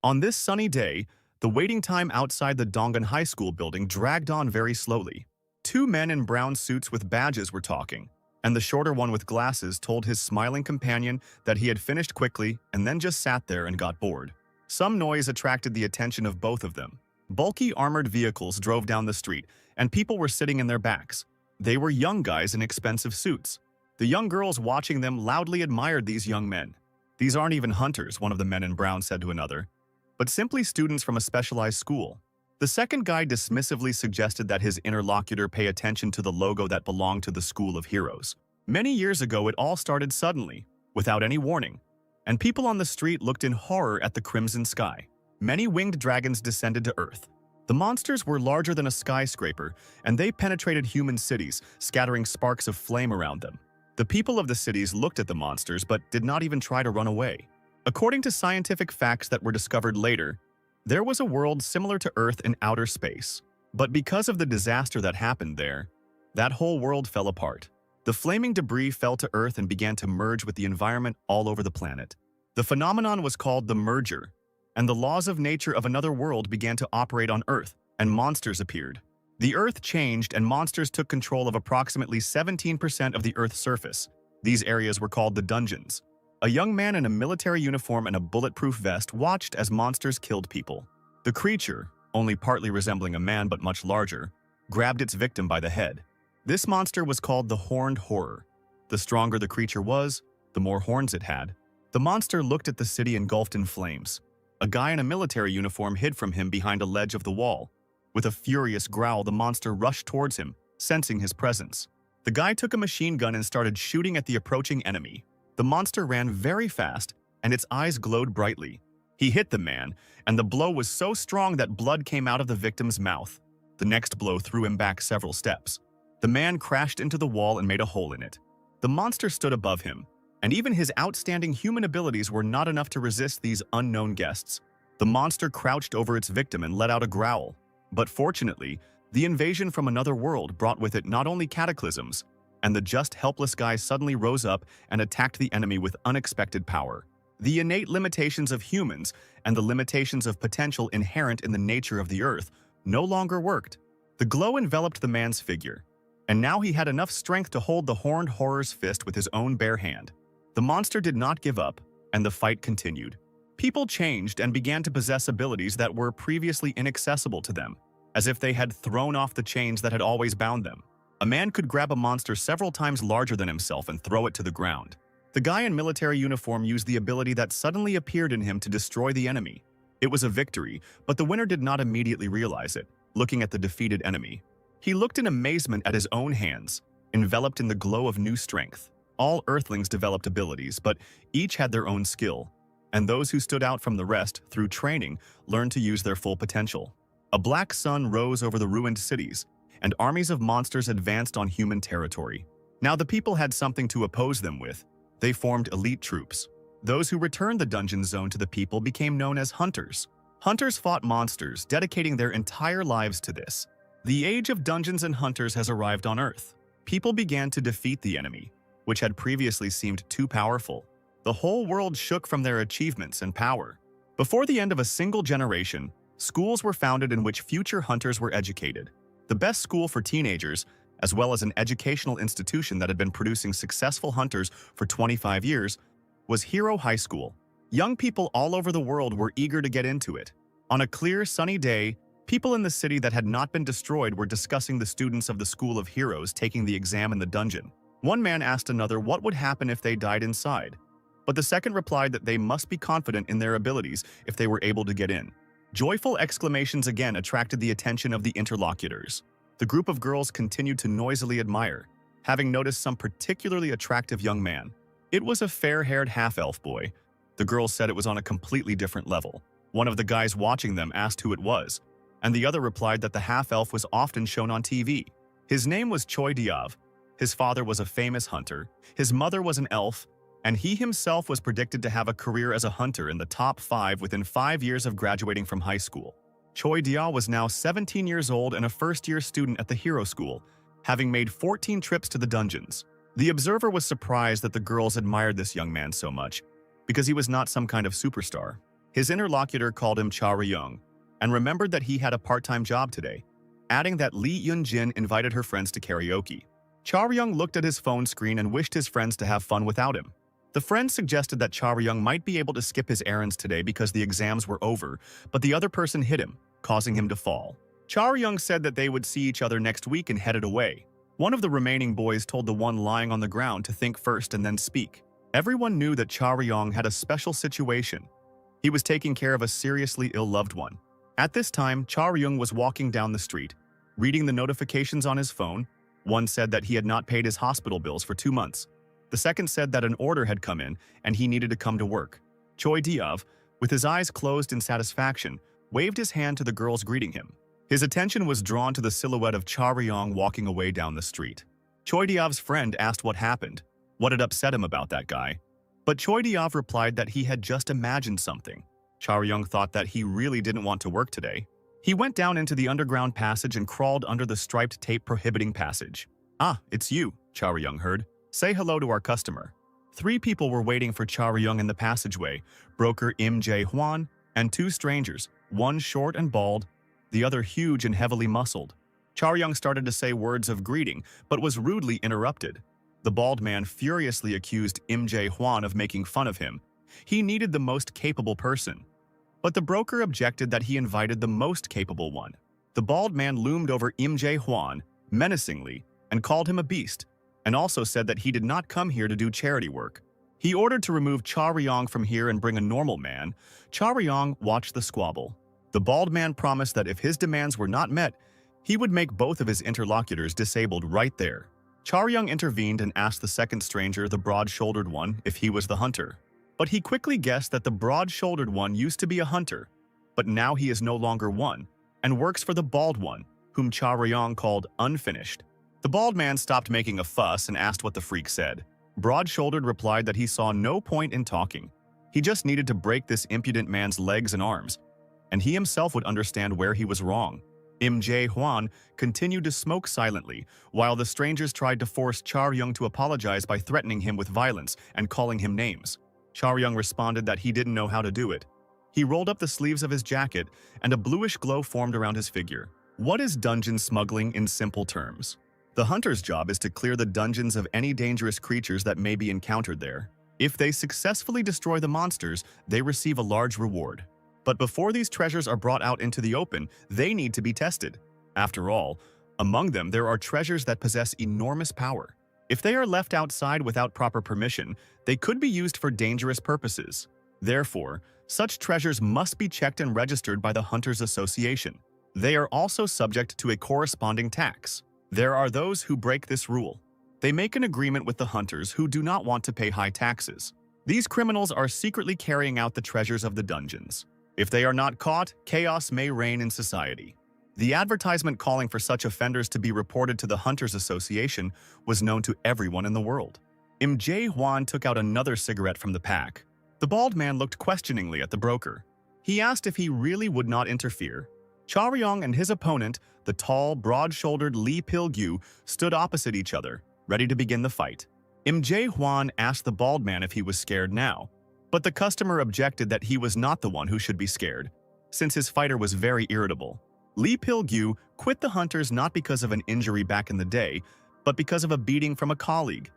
On this sunny day, the waiting time outside the Dongan High School building dragged on very slowly. Two men in brown suits with badges were talking, and the shorter one with glasses told his smiling companion that he had finished quickly and then just sat there and got bored. Some noise attracted the attention of both of them. Bulky armored vehicles drove down the street, and people were sitting in their backs. They were young guys in expensive suits. The young girls watching them loudly admired these young men. "These aren't even hunters," one of the men in brown said to another, "but simply students from a specialized school." The second guy dismissively suggested that his interlocutor pay attention to the logo that belonged to the School of Heroes. Many years ago, it all started suddenly, without any warning, and people on the street looked in horror at the crimson sky. Many winged dragons descended to Earth. The monsters were larger than a skyscraper, and they penetrated human cities, scattering sparks of flame around them. The people of the cities looked at the monsters but did not even try to run away. According to scientific facts that were discovered later, there was a world similar to Earth in outer space. But because of the disaster that happened there, that whole world fell apart. The flaming debris fell to Earth and began to merge with the environment all over the planet. The phenomenon was called the merger, and the laws of nature of another world began to operate on Earth, and monsters appeared. The Earth changed, and monsters took control of approximately 17% of the Earth's surface. These areas were called the dungeons. A young man in a military uniform and a bulletproof vest watched as monsters killed people. The creature, only partly resembling a man but much larger, grabbed its victim by the head. This monster was called the Horned Horror. The stronger the creature was, the more horns it had. The monster looked at the city engulfed in flames. A guy in a military uniform hid from him behind a ledge of the wall. With a furious growl, the monster rushed towards him, sensing his presence. The guy took a machine gun and started shooting at the approaching enemy. The monster ran very fast, and its eyes glowed brightly. He hit the man, and the blow was so strong that blood came out of the victim's mouth. The next blow threw him back several steps. The man crashed into the wall and made a hole in it. The monster stood above him, and even his outstanding human abilities were not enough to resist these unknown guests. The monster crouched over its victim and let out a growl. But fortunately, the invasion from another world brought with it not only cataclysms, and the just helpless guy suddenly rose up and attacked the enemy with unexpected power. The innate limitations of humans and the limitations of potential inherent in the nature of the Earth no longer worked. The glow enveloped the man's figure, and now he had enough strength to hold the Horned Horror's fist with his own bare hand. The monster did not give up, and the fight continued. People changed and began to possess abilities that were previously inaccessible to them, as if they had thrown off the chains that had always bound them. A man could grab a monster several times larger than himself and throw it to the ground. The guy in military uniform used the ability that suddenly appeared in him to destroy the enemy. It was a victory, but the winner did not immediately realize it, looking at the defeated enemy. He looked in amazement at his own hands, enveloped in the glow of new strength. All Earthlings developed abilities, but each had their own skill, and those who stood out from the rest through training learned to use their full potential. A black sun rose over the ruined cities, and armies of monsters advanced on human territory. Now the people had something to oppose them with. They formed elite troops. Those who returned the dungeon zone to the people became known as hunters. Hunters fought monsters, dedicating their entire lives to this. The age of dungeons and hunters has arrived on Earth. People began to defeat the enemy, which had previously seemed too powerful. The whole world shook from their achievements and power. Before the end of a single generation, schools were founded in which future hunters were educated. The best school for teenagers, as well as an educational institution that had been producing successful hunters for 25 years, was Hero High School. Young people all over the world were eager to get into it. On a clear, sunny day, people in the city that had not been destroyed were discussing the students of the School of Heroes taking the exam in the dungeon. One man asked another what would happen if they died inside, but the second replied that they must be confident in their abilities if they were able to get in. Joyful exclamations again attracted the attention of the interlocutors. The group of girls continued to noisily admire, having noticed some particularly attractive young man. It was a fair-haired half-elf boy. The girls said it was on a completely different level. One of the guys watching them asked who it was, and the other replied that the half-elf was often shown on TV. His name was Choi Diav. His father was a famous hunter, his mother was an elf, and he himself was predicted to have a career as a hunter in the top 5 within 5 years of graduating from high school. Choi Dia was now 17 years old and a first-year student at the Hero School, having made 14 trips to the dungeons. The observer was surprised that the girls admired this young man so much, because he was not some kind of superstar. His interlocutor called him Cha Ryung and remembered that he had a part-time job today, adding that Lee Yun-jin invited her friends to karaoke. Cha Ryung looked at his phone screen and wished his friends to have fun without him. The friends suggested that Cha Ryung might be able to skip his errands today because the exams were over, but the other person hit him, causing him to fall. Cha Ryung said that they would see each other next week and headed away. One of the remaining boys told the one lying on the ground to think first and then speak. Everyone knew that Cha Ryung had a special situation. He was taking care of a seriously ill loved one. At this time, Cha Ryung was walking down the street, reading the notifications on his phone. One said that he had not paid his hospital bills for 2 months. The second said that an order had come in and he needed to come to work. Choi Diov, with his eyes closed in satisfaction, waved his hand to the girls greeting him. His attention was drawn to the silhouette of Cha Ryung walking away down the street. Choi Diov's friend asked what happened, what had upset him about that guy. But Choi Diov replied that he had just imagined something. Cha Ryung thought that he really didn't want to work today. He went down into the underground passage and crawled under the striped tape prohibiting passage. "Ah, it's you," Cha Ryung heard. "Say hello to our customer." 3 people were waiting for Cha Ryung in the passageway, broker Im Jae-hwan, and 2 strangers, one short and bald, the other huge and heavily muscled. Cha Ryung started to say words of greeting, but was rudely interrupted. The bald man furiously accused Im Jae-hwan of making fun of him. He needed the most capable person. But the broker objected that he invited the most capable one. The bald man loomed over Im Jae-hwan menacingly and called him a beast, and also said that he did not come here to do charity work. He ordered to remove Cha Ryung from here and bring a normal man. Cha Ryung watched the squabble. The bald man promised that if his demands were not met, he would make both of his interlocutors disabled right there. Cha Ryung intervened and asked the second stranger, the broad-shouldered one, if he was the hunter. But he quickly guessed that the broad-shouldered one used to be a hunter, but now he is no longer one, and works for the bald one, whom Cha Ryung called unfinished. The bald man stopped making a fuss and asked what the freak said. Broad-shouldered replied that he saw no point in talking. He just needed to break this impudent man's legs and arms, and he himself would understand where he was wrong. Im Jae-hwan continued to smoke silently, while the strangers tried to force Cha Ryung to apologize by threatening him with violence and calling him names. Cha Ryung responded that he didn't know how to do it. He rolled up the sleeves of his jacket, and a bluish glow formed around his figure. What is dungeon smuggling in simple terms? The hunter's job is to clear the dungeons of any dangerous creatures that may be encountered there. If they successfully destroy the monsters, they receive a large reward. But before these treasures are brought out into the open, they need to be tested. After all, among them there are treasures that possess enormous power. If they are left outside without proper permission, they could be used for dangerous purposes. Therefore, such treasures must be checked and registered by the Hunters Association. They are also subject to a corresponding tax. There are those who break this rule. They make an agreement with the hunters who do not want to pay high taxes. These criminals are secretly carrying out the treasures of the dungeons. If they are not caught, chaos may reign in society. The advertisement calling for such offenders to be reported to the Hunters Association was known to everyone in the world. Im Jae-hwan took out another cigarette from the pack. The bald man looked questioningly at the broker. He asked if he really would not interfere. Cha Ryung and his opponent, the tall, broad-shouldered Lee Pil-gyu, stood opposite each other, ready to begin the fight. Im Jae-hwan asked the bald man if he was scared now, but the customer objected that he was not the one who should be scared, since his fighter was very irritable. Lee Pil-gyu quit the hunters not because of an injury back in the day, but because of a beating from a colleague,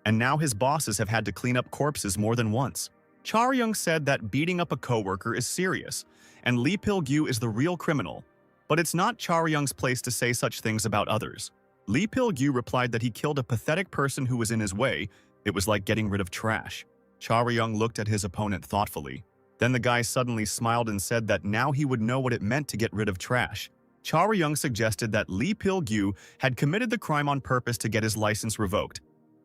and now his bosses have had to clean up corpses more than once. Cha Ryung said that beating up a coworker is serious, and Lee Pil-gyu is the real criminal, but it's not Cha Ryung's place to say such things about others. Lee Pil-gyu replied that he killed a pathetic person who was in his way. It was like getting rid of trash. Cha Ryung looked at his opponent thoughtfully. Then the guy suddenly smiled and said that now he would know what it meant to get rid of trash. Cha Ryung suggested that Lee Pil-gyu had committed the crime on purpose to get his license revoked,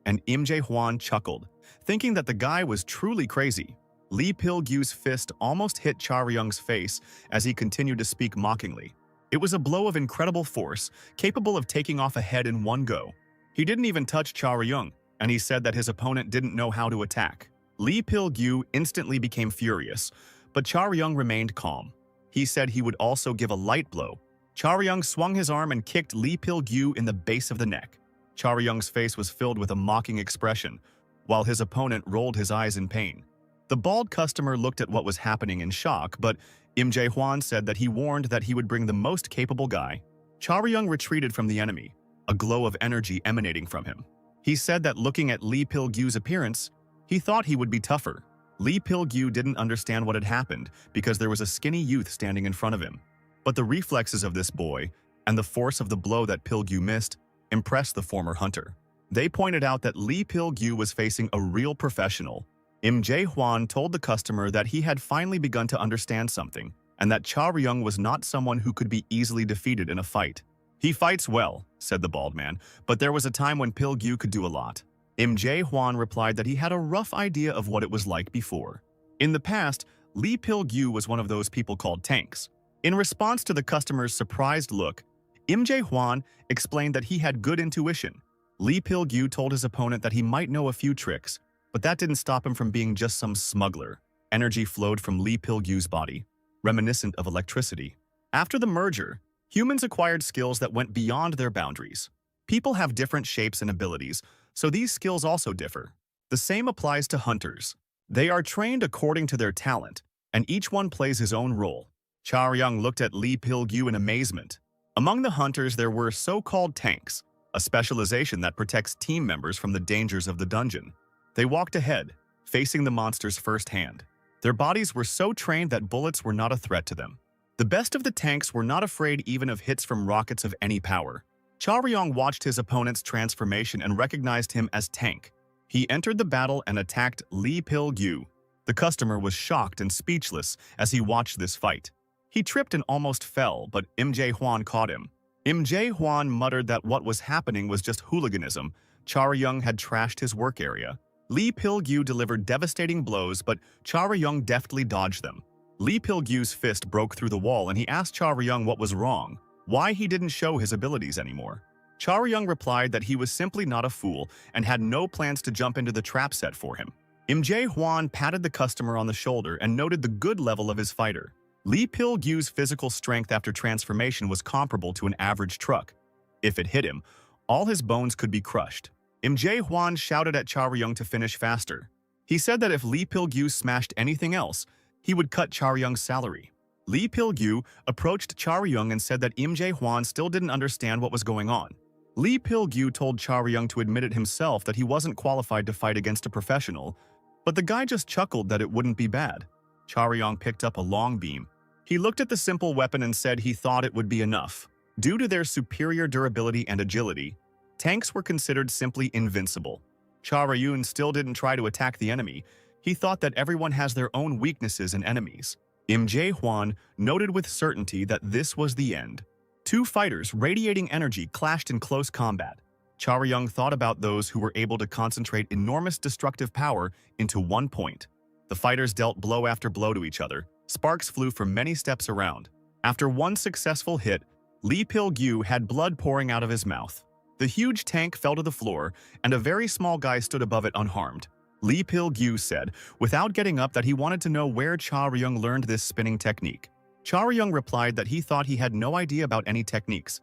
and Im Jae-hwan chuckled, thinking that the guy was truly crazy. Lee Pil-gyu's fist almost hit Cha Ryung's face as he continued to speak mockingly. It was a blow of incredible force, capable of taking off a head in one go. He didn't even touch Cha Ryung, and he said that his opponent didn't know how to attack. Lee Pil-gyu instantly became furious, but Cha Ryung remained calm. He said he would also give a light blow. Cha Ryung swung his arm and kicked Lee Pil-gyu in the base of the neck. Cha Ryung's face was filled with a mocking expression, while his opponent rolled his eyes in pain. The bald customer looked at what was happening in shock, but Im Jae-hwan said that he warned that he would bring the most capable guy. Charyung retreated from the enemy, a glow of energy emanating from him. He said that looking at Lee Pil-gyu's appearance, he thought he would be tougher. Lee Pil-gyu didn't understand what had happened because there was a skinny youth standing in front of him. But the reflexes of this boy and the force of the blow that Pil-gyu missed impressed the former hunter. They pointed out that Lee Pil-gyu was facing a real professional. Im Jae-hwan told the customer that he had finally begun to understand something, and that Charyung was not someone who could be easily defeated in a fight. "He fights well," said the bald man, "but there was a time when Pil-gyu could do a lot." Im Jae-hwan replied that he had a rough idea of what it was like before. In the past, Lee Pil-gyu was one of those people called tanks. In response to the customer's surprised look, Im Jae-hwan explained that he had good intuition. Lee Pil-gyu told his opponent that he might know a few tricks, but that didn't stop him from being just some smuggler. Energy flowed from Lee Pil-gyu's body, reminiscent of electricity. After the merger, humans acquired skills that went beyond their boundaries. People have different shapes and abilities, so these skills also differ. The same applies to hunters. They are trained according to their talent, and each one plays his own role. Charyung looked at Lee Pil-gyu in amazement. Among the hunters there were so-called tanks, a specialization that protects team members from the dangers of the dungeon. They walked ahead, facing the monsters firsthand. Their bodies were so trained that bullets were not a threat to them. The best of the tanks were not afraid even of hits from rockets of any power. Charyung watched his opponent's transformation and recognized him as Tank. He entered the battle and attacked Lee Pil-gyu. The customer was shocked and speechless as he watched this fight. He tripped and almost fell, but Im Jae-hwan caught him. Im Jae-hwan muttered that what was happening was just hooliganism. Charyung had trashed his work area. Lee Pil-gyu delivered devastating blows, but Charyung deftly dodged them. Lee Pil-gyu's fist broke through the wall and he asked Charyung what was wrong, why he didn't show his abilities anymore. Charyung replied that he was simply not a fool and had no plans to jump into the trap set for him. Im Jae-hwan patted the customer on the shoulder and noted the good level of his fighter. Lee Pil-gyu's physical strength after transformation was comparable to an average truck. If it hit him, all his bones could be crushed. Im Jae-hwan shouted at Charyung to finish faster. He said that if Lee Pil-gyu smashed anything else, he would cut Charyung's salary. Lee Pil-gyu approached Charyung and said that Im Jae-hwan still didn't understand what was going on. Lee Pil-gyu told Charyung to admit it himself that he wasn't qualified to fight against a professional, but the guy just chuckled that it wouldn't be bad. Charyung picked up a long beam. He looked at the simple weapon and said he thought it would be enough. Due to their superior durability and agility, tanks were considered simply invincible. Charyung still didn't try to attack the enemy. He thought that everyone has their own weaknesses and enemies. Im Jae-hwan noted with certainty that this was the end. Two fighters radiating energy clashed in close combat. Charyung thought about those who were able to concentrate enormous destructive power into one point. The fighters dealt blow after blow to each other. Sparks flew for many steps around. After one successful hit, Lee Pil-gyu had blood pouring out of his mouth. The huge tank fell to the floor, and a very small guy stood above it unharmed. Lee Pil-gyu said, without getting up, that he wanted to know where Charyung learned this spinning technique. Charyung replied that he thought he had no idea about any techniques,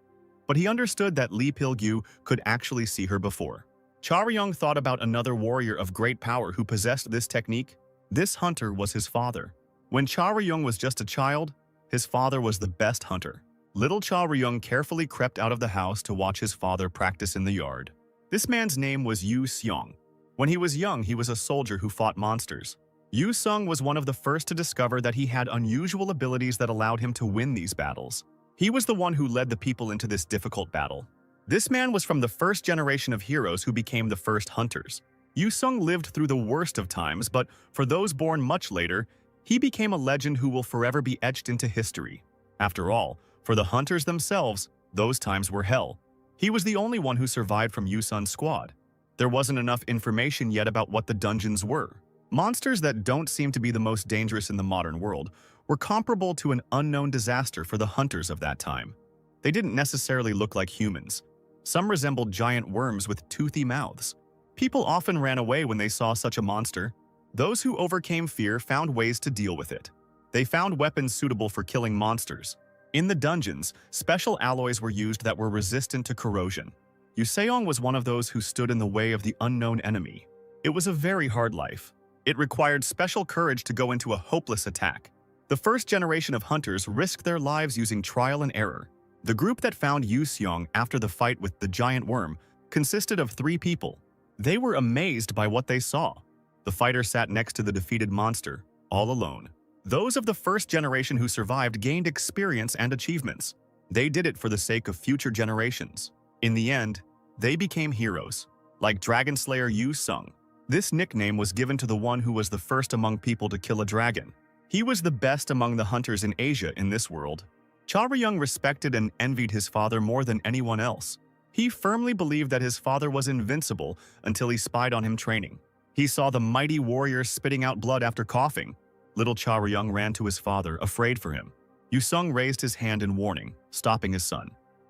but he understood that Lee Pil-gyu could actually see her before. Charyung thought about another warrior of great power who possessed this technique. This hunter was his father. When Charyung was just a child, his father was the best hunter. Little Charyung carefully crept out of the house to watch his father practice in the yard. This man's name was Yu Seong. When he was young, he was a soldier who fought monsters. Yu Seong was one of the first to discover that he had unusual abilities that allowed him to win these battles. He was the one who led the people into this difficult battle. This man was from the first generation of heroes who became the first hunters. Yu Seong lived through the worst of times, but for those born much later, he became a legend who will forever be etched into history. After all, for the hunters themselves, those times were hell. He was the only one who survived from Yu Seong's squad. There wasn't enough information yet about what the dungeons were. Monsters that don't seem to be the most dangerous in the modern world were comparable to an unknown disaster for the hunters of that time. They didn't necessarily look like humans. Some resembled giant worms with toothy mouths. People often ran away when they saw such a monster. Those who overcame fear found ways to deal with it. They found weapons suitable for killing monsters. In the dungeons, special alloys were used that were resistant to corrosion. Yu Seong was one of those who stood in the way of the unknown enemy. It was a very hard life. It required special courage to go into a hopeless attack. The first generation of hunters risked their lives using trial and error. The group that found Yu Seong after the fight with the giant worm consisted of 3 people. They were amazed by what they saw. The fighter sat next to the defeated monster, all alone. Those of the first generation who survived gained experience and achievements. They did it for the sake of future generations. In the end, they became heroes, like Dragon Slayer Yu Seong. This nickname was given to the one who was the first among people to kill a dragon. He was the best among the hunters in Asia in this world. Charyung respected and envied his father more than anyone else. He firmly believed that his father was invincible until he spied on him training. He saw the mighty warrior spitting out blood after coughing. Little Charyung ran to his father, afraid for him. Yu Seong raised his hand in warning, stopping his son.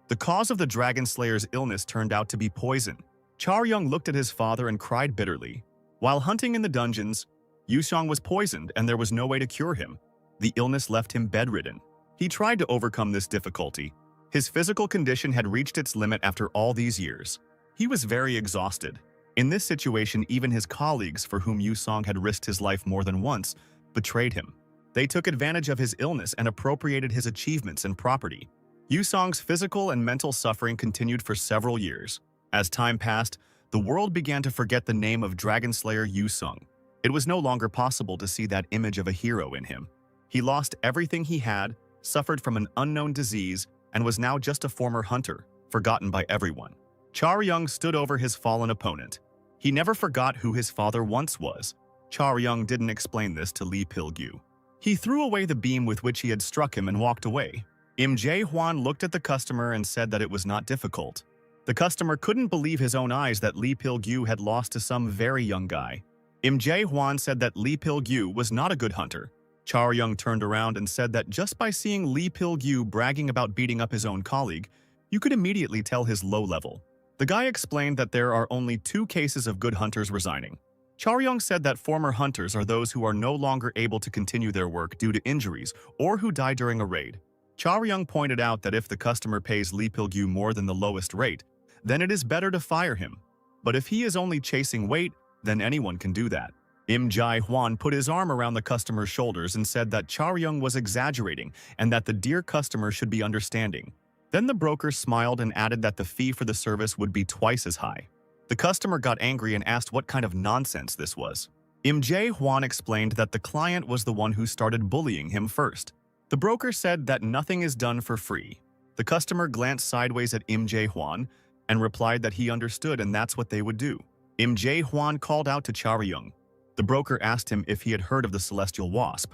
The cause of the Dragon Slayer's illness turned out to be poison. Charyung looked at his father and cried bitterly. While hunting in the dungeons, Yu Seong was poisoned and there was no way to cure him. The illness left him bedridden. He tried to overcome this difficulty. His physical condition had reached its limit after all these years. He was very exhausted. In this situation, even his colleagues, for whom Yu Seong had risked his life more than once, betrayed him. They took advantage of his illness and appropriated his achievements and property. Yu Seong's physical and mental suffering continued for several years. As time passed, the world began to forget the name of Dragon Slayer Yu Seong. It was no longer possible to see that image of a hero in him. He lost everything he had, suffered from an unknown disease, and was now just a former hunter, forgotten by everyone. Charyung stood over his fallen opponent. He never forgot who his father once was. Charyung didn't explain this to Lee Pil-gyu. He threw away the beam with which he had struck him and walked away. Im Jae-hwan looked at the customer and said that it was not difficult. The customer couldn't believe his own eyes that Lee Pil-gyu had lost to some very young guy. Im Jae-hwan said that Lee Pil-gyu was not a good hunter. Charyung turned around and said that just by seeing Lee Pil-gyu bragging about beating up his own colleague, you could immediately tell his low level. The guy explained that there are only 2 cases of good hunters resigning. Charyung said that former hunters are those who are no longer able to continue their work due to injuries or who die during a raid. Charyung pointed out that if the customer pays Lee Pil-gyu more than the lowest rate, then it is better to fire him. But if he is only chasing weight, then anyone can do that. Im Jae-hwan put his arm around the customer's shoulders and said that Charyung was exaggerating and that the dear customer should be understanding. Then the broker smiled and added that the fee for the service would be twice as high. The customer got angry and asked what kind of nonsense this was. Im Jae-hwan explained that the client was the one who started bullying him first. The broker said that nothing is done for free. The customer glanced sideways at Im Jae-hwan and replied that he understood and that's what they would do. Im Jae-hwan called out to Charyung. The broker asked him if he had heard of the celestial wasp,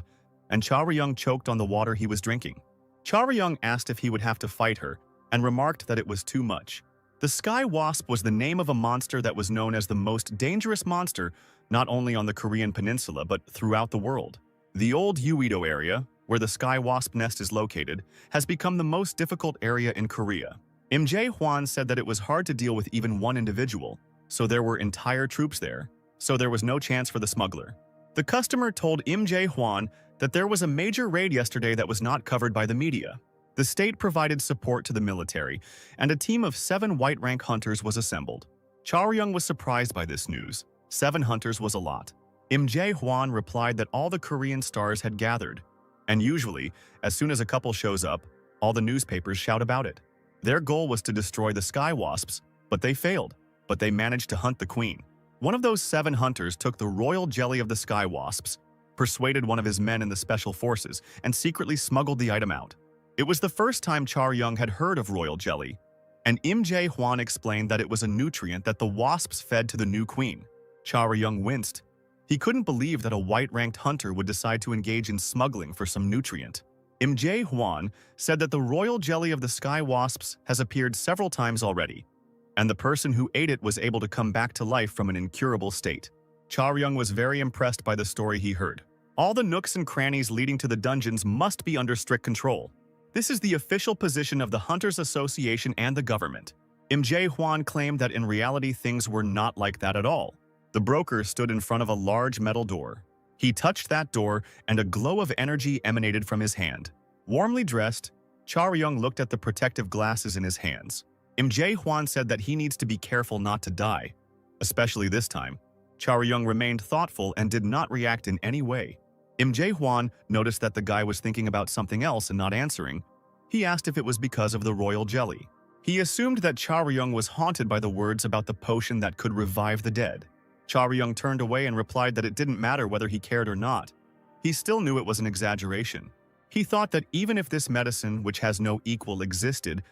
and Charyung choked on the water he was drinking. Charyung asked if he would have to fight her and remarked that it was too much. The sky wasp was the name of a monster that was known as the most dangerous monster not only on the Korean peninsula but throughout the world. The old Uido area, where the sky wasp nest is located, has become the most difficult area in Korea. Im Jae-hwan said that it was hard to deal with even one individual, so there were entire troops there, so there was no chance for the smuggler. The customer told Im Jae-hwan that there was a major raid yesterday that was not covered by the media. The state provided support to the military, and a team of 7 white-rank hunters was assembled. Charyung was surprised by this news. 7 hunters was a lot. Im Jae-hwan replied that all the Korean stars had gathered, and usually, as soon as a couple shows up, all the newspapers shout about it. Their goal was to destroy the sky wasps, but they failed. But they managed to hunt the queen. One of those 7 hunters took the royal jelly of the sky wasps, persuaded one of his men in the special forces, and secretly smuggled the item out. It was the first time Charyung had heard of royal jelly, and Im Jae-hwan explained that it was a nutrient that the wasps fed to the new queen. Charyung winced. He couldn't believe that a white-ranked hunter would decide to engage in smuggling for some nutrient. Im Jae-hwan said that the royal jelly of the sky wasps has appeared several times already, and the person who ate it was able to come back to life from an incurable state. Charyung was very impressed by the story he heard. All the nooks and crannies leading to the dungeons must be under strict control. This is the official position of the Hunters Association and the government. Im Jae-hwan claimed that in reality things were not like that at all. The broker stood in front of a large metal door. He touched that door and a glow of energy emanated from his hand. Warmly dressed, Charyung looked at the protective glasses in his hands. Im Jae-hwan said that he needs to be careful not to die, especially this time. Chaoyang remained thoughtful and did not react in any way. Im Jae-hwan noticed that the guy was thinking about something else and not answering. He asked if it was because of the royal jelly. He assumed that Chaoyang was haunted by the words about the potion that could revive the dead. Chaoyang turned away and replied that it didn't matter whether he cared or not. He still knew it was an exaggeration. He thought that even if this medicine, which has no equal, existed,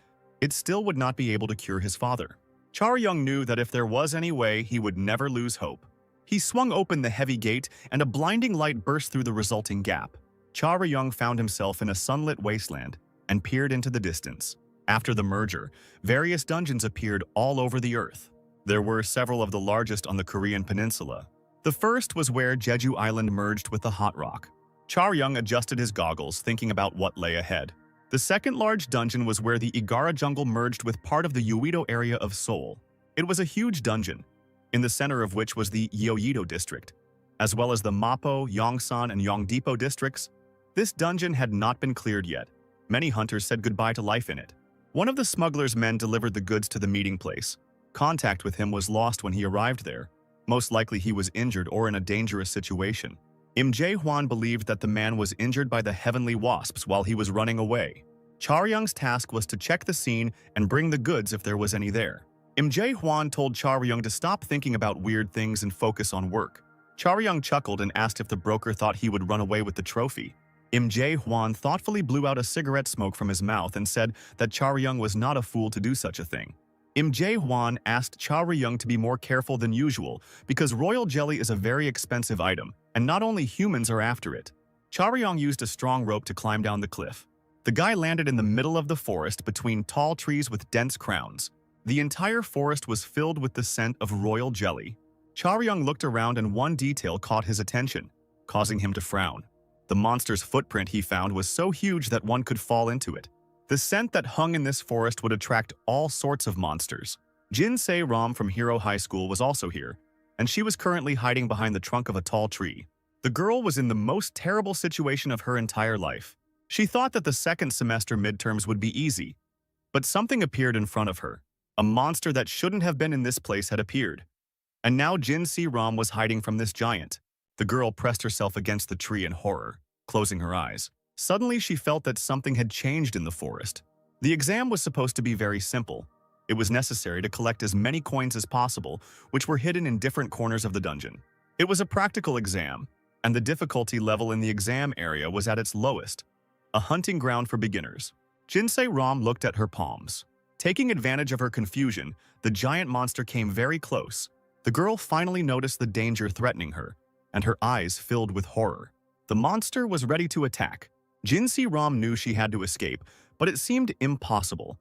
it still would not be able to cure his father. Chaoyang knew that if there was any way, he would never lose hope. He swung open the heavy gate, and a blinding light burst through the resulting gap. Chaoyang found himself in a sunlit wasteland and peered into the distance. After the merger, various dungeons appeared all over the earth. There were several of the largest on the Korean peninsula. The first was where Jeju Island merged with the Hot Rock. Chaoyang adjusted his goggles, thinking about what lay ahead. The second large dungeon was where the Igara jungle merged with part of the Uido area of Seoul. It was a huge dungeon, in the center of which was the Yeouido district, as well as the Mapo, Yongsan, and Yongdepo districts. This dungeon had not been cleared yet. Many hunters said goodbye to life in it. One of the smuggler's men delivered the goods to the meeting place. Contact with him was lost when he arrived there. Most likely he was injured or in a dangerous situation. Im Jae-hwan believed that the man was injured by the heavenly wasps while he was running away. Chaoyang's task was to check the scene and bring the goods if there was any there. Im Jae-hwan told Chaoyang to stop thinking about weird things and focus on work. Chaoyang chuckled and asked if the broker thought he would run away with the trophy. Im Jae-hwan thoughtfully blew out a cigarette smoke from his mouth and said that Chaoyang was not a fool to do such a thing. Im Jae-hwan asked Chaoyang to be more careful than usual because royal jelly is a very expensive item, and not only humans are after it. Chaoyang used a strong rope to climb down the cliff. The guy landed in the middle of the forest between tall trees with dense crowns. The entire forest was filled with the scent of royal jelly. Chaoyang looked around and one detail caught his attention, causing him to frown. The monster's footprint he found was so huge that one could fall into it. The scent that hung in this forest would attract all sorts of monsters. Jin Se-ram from Hero High School was also here, and she was currently hiding behind the trunk of a tall tree. The girl was in the most terrible situation of her entire life. She thought that the second semester midterms would be easy, but something appeared in front of her. A monster that shouldn't have been in this place had appeared. And now Jin Se-ram was hiding from this giant. The girl pressed herself against the tree in horror, closing her eyes. Suddenly, she felt that something had changed in the forest. The exam was supposed to be very simple. It was necessary to collect as many coins as possible, which were hidden in different corners of the dungeon. It was a practical exam, and the difficulty level in the exam area was at its lowest, a hunting ground for beginners. Jin Se-ram looked at her palms. Taking advantage of her confusion, the giant monster came very close. The girl finally noticed the danger threatening her, and her eyes filled with horror. The monster was ready to attack. Jin Se-ram knew she had to escape, but it seemed impossible.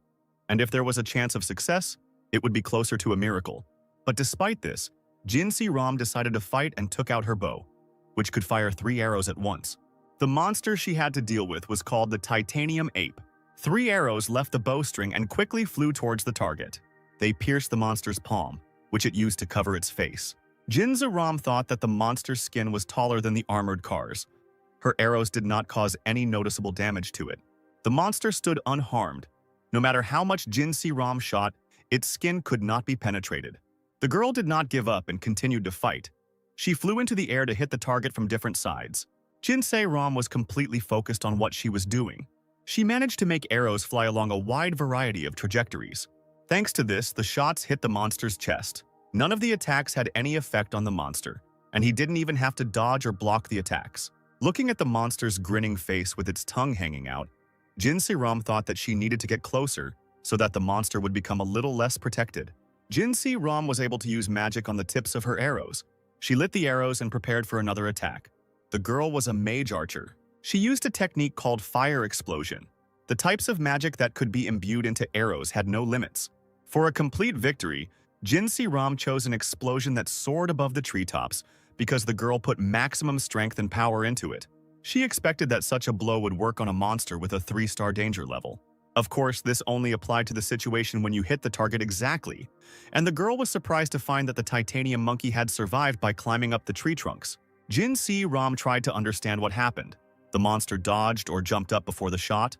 And if there was a chance of success, it would be closer to a miracle. But despite this, Jin Se-ram decided to fight and took out her bow, which could fire 3 arrows at once. The monster she had to deal with was called the Titanium Ape. 3 arrows left the bowstring and quickly flew towards the target. They pierced the monster's palm, which it used to cover its face. Jin Se-ram thought that the monster's skin was taller than the armored cars. Her arrows did not cause any noticeable damage to it. The monster stood unharmed. No matter how much Jin Se-ram shot, its skin could not be penetrated. The girl did not give up and continued to fight. She flew into the air to hit the target from different sides. Jin Se-ram was completely focused on what she was doing. She managed to make arrows fly along a wide variety of trajectories. Thanks to this, the shots hit the monster's chest. None of the attacks had any effect on the monster, and he didn't even have to dodge or block the attacks. Looking at the monster's grinning face with its tongue hanging out, Jin Se-ram thought that she needed to get closer so that the monster would become a little less protected. Jin Se-ram was able to use magic on the tips of her arrows. She lit the arrows and prepared for another attack. The girl was a mage archer. She used a technique called fire explosion. The types of magic that could be imbued into arrows had no limits. For a complete victory, Jin Se-ram chose an explosion that soared above the treetops because the girl put maximum strength and power into it. She expected that such a blow would work on a monster with a 3-star danger level. Of course, this only applied to the situation when you hit the target exactly, and the girl was surprised to find that the titanium monkey had survived by climbing up the tree trunks. Jin Se-ram tried to understand what happened. The monster dodged or jumped up before the shot.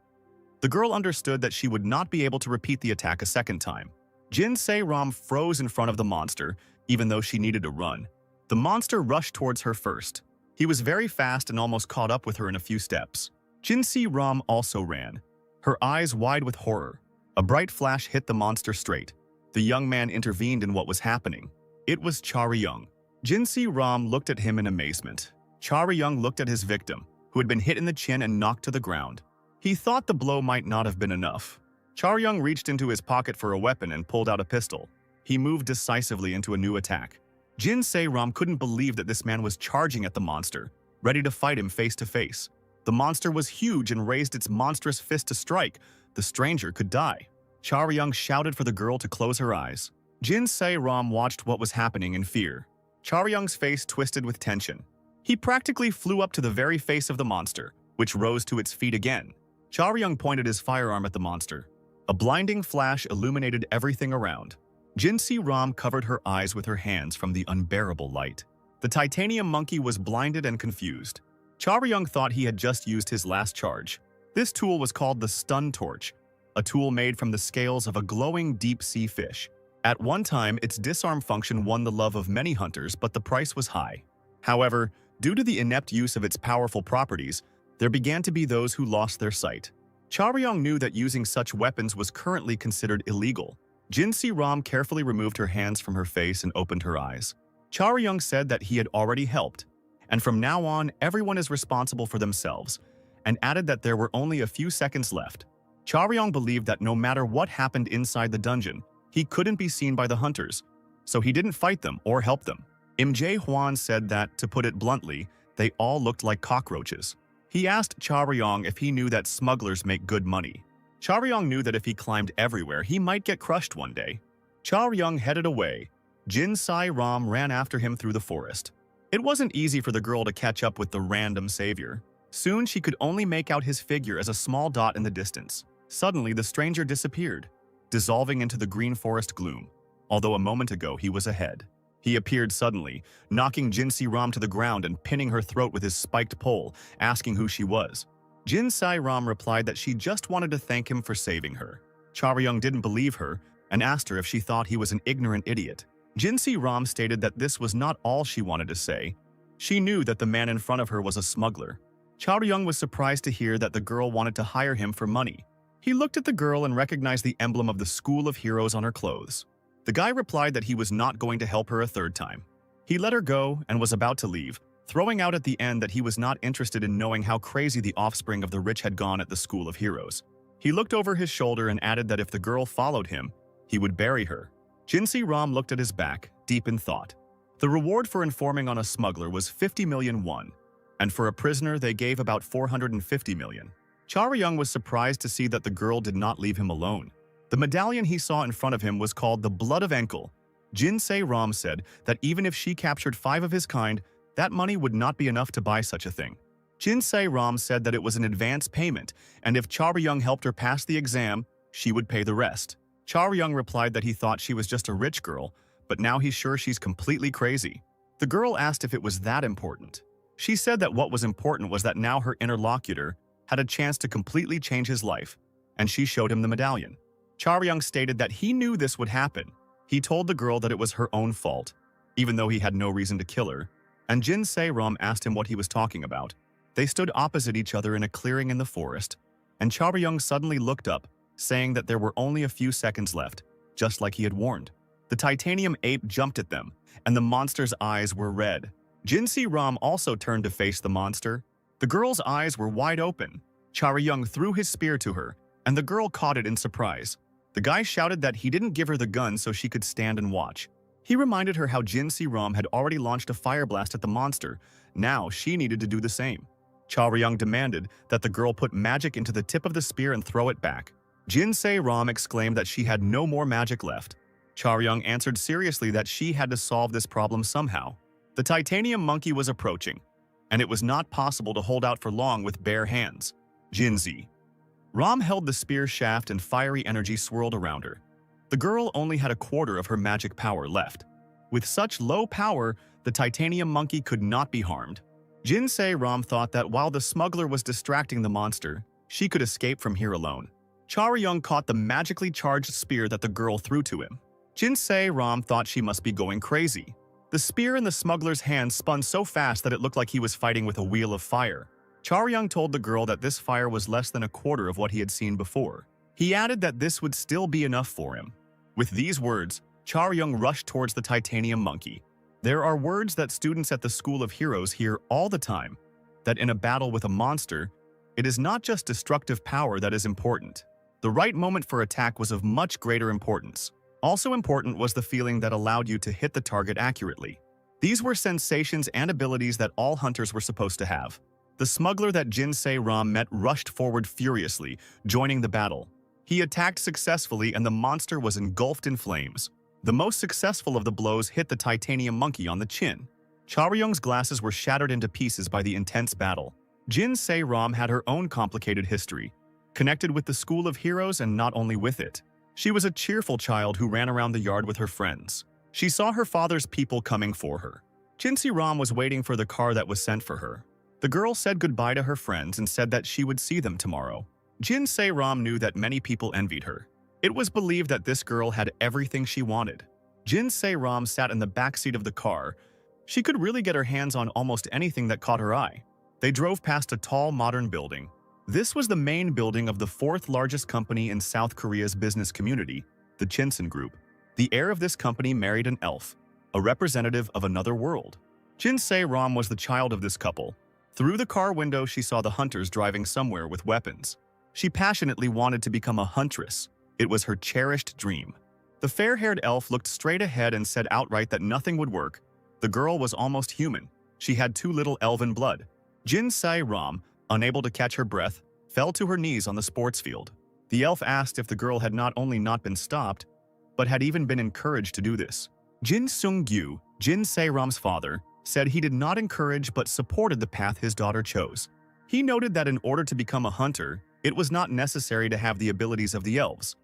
The girl understood that she would not be able to repeat the attack a second time. Jin Se-ram froze in front of the monster, even though she needed to run. The monster rushed towards her first. He was very fast and almost caught up with her in a few steps. Jinsi Ram also ran, her eyes wide with horror. A bright flash hit the monster straight. The young man intervened in what was happening. It was Charyung. Jinsi Ram looked at him in amazement. Charyung looked at his victim, who had been hit in the chin and knocked to the ground. He thought the blow might not have been enough. Charyung reached into his pocket for a weapon and pulled out a pistol. He moved decisively into a new attack. Jinsi Ram couldn't believe that this man was charging at the monster, ready to fight him face to face. The monster was huge and raised its monstrous fist to strike. The stranger could die. Charyung shouted for the girl to close her eyes. Jinsi Ram watched what was happening in fear. Charyung's face twisted with tension. He practically flew up to the very face of the monster, which rose to its feet again. Charyung pointed his firearm at the monster. A blinding flash illuminated everything around. Jinsi Ram covered her eyes with her hands from the unbearable light. The titanium monkey was blinded and confused. Charyung thought he had just used his last charge. This tool was called the stun torch, a tool made from the scales of a glowing deep-sea fish. At one time, its disarm function won the love of many hunters, but the price was high. However, due to the inept use of its powerful properties, there began to be those who lost their sight. Charyung knew that using such weapons was currently considered illegal. Jinsi Ram carefully removed her hands from her face and opened her eyes. Charyung said that he had already helped, and from now on, everyone is responsible for themselves, and added that there were only a few seconds left. Charyung believed that no matter what happened inside the dungeon, he couldn't be seen by the hunters, so he didn't fight them or help them. Jae Hwan said that, to put it bluntly, they all looked like cockroaches. He asked Charyung if he knew that smugglers make good money. Charyung knew that if he climbed everywhere, he might get crushed one day. Charyung headed away. Jinsi Ram ran after him through the forest. It wasn't easy for the girl to catch up with the random savior. Soon she could only make out his figure as a small dot in the distance. Suddenly, the stranger disappeared, dissolving into the green forest gloom, although a moment ago he was ahead. He appeared suddenly, knocking Jinsi Ram to the ground and pinning her throat with his spiked pole, asking who she was. Jinsi Ram replied that she just wanted to thank him for saving her. Charyung didn't believe her and asked her if she thought he was an ignorant idiot. Jinsi Ram stated that this was not all she wanted to say. She knew that the man in front of her was a smuggler. Charyung was surprised to hear that the girl wanted to hire him for money. He looked at the girl and recognized the emblem of the School of Heroes on her clothes. The guy replied that he was not going to help her a third time. He let her go and was about to leave, throwing out at the end that he was not interested in knowing how crazy the offspring of the rich had gone at the School of Heroes. He looked over his shoulder and added that if the girl followed him, he would bury her. Jinsi Ram looked at his back, deep in thought. The reward for informing on a smuggler was 50 million won, and for a prisoner they gave about 450 million. Charyung was surprised to see that the girl did not leave him alone. The medallion he saw in front of him was called the Blood of Enkel. Jinsi Ram said that even if she captured 5 of his kind, that money would not be enough to buy such a thing. Jinsi Ram said that it was an advance payment, and if Charyung helped her pass the exam, she would pay the rest. Charyung replied that he thought she was just a rich girl, but now he's sure she's completely crazy. The girl asked if it was that important. She said that what was important was that now her interlocutor had a chance to completely change his life, and she showed him the medallion. Charyung stated that he knew this would happen. He told the girl that it was her own fault, even though he had no reason to kill her, and Jinsi Ram asked him what he was talking about. They stood opposite each other in a clearing in the forest, and Charyung suddenly looked up, saying that there were only a few seconds left, just like he had warned. The titanium ape jumped at them, and the monster's eyes were red. Jinsi Ram also turned to face the monster. The girl's eyes were wide open. Charyung threw his spear to her, and the girl caught it in surprise. The guy shouted that he didn't give her the gun so she could stand and watch. He reminded her how Jinsi Ram had already launched a fire blast at the monster. Now she needed to do the same. Charyung demanded that the girl put magic into the tip of the spear and throw it back. Jinsi Ram exclaimed that she had no more magic left. Charyung answered seriously that she had to solve this problem somehow. The titanium monkey was approaching, and it was not possible to hold out for long with bare hands. Jinsi Ram held the spear shaft and fiery energy swirled around her. The girl only had a quarter of her magic power left. With such low power, the titanium monkey could not be harmed. Jinsi Ram thought that while the smuggler was distracting the monster, she could escape from here alone. Charyung caught the magically charged spear that the girl threw to him. Jinsi Ram thought she must be going crazy. The spear in the smuggler's hand spun so fast that it looked like he was fighting with a wheel of fire. Charyung told the girl that this fire was less than a quarter of what he had seen before. He added that this would still be enough for him. With these words, Charyung rushed towards the titanium monkey. There are words that students at the School of Heroes hear all the time, that in a battle with a monster, it is not just destructive power that is important. The right moment for attack was of much greater importance. Also important was the feeling that allowed you to hit the target accurately. These were sensations and abilities that all hunters were supposed to have. The smuggler that Jin Se-ram met rushed forward furiously, joining the battle. He attacked successfully and the monster was engulfed in flames. The most successful of the blows hit the titanium monkey on the chin. Charyung's glasses were shattered into pieces by the intense battle. Jin Se-ram had her own complicated history, connected with the School of Heroes and not only with it. She was a cheerful child who ran around the yard with her friends. She saw her father's people coming for her. Jin Se-ram was waiting for the car that was sent for her. The girl said goodbye to her friends and said that she would see them tomorrow. Jin Se-ram knew that many people envied her. It was believed that this girl had everything she wanted. Jin Se-ram sat in the backseat of the car. She could really get her hands on almost anything that caught her eye. They drove past a tall, modern building. This was the main building of the fourth largest company in South Korea's business community, the Chinsen Group. The heir of this company married an elf, a representative of another world. Jin Se-ram was the child of this couple. Through the car window, she saw the hunters driving somewhere with weapons. She passionately wanted to become a huntress. It was her cherished dream. The fair-haired elf looked straight ahead and said outright that nothing would work. The girl was almost human. She had too little elven blood. Jin Se-ram, unable to catch her breath, fell to her knees on the sports field. The elf asked if the girl had not only not been stopped, but had even been encouraged to do this. Jin Sung-gyu, Jin Se-ram's father, said he did not encourage but supported the path his daughter chose. He noted that in order to become a hunter, it was not necessary to have the abilities of the elves,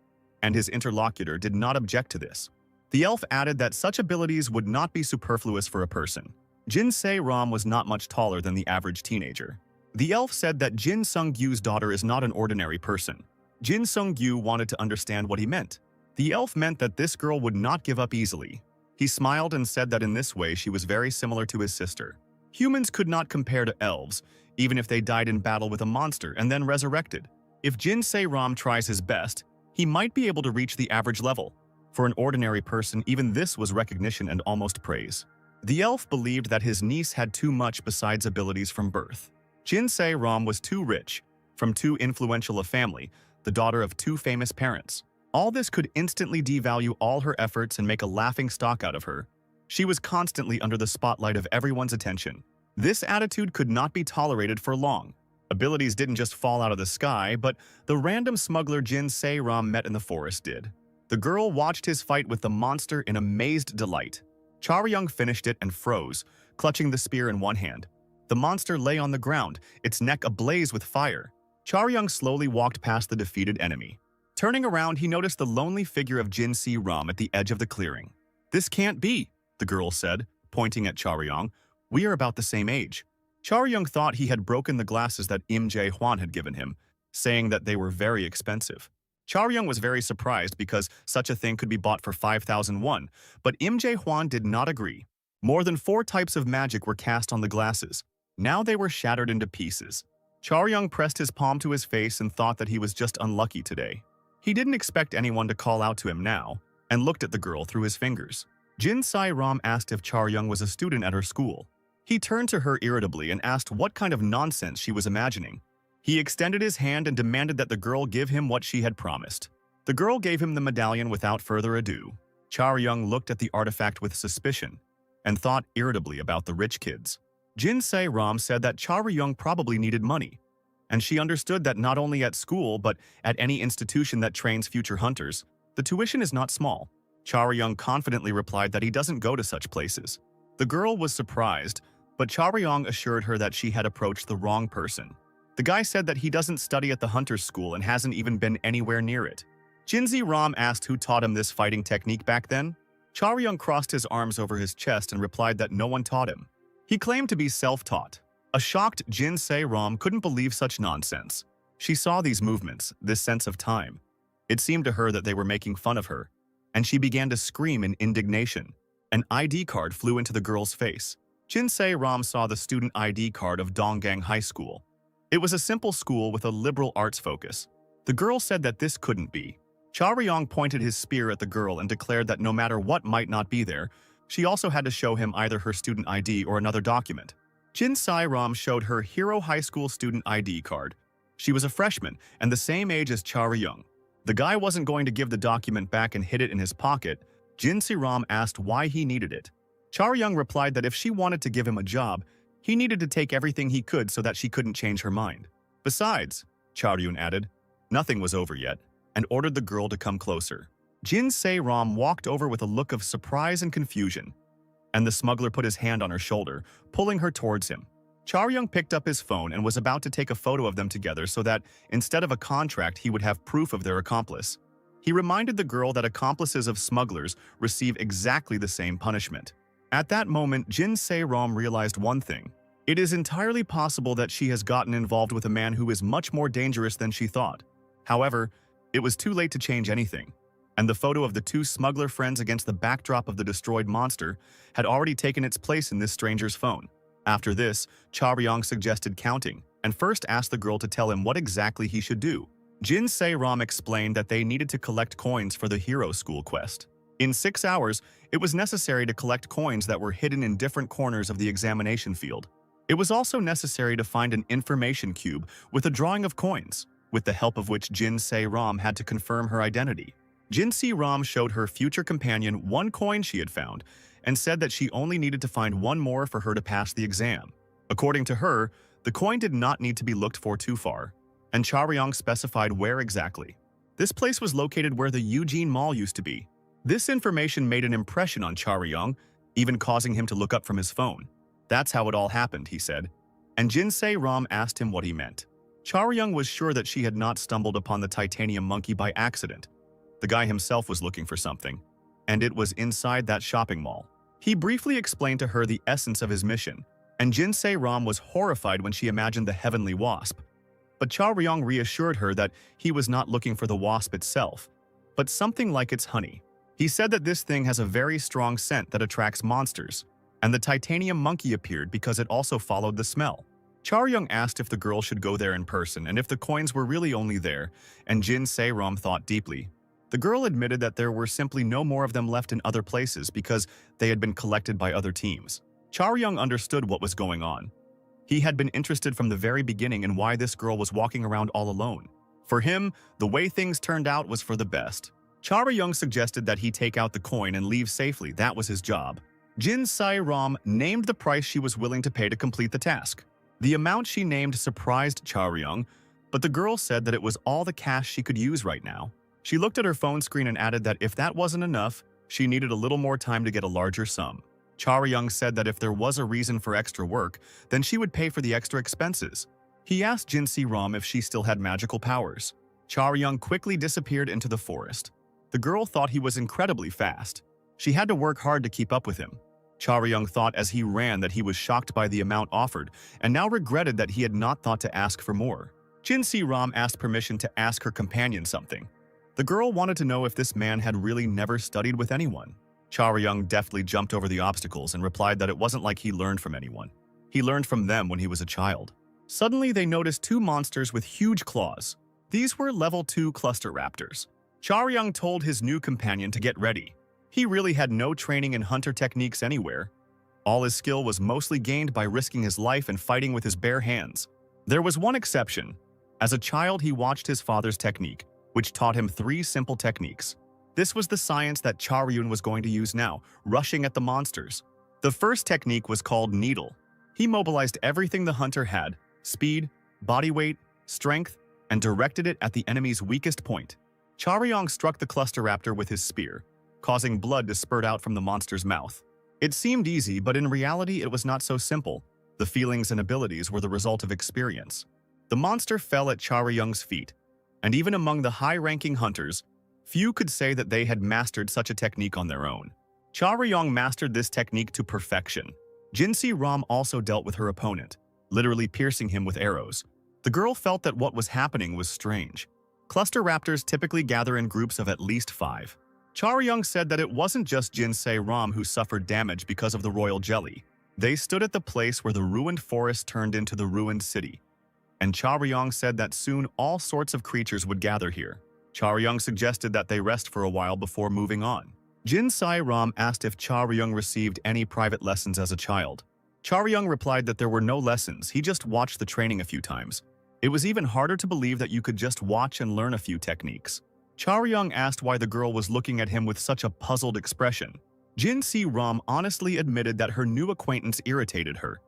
and his interlocutor did not object to this. The elf added that such abilities would not be superfluous for a person. Jin Se-ram was not much taller than the average teenager. The elf said that Jin Sung-gyu's daughter is not an ordinary person. Jin Sung-gyu wanted to understand what he meant. The elf meant that this girl would not give up easily. He smiled and said that in this way she was very similar to his sister. Humans could not compare to elves, even if they died in battle with a monster and then resurrected. If Jin Se-ram tries his best, he might be able to reach the average level. For an ordinary person, even this was recognition and almost praise. The elf believed that his niece had too much besides abilities from birth. Jin Se-ram was too rich, from too influential a family, the daughter of two famous parents. All this could instantly devalue all her efforts and make a laughingstock out of her. She was constantly under the spotlight of everyone's attention. This attitude could not be tolerated for long. Abilities didn't just fall out of the sky, but the random smuggler Jin Se-ram met in the forest did. The girl watched his fight with the monster in amazed delight. Charyung finished it and froze, clutching the spear in one hand. The monster lay on the ground, its neck ablaze with fire. Charyung slowly walked past the defeated enemy. Turning around, he noticed the lonely figure of Jin Se-ram at the edge of the clearing. "This can't be," the girl said, pointing at Charyung. "We are about the same age." Charyung thought he had broken the glasses that Im Jae-hwan had given him, saying that they were very expensive. Charyung was very surprised because such a thing could be bought for 5,000 won, but Im Jae-hwan did not agree. More than 4 types of magic were cast on the glasses. Now they were shattered into pieces. Charyung pressed his palm to his face and thought that he was just unlucky today. He didn't expect anyone to call out to him now, and looked at the girl through his fingers. Jin Se-ram asked if Charyung was a student at her school. He turned to her irritably and asked what kind of nonsense she was imagining. He extended his hand and demanded that the girl give him what she had promised. The girl gave him the medallion without further ado. Charyung looked at the artifact with suspicion, and thought irritably about the rich kids. Jin Se-ram said that Charyung probably needed money, and she understood that not only at school but at any institution that trains future hunters, the tuition is not small. Charyung confidently replied that he doesn't go to such places. The girl was surprised, but Charyung assured her that she had approached the wrong person. The guy said that he doesn't study at the hunter's school and hasn't even been anywhere near it. Jin Se-ram asked who taught him this fighting technique back then. Charyung crossed his arms over his chest and replied that no one taught him. He claimed to be self-taught. A shocked Jin Se-ram couldn't believe such nonsense. She saw these movements, this sense of time. It seemed to her that they were making fun of her, and she began to scream in indignation. An ID card flew into the girl's face. Jinsei Ram saw the student ID card of Donggang High School. It was a simple school with a liberal arts focus. The girl said that this couldn't be. Chaoyang pointed his spear at the girl and declared that no matter what might not be there, she also had to show him either her student ID or another document. Jinsei Ram showed her Hero High School student ID card. She was a freshman and the same age as Chaoyang. The guy wasn't going to give the document back and hid it in his pocket. Jinsei Ram asked why he needed it. Chaoyang replied that if she wanted to give him a job, he needed to take everything he could so that she couldn't change her mind. Besides, Chaoyang added, nothing was over yet, and ordered the girl to come closer. Jinsei Ram walked over with a look of surprise and confusion, and the smuggler put his hand on her shoulder, pulling her towards him. Chaoyang picked up his phone and was about to take a photo of them together so that, instead of a contract, he would have proof of their accomplice. He reminded the girl that accomplices of smugglers receive exactly the same punishment. At that moment, Jinsei Ram realized one thing. It is entirely possible that she has gotten involved with a man who is much more dangerous than she thought. However, it was too late to change anything, and the photo of the two smuggler friends against the backdrop of the destroyed monster had already taken its place in this stranger's phone. After this, Chaoyang suggested counting, and first asked the girl to tell him what exactly he should do. Jinsei Ram explained that they needed to collect coins for the Hero School quest. In 6 hours, it was necessary to collect coins that were hidden in different corners of the examination field. It was also necessary to find an information cube with a drawing of coins, with the help of which Jinsei Ram had to confirm her identity. Jinsei Ram showed her future companion one coin she had found and said that she only needed to find one more for her to pass the exam. According to her, the coin did not need to be looked for too far, and Chaoyang specified where exactly. This place was located where the Eugene Mall used to be. This information made an impression on Chaoyang, even causing him to look up from his phone. That's how it all happened, he said, and Jinsei Ram asked him what he meant. Chaoyang was sure that she had not stumbled upon the titanium monkey by accident. The guy himself was looking for something, and it was inside that shopping mall. He briefly explained to her the essence of his mission, and Jinsei Ram was horrified when she imagined the heavenly wasp. But Chaoyang reassured her that he was not looking for the wasp itself, but something like its honey. He said that this thing has a very strong scent that attracts monsters, and the titanium monkey appeared because it also followed the smell. Chaoyang asked if the girl should go there in person and if the coins were really only there, and Jinsei Ram thought deeply. The girl admitted that there were simply no more of them left in other places because they had been collected by other teams. Chaoyang understood what was going on. He had been interested from the very beginning in why this girl was walking around all alone. For him, the way things turned out was for the best. Chaoyang suggested that he take out the coin and leave safely. That was his job. Jinsei Ram named the price she was willing to pay to complete the task. The amount she named surprised Chaoyang, but the girl said that it was all the cash she could use right now. She looked at her phone screen and added that if that wasn't enough, she needed a little more time to get a larger sum. Chaoyang said that if there was a reason for extra work, then she would pay for the extra expenses. He asked Jinsei Ram if she still had magical powers. Chaoyang quickly disappeared into the forest. The girl thought he was incredibly fast. She had to work hard to keep up with him. Chaoyang thought as he ran that he was shocked by the amount offered, and now regretted that he had not thought to ask for more. Jinsei Ram asked permission to ask her companion something. The girl wanted to know if this man had really never studied with anyone. Chaoyang deftly jumped over the obstacles and replied that it wasn't like he learned from anyone. He learned from them when he was a child. Suddenly, they noticed two monsters with huge claws. These were level 2 cluster raptors. Chaoyang told his new companion to get ready. He really had no training in hunter techniques anywhere. All his skill was mostly gained by risking his life and fighting with his bare hands. There was one exception. As a child, he watched his father's technique, which taught him 3 simple techniques. This was the science that Chaoyang was going to use now, rushing at the monsters. The first technique was called Needle. He mobilized everything the hunter had, speed, body weight, strength, and directed it at the enemy's weakest point. Chaoyang struck the cluster raptor with his spear, causing blood to spurt out from the monster's mouth. It seemed easy, but in reality it was not so simple. The feelings and abilities were the result of experience. The monster fell at Chaoyang's feet, and even among the high-ranking hunters, few could say that they had mastered such a technique on their own. Chaoyang mastered this technique to perfection. Jinsei Ram also dealt with her opponent, literally piercing him with arrows. The girl felt that what was happening was strange. Cluster raptors typically gather in groups of at least 5. Charyung said that it wasn't just Jinsei Ram who suffered damage because of the royal jelly. They stood at the place where the ruined forest turned into the ruined city. And Charyung said that soon all sorts of creatures would gather here. Charyung suggested that they rest for a while before moving on. Jinsei Ram asked if Charyung received any private lessons as a child. Charyung replied that there were no lessons, he just watched the training a few times. It was even harder to believe that you could just watch and learn a few techniques. Charyung asked why the girl was looking at him with such a puzzled expression. Jinsei Ram honestly admitted that her new acquaintance irritated her,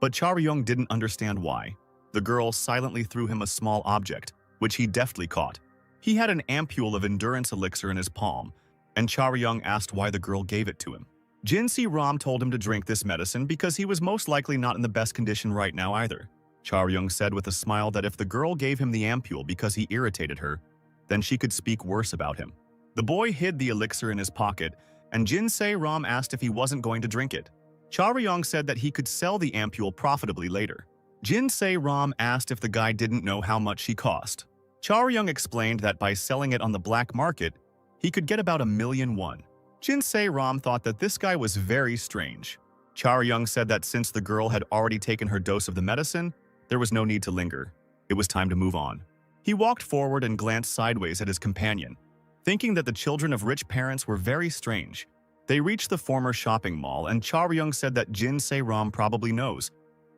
but Charyung didn't understand why. The girl silently threw him a small object, which he deftly caught. He had an ampule of endurance elixir in his palm, and Charyung asked why the girl gave it to him. Jinsei Ram told him to drink this medicine because he was most likely not in the best condition right now either. Charyung said with a smile that if the girl gave him the ampule because he irritated her, then she could speak worse about him. The boy hid the elixir in his pocket, and Jinsei Ram asked if he wasn't going to drink it. Charyung said that he could sell the ampule profitably later. Jinsei Ram asked if the guy didn't know how much she cost. Charyung explained that by selling it on the black market, he could get about 1,000,000 won. Jinsei Ram thought that this guy was very strange. Charyung said that since the girl had already taken her dose of the medicine, there was no need to linger. It was time to move on. He walked forward and glanced sideways at his companion, thinking that the children of rich parents were very strange. They reached the former shopping mall, and Charyung said that Jinsei Ram probably knows,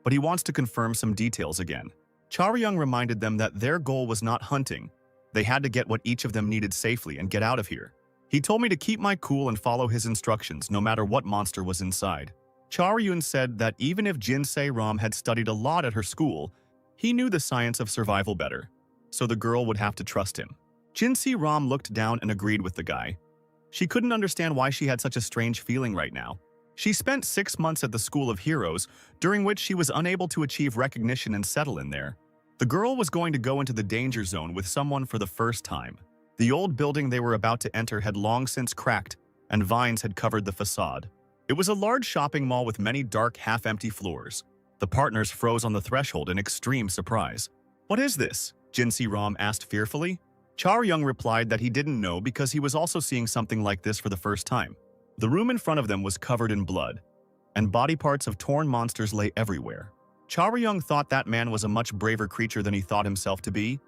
but he wants to confirm some details again. Charyung reminded them that their goal was not hunting. They had to get what each of them needed safely and get out of here. He told me to keep my cool and follow his instructions no matter what monster was inside. Charyung said that even if Jinsei Ram had studied a lot at her school, he knew the science of survival better, so the girl would have to trust him. Jinsei Ram looked down and agreed with the guy. She couldn't understand why she had such a strange feeling right now. She spent 6 months at the School of Heroes, during which she was unable to achieve recognition and settle in there. The girl was going to go into the danger zone with someone for the first time. The old building they were about to enter had long since cracked, and vines had covered the facade. It was a large shopping mall with many dark, half-empty floors. The partners froze on the threshold in extreme surprise. "What is this?" Jinsei Ram asked fearfully. Charyung replied that he didn't know because he was also seeing something like this for the first time. The room in front of them was covered in blood, and body parts of torn monsters lay everywhere. Charyung thought that man was a much braver creature than he thought himself to be.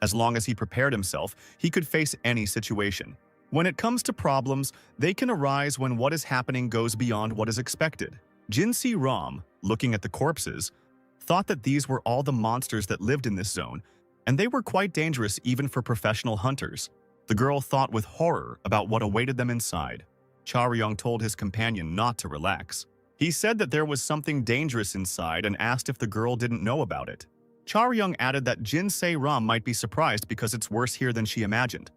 As long as he prepared himself, he could face any situation. When it comes to problems, they can arise when what is happening goes beyond what is expected. Jinsei Ram, looking at the corpses, thought that these were all the monsters that lived in this zone, and they were quite dangerous even for professional hunters. The girl thought with horror about what awaited them inside. Charyung told his companion not to relax. He said that there was something dangerous inside and asked if the girl didn't know about it. Charyung added that Jinsei Ram might be surprised because it's worse here than she imagined.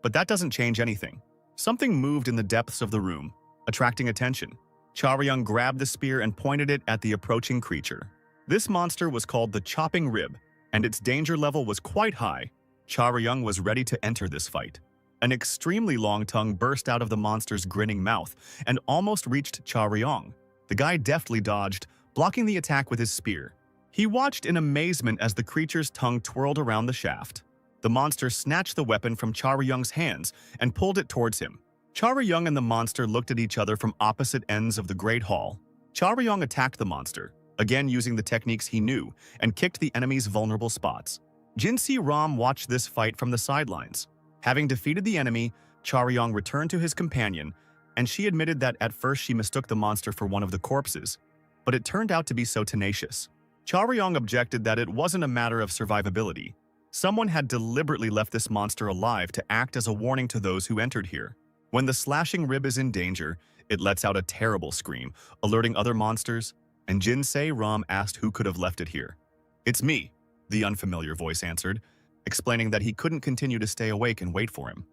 But that doesn't change anything. Something moved in the depths of the room, attracting attention. Charyung grabbed the spear and pointed it at the approaching creature. This monster was called the Chopping Rib, and its danger level was quite high. Charyung was ready to enter this fight. An extremely long tongue burst out of the monster's grinning mouth and almost reached Charyung. The guy deftly dodged, blocking the attack with his spear. He watched in amazement as the creature's tongue twirled around the shaft. The monster snatched the weapon from Charyung's hands and pulled it towards him. Charyung and the monster looked at each other from opposite ends of the Great Hall. Charyung attacked the monster, again using the techniques he knew, and kicked the enemy's vulnerable spots. Jinsei Ram watched this fight from the sidelines. Having defeated the enemy, Charyung returned to his companion, and she admitted that at first she mistook the monster for one of the corpses, but it turned out to be so tenacious. Charyung objected that it wasn't a matter of survivability. Someone had deliberately left this monster alive to act as a warning to those who entered here. When the slashing rib is in danger, it lets out a terrible scream, alerting other monsters, and Jinsei Ram asked who could have left it here. "It's me," the unfamiliar voice answered, explaining that he couldn't continue to stay awake and wait for him.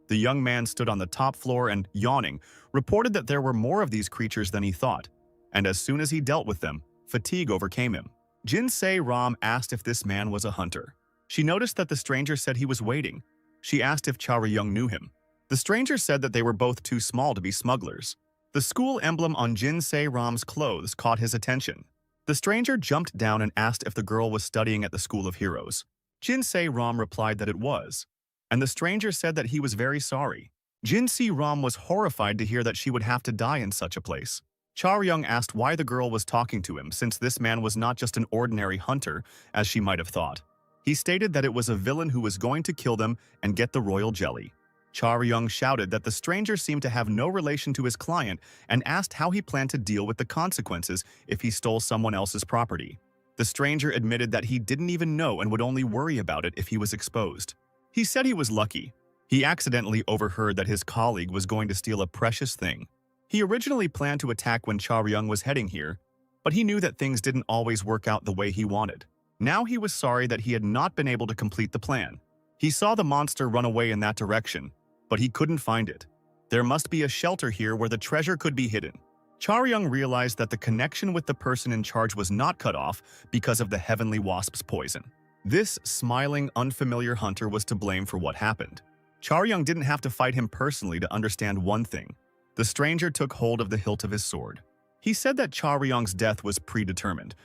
The young man stood on the top floor and, yawning, reported that there were more of these creatures than he thought, and as soon as he dealt with them, fatigue overcame him. Jinsei Ram asked if this man was a hunter. She noticed that the stranger said he was waiting. She asked if Charyung knew him. The stranger said that they were both too small to be smugglers. The school emblem on Jinsei Ram's clothes caught his attention. The stranger jumped down and asked if the girl was studying at the School of Heroes. Jinsei Ram replied that it was, and the stranger said that he was very sorry. Jin Si-ram was horrified to hear that she would have to die in such a place. Charyung asked why the girl was talking to him, since this man was not just an ordinary hunter, as she might have thought. He stated that it was a villain who was going to kill them and get the royal jelly. Charyung shouted that the stranger seemed to have no relation to his client and asked how he planned to deal with the consequences if he stole someone else's property. The stranger admitted that he didn't even know and would only worry about it if he was exposed. He said he was lucky. He accidentally overheard that his colleague was going to steal a precious thing. He originally planned to attack when Charyung was heading here, but he knew that things didn't always work out the way he wanted. Now he was sorry that he had not been able to complete the plan. He saw the monster run away in that direction, but he couldn't find it. There must be a shelter here where the treasure could be hidden. Charyung realized that the connection with the person in charge was not cut off because of the heavenly wasp's poison. This smiling, unfamiliar hunter was to blame for what happened. Charyung didn't have to fight him personally to understand one thing. The stranger took hold of the hilt of his sword. He said that Charyung's death was predetermined,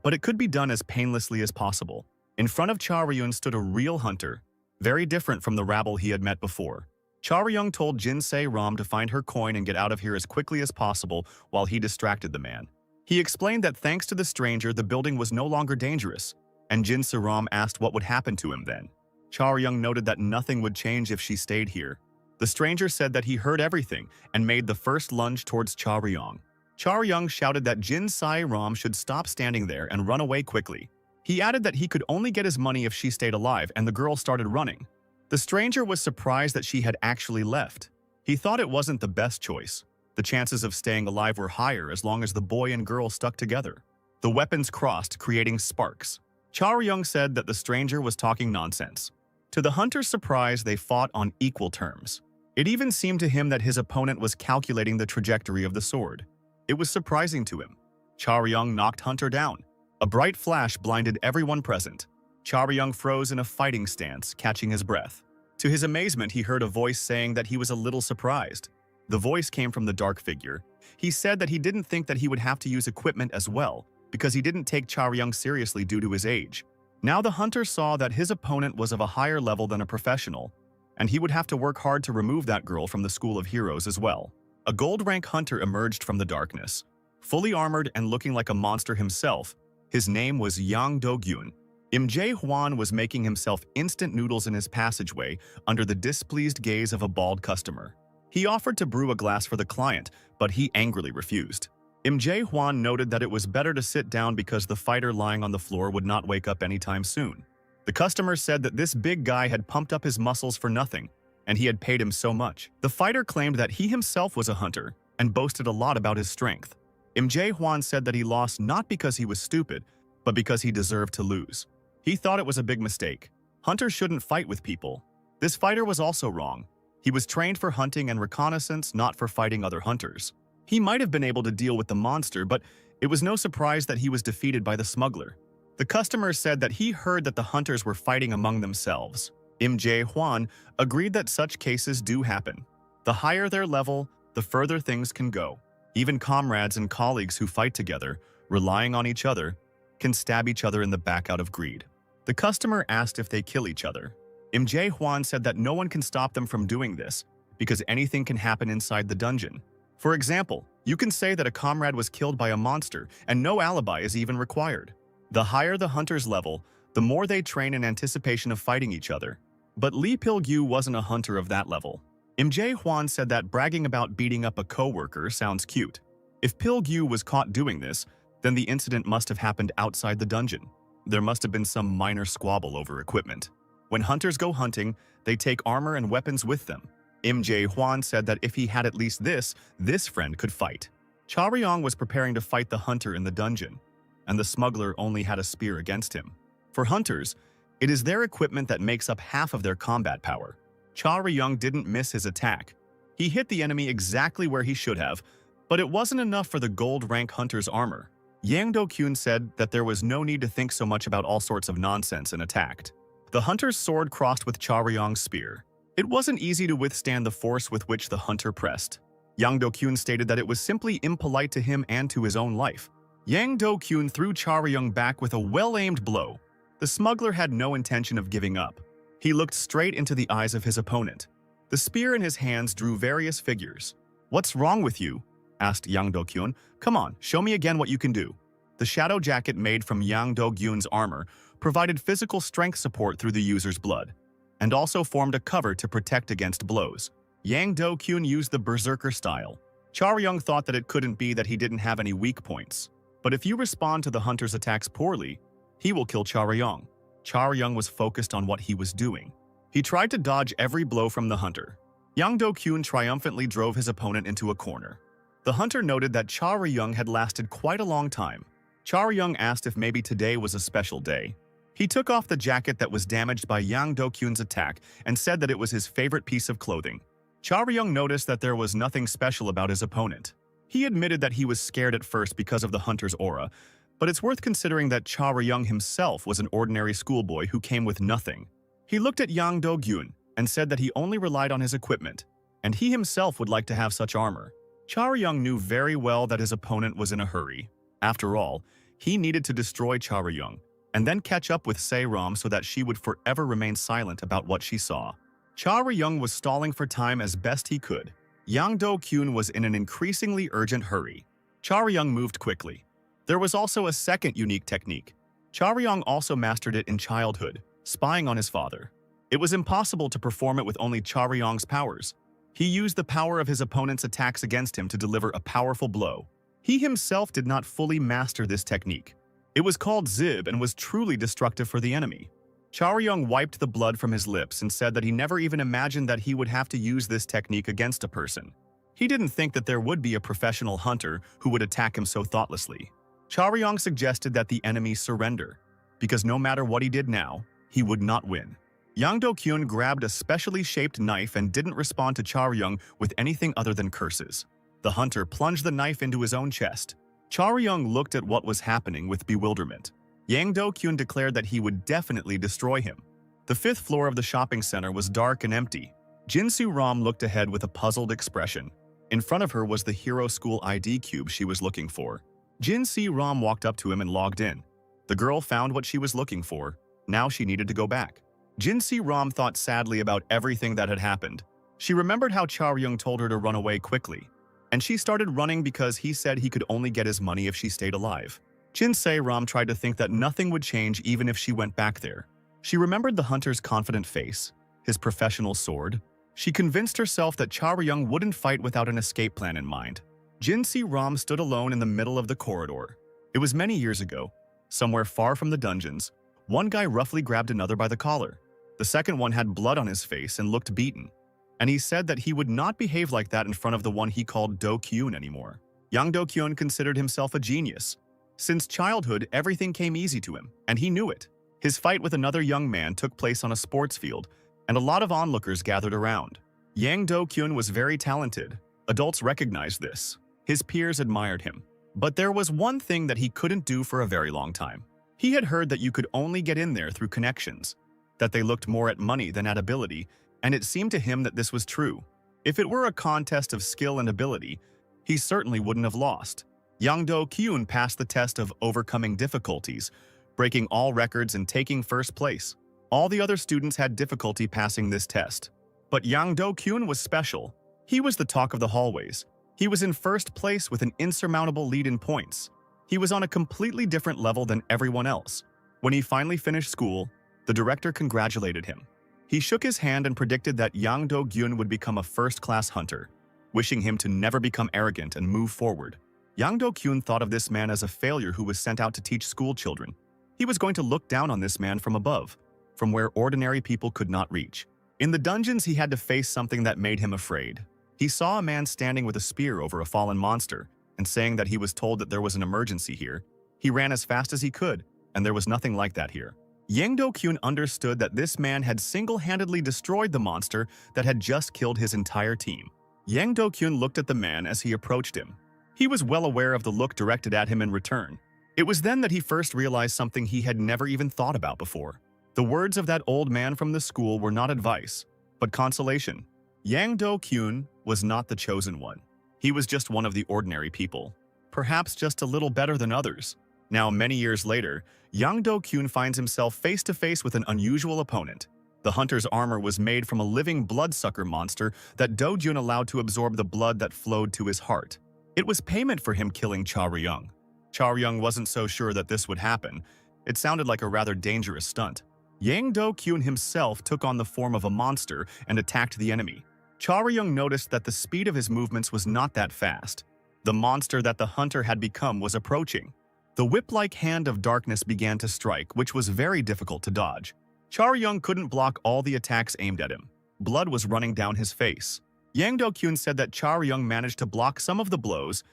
but it could be done as painlessly as possible. In front of Charyung stood a real hunter, very different from the rabble he had met before. Charyung told Jin Si-ram to find her coin and get out of here as quickly as possible while he distracted the man. He explained that thanks to the stranger, the building was no longer dangerous, and Jin Si-ram asked what would happen to him then. Charyung noted that nothing would change if she stayed here. The stranger said that he heard everything and made the first lunge towards Charyung. Charyung shouted that Jin Si-ram should stop standing there and run away quickly. He added that he could only get his money if she stayed alive, and the girl started running. The stranger was surprised that she had actually left. He thought it wasn't the best choice. The chances of staying alive were higher as long as the boy and girl stuck together. The weapons crossed, creating sparks. Charyung said that the stranger was talking nonsense. To the hunter's surprise, they fought on equal terms. It even seemed to him that his opponent was calculating the trajectory of the sword. It was surprising to him. Charyung knocked Hunter down. A bright flash blinded everyone present. Charyung froze in a fighting stance, catching his breath. To his amazement, he heard a voice saying that he was a little surprised. The voice came from the dark figure. He said that he didn't think that he would have to use equipment as well, because he didn't take Charyung seriously due to his age. Now the hunter saw that his opponent was of a higher level than a professional, and he would have to work hard to remove that girl from the School of Heroes as well. A gold-rank hunter emerged from the darkness. Fully armored and looking like a monster himself, his name was Yang Do-gyun. Im-jae Hwan was making himself instant noodles in his passageway under the displeased gaze of a bald customer. He offered to brew a glass for the client, but he angrily refused. Im-jae Hwan noted that it was better to sit down because the fighter lying on the floor would not wake up anytime soon. The customer said that this big guy had pumped up his muscles for nothing, and he had paid him so much. The fighter claimed that he himself was a hunter and boasted a lot about his strength. Im-jae Hwan said that he lost not because he was stupid, but because he deserved to lose. He thought it was a big mistake. Hunters shouldn't fight with people. This fighter was also wrong. He was trained for hunting and reconnaissance, not for fighting other hunters. He might have been able to deal with the monster, but it was no surprise that he was defeated by the smuggler. The customer said that he heard that the hunters were fighting among themselves. Im-jae Hwan agreed that such cases do happen. The higher their level, the further things can go. Even comrades and colleagues who fight together, relying on each other, can stab each other in the back out of greed. The customer asked if they kill each other. Im-jae Hwan said that no one can stop them from doing this because anything can happen inside the dungeon. For example, you can say that a comrade was killed by a monster and no alibi is even required. The higher the hunter's level, the more they train in anticipation of fighting each other. But Lee Pil-gyu wasn't a hunter of that level. Im-jae Hwan said that bragging about beating up a co-worker sounds cute. If Pil-gyu was caught doing this, then the incident must have happened outside the dungeon. There must have been some minor squabble over equipment. When hunters go hunting, they take armor and weapons with them. Im-jae Hwan said that if he had at least this friend could fight. Charyong was preparing to fight the hunter in the dungeon, and the smuggler only had a spear against him. For hunters, it is their equipment that makes up half of their combat power. Charyong didn't miss his attack. He hit the enemy exactly where he should have, but it wasn't enough for the gold-rank hunter's armor. Yang Do-kyun said that there was no need to think so much about all sorts of nonsense and attacked. The hunter's sword crossed with Charyong's spear. It wasn't easy to withstand the force with which the hunter pressed. Yang Do-kyun stated that it was simply impolite to him and to his own life. Yang Do-kyun threw Charyong back with a well-aimed blow. The smuggler had no intention of giving up. He looked straight into the eyes of his opponent. The spear in his hands drew various figures. "What's wrong with you?" asked Yang Do-kyun. "Come on, show me again what you can do." The shadow jacket made from Yang Do-kyun's armor provided physical strength support through the user's blood, and also formed a cover to protect against blows. Yang Do-kyun used the berserker style. Charyung thought that it couldn't be that he didn't have any weak points. But if you respond to the hunter's attacks poorly, he will kill Charyung. Charyung was focused on what he was doing. He tried to dodge every blow from the hunter. Yang Do-kyun triumphantly drove his opponent into a corner. The hunter noted that Charyung had lasted quite a long time. Charyung asked if maybe today was a special day. He took off the jacket that was damaged by Yang Do-kyun's attack and said that it was his favorite piece of clothing. Charyung noticed that there was nothing special about his opponent. He admitted that he was scared at first because of the hunter's aura, but it's worth considering that Charyung himself was an ordinary schoolboy who came with nothing. He looked at Yang Do-kyun and said that he only relied on his equipment, and he himself would like to have such armor. Charyung knew very well that his opponent was in a hurry. After all, he needed to destroy Charyung, and then catch up with Se-ram so that she would forever remain silent about what she saw. Charyung was stalling for time as best he could. Yang Do-kyun was in an increasingly urgent hurry. Charyung moved quickly. There was also a second unique technique. Charyung also mastered it in childhood, spying on his father. It was impossible to perform it with only Charyung's powers. He used the power of his opponent's attacks against him to deliver a powerful blow. He himself did not fully master this technique. It was called Zib and was truly destructive for the enemy. Charyung wiped the blood from his lips and said that he never even imagined that he would have to use this technique against a person. He didn't think that there would be a professional hunter who would attack him so thoughtlessly. Charyung suggested that the enemy surrender, because no matter what he did now, he would not win. Yang Do-kyun grabbed a specially shaped knife and didn't respond to Charyung with anything other than curses. The hunter plunged the knife into his own chest. Charyung looked at what was happening with bewilderment. Yang Do-kyun declared that he would definitely destroy him. The fifth floor of the shopping center was dark and empty. Jinsu-ram looked ahead with a puzzled expression. In front of her was the Hero School ID cube she was looking for. Jinsu-ram walked up to him and logged in. The girl found what she was looking for. Now she needed to go back. Jinsu-ram thought sadly about everything that had happened. She remembered how Charyung told her to run away quickly, and she started running because he said he could only get his money if she stayed alive. Jinsu-ram tried to think that nothing would change even if she went back there. She remembered the hunter's confident face, his professional sword. She convinced herself that Charyung wouldn't fight without an escape plan in mind. Jinsu-ram stood alone in the middle of the corridor. It was many years ago. Somewhere far from the dungeons, one guy roughly grabbed another by the collar. The second one had blood on his face and looked beaten, and he said that he would not behave like that in front of the one he called Do-kyun anymore. Yang Do-kyun considered himself a genius. Since childhood, everything came easy to him, and he knew it. His fight with another young man took place on a sports field, and a lot of onlookers gathered around. Yang Do-kyun was very talented. Adults recognized this. His peers admired him. But there was one thing that he couldn't do for a very long time. He had heard that you could only get in there through connections, that they looked more at money than at ability, and it seemed to him that this was true. If it were a contest of skill and ability, he certainly wouldn't have lost. Yang Do-kyun passed the test of overcoming difficulties, breaking all records and taking first place. All the other students had difficulty passing this test. But Yang Do-kyun was special. He was the talk of the hallways. He was in first place with an insurmountable lead in points. He was on a completely different level than everyone else. When he finally finished school, the director congratulated him. He shook his hand and predicted that Yang Do-kyun would become a first-class hunter, wishing him to never become arrogant and move forward. Yang Do-kyun thought of this man as a failure who was sent out to teach school children. He was going to look down on this man from above, from where ordinary people could not reach. In the dungeons, he had to face something that made him afraid. He saw a man standing with a spear over a fallen monster and saying that he was told that there was an emergency here. He ran as fast as he could, and there was nothing like that here. Yang Do-kyun understood that this man had single-handedly destroyed the monster that had just killed his entire team. Yang Do-kyun looked at the man as he approached him. He was well aware of the look directed at him in return. It was then that he first realized something he had never even thought about before. The words of that old man from the school were not advice, but consolation. Yang Do-kyun was not the chosen one. He was just one of the ordinary people, perhaps just a little better than others. Now, many years later, Yang Do-kyun finds himself face-to-face with an unusual opponent. The hunter's armor was made from a living bloodsucker monster that Do-jun allowed to absorb the blood that flowed to his heart. It was payment for him killing Cha-ryung. Cha-ryung wasn't so sure that this would happen. It sounded like a rather dangerous stunt. Yang Do-kyun himself took on the form of a monster and attacked the enemy. Cha-ryung noticed that the speed of his movements was not that fast. The monster that the hunter had become was approaching. The whip-like hand of darkness began to strike, which was very difficult to dodge. Cha-ryung couldn't block all the attacks aimed at him. Blood was running down his face. Yang Do-kyun said that Cha-ryung managed to block some of the blows.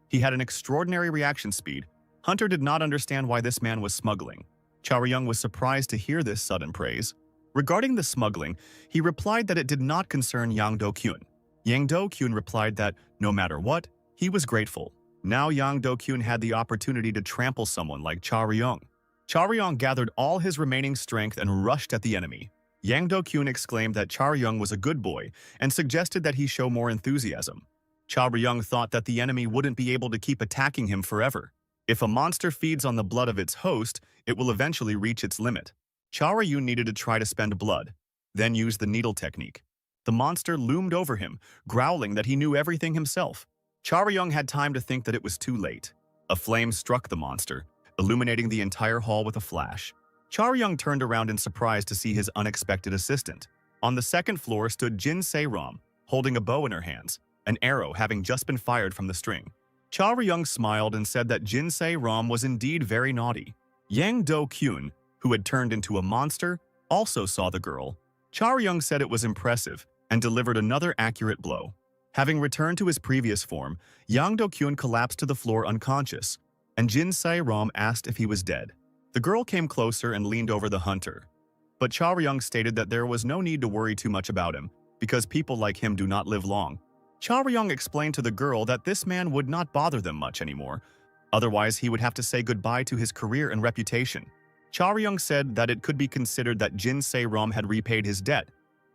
He had an extraordinary reaction speed. Hunter did not understand why this man was smuggling. Cha-ryung was surprised to hear this sudden praise. Regarding the smuggling, he replied that it did not concern Yang Do-kyun. Yang Do-kyun replied that, no matter what, he was grateful. Now Yang Do-kyun had the opportunity to trample someone like Cha-ryung. Cha-ryung gathered all his remaining strength and rushed at the enemy. Yang Do-kyun exclaimed that Cha-ryung was a good boy and suggested that he show more enthusiasm. Cha-ryung thought that the enemy wouldn't be able to keep attacking him forever. If a monster feeds on the blood of its host, it will eventually reach its limit. Cha-ryung needed to try to spend blood, then use the needle technique. The monster loomed over him, growling that he knew everything himself. Cha-ryung had time to think that it was too late. A flame struck the monster, illuminating the entire hall with a flash. Cha-ryung turned around in surprise to see his unexpected assistant. On the second floor stood Jin Se-ram, holding a bow in her hands, an arrow having just been fired from the string. Cha-ryung smiled and said that Jin Se-ram was indeed very naughty. Yang Do-kyun, who had turned into a monster, also saw the girl. Cha-ryung said it was impressive and delivered another accurate blow. Having returned to his previous form, Yang Do-kyun collapsed to the floor unconscious, and Jin Se-ram asked if he was dead. The girl came closer and leaned over the hunter. But Cha-ryung stated that there was no need to worry too much about him, because people like him do not live long. Cha-ryung explained to the girl that this man would not bother them much anymore. Otherwise, he would have to say goodbye to his career and reputation. Cha-ryung said that it could be considered that Jin Se-ram had repaid his debt,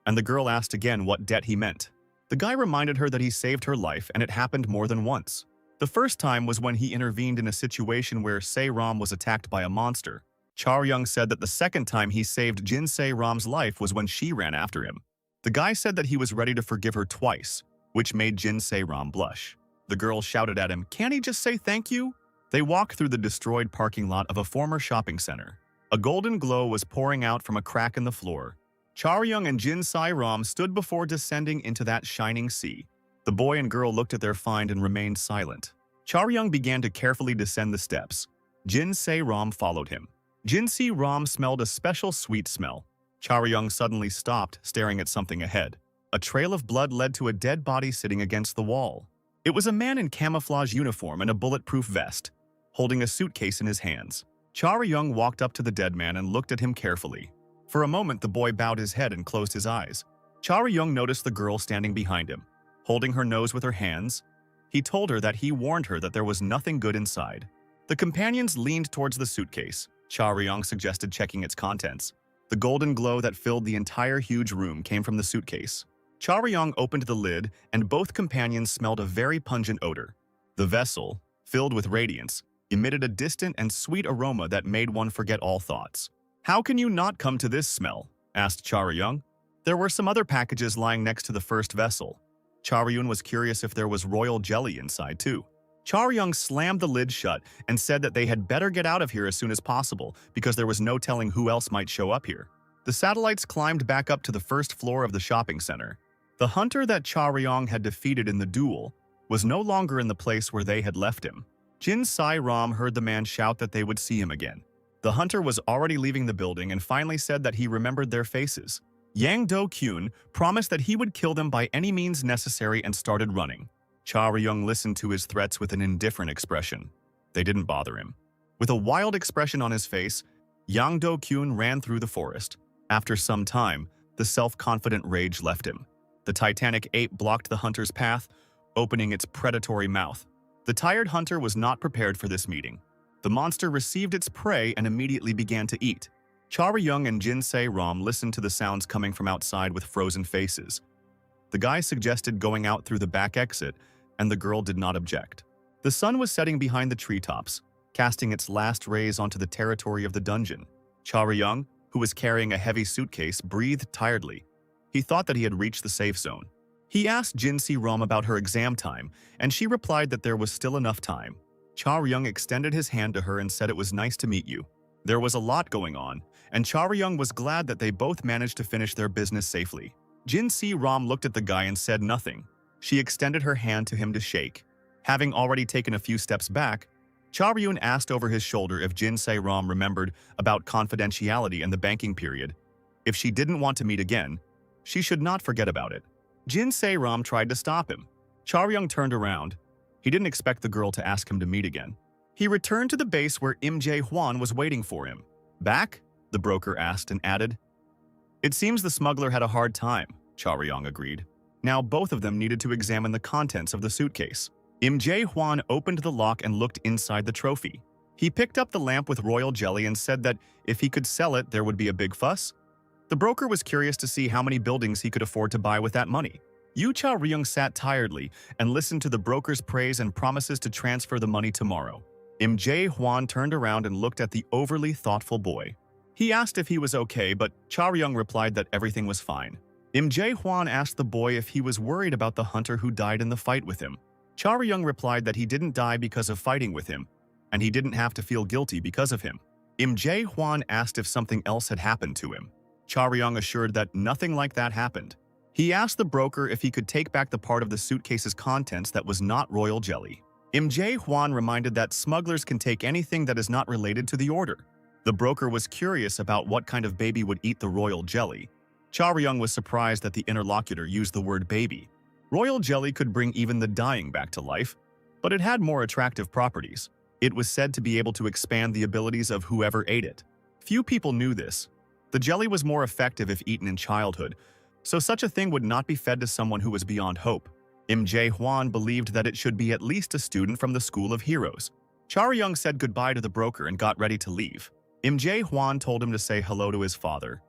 and the girl asked again what debt he meant. The guy reminded her that he saved her life and it happened more than once. The first time was when he intervened in a situation where Se-ram was attacked by a monster. Cha-ryung said that the second time he saved Jin Se-ram's life was when she ran after him. The guy said that he was ready to forgive her twice, which made Jin Se-ram blush. The girl shouted at him, "Can't he just say thank you?" They walked through the destroyed parking lot of a former shopping center. A golden glow was pouring out from a crack in the floor. Cha-ryung and Jin Se-ram stood before descending into that shining sea. The boy and girl looked at their find and remained silent. Cha-ryung began to carefully descend the steps. Jin Se-ram followed him. Jin Se-ram smelled a special sweet smell. Cha-ryung suddenly stopped, staring at something ahead. A trail of blood led to a dead body sitting against the wall. It was a man in camouflage uniform and a bulletproof vest, holding a suitcase in his hands. Cha-ryung walked up to the dead man and looked at him carefully. For a moment, the boy bowed his head and closed his eyes. Cha-ryung noticed the girl standing behind him, holding her nose with her hands. He told her that he warned her that there was nothing good inside. The companions leaned towards the suitcase. Cha-ryung suggested checking its contents. The golden glow that filled the entire huge room came from the suitcase. Cha-ryung opened the lid, and both companions smelled a very pungent odor. The vessel, filled with radiance, emitted a distant and sweet aroma that made one forget all thoughts. "How can you not come to this smell?" asked Cha-ryung. There were some other packages lying next to the first vessel. Cha-ryung was curious if there was royal jelly inside too. Cha-ryung slammed the lid shut and said that they had better get out of here as soon as possible because there was no telling who else might show up here. The satellites climbed back up to the first floor of the shopping center. The hunter that Cha-ryung had defeated in the duel was no longer in the place where they had left him. Jin Se-ram heard the man shout that they would see him again. The hunter was already leaving the building and finally said that he remembered their faces. Yang Do-kyun promised that he would kill them by any means necessary and started running. Cha-ryung listened to his threats with an indifferent expression. They didn't bother him. With a wild expression on his face, Yang Do-kyun ran through the forest. After some time, the self-confident rage left him. The titanic ape blocked the hunter's path, opening its predatory mouth. The tired hunter was not prepared for this meeting. The monster received its prey and immediately began to eat. Cha-ryung and Jin Se-ram listened to the sounds coming from outside with frozen faces. The guy suggested going out through the back exit, and the girl did not object. The sun was setting behind the treetops, casting its last rays onto the territory of the dungeon. Cha-ryung, who was carrying a heavy suitcase, breathed tiredly. He thought that he had reached the safe zone. He asked Jin Se-ram about her exam time, and she replied that there was still enough time. Cha-ryung extended his hand to her and said it was nice to meet you. There was a lot going on, and Cha-ryung was glad that they both managed to finish their business safely. Jin Se-ram looked at the guy and said nothing. She extended her hand to him to shake. Having already taken a few steps back, Cha-ryung asked over his shoulder if Jin Se-ram remembered about confidentiality and the banking period. If she didn't want to meet again, she should not forget about it. Jin Se-ram tried to stop him. Cha-ryung turned around. He didn't expect the girl to ask him to meet again. He returned to the base where Im Jae-hwan was waiting for him. Back? The broker asked and added. It seems the smuggler had a hard time, Cha-ryung agreed. Now both of them needed to examine the contents of the suitcase. Im Jae-hwan opened the lock and looked inside the trophy. He picked up the lamp with royal jelly and said that if he could sell it, there would be a big fuss. The broker was curious to see how many buildings he could afford to buy with that money. Yu Cha-ryung sat tiredly and listened to the broker's praise and promises to transfer the money tomorrow. Im Jae-hwan turned around and looked at the overly thoughtful boy. He asked if he was okay, but Cha-ryung replied that everything was fine. Im Jae-hwan asked the boy if he was worried about the hunter who died in the fight with him. Cha-ryung replied that he didn't die because of fighting with him, and he didn't have to feel guilty because of him. Im Jae-hwan asked if something else had happened to him. Cha-ryung assured that nothing like that happened. He asked the broker if he could take back the part of the suitcase's contents that was not royal jelly. Im Jae-hwan reminded that smugglers can take anything that is not related to the order. The broker was curious about what kind of baby would eat the royal jelly. Cha-ryung was surprised that the interlocutor used the word baby. Royal jelly could bring even the dying back to life, but it had more attractive properties. It was said to be able to expand the abilities of whoever ate it. Few people knew this. The jelly was more effective if eaten in childhood, so such a thing would not be fed to someone who was beyond hope. Im Jae-hwan believed that it should be at least a student from the School of Heroes. Cha-ryung said goodbye to the broker and got ready to leave. Im Jae-hwan told him to say hello to his father.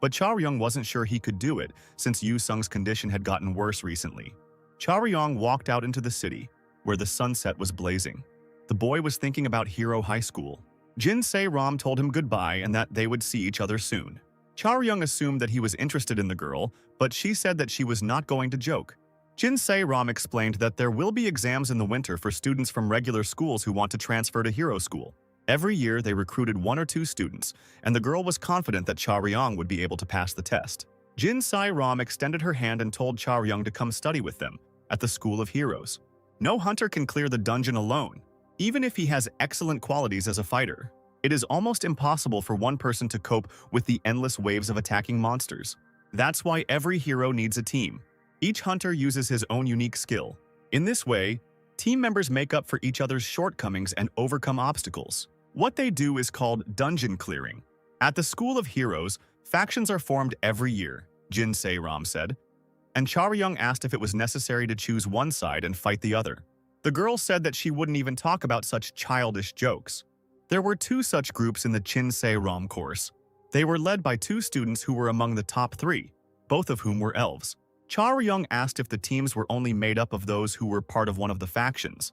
But Cha-ryung wasn't sure he could do it since Yu Sung's condition had gotten worse recently. Cha-ryung walked out into the city, where the sunset was blazing. The boy was thinking about Hero High School. Jin Se-ram told him goodbye and that they would see each other soon. Cha-ryung assumed that he was interested in the girl, but she said that she was not going to joke. Jin Se-ram explained that there will be exams in the winter for students from regular schools who want to transfer to Hero School. Every year, they recruited 1 or 2 students, and the girl was confident that Cha-ryung would be able to pass the test. Jin Se-ram extended her hand and told Cha-ryung to come study with them at the School of Heroes. No hunter can clear the dungeon alone, even if he has excellent qualities as a fighter. It is almost impossible for one person to cope with the endless waves of attacking monsters. That's why every hero needs a team. Each hunter uses his own unique skill. In this way, team members make up for each other's shortcomings and overcome obstacles. What they do is called dungeon clearing. At the School of Heroes, factions are formed every year, Jin Se-ram said, and Cha-ryung asked if it was necessary to choose one side and fight the other. The girl said that she wouldn't even talk about such childish jokes. There were 2 such groups in the Jin Se-ram course. They were led by 2 students who were among the top 3, both of whom were elves. Cha-ryung asked if the teams were only made up of those who were part of one of the factions,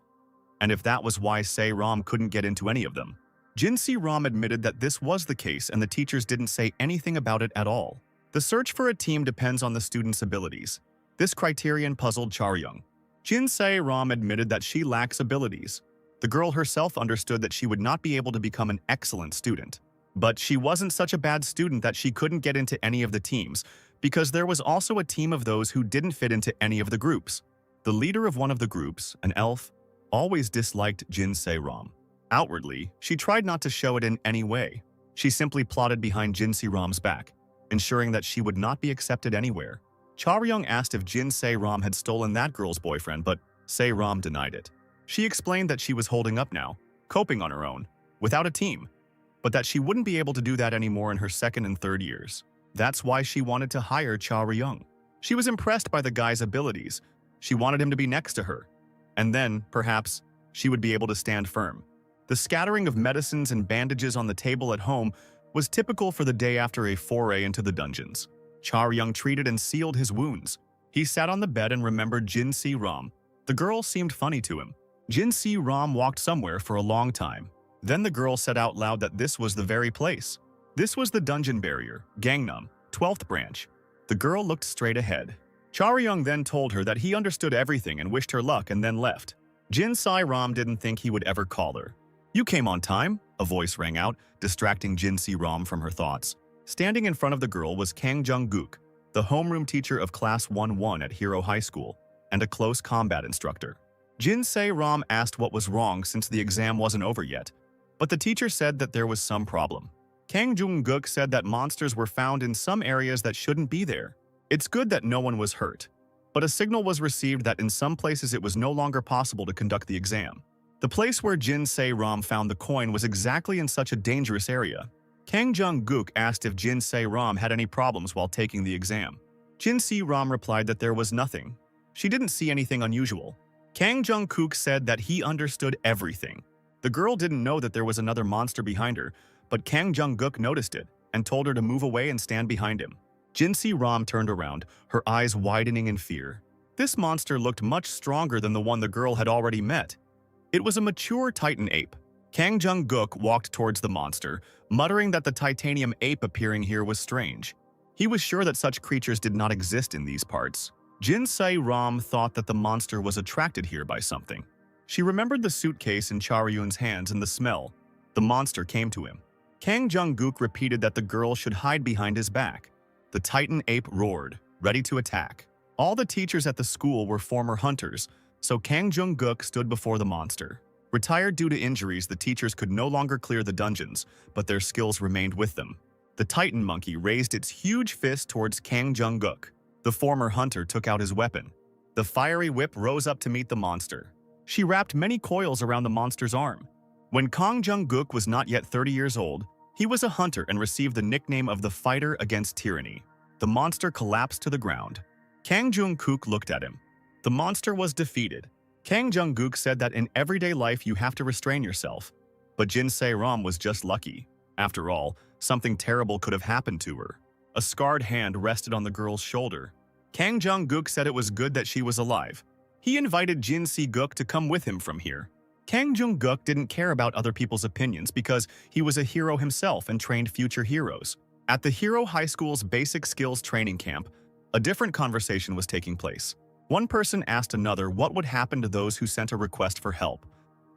and if that was why Se-ram couldn't get into any of them. Jin Se-ram admitted that this was the case and the teachers didn't say anything about it at all. The search for a team depends on the student's abilities. This criterion puzzled Cha-ryung. Jin Se-ram admitted that she lacks abilities. The girl herself understood that she would not be able to become an excellent student. But she wasn't such a bad student that she couldn't get into any of the teams, because there was also a team of those who didn't fit into any of the groups. The leader of one of the groups, an elf, always disliked Jin Se-ram. Outwardly, she tried not to show it in any way. She simply plotted behind Jin Se-ram's back, ensuring that she would not be accepted anywhere. Cha-ryung asked if Jin Se-ram had stolen that girl's boyfriend, but Se-ram denied it. She explained that she was holding up now, coping on her own, without a team, but that she wouldn't be able to do that anymore in her 2nd and 3rd years. That's why she wanted to hire Cha-ryung. She was impressed by the guy's abilities. She wanted him to be next to her, and then, perhaps, she would be able to stand firm. The scattering of medicines and bandages on the table at home was typical for the day after a foray into the dungeons. Cha-ryung treated and sealed his wounds. He sat on the bed and remembered Jin Se-ram. The girl seemed funny to him. Jin Se-ram walked somewhere for a long time. Then the girl said out loud that this was the very place. This was the dungeon barrier, Gangnam, 12th branch. The girl looked straight ahead. Charyung then told her that he understood everything and wished her luck and then left. Jin Si-ram didn't think he would ever call her. "You came on time," a voice rang out, distracting Jin Si-ram from her thoughts. Standing in front of the girl was Kang Jung-guk, the homeroom teacher of Class 1-1 at Hero High School, and a close combat instructor. Jin Se-ram asked what was wrong since the exam wasn't over yet, but the teacher said that there was some problem. Kang Jung-guk said that monsters were found in some areas that shouldn't be there. It's good that no one was hurt, but a signal was received that in some places it was no longer possible to conduct the exam. The place where Jin Se-ram found the coin was exactly in such a dangerous area. Kang Jung-guk asked if Jin Se-ram had any problems while taking the exam. Jin Se-ram replied that there was nothing. She didn't see anything unusual. Kang Jung-guk said that he understood everything. The girl didn't know that there was another monster behind her, but Kang Jung-guk noticed it and told her to move away and stand behind him. Jin Se-ram turned around, her eyes widening in fear. This monster looked much stronger than the one the girl had already met. It was a mature titan ape. Kang Jung-guk walked towards the monster, muttering that the titanium ape appearing here was strange. He was sure that such creatures did not exist in these parts. Jin Se-ram thought that the monster was attracted here by something. She remembered the suitcase in Charyun's hands and the smell. The monster came to him. Kang Jung-guk repeated that the girl should hide behind his back. The titan ape roared, ready to attack. All the teachers at the school were former hunters, so Kang Jung-guk stood before the monster. Retired due to injuries, the teachers could no longer clear the dungeons, but their skills remained with them. The titan monkey raised its huge fist towards Kang Jung-guk. The former hunter took out his weapon. The fiery whip rose up to meet the monster. She wrapped many coils around the monster's arm. When Kang Jung-guk was not yet 30 years old, he was a hunter and received the nickname of the Fighter Against Tyranny. The monster collapsed to the ground. Kang Jung-guk looked at him. The monster was defeated. Kang Jung-guk said that in everyday life you have to restrain yourself. But Jin Se-ram was just lucky. After all, something terrible could have happened to her. A scarred hand rested on the girl's shoulder. Kang Jung-guk said it was good that she was alive. He invited Jin Se-guk to come with him from here. Kang Jung-guk didn't care about other people's opinions because he was a hero himself and trained future heroes. At the Hero High School's basic skills training camp, a different conversation was taking place. One person asked another what would happen to those who sent a request for help.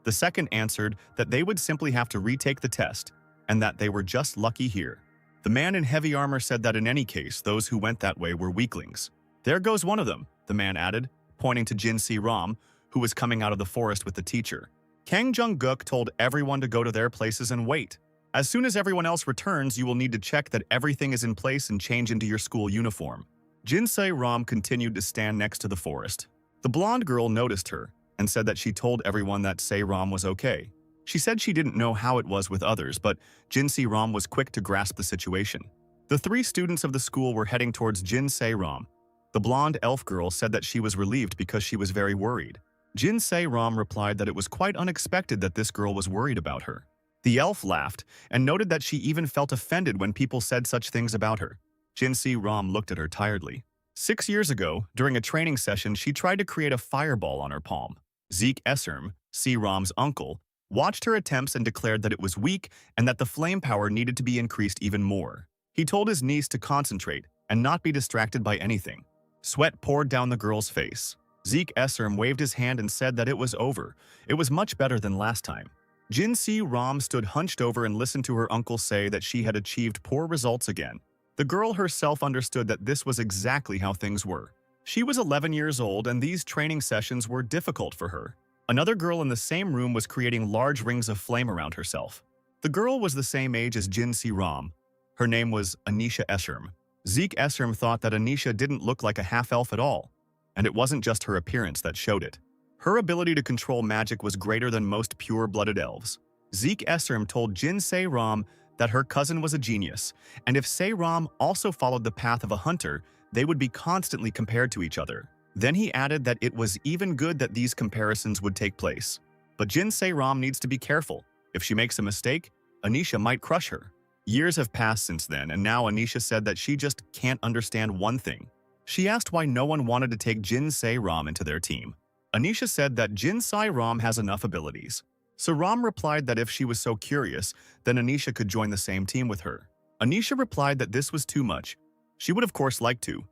The second answered that they would simply have to retake the test, and that they were just lucky here. The man in heavy armor said that in any case, those who went that way were weaklings. "There goes one of them," the man added, pointing to Jin Se-ram, who was coming out of the forest with the teacher. Kang Jung-guk told everyone to go to their places and wait. As soon as everyone else returns, you will need to check that everything is in place and change into your school uniform. Jin Se-ram continued to stand next to the forest. The blonde girl noticed her and said that she told everyone that Se-ram was okay. She said she didn't know how it was with others, but Jin Se-ram was quick to grasp the situation. The 3 students of the school were heading towards Jin Se-ram. The blonde elf girl said that she was relieved because she was very worried. Jin Se-ram replied that it was quite unexpected that this girl was worried about her. The elf laughed and noted that she even felt offended when people said such things about her. Jin Se-ram looked at her tiredly. 6 years ago, during a training session, she tried to create a fireball on her palm. Zeke Esserm, Se-ram's uncle, watched her attempts and declared that it was weak and that the flame power needed to be increased even more. He told his niece to concentrate and not be distracted by anything. Sweat poured down the girl's face. Zeke Esserm waved his hand and said that it was over. It was much better than last time. Jin Se-ram stood hunched over and listened to her uncle say that she had achieved poor results again. The girl herself understood that this was exactly how things were. She was 11 years old and these training sessions were difficult for her. Another girl in the same room was creating large rings of flame around herself. The girl was the same age as Jin Se-ram. Her name was Anisha Esserm. Zeke Esserm thought that Anisha didn't look like a half-elf at all, and it wasn't just her appearance that showed it. Her ability to control magic was greater than most pure-blooded elves. Zeke Esserm told Jin Se-ram that her cousin was a genius, and if Se-ram also followed the path of a hunter, they would be constantly compared to each other. Then he added that it was even good that these comparisons would take place. But Jin Se-ram needs to be careful. If she makes a mistake, Anisha might crush her. Years have passed since then, and now Anisha said that she just can't understand one thing. She asked why no one wanted to take Jin Se-ram into their team. Anisha said that Jin Se-ram has enough abilities. So Ram replied that if she was so curious, then Anisha could join the same team with her. Anisha replied that this was too much. She would of course like to,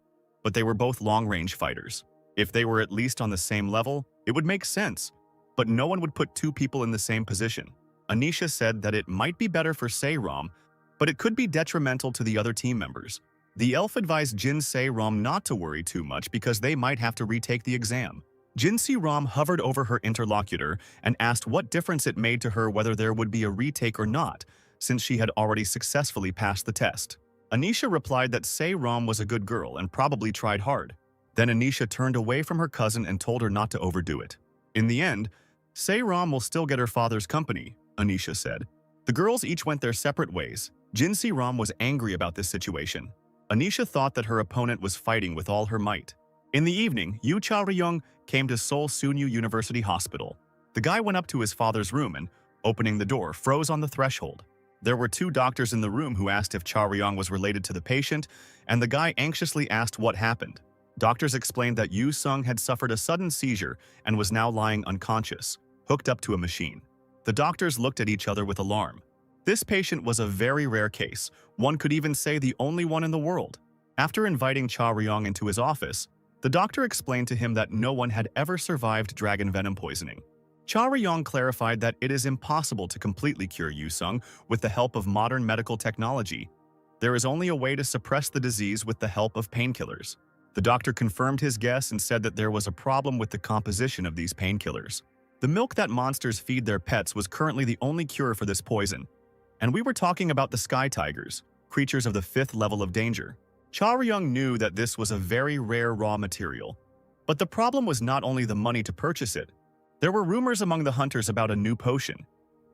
but they were both long-range fighters. If they were at least on the same level, it would make sense, but no one would put two people in the same position. Anisha said that it might be better for Se-Ram, but it could be detrimental to the other team members. The elf advised Jin Se-Ram not to worry too much because they might have to retake the exam. Jin Se-Ram hovered over her interlocutor and asked what difference it made to her whether there would be a retake or not, since she had already successfully passed the test. Anisha replied that Se-Ram was a good girl and probably tried hard. Then Anisha turned away from her cousin and told her not to overdo it. In the end, Se-Ram will still get her father's company, Anisha said. The girls each went their separate ways. Jin Se-Ram was angry about this situation. Anisha thought that her opponent was fighting with all her might. In the evening, Yu Cha-ryung came to Seoul Sunyu University Hospital. The guy went up to his father's room and, opening the door, froze on the threshold. There were two doctors in the room who asked if Cha-ryung was related to the patient, and the guy anxiously asked what happened. Doctors explained that Yu Sung had suffered a sudden seizure and was now lying unconscious, hooked up to a machine. The doctors looked at each other with alarm. This patient was a very rare case, one could even say the only one in the world. After inviting Cha-ryung into his office, the doctor explained to him that no one had ever survived dragon venom poisoning. Cha-ryung clarified that it is impossible to completely cure Yu Sung with the help of modern medical technology. There is only a way to suppress the disease with the help of painkillers. The doctor confirmed his guess and said that there was a problem with the composition of these painkillers. The milk that monsters feed their pets was currently the only cure for this poison. And we were talking about the sky tigers, creatures of the 5th level of danger. Cha-ryung knew that this was a very rare raw material. But the problem was not only the money to purchase it. There were rumors among the hunters about a new potion,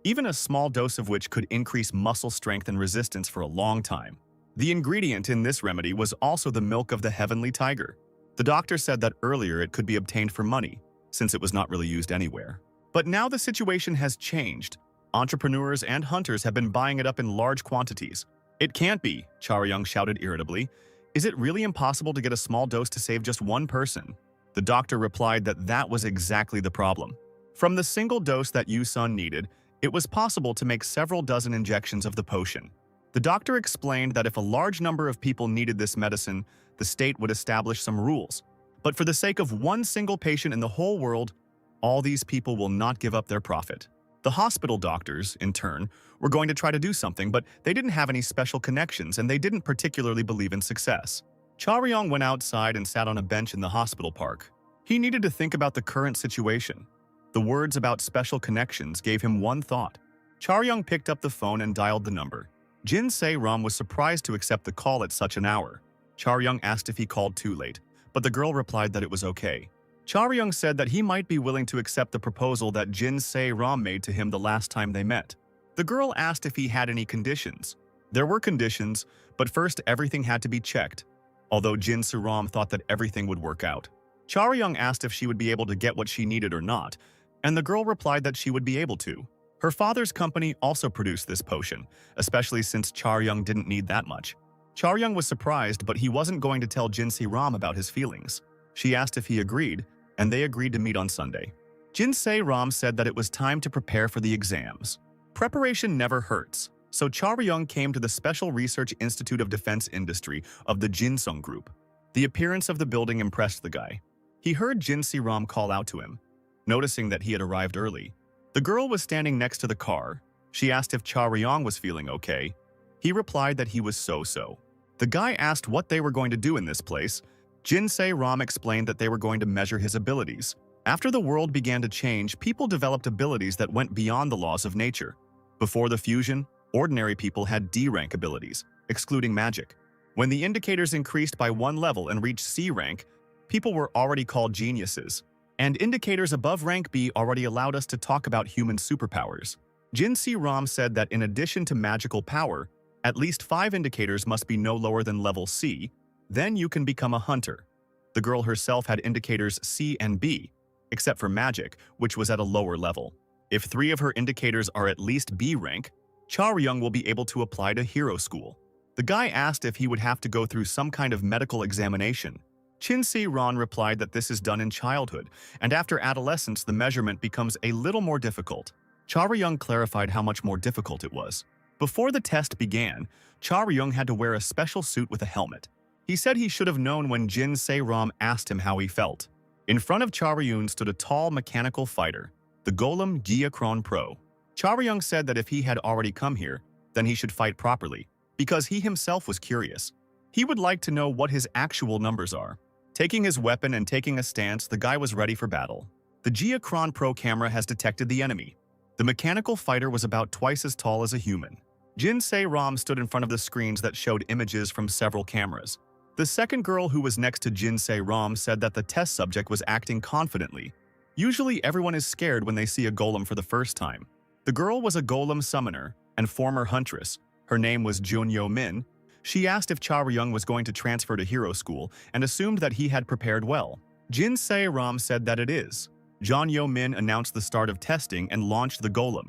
even a small dose of which could increase muscle strength and resistance for a long time. The ingredient in this remedy was also the milk of the heavenly tiger. The doctor said that earlier it could be obtained for money, since it was not really used anywhere. But now the situation has changed. Entrepreneurs and hunters have been buying it up in large quantities. It can't be, Cha-ryung shouted irritably. Is it really impossible to get a small dose to save just one person? The doctor replied that that was exactly the problem. From the single dose that Yu Sun needed, it was possible to make several dozen injections of the potion. The doctor explained that if a large number of people needed this medicine, the state would establish some rules. But for the sake of one single patient in the whole world, all these people will not give up their profit. The hospital doctors, in turn, were going to try to do something, but they didn't have any special connections and they didn't particularly believe in success. Cha-ryung went outside and sat on a bench in the hospital park. He needed to think about the current situation. The words about special connections gave him one thought. Cha-ryung picked up the phone and dialed the number. Jin Se-Ram was surprised to accept the call at such an hour. Cha-ryung asked if he called too late, but the girl replied that it was okay. Cha-ryung said that he might be willing to accept the proposal that Jin Se-Ram made to him the last time they met. The girl asked if he had any conditions. There were conditions, but first everything had to be checked. Although Jin Se-Ram thought that everything would work out. Cha-ryung asked if she would be able to get what she needed or not, and the girl replied that she would be able to. Her father's company also produced this potion, especially since Cha-ryung didn't need that much. Cha-ryung was surprised, but he wasn't going to tell Jin Se-Ram about his feelings. She asked if he agreed, and they agreed to meet on Sunday. Jin Se-Ram said that it was time to prepare for the exams. Preparation never hurts, so Cha-ryung came to the Special Research Institute of Defense Industry of the Jinsung Group. The appearance of the building impressed the guy. He heard Jin Se-Ram call out to him, noticing that he had arrived early. The girl was standing next to the car. She asked if Cha-ryung was feeling okay. He replied that he was so-so. The guy asked what they were going to do in this place. Jin Se-Ram explained that they were going to measure his abilities. After the world began to change, people developed abilities that went beyond the laws of nature. Before the fusion, ordinary people had D-rank abilities, excluding magic. When the indicators increased by one level and reached C rank, people were already called geniuses. And indicators above rank B already allowed us to talk about human superpowers. Jin Se-Ram said that in addition to magical power, at least 5 indicators must be no lower than level C, then you can become a hunter. The girl herself had indicators C and B, except for magic, which was at a lower level. If 3 of her indicators are at least B rank, Cha-ryung will be able to apply to hero school. The guy asked if he would have to go through some kind of medical examination. Jin Se-Ram replied that this is done in childhood, and after adolescence the measurement becomes a little more difficult. Cha-ryung clarified how much more difficult it was. Before the test began, Charyung had to wear a special suit with a helmet. He said he should have known when Jin Se-ram asked him how he felt. In front of Charyung stood a tall mechanical fighter, the golem Giacron Pro. Charyung said that if he had already come here, then he should fight properly, because he himself was curious. He would like to know what his actual numbers are. Taking his weapon and taking a stance, the guy was ready for battle. The Giacron Pro camera has detected the enemy. The mechanical fighter was about twice as tall as a human. Jin Se-ram stood in front of the screens that showed images from several cameras. The second girl who was next to Jin Se-ram said that the test subject was acting confidently. Usually everyone is scared when they see a golem for the first time. The girl was a golem summoner and former huntress. Her name was Junyo Min. She asked if Charyung was going to transfer to hero school and assumed that he had prepared well. Jin Se-ram said that it is. Junyo Min announced the start of testing and launched the golem.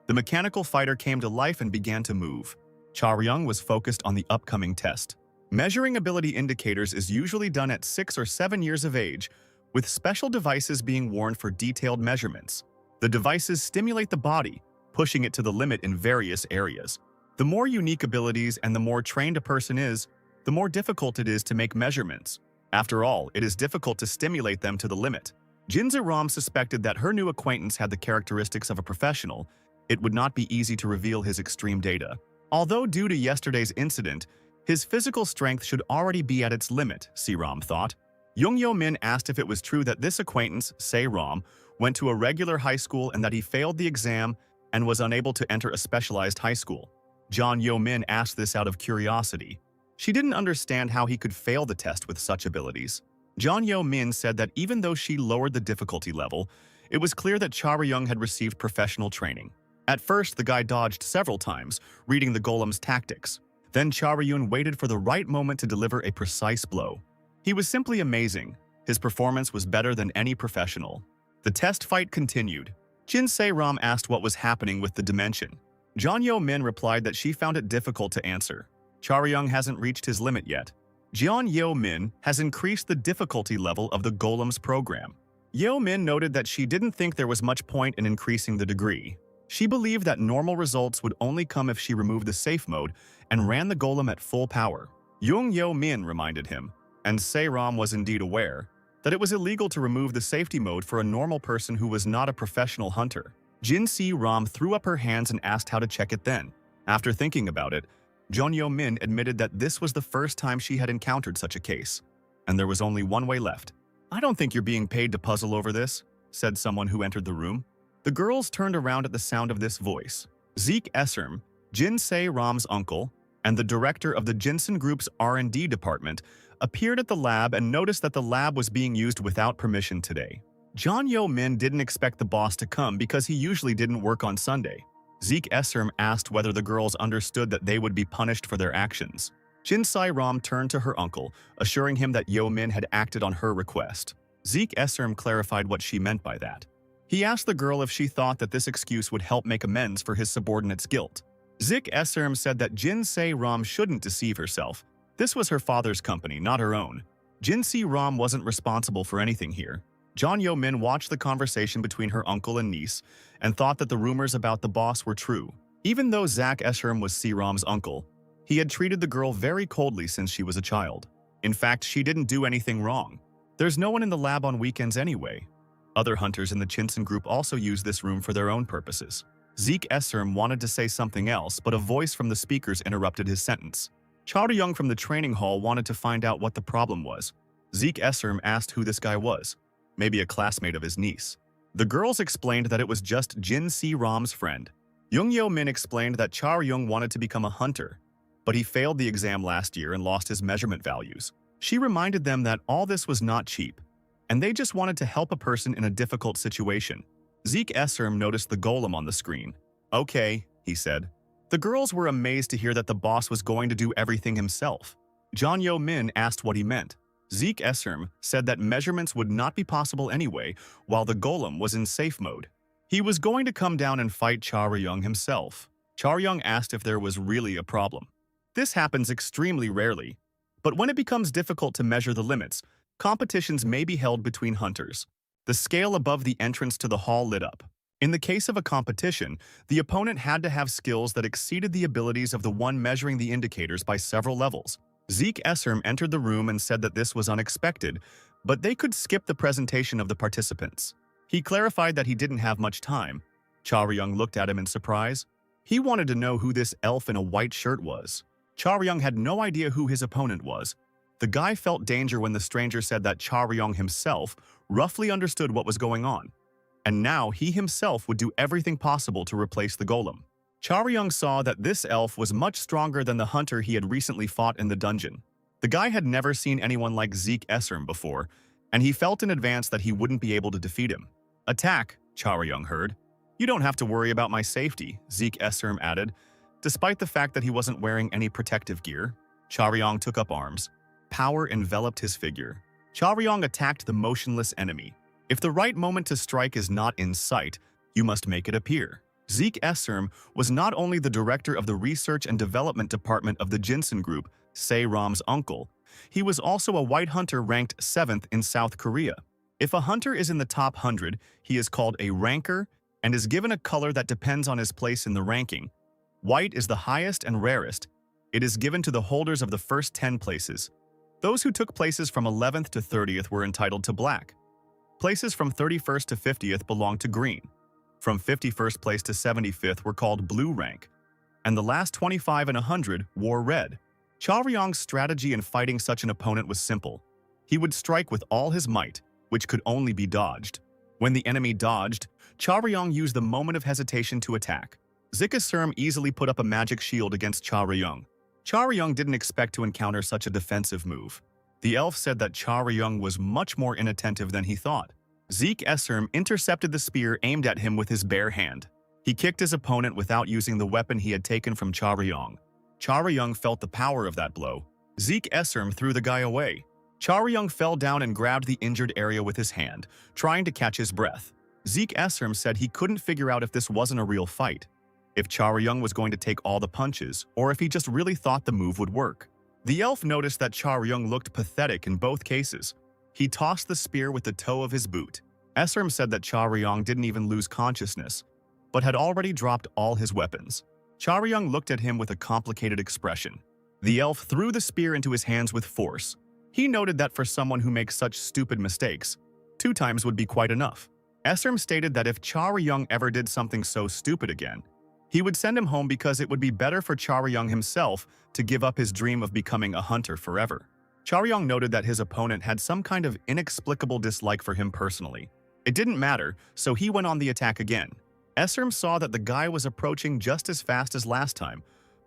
The mechanical fighter came to life and began to move. Charyung was focused on the upcoming test. Measuring ability indicators is usually done at 6 or 7 years of age, with special devices being worn for detailed measurements. The devices stimulate the body, pushing it to the limit in various areas. The more unique abilities and the more trained a person is, the more difficult it is to make measurements. After all, it is difficult to stimulate them to the limit. Jin Se-ram suspected that her new acquaintance had the characteristics of a professional. It would not be easy to reveal his extreme data. Although due to yesterday's incident, his physical strength should already be at its limit, Se-ram thought. Junyo Min asked if it was true that this acquaintance, Se-ram, went to a regular high school and that he failed the exam and was unable to enter a specialized high school. Junyo Min asked this out of curiosity. She didn't understand how he could fail the test with such abilities. Junyo Min said that even though she lowered the difficulty level, it was clear that Charyung had received professional training. At first, the guy dodged several times, reading the golem's tactics. Then Charyung waited for the right moment to deliver a precise blow. He was simply amazing. His performance was better than any professional. The test fight continued. Jin Se-ram asked what was happening with the dimension. Junyo Min replied that she found it difficult to answer. Charyung hasn't reached his limit yet. Junyo Min has increased the difficulty level of the golem's program. Yo Min noted that she didn't think there was much point in increasing the degree. She believed that normal results would only come if she removed the safe mode and ran the golem at full power. Junyo Min reminded him, and Se-ram was indeed aware, that it was illegal to remove the safety mode for a normal person who was not a professional hunter. Jin Se-ram threw up her hands and asked how to check it then. After thinking about it, Junyo Min admitted that this was the first time she had encountered such a case, and there was only one way left. "I don't think you're being paid to puzzle over this," said someone who entered the room. The girls turned around at the sound of this voice. Zeke Esserm, Jin Se-ram's uncle, and the director of the Jinsen Group's R&D department appeared at the lab and noticed that the lab was being used without permission today. Junyo Min didn't expect the boss to come because he usually didn't work on Sunday. Zeke Esserm asked whether the girls understood that they would be punished for their actions. Jin Se-ram turned to her uncle, assuring him that Yo Min had acted on her request. Zeke Esserm clarified what she meant by that. He asked the girl if she thought that this excuse would help make amends for his subordinate's guilt. Zeke Esserm said that Jin Se-ram shouldn't deceive herself. This was her father's company, not her own. Jin Se-ram wasn't responsible for anything here. Junyo Min watched the conversation between her uncle and niece and thought that the rumors about the boss were true. Even though Zach Esserm was Se-ram's uncle, he had treated the girl very coldly since she was a child. In fact, she didn't do anything wrong. There's no one in the lab on weekends anyway. Other hunters in the Jinsen group also use this room for their own purposes. Zeke Esserm wanted to say something else, but a voice from the speakers interrupted his sentence. Charyung from the training hall wanted to find out what the problem was. Zeke Esserm asked who this guy was. Maybe a classmate of his niece. The girls explained that it was just Jin Se-ram's friend. Junyo Min explained that Charyung wanted to become a hunter, but he failed the exam last year and lost his measurement values. She reminded them that all this was not cheap, and they just wanted to help a person in a difficult situation. Zeke Esserm noticed the golem on the screen. "Okay," he said. The girls were amazed to hear that the boss was going to do everything himself. Junyo Min asked what he meant. Zeke Esserm said that measurements would not be possible anyway while the golem was in safe mode. He was going to come down and fight Charyung himself. Charyung asked if there was really a problem. This happens extremely rarely, but when it becomes difficult to measure the limits, competitions may be held between hunters. The scale above the entrance to the hall lit up. In the case of a competition, the opponent had to have skills that exceeded the abilities of the one measuring the indicators by several levels. Zeke Esserm entered the room and said that this was unexpected, but they could skip the presentation of the participants. He clarified that he didn't have much time. Charyung looked at him in surprise. He wanted to know who this elf in a white shirt was. Charyung had no idea who his opponent was. The guy felt danger when the stranger said that Charyung himself roughly understood what was going on. And now he himself would do everything possible to replace the golem. Charyung saw that this elf was much stronger than the hunter he had recently fought in the dungeon. The guy had never seen anyone like Zeke Esserm before, and he felt in advance that he wouldn't be able to defeat him. "Attack," Charyung heard. "You don't have to worry about my safety," Zeke Esserm added. Despite the fact that he wasn't wearing any protective gear, Charyung took up arms. Power enveloped his figure. Charyung attacked the motionless enemy. If the right moment to strike is not in sight, you must make it appear. Zeke Esserm was not only the director of the Research and Development Department of the Jinsen Group, Se-ram's uncle, he was also a white hunter ranked 7th in South Korea. If a hunter is in the top 100, he is called a ranker and is given a color that depends on his place in the ranking. White is the highest and rarest. It is given to the holders of the first 10 places. Those who took places from 11th to 30th were entitled to black. Places from 31st to 50th belonged to green. From 51st place to 75th were called blue rank, and the last 25 and 100 wore red. Charyung's strategy in fighting such an opponent was simple. He would strike with all his might, which could only be dodged. When the enemy dodged, Charyung used the moment of hesitation to attack. Zeke Esserm easily put up a magic shield against Charyung. Charyung didn't expect to encounter such a defensive move. The elf said that Charyung was much more inattentive than he thought. Zeke Esserm intercepted the spear aimed at him with his bare hand. He kicked his opponent without using the weapon he had taken from Charyung. Charyung felt the power of that blow. Zeke Esserm threw the guy away. Charyung fell down and grabbed the injured area with his hand, trying to catch his breath. Zeke Esserm said he couldn't figure out if this wasn't a real fight, if Charyung was going to take all the punches, or if he just really thought the move would work. The elf noticed that Charyung looked pathetic in both cases. He tossed the spear with the toe of his boot. Esserm said that Charyung didn't even lose consciousness, but had already dropped all his weapons. Charyung looked at him with a complicated expression. The elf threw the spear into his hands with force. He noted that for someone who makes such stupid mistakes, 2 times would be quite enough. Esserm stated that if Charyung ever did something so stupid again, he would send him home because it would be better for Charyung himself to give up his dream of becoming a hunter forever. Charyung noted that his opponent had some kind of inexplicable dislike for him personally. It didn't matter, so he went on the attack again. Esserm saw that the guy was approaching just as fast as last time.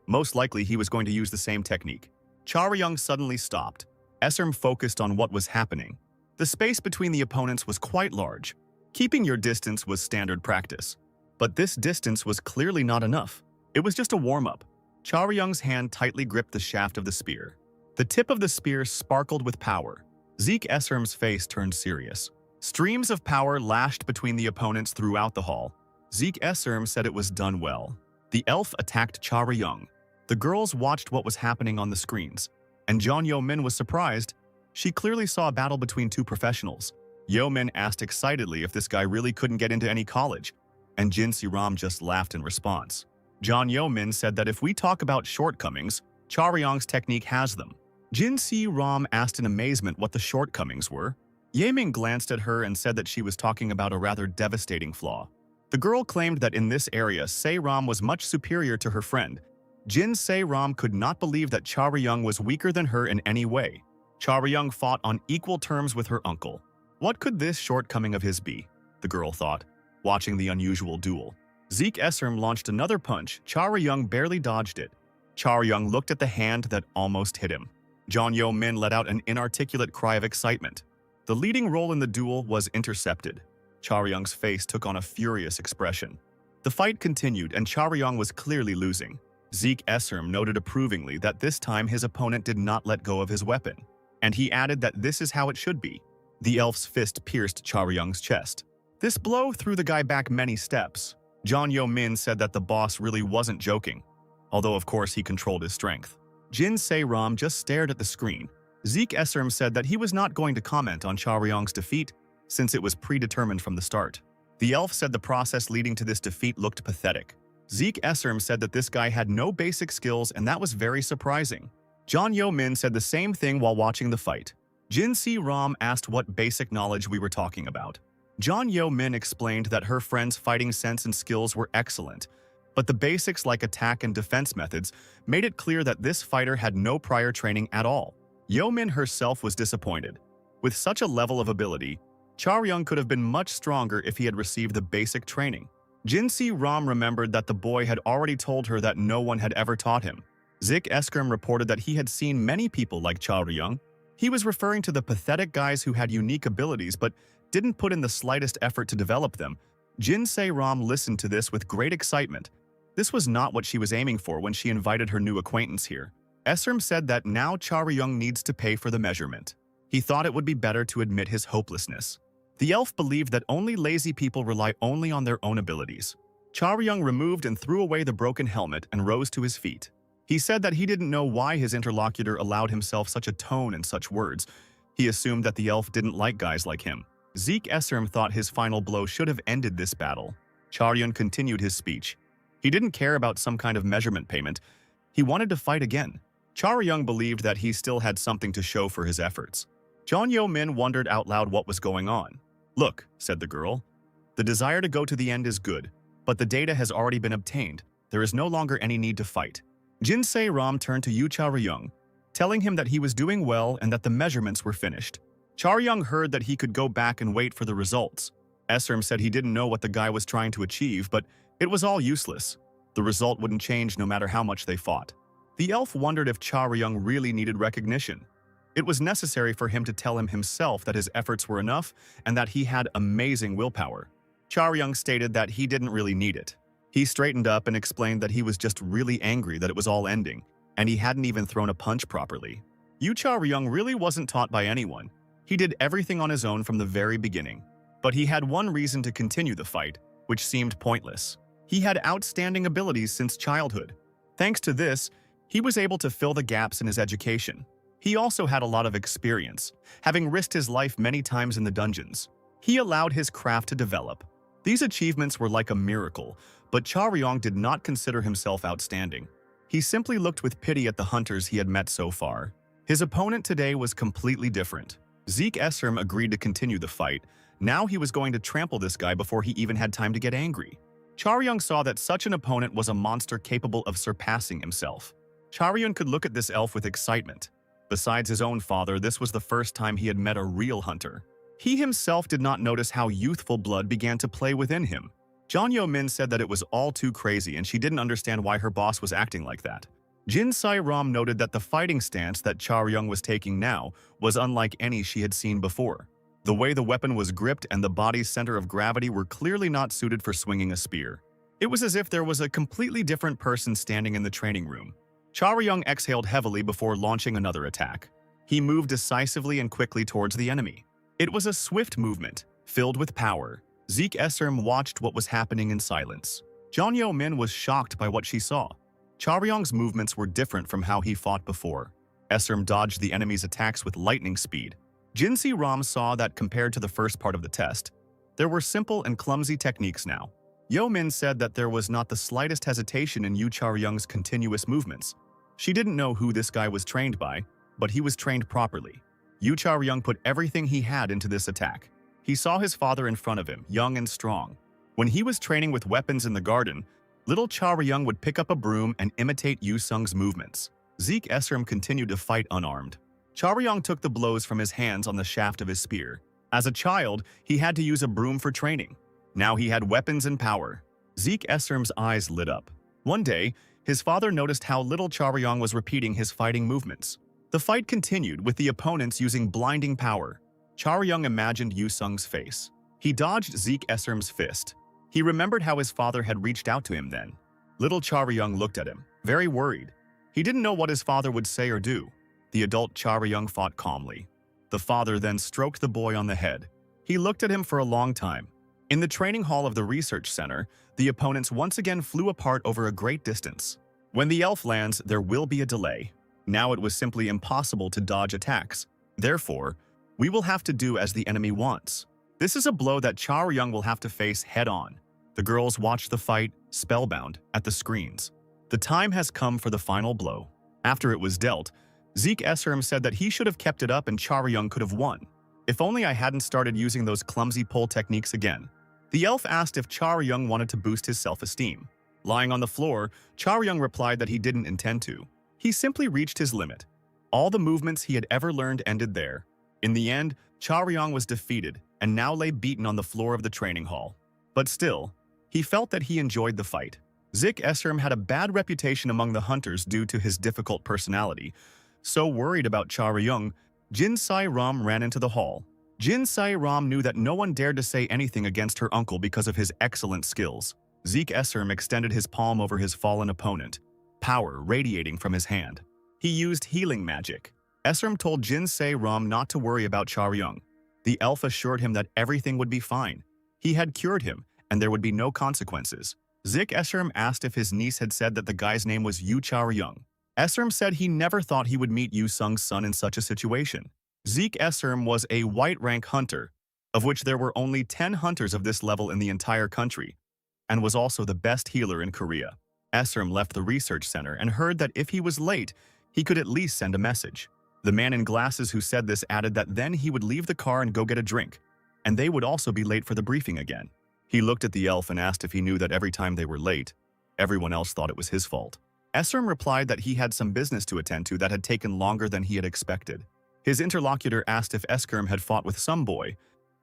Most likely he was going to use the same technique. Charyung suddenly stopped. Esserm focused on what was happening. The space between the opponents was quite large. Keeping your distance was standard practice. But this distance was clearly not enough. It was just a warm-up. Charyung's hand tightly gripped the shaft of the spear. The tip of the spear sparkled with power. Zeke Esserm's face turned serious. Streams of power lashed between the opponents throughout the hall. Zeke Esserm said it was done well. The elf attacked Charyung. The girls watched what was happening on the screens, and Jeon Yo-min was surprised. She clearly saw a battle between 2 professionals. Yo-min asked excitedly if this guy really couldn't get into any college, and Jin Si-ram just laughed in response. Jeon Yo-min said that if we talk about shortcomings, Charyung's technique has them. Jin Si-ram asked in amazement what the shortcomings were. Ye-min glanced at her and said that she was talking about a rather devastating flaw. The girl claimed that in this area, Se-ram was much superior to her friend. Jin Se-ram could not believe that Charyung was weaker than her in any way. Charyung fought on equal terms with her uncle. What could this shortcoming of his be? The girl thought, watching the unusual duel. Zeke Esserm launched another punch. Charyung barely dodged it. Charyung looked at the hand that almost hit him. Jeon Yo-min let out an inarticulate cry of excitement. The leading role in the duel was intercepted. Charyung's face took on a furious expression. The fight continued, and Charyung was clearly losing. Zeke Esserm noted approvingly that this time his opponent did not let go of his weapon, and he added that this is how it should be. The elf's fist pierced Charyung's chest. This blow threw the guy back many steps. Jeon Yo-min said that the boss really wasn't joking, although of course he controlled his strength. Jin Se-ram just stared at the screen. Zeke Esserm said that he was not going to comment on Charyung's defeat since it was predetermined from the start. The elf said the process leading to this defeat looked pathetic. Zeke Esserm said that this guy had no basic skills and that was very surprising. John Yo Min said the same thing while watching the fight. Jin Si Ram asked what basic knowledge we were talking about. John Yo Min explained that her friend's fighting sense and skills were excellent, but the basics like attack and defense methods made it clear that this fighter had no prior training at all. Yo Min herself was disappointed. With such a level of ability, Charyung could have been much stronger if he had received the basic training. Jin Si Ram remembered that the boy had already told her that no one had ever taught him. Zik Eskrim reported that he had seen many people like Charyung. He was referring to the pathetic guys who had unique abilities but didn't put in the slightest effort to develop them. Jin Se Ram listened to this with great excitement. This was not what she was aiming for when she invited her new acquaintance here. Esrim said that now Charyung needs to pay for the measurement. He thought it would be better to admit his hopelessness. The elf believed that only lazy people rely only on their own abilities. Charyung removed and threw away the broken helmet and rose to his feet. He said that he didn't know why his interlocutor allowed himself such a tone and such words. He assumed that the elf didn't like guys like him. Zeke Esserm thought his final blow should have ended this battle. Charyun continued his speech. He didn't care about some kind of measurement payment. He wanted to fight again. Charyung believed that he still had something to show for his efforts. John Yo Min wondered out loud what was going on. "Look," said the girl. "The desire to go to the end is good, but the data has already been obtained. There is no longer any need to fight." Jin Se Ram turned to Yu Charyung, telling him that he was doing well and that the measurements were finished. Charyung heard that he could go back and wait for the results. Esserm said he didn't know what the guy was trying to achieve, but it was all useless. The result wouldn't change no matter how much they fought. The elf wondered if Charyung really needed recognition. It was necessary for him to tell him himself that his efforts were enough and that he had amazing willpower. Charyung stated that he didn't really need it. He straightened up and explained that he was just really angry that it was all ending, and he hadn't even thrown a punch properly. Yu Charyung really wasn't taught by anyone. He did everything on his own from the very beginning. But he had one reason to continue the fight, which seemed pointless. He had outstanding abilities since childhood. Thanks to this, he was able to fill the gaps in his education. He also had a lot of experience, having risked his life many times in the dungeons. He allowed his craft to develop. These achievements were like a miracle, but Charyong did not consider himself outstanding. He simply looked with pity at the hunters he had met so far. His opponent today was completely different. Zeke Esserm agreed to continue the fight. Now he was going to trample this guy before he even had time to get angry. Charyong saw that such an opponent was a monster capable of surpassing himself. Charyong could look at this elf with excitement. Besides his own father, this was the first time he had met a real hunter. He himself did not notice how youthful blood began to play within him. John Yo Min said that it was all too crazy and she didn't understand why her boss was acting like that. Jin Sai Ram noted that the fighting stance that Charyong was taking now was unlike any she had seen before. The way the weapon was gripped and the body's center of gravity were clearly not suited for swinging a spear. It was as if there was a completely different person standing in the training room. Charyong exhaled heavily before launching another attack. He moved decisively and quickly towards the enemy. It was a swift movement, filled with power. Zeke Esserm watched what was happening in silence. John Yo Min was shocked by what she saw. Charyong's movements were different from how he fought before. Esserm dodged the enemy's attacks with lightning speed. Jinsi Ram saw that compared to the first part of the test, there were simple and clumsy techniques now. Yo Min said that there was not the slightest hesitation in Yu Charyong's continuous movements. She didn't know who this guy was trained by, but he was trained properly. Yu Charyong put everything he had into this attack. He saw his father in front of him, young and strong. When he was training with weapons in the garden, little Charyong would pick up a broom and imitate Yu Sung's movements. Zeke Esserm continued to fight unarmed. Charyong took the blows from his hands on the shaft of his spear. As a child, he had to use a broom for training. Now he had weapons and power. Zeke Esserm's eyes lit up. One day, his father noticed how little Charyong was repeating his fighting movements. The fight continued, with the opponents using blinding power. Charyong imagined Yu Sung's face. He dodged Zeke Esserm's fist. He remembered how his father had reached out to him then. Little Charyong looked at him, very worried. He didn't know what his father would say or do. The adult Charyong fought calmly. The father then stroked the boy on the head. He looked at him for a long time. In the training hall of the research center, the opponents once again flew apart over a great distance. When the elf lands, there will be a delay. Now it was simply impossible to dodge attacks. Therefore, we will have to do as the enemy wants. This is a blow that Chaoryung will have to face head-on. The girls watched the fight, spellbound, at the screens. The time has come for the final blow. After it was dealt, Zeke Esserum said that he should have kept it up and Chaoryung could have won. If only I hadn't started using those clumsy pole techniques again. The elf asked if Chaoryung wanted to boost his self-esteem. Lying on the floor, Chaoryung replied that he didn't intend to. He simply reached his limit. All the movements he had ever learned ended there. In the end, Chaoryung was defeated and now lay beaten on the floor of the training hall. But still, he felt that he enjoyed the fight. Zeke Esserum had a bad reputation among the hunters due to his difficult personality. So worried about Chaoryung, Jin Sai-ram ran into the hall. Jin Sai-ram knew that no one dared to say anything against her uncle because of his excellent skills. Zeke Esserum extended his palm over his fallen opponent, power radiating from his hand. He used healing magic. Esserum told Jin Sai-ram not to worry about Chaoryung. The elf assured him that everything would be fine. He had cured him, and there would be no consequences. Zeke Esserum asked if his niece had said that the guy's name was Yu Chaoryung. Esserum said he never thought he would meet Yu Sung's son in such a situation. Zeke Esserum was a white-rank hunter, of which there were only 10 hunters of this level in the entire country, and was also the best healer in Korea. Esserum left the research center and heard that if he was late, he could at least send a message. The man in glasses who said this added that then he would leave the car and go get a drink, and they would also be late for the briefing again. He looked at the elf and asked if he knew that every time they were late, everyone else thought it was his fault. Esserum replied that he had some business to attend to that had taken longer than he had expected. His interlocutor asked if Esserum had fought with some boy,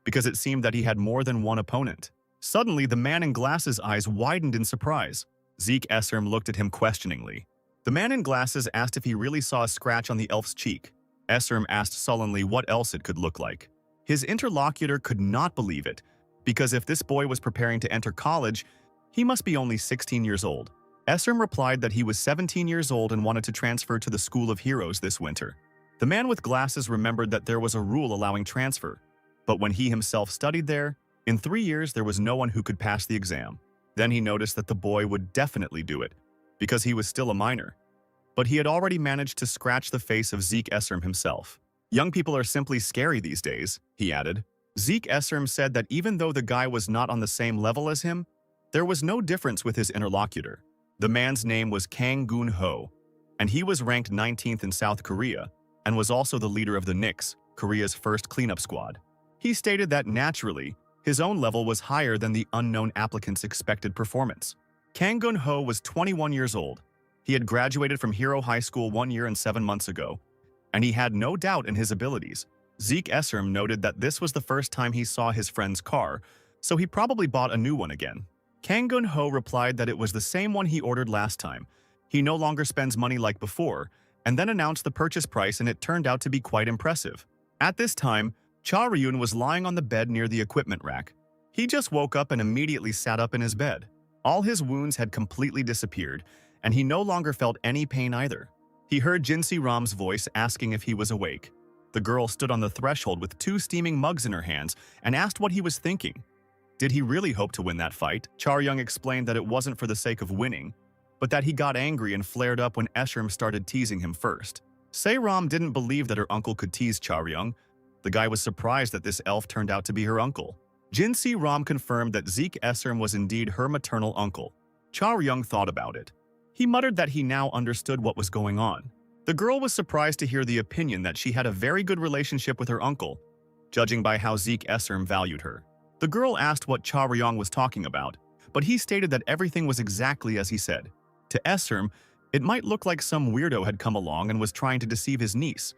because it seemed that he had more than one opponent. Suddenly, the man in glasses' eyes widened in surprise. Zeke Esserum looked at him questioningly. The man in glasses asked if he really saw a scratch on the elf's cheek. Esserum asked sullenly what else it could look like. His interlocutor could not believe it, because if this boy was preparing to enter college, he must be only 16 years old. Esserum replied that he was 17 years old and wanted to transfer to the School of Heroes this winter. The man with glasses remembered that there was a rule allowing transfer, but when he himself studied there, in 3 years there was no one who could pass the exam. Then he noticed that the boy would definitely do it, because he was still a minor. But he had already managed to scratch the face of Zeke Esserum himself. Young people are simply scary these days, he added. Zeke Esserum said that even though the guy was not on the same level as him, there was no difference with his interlocutor. The man's name was Kang Gun-ho, and he was ranked 19th in South Korea and was also the leader of the Knicks, Korea's first cleanup squad. He stated that naturally, his own level was higher than the unknown applicant's expected performance. Kang Gun-ho was 21 years old. He had graduated from Hero High School 1 year and 7 months ago, and he had no doubt in his abilities. Zeke Esserum noted that this was the first time he saw his friend's car, so he probably bought a new one again. Kang Gun-ho replied that it was the same one he ordered last time. He no longer spends money like before, and then announced the purchase price, and it turned out to be quite impressive. At this time, Cha Ryun was lying on the bed near the equipment rack. He just woke up and immediately sat up in his bed. All his wounds had completely disappeared, and he no longer felt any pain either. He heard Jin Si-ram's voice asking if he was awake. The girl stood on the threshold with 2 steaming mugs in her hands and asked what he was thinking. Did he really hope to win that fight? Chaoryung explained that it wasn't for the sake of winning, but that he got angry and flared up when Esserum started teasing him first. Se-ram didn't believe that her uncle could tease Chaoryung. The guy was surprised that this elf turned out to be her uncle. Jin Si-ram confirmed that Zeke Esserum was indeed her maternal uncle. Chaoryung thought about it. He muttered that he now understood what was going on. The girl was surprised to hear the opinion that she had a very good relationship with her uncle, judging by how Zeke Esserum valued her. The girl asked what Chaoryung was talking about, but he stated that everything was exactly as he said. To Esserum, it might look like some weirdo had come along and was trying to deceive his niece,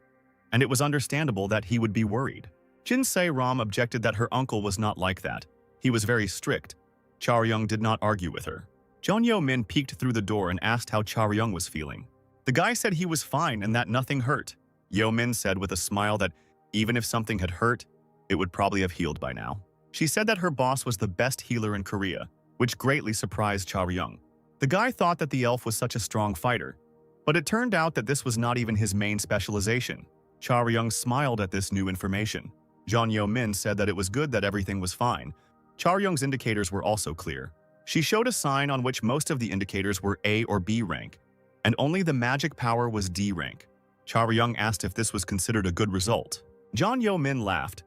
and it was understandable that he would be worried. Jin Se-ram objected that her uncle was not like that. He was very strict. Chaoryung did not argue with her. Jeon Yo-min peeked through the door and asked how Chaoryung was feeling. The guy said he was fine and that nothing hurt. Yo-min said with a smile that even if something had hurt, it would probably have healed by now. She said that her boss was the best healer in Korea, which greatly surprised Chaoryung. The guy thought that the elf was such a strong fighter, but it turned out that this was not even his main specialization. Chaoryung smiled at this new information. Jeon Yo-min said that it was good that everything was fine. Chaoryung's indicators were also clear. She showed a sign on which most of the indicators were A or B rank, and only the magic power was D rank. Chaoryung asked if this was considered a good result. Jeon Yo-min laughed.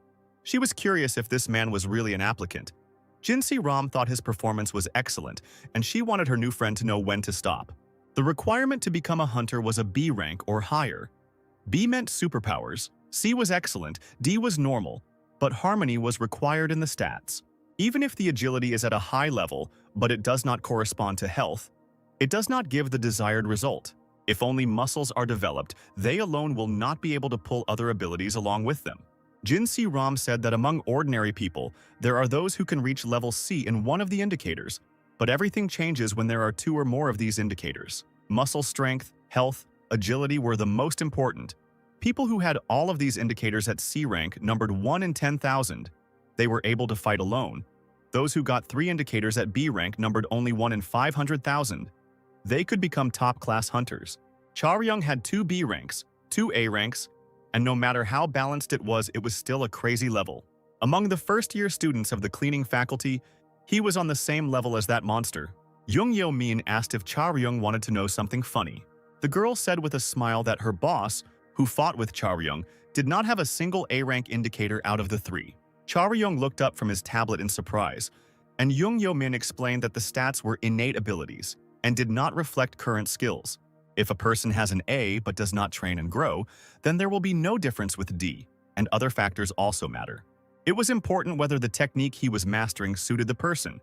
She was curious if this man was really an applicant. Jinsi Ram thought his performance was excellent, and she wanted her new friend to know when to stop. The requirement to become a hunter was a B rank or higher. B meant superpowers, C was excellent, D was normal, but harmony was required in the stats. Even if the agility is at a high level, but it does not correspond to health, it does not give the desired result. If only muscles are developed, they alone will not be able to pull other abilities along with them. Jinsi Ram said that among ordinary people, there are those who can reach level C in one of the indicators, but everything changes when there are two or more of these indicators. Muscle strength, health, agility were the most important. People who had all of these indicators at C rank numbered 1 in 10,000. They were able to fight alone. Those who got 3 indicators at B rank numbered only 1 in 500,000. They could become top-class hunters. Charyung had 2 B ranks, 2 A ranks, and no matter how balanced it was still a crazy level. Among the first-year students of the cleaning faculty, he was on the same level as that monster. Jung Yo-min asked if Charyung wanted to know something funny. The girl said with a smile that her boss, who fought with Charyung, did not have a single A-rank indicator out of the 3. Charyung looked up from his tablet in surprise, and Jung Yo-min explained that the stats were innate abilities and did not reflect current skills. If a person has an A but does not train and grow, then there will be no difference with D, and other factors also matter. It was important whether the technique he was mastering suited the person.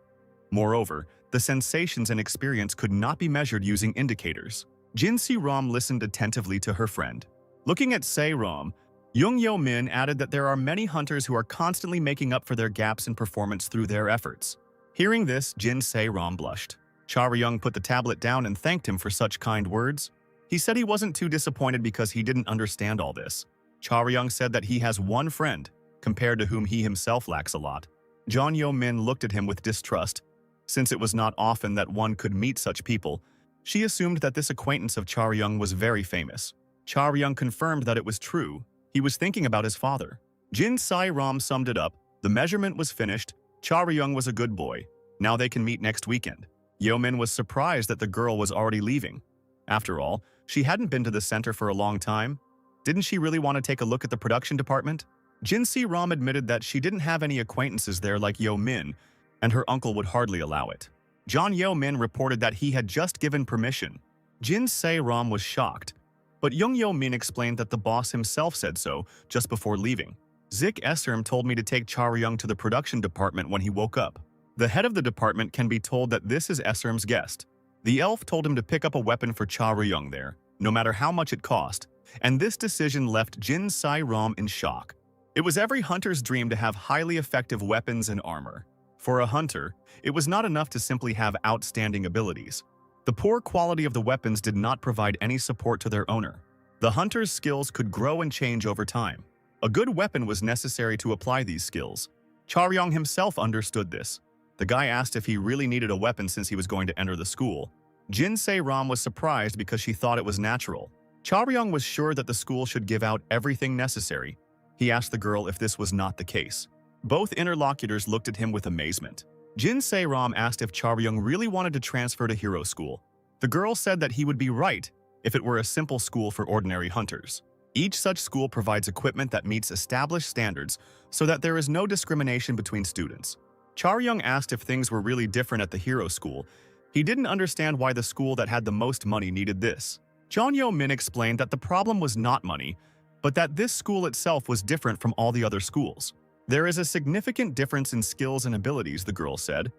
Moreover, the sensations and experience could not be measured using indicators. Jinsi Ram listened attentively to her friend. Looking at Se Ram, Jung Yo-min added that there are many hunters who are constantly making up for their gaps in performance through their efforts. Hearing this, Jin Se Ram blushed. Charyung put the tablet down and thanked him for such kind words. He said he wasn't too disappointed because he didn't understand all this. Charyung said that he has one friend, compared to whom he himself lacks a lot. John Yo-min looked at him with distrust. Since it was not often that one could meet such people, she assumed that this acquaintance of Charyung was very famous. Charyung confirmed that it was true. He was thinking about his father. Jin Sai Ram summed it up. The measurement was finished. Charyung was a good boy. Now they can meet next weekend. Yo-min was surprised that the girl was already leaving. After all, she hadn't been to the center for a long time. Didn't she really want to take a look at the production department? Jinsi Ram admitted that she didn't have any acquaintances there like Yo-min, and her uncle would hardly allow it. John Yo-min reported that he had just given permission. Jin Se Ram was shocked, but Jung Yo-min explained that the boss himself said so just before leaving. Zik Esserm told me to take Charyung to the production department when he woke up. The head of the department can be told that this is Esserm's guest. The elf told him to pick up a weapon for Charyung there, no matter how much it cost, and this decision left Jin Sai Ram in shock. It was every hunter's dream to have highly effective weapons and armor. For a hunter, it was not enough to simply have outstanding abilities. The poor quality of the weapons did not provide any support to their owner. The hunter's skills could grow and change over time. A good weapon was necessary to apply these skills. Charyung himself understood this. The guy asked if he really needed a weapon since he was going to enter the school. Jin Se Ram was surprised because she thought it was natural. Charyung was sure that the school should give out everything necessary. He asked the girl if this was not the case. Both interlocutors looked at him with amazement. Jin Se Ram asked if Charyung really wanted to transfer to hero school. The girl said that he would be right if it were a simple school for ordinary hunters. Each such school provides equipment that meets established standards so that there is no discrimination between students. Charyung asked if things were really different at the hero school. He didn't understand why the school that had the most money needed this. John Yo-min explained that the problem was not money, but that this school itself was different from all the other schools. There is a significant difference in skills and abilities, the girl said,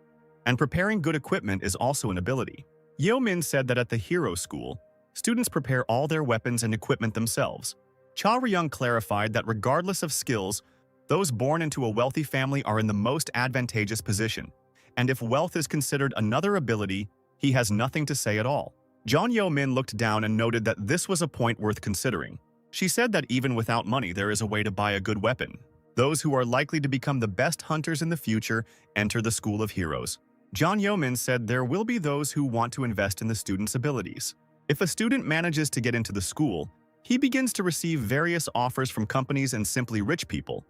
and preparing good equipment is also an ability. Yo-min said that at the hero school, students prepare all their weapons and equipment themselves. Charyung clarified that regardless of skills, those born into a wealthy family are in the most advantageous position, and if wealth is considered another ability, he has nothing to say at all. John Yo-min looked down and noted that this was a point worth considering. She said that even without money, there is a way to buy a good weapon. Those who are likely to become the best hunters in the future enter the School of Heroes. John Yo-min said there will be those who want to invest in the student's abilities. If a student manages to get into the school, he begins to receive various offers from companies and simply rich people.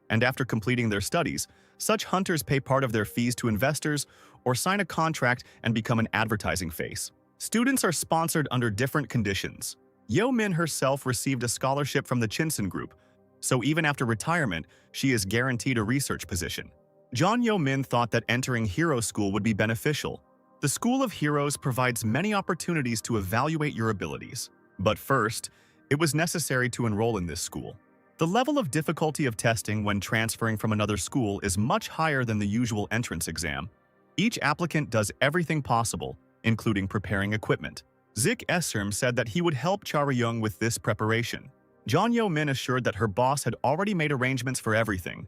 And after completing their studies, such hunters pay part of their fees to investors or sign a contract and become an advertising face. Students are sponsored under different conditions. Yo-min herself received a scholarship from the Chinsen Group, so even after retirement, she is guaranteed a research position. John Yo-min thought that entering hero school would be beneficial. The School of Heroes provides many opportunities to evaluate your abilities. But first, it was necessary to enroll in this school. The level of difficulty of testing when transferring from another school is much higher than the usual entrance exam. Each applicant does everything possible, including preparing equipment. Zik Esserm said that he would help Charyung with this preparation. John Yo-min assured that her boss had already made arrangements for everything,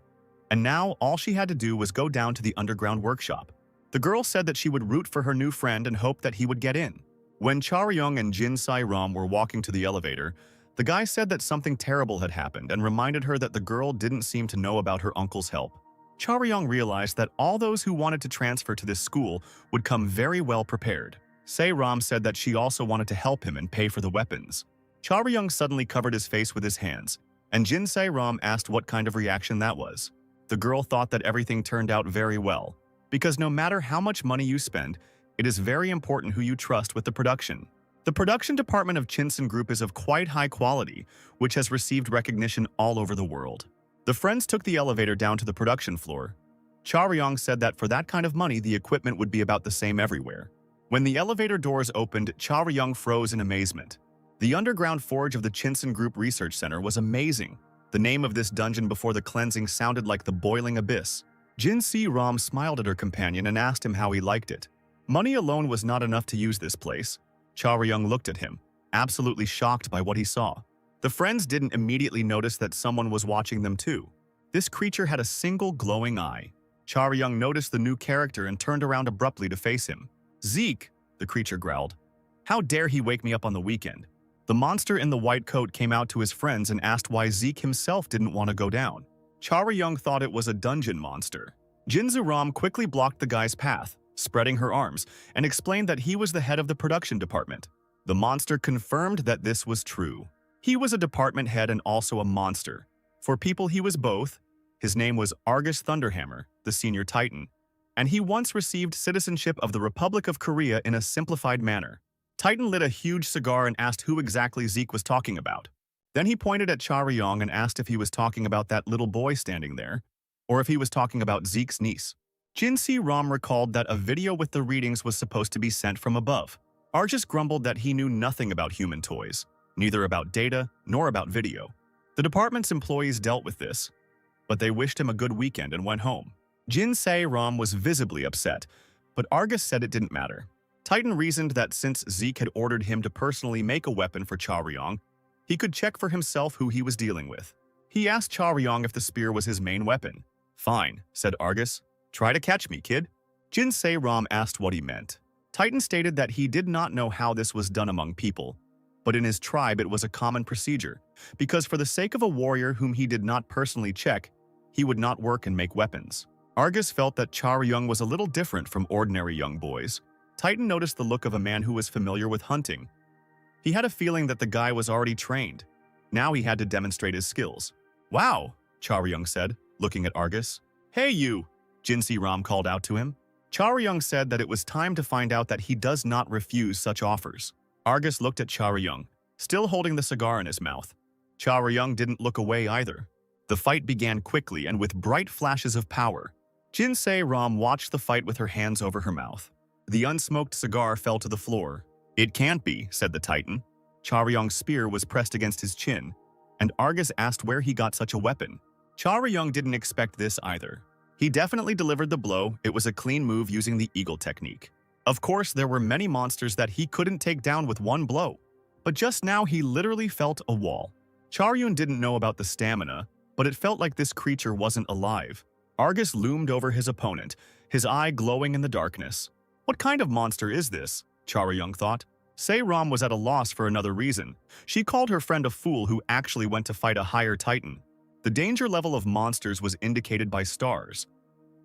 and now all she had to do was go down to the underground workshop. The girl said that she would root for her new friend and hope that he would get in. When Charyung and Jin Sai-ram were walking to the elevator, the guy said that something terrible had happened and reminded her that the girl didn't seem to know about her uncle's help. Charyung realized that all those who wanted to transfer to this school would come very well prepared. Sai-ram said that she also wanted to help him and pay for the weapons. Charyung suddenly covered his face with his hands, and Jin Sai-ram asked what kind of reaction that was. The girl thought that everything turned out very well, because no matter how much money you spend, it is very important who you trust with the production. The production department of Chinsen Group is of quite high quality, which has received recognition all over the world. The friends took the elevator down to the production floor. Charyung said that for that kind of money, the equipment would be about the same everywhere. When the elevator doors opened, Charyung froze in amazement. The underground forge of the Chinsen Group Research Center was amazing. The name of this dungeon before the cleansing sounded like the boiling abyss. Jin Si-ram smiled at her companion and asked him how he liked it. Money alone was not enough to use this place. Charyung looked at him, absolutely shocked by what he saw. The friends didn't immediately notice that someone was watching them too. This creature had a single glowing eye. Charyung noticed the new character and turned around abruptly to face him. "Zeke," the creature growled. "How dare he wake me up on the weekend?" The monster in the white coat came out to his friends and asked why Zeke himself didn't want to go down. Charyung thought it was a dungeon monster. Jinzu-ram quickly blocked the guy's path, spreading her arms, and explained that he was the head of the production department. The monster confirmed that this was true. He was a department head and also a monster. For people, he was both. His name was Argus Thunderhammer, the senior titan, and he once received citizenship of the Republic of Korea in a simplified manner. Titan lit a huge cigar and asked who exactly Zeke was talking about. Then he pointed at Charyung and asked if he was talking about that little boy standing there, or if he was talking about Zeke's niece. Jin Si-ram recalled that a video with the readings was supposed to be sent from above. Argus grumbled that he knew nothing about human toys, neither about data nor about video. The department's employees dealt with this, but they wished him a good weekend and went home. Jin Si-ram was visibly upset, but Argus said it didn't matter. Titan reasoned that since Zeke had ordered him to personally make a weapon for Charyung, he could check for himself who he was dealing with. He asked Charyung if the spear was his main weapon. "Fine," said Argus. "Try to catch me, kid." Jin Se-ram asked what he meant. Titan stated that he did not know how this was done among people, but in his tribe it was a common procedure, because for the sake of a warrior whom he did not personally check, he would not work and make weapons. Argus felt that Charyung was a little different from ordinary young boys. Titan noticed the look of a man who was familiar with hunting. He had a feeling that the guy was already trained. Now he had to demonstrate his skills. "Wow," Charyung said, looking at Argus. "Hey you," Jin Si-ram called out to him. Charyung said that it was time to find out that he does not refuse such offers. Argus looked at Charyung, still holding the cigar in his mouth. Charyung didn't look away either. The fight began quickly and with bright flashes of power. Jin Se-ram watched the fight with her hands over her mouth. The unsmoked cigar fell to the floor. "It can't be," said the Titan. Charyung's spear was pressed against his chin, and Argus asked where he got such a weapon. Charyung didn't expect this either. He definitely delivered the blow. It was a clean move using the eagle technique. Of course, there were many monsters that he couldn't take down with one blow, but just now he literally felt a wall. Charyung didn't know about the stamina, but it felt like this creature wasn't alive. Argus loomed over his opponent, his eye glowing in the darkness. What kind of monster is this? Charyung thought. Se-ram was at a loss for another reason. She called her friend a fool who actually went to fight a higher titan. The danger level of monsters was indicated by stars.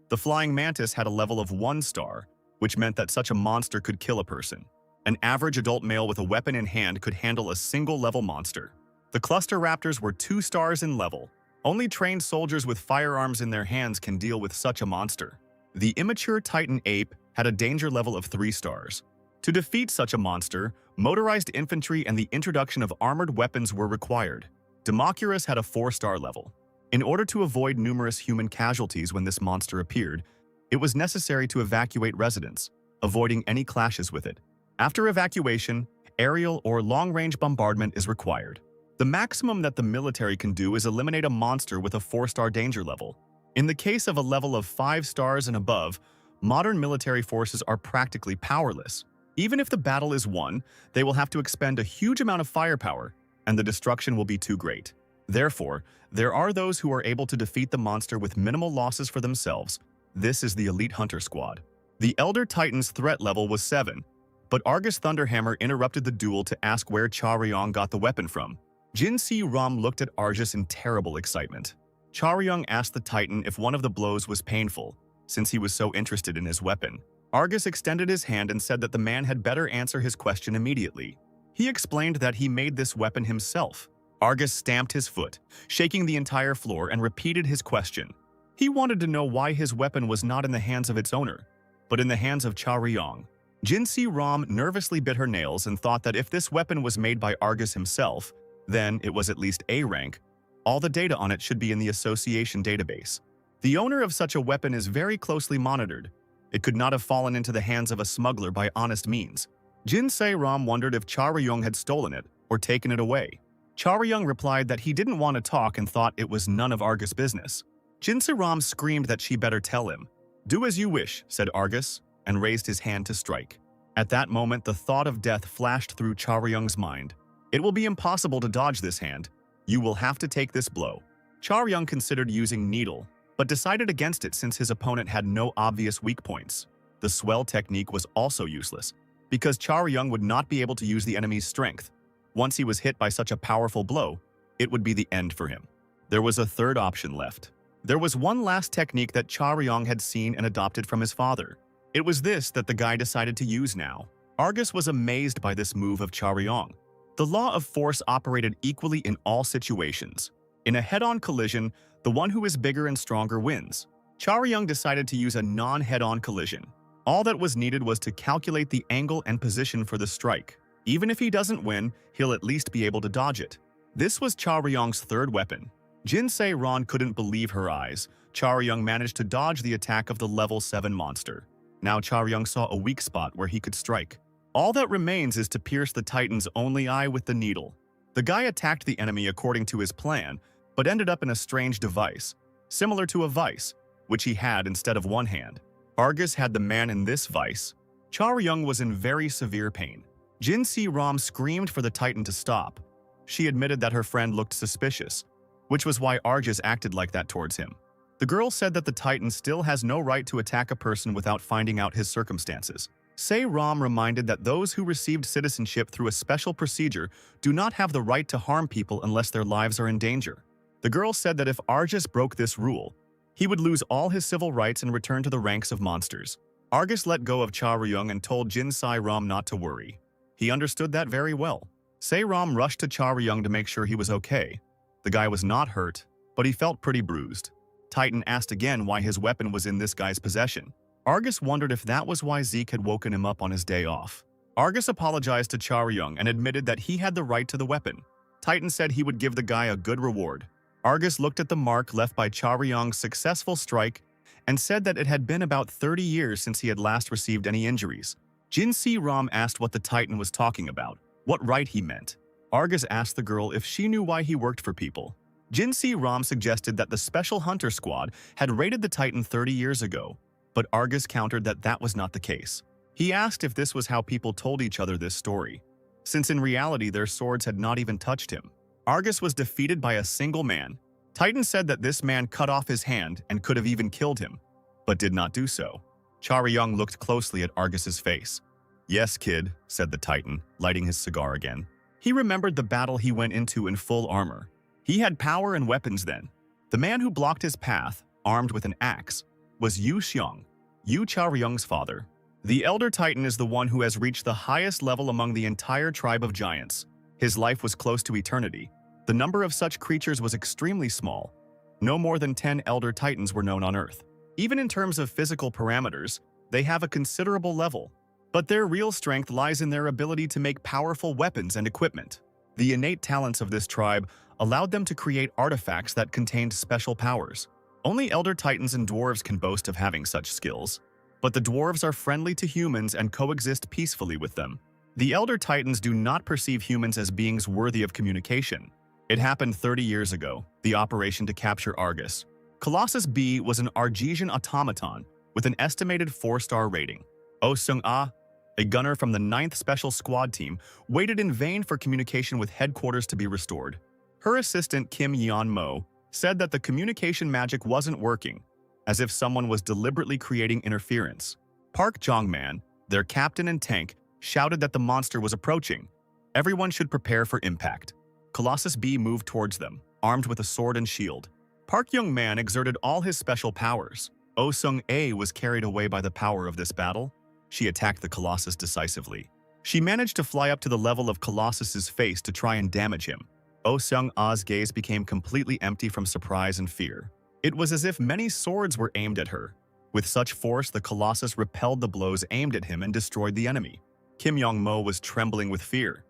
The flying mantis had a level of 1 star, which meant that such a monster could kill a person. An average adult male with a weapon in hand could handle a single-level monster. The cluster raptors were 2 stars in level. Only trained soldiers with firearms in their hands can deal with such a monster. The immature titan ape had a danger level of 3 stars. To defeat such a monster, motorized infantry and the introduction of armored weapons were required. Democulus had a 4-star level. In order to avoid numerous human casualties when this monster appeared, it was necessary to evacuate residents, avoiding any clashes with it. After evacuation, aerial or long-range bombardment is required. The maximum that the military can do is eliminate a monster with a 4-star danger level. In the case of a level of 5 stars and above, modern military forces are practically powerless. Even if the battle is won, they will have to expend a huge amount of firepower, and the destruction will be too great. Therefore, there are those who are able to defeat the monster with minimal losses for themselves. This is the Elite Hunter Squad. The Elder Titan's threat level was 7, but Argus Thunderhammer interrupted the duel to ask where Chaoryong got the weapon from. Jin Si-ram looked at Argus in terrible excitement. Chaoryong asked the Titan if one of the blows was painful, since he was so interested in his weapon. Argus extended his hand and said that the man had better answer his question immediately. He explained that he made this weapon himself. Argus stamped his foot, shaking the entire floor, and repeated his question. He wanted to know why his weapon was not in the hands of its owner, but in the hands of Chaoryong. Jin Si-ram nervously bit her nails and thought that if this weapon was made by Argus himself, then it was at least A rank. All the data on it should be in the association database. The owner of such a weapon is very closely monitored. It could not have fallen into the hands of a smuggler by honest means. Jin Si-ram wondered if Chaoryong had stolen it or taken it away. Chaoryong replied that he didn't want to talk and thought it was none of Argus' business. Jin Si-ram screamed that she better tell him. "Do as you wish," said Argus, and raised his hand to strike. At that moment, the thought of death flashed through Chaoryong's mind. It will be impossible to dodge this hand. You will have to take this blow. Chaoryong considered using Needle, but decided against it since his opponent had no obvious weak points. The swell technique was also useless, because Chaoryong would not be able to use the enemy's strength. Once he was hit by such a powerful blow, it would be the end for him. There was a third option left. There was one last technique that Chaoryong had seen and adopted from his father. It was this that the guy decided to use now. Argus was amazed by this move of Chaoryong. The law of force operated equally in all situations. In a head-on collision, the one who is bigger and stronger wins. Chaoryong decided to use a non-head-on collision. All that was needed was to calculate the angle and position for the strike. Even if he doesn't win, he'll at least be able to dodge it. This was Chaoryong's third weapon. Jin Si-ram couldn't believe her eyes. Chaoryong managed to dodge the attack of the level 7 monster. Now Chaoryong saw a weak spot where he could strike. All that remains is to pierce the Titan's only eye with the needle. The guy attacked the enemy according to his plan, but ended up in a strange device, similar to a vice, which he had instead of one hand. Argus had the man in this vice. Chaoryong was in very severe pain. Jin Si-ram screamed for the Titan to stop. She admitted that her friend looked suspicious, which was why Argus acted like that towards him. The girl said that the Titan still has no right to attack a person without finding out his circumstances. Se-ram reminded that those who received citizenship through a special procedure do not have the right to harm people unless their lives are in danger. The girl said that if Argus broke this rule, he would lose all his civil rights and return to the ranks of monsters. Argus let go of Chaoryong and told Jin Si-ram not to worry. He understood that very well. Se-ram rushed to Chaoryong to make sure he was okay. The guy was not hurt, but he felt pretty bruised. Titan asked again why his weapon was in this guy's possession. Argus wondered if that was why Zeke had woken him up on his day off. Argus apologized to Chaoryong and admitted that he had the right to the weapon. Titan said he would give the guy a good reward. Argus looked at the mark left by Chaoryong's successful strike and said that it had been about 30 years since he had last received any injuries. Jin Si-ram asked what the Titan was talking about, what right he meant. Argus asked the girl if she knew why he worked for people. Jin Si-ram suggested that the Special Hunter Squad had raided the Titan 30 years ago, but Argus countered that that was not the case. He asked if this was how people told each other this story, since in reality their swords had not even touched him. Argus was defeated by a single man. Titan said that this man cut off his hand and could have even killed him, but did not do so. Chaoryong looked closely at Argus's face. "Yes, kid," said the Titan, lighting his cigar again. He remembered the battle he went into in full armor. He had power and weapons then. The man who blocked his path, armed with an axe, was Yu Xiong, Yu Chaoryong's father. The Elder Titan is the one who has reached the highest level among the entire tribe of giants. His life was close to eternity. The number of such creatures was extremely small. No more than 10 Elder Titans were known on Earth. Even in terms of physical parameters, they have a considerable level. But their real strength lies in their ability to make powerful weapons and equipment. The innate talents of this tribe allowed them to create artifacts that contained special powers. Only Elder Titans and dwarves can boast of having such skills. But the dwarves are friendly to humans and coexist peacefully with them. The Elder Titans do not perceive humans as beings worthy of communication. It happened 30 years ago, the operation to capture Argus. Colossus B was an Argesian automaton with an estimated 4-star rating. Oh Sung-ah, a gunner from the 9th Special Squad team, waited in vain for communication with headquarters to be restored. Her assistant Kim Yeon-mo said that the communication magic wasn't working, as if someone was deliberately creating interference. Park Jong-man, their captain and tank, shouted that the monster was approaching. Everyone should prepare for impact. Colossus B moved towards them, armed with a sword and shield. Park Young-man exerted all his special powers. Oh Sung-a was carried away by the power of this battle. She attacked the Colossus decisively. She managed to fly up to the level of Colossus's face to try and damage him. Oh Sung-a's gaze became completely empty from surprise and fear. It was as if many swords were aimed at her. With such force, the Colossus repelled the blows aimed at him and destroyed the enemy. Kim Yong-mo was trembling with fear.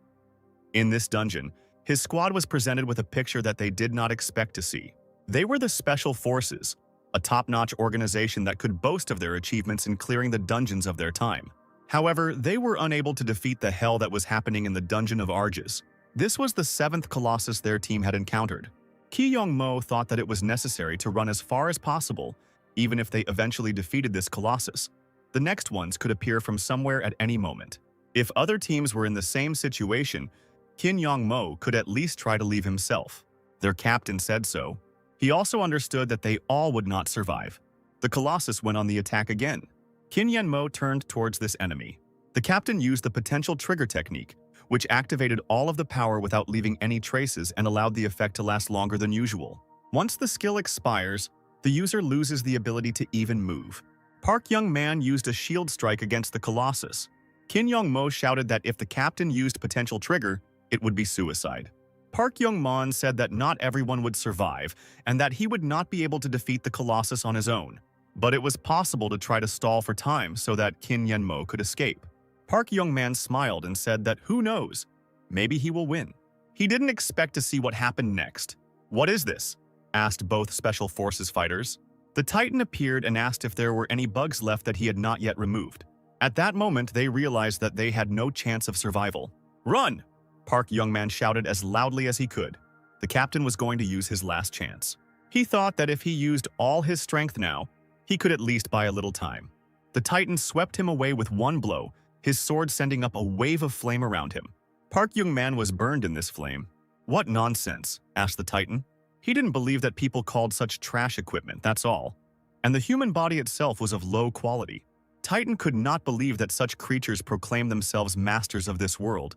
In this dungeon, his squad was presented with a picture that they did not expect to see. They were the Special Forces, a top-notch organization that could boast of their achievements in clearing the dungeons of their time. However, they were unable to defeat the hell that was happening in the Dungeon of Argus. This was the 7th Colossus their team had encountered. Ki Yong-mo thought that it was necessary to run as far as possible, even if they eventually defeated this Colossus. The next ones could appear from somewhere at any moment. If other teams were in the same situation, Kim Yong-mo could at least try to leave himself. Their captain said so. He also understood that they all would not survive. The Colossus went on the attack again. Kim Yen-mo turned towards this enemy. The captain used the potential trigger technique, which activated all of the power without leaving any traces and allowed the effect to last longer than usual. Once the skill expires, the user loses the ability to even move. Park Young-man used a shield strike against the Colossus. Kim Yong-mo shouted that if the captain used potential trigger, it would be suicide. Park Young-mon said that not everyone would survive and that he would not be able to defeat the Colossus on his own. But it was possible to try to stall for time so that Kim Yen-mo could escape. Park Young-man smiled and said that who knows, maybe he will win. He didn't expect to see what happened next. "What is this?" asked both Special Forces fighters. The Titan appeared and asked if there were any bugs left that he had not yet removed. At that moment, they realized that they had no chance of survival. "Run!" Park Young-man shouted as loudly as he could. The captain was going to use his last chance. He thought that if he used all his strength now, he could at least buy a little time. The Titan swept him away with one blow, his sword sending up a wave of flame around him. Park Young-man was burned in this flame. "What nonsense?" asked the Titan. He didn't believe that people called such trash equipment, that's all. And the human body itself was of low quality. Titan could not believe that such creatures proclaimed themselves masters of this world.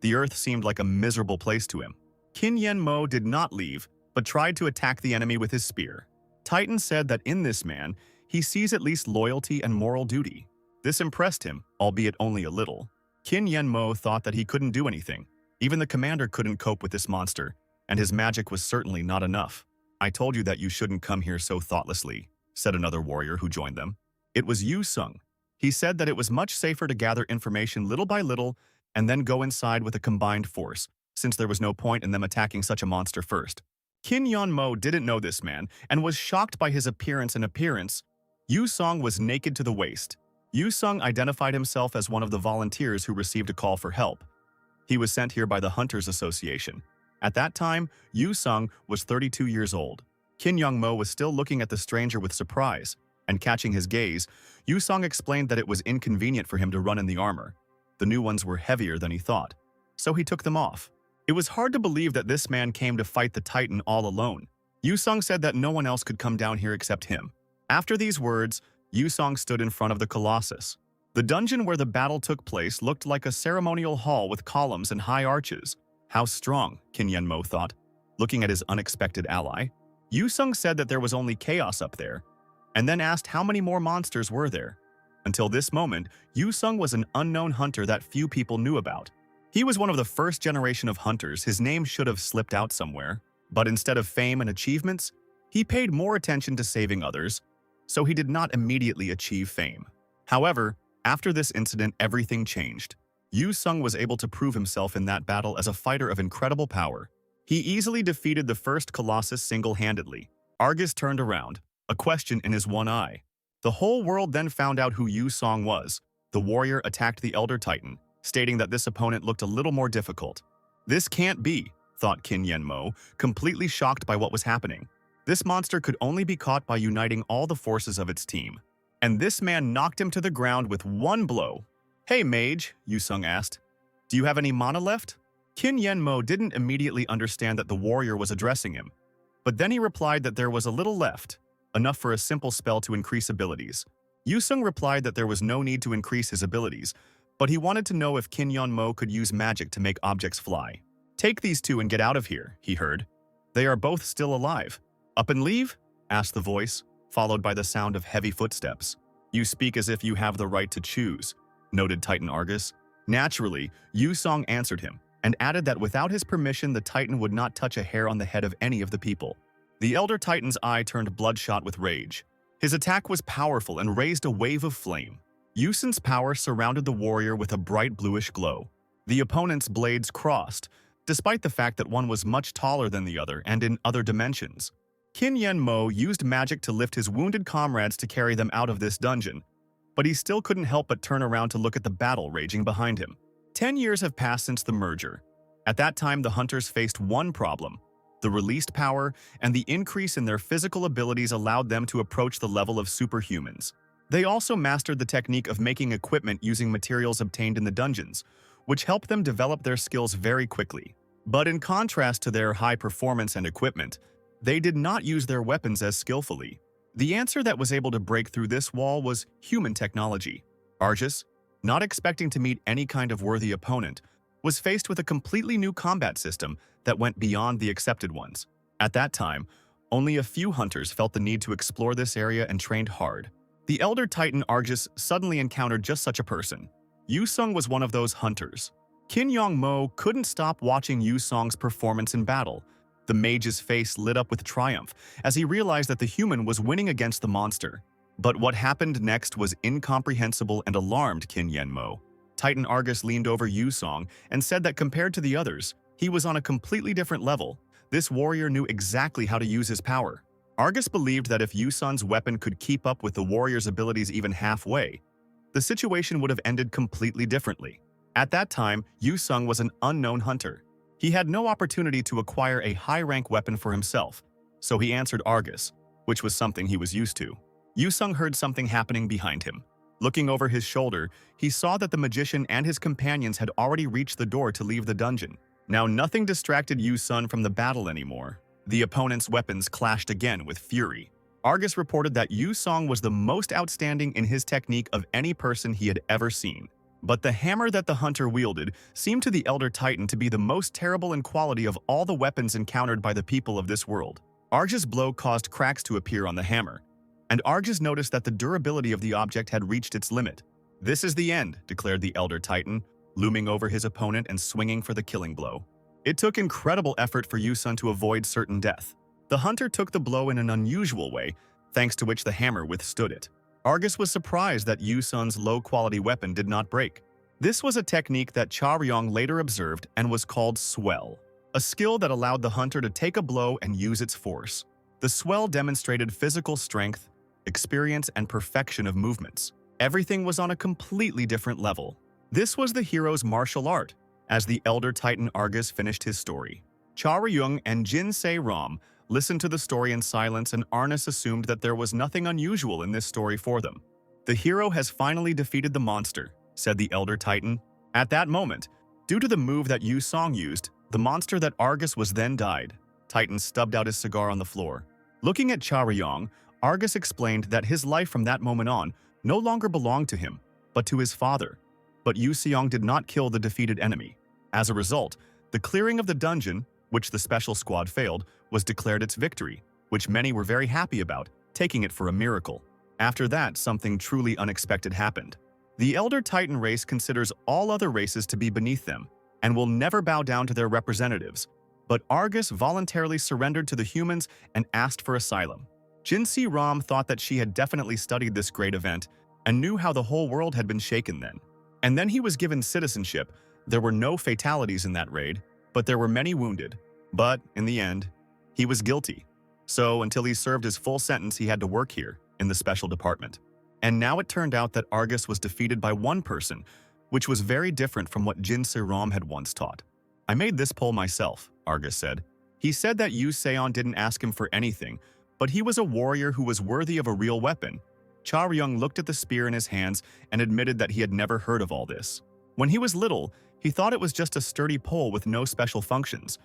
The earth seemed like a miserable place to him. Kim Yen-mo did not leave, but tried to attack the enemy with his spear. Titan said that in this man, he sees at least loyalty and moral duty. This impressed him, albeit only a little. Kim Yen-mo thought that he couldn't do anything. Even the commander couldn't cope with this monster, and his magic was certainly not enough. "I told you that you shouldn't come here so thoughtlessly," said another warrior who joined them. It was Yu Sung. He said that it was much safer to gather information little by little and then go inside with a combined force, since there was no point in them attacking such a monster first. Kim Yeon-mo didn't know this man and was shocked by his appearance and appearance. Yu Sung was naked to the waist. Yu Sung identified himself as one of the volunteers who received a call for help. He was sent here by the Hunters Association. At that time, Yu Sung was 32 years old. Kim Young-mo was still looking at the stranger with surprise, and catching his gaze, Yu Sung explained that it was inconvenient for him to run in the armor. The new ones were heavier than he thought, so he took them off. It was hard to believe that this man came to fight the Titan all alone. Yu Sung said that no one else could come down here except him. After these words, Yu Sung stood in front of the Colossus. The dungeon where the battle took place looked like a ceremonial hall with columns and high arches. How strong, Kim Yen-mo thought, looking at his unexpected ally. Yu Sung said that there was only chaos up there, and then asked how many more monsters were there. Until this moment, Yu Sung was an unknown hunter that few people knew about. He was one of the first generation of hunters. His name should have slipped out somewhere. But instead of fame and achievements, he paid more attention to saving others, so he did not immediately achieve fame. However, after this incident, everything changed. Yu Sung was able to prove himself in that battle as a fighter of incredible power. He easily defeated the first Colossus single-handedly. Argus turned around, a question in his one eye. The whole world then found out who Yu Song was. The warrior attacked the Elder Titan, stating that this opponent looked a little more difficult. This can't be, thought Qin Yanmo, completely shocked by what was happening. This monster could only be caught by uniting all the forces of its team. And this man knocked him to the ground with one blow. "Hey mage," Yu Sung asked, "do you have any mana left?" Qin Yanmo didn't immediately understand that the warrior was addressing him. But then he replied that there was a little left, enough for a simple spell to increase abilities. Yu Sung replied that there was no need to increase his abilities, but he wanted to know if Qin Yanmo could use magic to make objects fly. "Take these two and get out of here," he heard. "They are both still alive." "Up and leave?" asked the voice, followed by the sound of heavy footsteps. "You speak as if you have the right to choose," noted Titan Argus. Naturally, Yu Song answered him, and added that without his permission the Titan would not touch a hair on the head of any of the people. The Elder Titan's eye turned bloodshot with rage. His attack was powerful and raised a wave of flame. Yu Sun's power surrounded the warrior with a bright bluish glow. The opponent's blades crossed, despite the fact that one was much taller than the other and in other dimensions. Qin Yanmo used magic to lift his wounded comrades to carry them out of this dungeon, but he still couldn't help but turn around to look at the battle raging behind him. 10 years have passed since the merger. At that time, the hunters faced one problem. The released power and the increase in their physical abilities allowed them to approach the level of superhumans. They also mastered the technique of making equipment using materials obtained in the dungeons, which helped them develop their skills very quickly. But in contrast to their high performance and equipment, they did not use their weapons as skillfully. The answer that was able to break through this wall was human technology. Argus, not expecting to meet any kind of worthy opponent, was faced with a completely new combat system that went beyond the accepted ones. At that time, only a few hunters felt the need to explore this area and trained hard. The Elder Titan Argus suddenly encountered just such a person. Yu Sung was one of those hunters. Qin Yongmo couldn't stop watching Yu Song's performance in battle. The mage's face lit up with triumph as he realized that the human was winning against the monster. But what happened next was incomprehensible and alarmed Qin Yanmo. Titan Argus leaned over Yu Song and said that compared to the others, he was on a completely different level. This warrior knew exactly how to use his power. Argus believed that if Yu Song's weapon could keep up with the warrior's abilities even halfway, the situation would have ended completely differently. At that time, Yu Song was an unknown hunter. He had no opportunity to acquire a high-rank weapon for himself, so he answered Argus, which was something he was used to. Yu Sung heard something happening behind him. Looking over his shoulder, he saw that the magician and his companions had already reached the door to leave the dungeon. Now nothing distracted Yu Sung from the battle anymore. The opponent's weapons clashed again with fury. Argus reported that Yu Song was the most outstanding in his technique of any person he had ever seen. But the hammer that the hunter wielded seemed to the Elder Titan to be the most terrible in quality of all the weapons encountered by the people of this world. Argus' blow caused cracks to appear on the hammer, and Argus noticed that the durability of the object had reached its limit. "This is the end," declared the Elder Titan, looming over his opponent and swinging for the killing blow. It took incredible effort for Yu Sung to avoid certain death. The hunter took the blow in an unusual way, thanks to which the hammer withstood it. Argus was surprised that Yu Sung's low-quality weapon did not break. This was a technique that Cha Ryong later observed and was called swell, a skill that allowed the hunter to take a blow and use its force. The swell demonstrated physical strength, experience, and perfection of movements. Everything was on a completely different level. This was the hero's martial art. As the Elder Titan Argus finished his story, Cha Ryong and Jin Se Ram listened to the story in silence, and Arnis assumed that there was nothing unusual in this story for them. "The hero has finally defeated the monster," said the Elder Titan. At that moment, due to the move that Yu Song used, the monster that Argus was then died. Titan stubbed out his cigar on the floor. Looking at Cha Ryong, Argus explained that his life from that moment on no longer belonged to him, but to his father. But Yu Seong did not kill the defeated enemy. As a result, the clearing of the dungeon, which the special squad failed, was declared its victory, which many were very happy about, taking it for a miracle. After that, something truly unexpected happened. The Elder Titan race considers all other races to be beneath them, and will never bow down to their representatives. But Argus voluntarily surrendered to the humans and asked for asylum. Jinsi Ram thought that she had definitely studied this great event and knew how the whole world had been shaken then. And then he was given citizenship. There were no fatalities in that raid, but there were many wounded. But, in the end, he was guilty. So, until he served his full sentence, he had to work here, in the special department. And now it turned out that Argus was defeated by one person, which was very different from what Jin Se-ram had once taught. "I made this poll myself," Argus said. He said that Yu Seon didn't ask him for anything, but he was a warrior who was worthy of a real weapon. Cha Ryung looked at the spear in his hands and admitted that he had never heard of all this. When he was little, he thought it was just a sturdy pole with no special functions.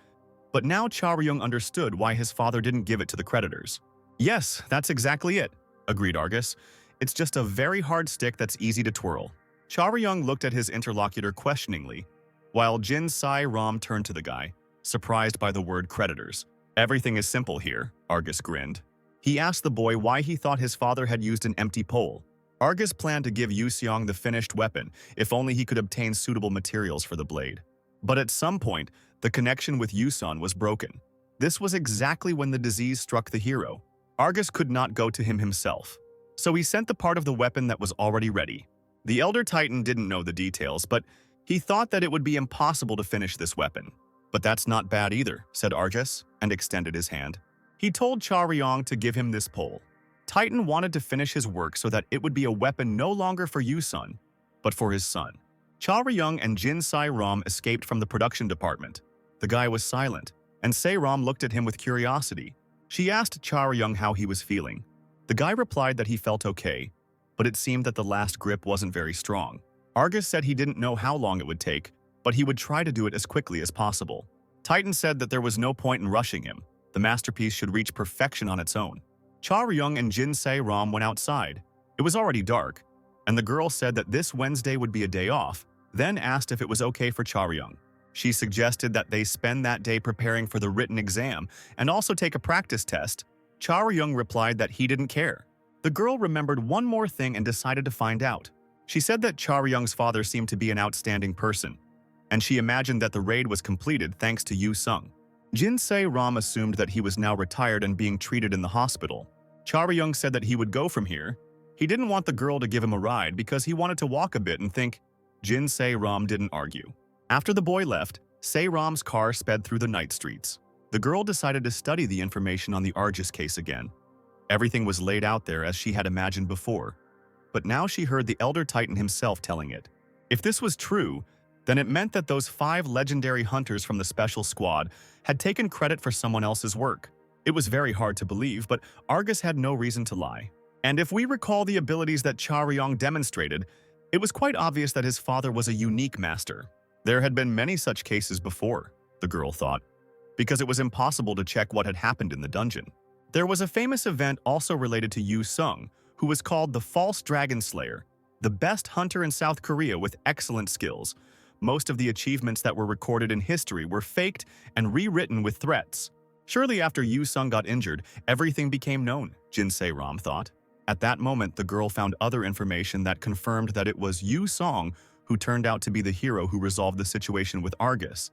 But now Cha Ryung understood why his father didn't give it to the creditors. "Yes, that's exactly it," agreed Argus. "It's just a very hard stick that's easy to twirl." Cha Ryung looked at his interlocutor questioningly, while Jin Se-ram turned to the guy, surprised by the word creditors. "Everything is simple here," Argus grinned. He asked the boy why he thought his father had used an empty pole. Argus planned to give Yu Seong the finished weapon, if only he could obtain suitable materials for the blade. But at some point, the connection with Yuson was broken. This was exactly when the disease struck the hero. Argus could not go to him himself, so he sent the part of the weapon that was already ready. The Elder Titan didn't know the details, but he thought that it would be impossible to finish this weapon. "But that's not bad either," said Argus, and extended his hand. He told Cha Ryong to give him this pole. Titan wanted to finish his work so that it would be a weapon no longer for Yusun, but for his son. Cha Ryung and Jin Se-ram escaped from the production department. The guy was silent, and Se-ram looked at him with curiosity. She asked Cha Ryung how he was feeling. The guy replied that he felt okay, but it seemed that the last grip wasn't very strong. Argus said he didn't know how long it would take, but he would try to do it as quickly as possible. Titan said that there was no point in rushing him. The masterpiece should reach perfection on its own. Cha Ryung and Jin Se-ram went outside. It was already dark, and the girl said that this Wednesday would be a day off, then asked if it was okay for Cha Ryung. She suggested that they spend that day preparing for the written exam and also take a practice test. Cha Ryung replied that he didn't care. The girl remembered one more thing and decided to find out. She said that Cha Ryung's father seemed to be an outstanding person, and she imagined that the raid was completed thanks to Yu Sung. Jin Se-ram assumed that he was now retired and being treated in the hospital. Cha Ryung said that he would go from here. He didn't want the girl to give him a ride because he wanted to walk a bit and think. Jin Se-ram didn't argue. After the boy left, Se-ram's car sped through the night streets. The girl decided to study the information on the Argus case again. Everything was laid out there as she had imagined before, but now she heard the Elder Titan himself telling it. If this was true, then it meant that those 5 legendary hunters from the special squad had taken credit for someone else's work. It was very hard to believe, but Argus had no reason to lie. And if we recall the abilities that Cha Ryong demonstrated, it was quite obvious that his father was a unique master. There had been many such cases before, the girl thought, because it was impossible to check what had happened in the dungeon. There was a famous event also related to Yu Sung, who was called the False Dragon Slayer, the best hunter in South Korea with excellent skills. Most of the achievements that were recorded in history were faked and rewritten with threats. Surely after Yu Sung got injured, everything became known, Jin Se-ram thought. At that moment, the girl found other information that confirmed that it was Yu Sung who turned out to be the hero who resolved the situation with Argus,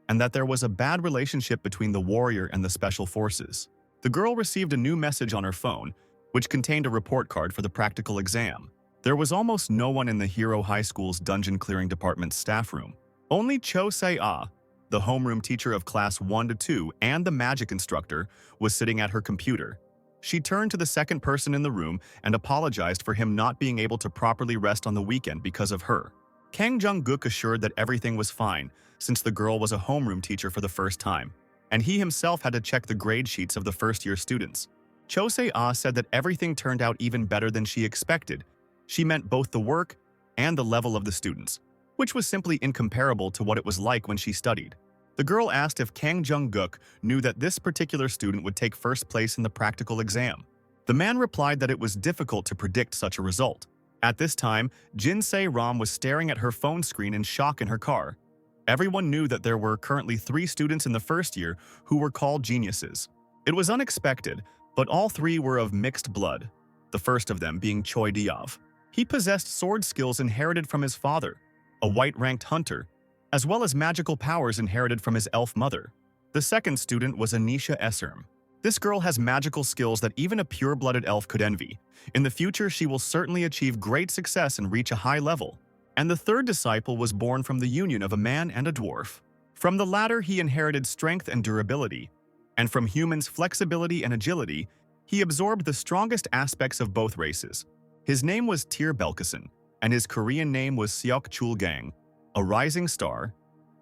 and that there was a bad relationship between the warrior and the special forces. The girl received a new message on her phone, which contained a report card for the practical exam. There was almost no one in the Hero High School's dungeon clearing department's staff room. Only Cho Se-ah, the homeroom teacher of class 1 to 2 and the magic instructor, was sitting at her computer. She turned to the second person in the room and apologized for him not being able to properly rest on the weekend because of her. Kang Jung-guk assured that everything was fine, since the girl was a homeroom teacher for the first time, and he himself had to check the grade sheets of the first-year students. Cho Se-ah said that everything turned out even better than she expected. She meant both the work and the level of the students, which was simply incomparable to what it was like when she studied. The girl asked if Kang Jung-guk knew that this particular student would take first place in the practical exam. The man replied that it was difficult to predict such a result. At this time, Jin Se-ram was staring at her phone screen in shock in her car. Everyone knew that there were currently 3 students in the first year who were called geniuses. It was unexpected, but all 3 were of mixed blood, the first of them being Choi Diav. He possessed sword skills inherited from his father, a white-ranked hunter, as well as magical powers inherited from his elf mother. The second student was Anisha Esserm. This girl has magical skills that even a pure-blooded elf could envy. In the future, she will certainly achieve great success and reach a high level. And the third disciple was born from the union of a man and a dwarf. From the latter, he inherited strength and durability, and from humans' flexibility and agility, he absorbed the strongest aspects of both races. His name was Tir Belkison, and his Korean name was Seok Chul-gang, a rising star.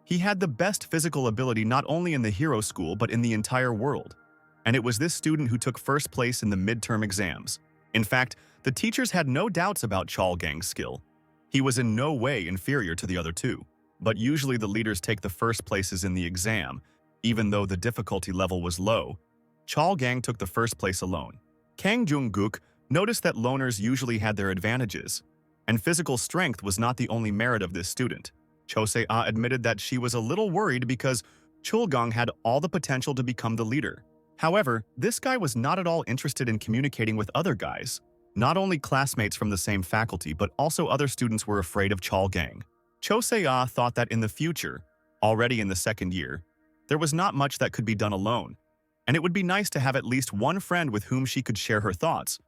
He had the best physical ability not only in the hero school but in the entire world, and it was this student who took first place in the midterm exams. In fact, the teachers had no doubts about Chul-gang's skill. He was in no way inferior to the other two, but usually the leaders take the first places in the exam, even though the difficulty level was low. Chul-gang took the first place alone. Kang Jung-guk noticed that loners usually had their advantages, and physical strength was not the only merit of this student. Cho Se-ah admitted that she was a little worried because Chul-gang had all the potential to become the leader. However, this guy was not at all interested in communicating with other guys. Not only classmates from the same faculty, but also other students were afraid of Chul-gang. Cho Se-ah thought that in the future, already in the second year, there was not much that could be done alone, and it would be nice to have at least one friend with whom she could share her thoughts.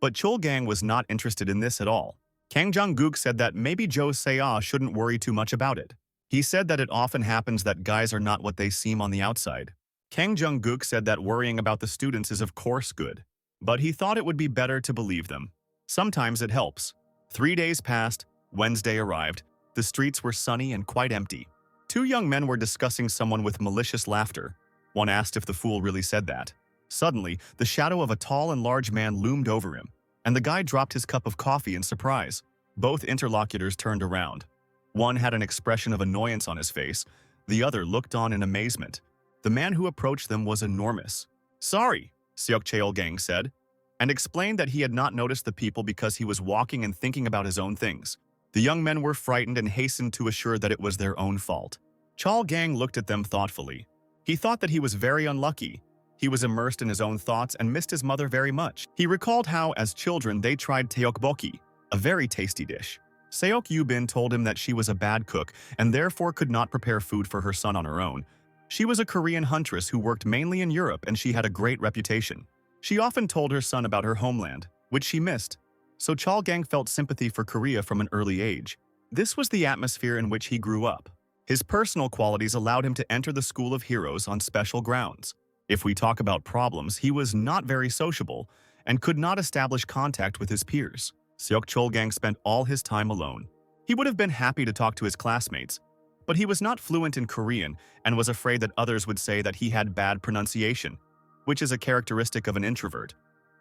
But Chul-gang was not interested in this at all. Kang Jung-guk said that maybe Cho Se-ah shouldn't worry too much about it. He said that it often happens that guys are not what they seem on the outside. Kang Jung-guk said that worrying about the students is of course good, but he thought it would be better to believe them. Sometimes it helps. 3 days passed, Wednesday arrived, the streets were sunny and quite empty. Two young men were discussing someone with malicious laughter. One asked if the fool really said that. Suddenly, the shadow of a tall and large man loomed over him, and the guy dropped his cup of coffee in surprise. Both interlocutors turned around. One had an expression of annoyance on his face, the other looked on in amazement. The man who approached them was enormous. "Sorry," Seok Cheol-gang said, and explained that he had not noticed the people because he was walking and thinking about his own things. The young men were frightened and hastened to assure that it was their own fault. Chul-gang looked at them thoughtfully. He thought that he was very unlucky. He was immersed in his own thoughts and missed his mother very much. He recalled how, as children, they tried tteokbokki, a very tasty dish. Seok Yubin told him that she was a bad cook and therefore could not prepare food for her son on her own. She was a Korean huntress who worked mainly in Europe, and she had a great reputation. She often told her son about her homeland, which she missed. So Chul-gang felt sympathy for Korea from an early age. This was the atmosphere in which he grew up. His personal qualities allowed him to enter the School of Heroes on special grounds. If we talk about problems, he was not very sociable and could not establish contact with his peers. Seok Chul-gang spent all his time alone. He would have been happy to talk to his classmates, but he was not fluent in Korean and was afraid that others would say that he had bad pronunciation, which is a characteristic of an introvert.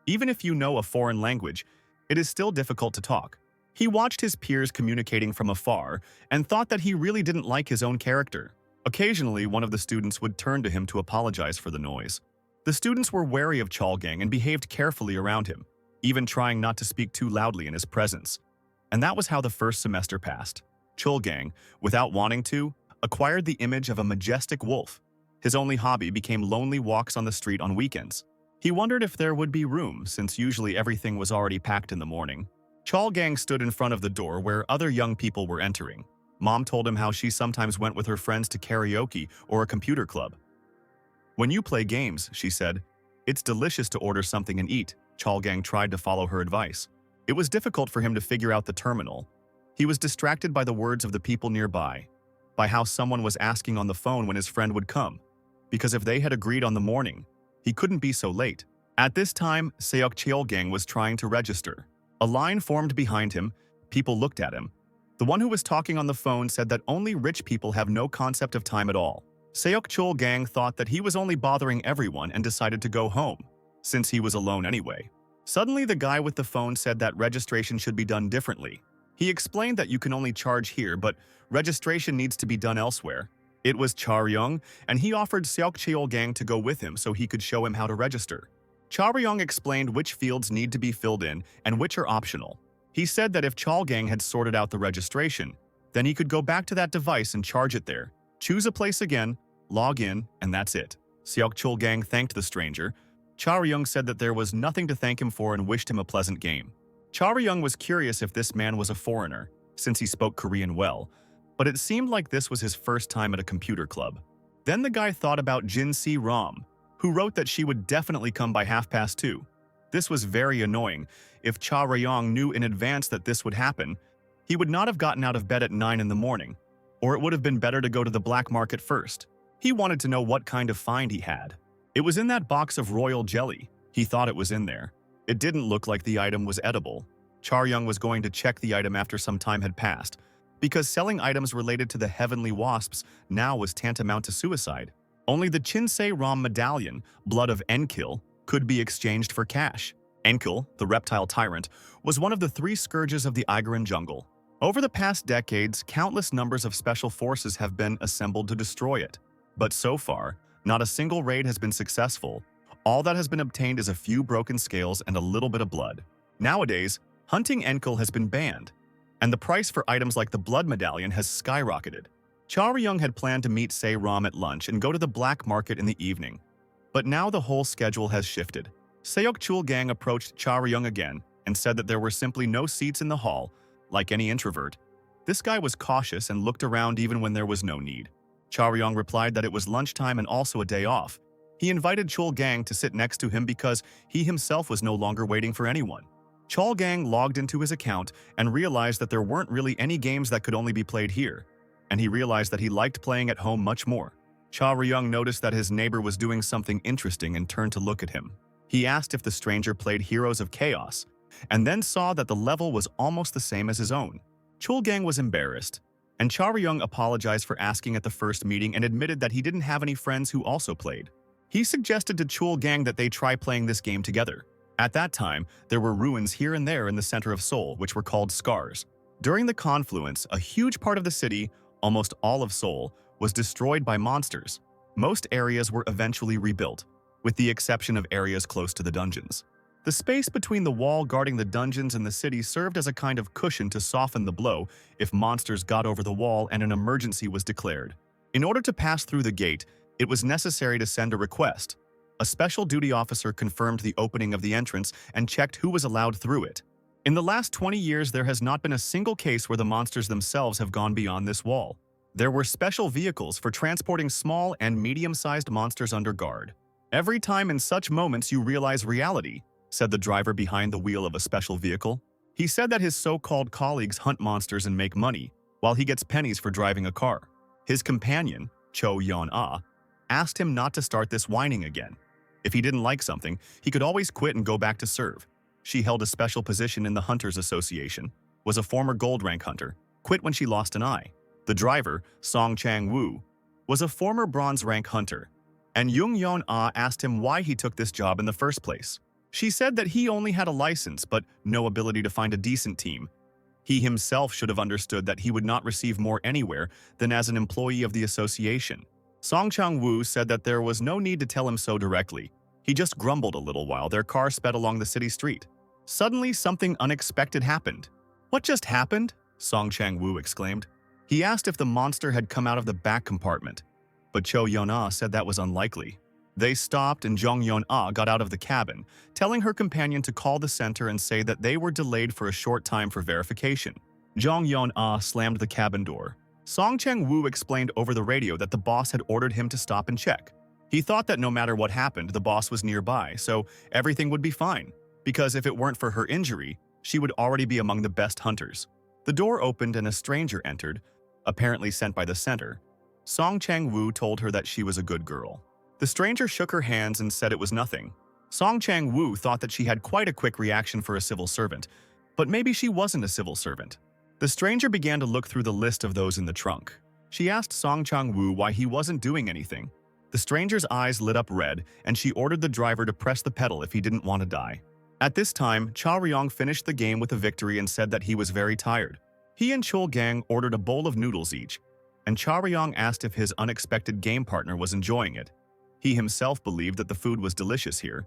Even if you know a foreign language, it is still difficult to talk. He watched his peers communicating from afar and thought that he really didn't like his own character. Occasionally, one of the students would turn to him to apologize for the noise. The students were wary of Chul-gang and behaved carefully around him, even trying not to speak too loudly in his presence. And that was how the first semester passed. Chul-gang, without wanting to, acquired the image of a majestic wolf. His only hobby became lonely walks on the street on weekends. He wondered if there would be room, since usually everything was already packed in the morning. Chul-gang stood in front of the door where other young people were entering. Mom told him how she sometimes went with her friends to karaoke or a computer club. "When you play games," she said, "it's delicious to order something and eat." Chul-gang tried to follow her advice. It was difficult for him to figure out the terminal. He was distracted by the words of the people nearby, by how someone was asking on the phone when his friend would come, because if they had agreed on the morning, he couldn't be so late. At this time, Seok Cheol-gang was trying to register. A line formed behind him. People looked at him. The one who was talking on the phone said that only rich people have no concept of time at all. Seok Chul-gang thought that he was only bothering everyone and decided to go home, since he was alone anyway. Suddenly, the guy with the phone said that registration should be done differently. He explained that you can only charge here, but registration needs to be done elsewhere. It was Cha-ryung, and he offered Seok Cheol-gang to go with him so he could show him how to register. Cha-ryung explained which fields need to be filled in and which are optional. He said that if Chul-gang had sorted out the registration, then he could go back to that device and charge it there. Choose a place again, log in, and that's it. Seok Chul-gang thanked the stranger. Cha-ryung said that there was nothing to thank him for and wished him a pleasant game. Cha-ryung was curious if this man was a foreigner, since he spoke Korean well, but it seemed like this was his first time at a computer club. Then the guy thought about Jin Si-ram, who wrote that she would definitely come by 2:30. This was very annoying. If Cha-ryung knew in advance that this would happen, he would not have gotten out of bed at 9 in the morning. Or it would have been better to go to the black market first. He wanted to know what kind of find he had. It was in that box of royal jelly. He thought it was in there. It didn't look like the item was edible. Charyung was going to check the item after some time had passed, because selling items related to the heavenly wasps now was tantamount to suicide. Only the Chinsei Ram medallion, Blood of Enkil, could be exchanged for cash. Enkil, the reptile tyrant, was one of the 3 scourges of the Igaran jungle. Over the past decades, countless numbers of special forces have been assembled to destroy it. But so far, not a single raid has been successful. All that has been obtained is a few broken scales and a little bit of blood. Nowadays, hunting Enkil has been banned, and the price for items like the blood medallion has skyrocketed. Charyung had planned to meet Se Ram at lunch and go to the black market in the evening. But now the whole schedule has shifted. Seok Chulgang approached Charyung again and said that there were simply no seats in the hall, like any introvert. This guy was cautious and looked around even when there was no need. Charyung replied that it was lunchtime and also a day off. He invited Chulgang to sit next to him because he himself was no longer waiting for anyone. Chulgang logged into his account and realized that there weren't really any games that could only be played here, and he realized that he liked playing at home much more. Charyung noticed that his neighbor was doing something interesting and turned to look at him. He asked if the stranger played Heroes of Chaos, and then saw that the level was almost the same as his own. Chulgang was embarrassed, and Charyung apologized for asking at the first meeting and admitted that he didn't have any friends who also played. He suggested to Chulgang that they try playing this game together. At that time, there were ruins here and there in the center of Seoul, which were called scars. During the confluence, a huge part of the city, almost all of Seoul, was destroyed by monsters. Most areas were eventually rebuilt, with the exception of areas close to the dungeons. The space between the wall guarding the dungeons and the city served as a kind of cushion to soften the blow if monsters got over the wall and an emergency was declared. In order to pass through the gate, it was necessary to send a request. A special duty officer confirmed the opening of the entrance and checked who was allowed through it. In the last 20 years, there has not been a single case where the monsters themselves have gone beyond this wall. There were special vehicles for transporting small and medium-sized monsters under guard. Every time in such moments you realize reality, said the driver behind the wheel of a special vehicle. He said that his so-called colleagues hunt monsters and make money, while he gets pennies for driving a car. His companion, Cho Yeon-ah, asked him not to start this whining again. If he didn't like something, he could always quit and go back to serve. She held a special position in the Hunters Association, was a former gold rank hunter, quit when she lost an eye. The driver, Song Chang-woo, was a former bronze rank hunter, and Jung Yeon-ah asked him why he took this job in the first place. She said that he only had a license but no ability to find a decent team. He himself should have understood that he would not receive more anywhere than as an employee of the association. Song Chang-woo said that there was no need to tell him so directly. He just grumbled a little while their car sped along the city street. Suddenly, something unexpected happened. "What just happened?" Song Chang-woo exclaimed. He asked if the monster had come out of the back compartment, but Cho Yeon-ah said that was unlikely. They stopped and Jong Yeon-ah got out of the cabin, telling her companion to call the center and say that they were delayed for a short time for verification. Jong Yeon-ah slammed the cabin door. Song Chang-woo explained over the radio that the boss had ordered him to stop and check. He thought that no matter what happened, the boss was nearby, so everything would be fine, because if it weren't for her injury, she would already be among the best hunters. The door opened and a stranger entered, apparently sent by the center. Song Chang-woo told her that she was a good girl. The stranger shook her hands and said it was nothing. Song Chang-woo thought that she had quite a quick reaction for a civil servant, but maybe she wasn't a civil servant. The stranger began to look through the list of those in the trunk. She asked Song Chang-woo why he wasn't doing anything. The stranger's eyes lit up red, and she ordered the driver to press the pedal if he didn't want to die. At this time, Cha Ryong finished the game with a victory and said that he was very tired. He and Chul Gang ordered a bowl of noodles each, and Cha Ryong asked if his unexpected game partner was enjoying it. He himself believed that the food was delicious here.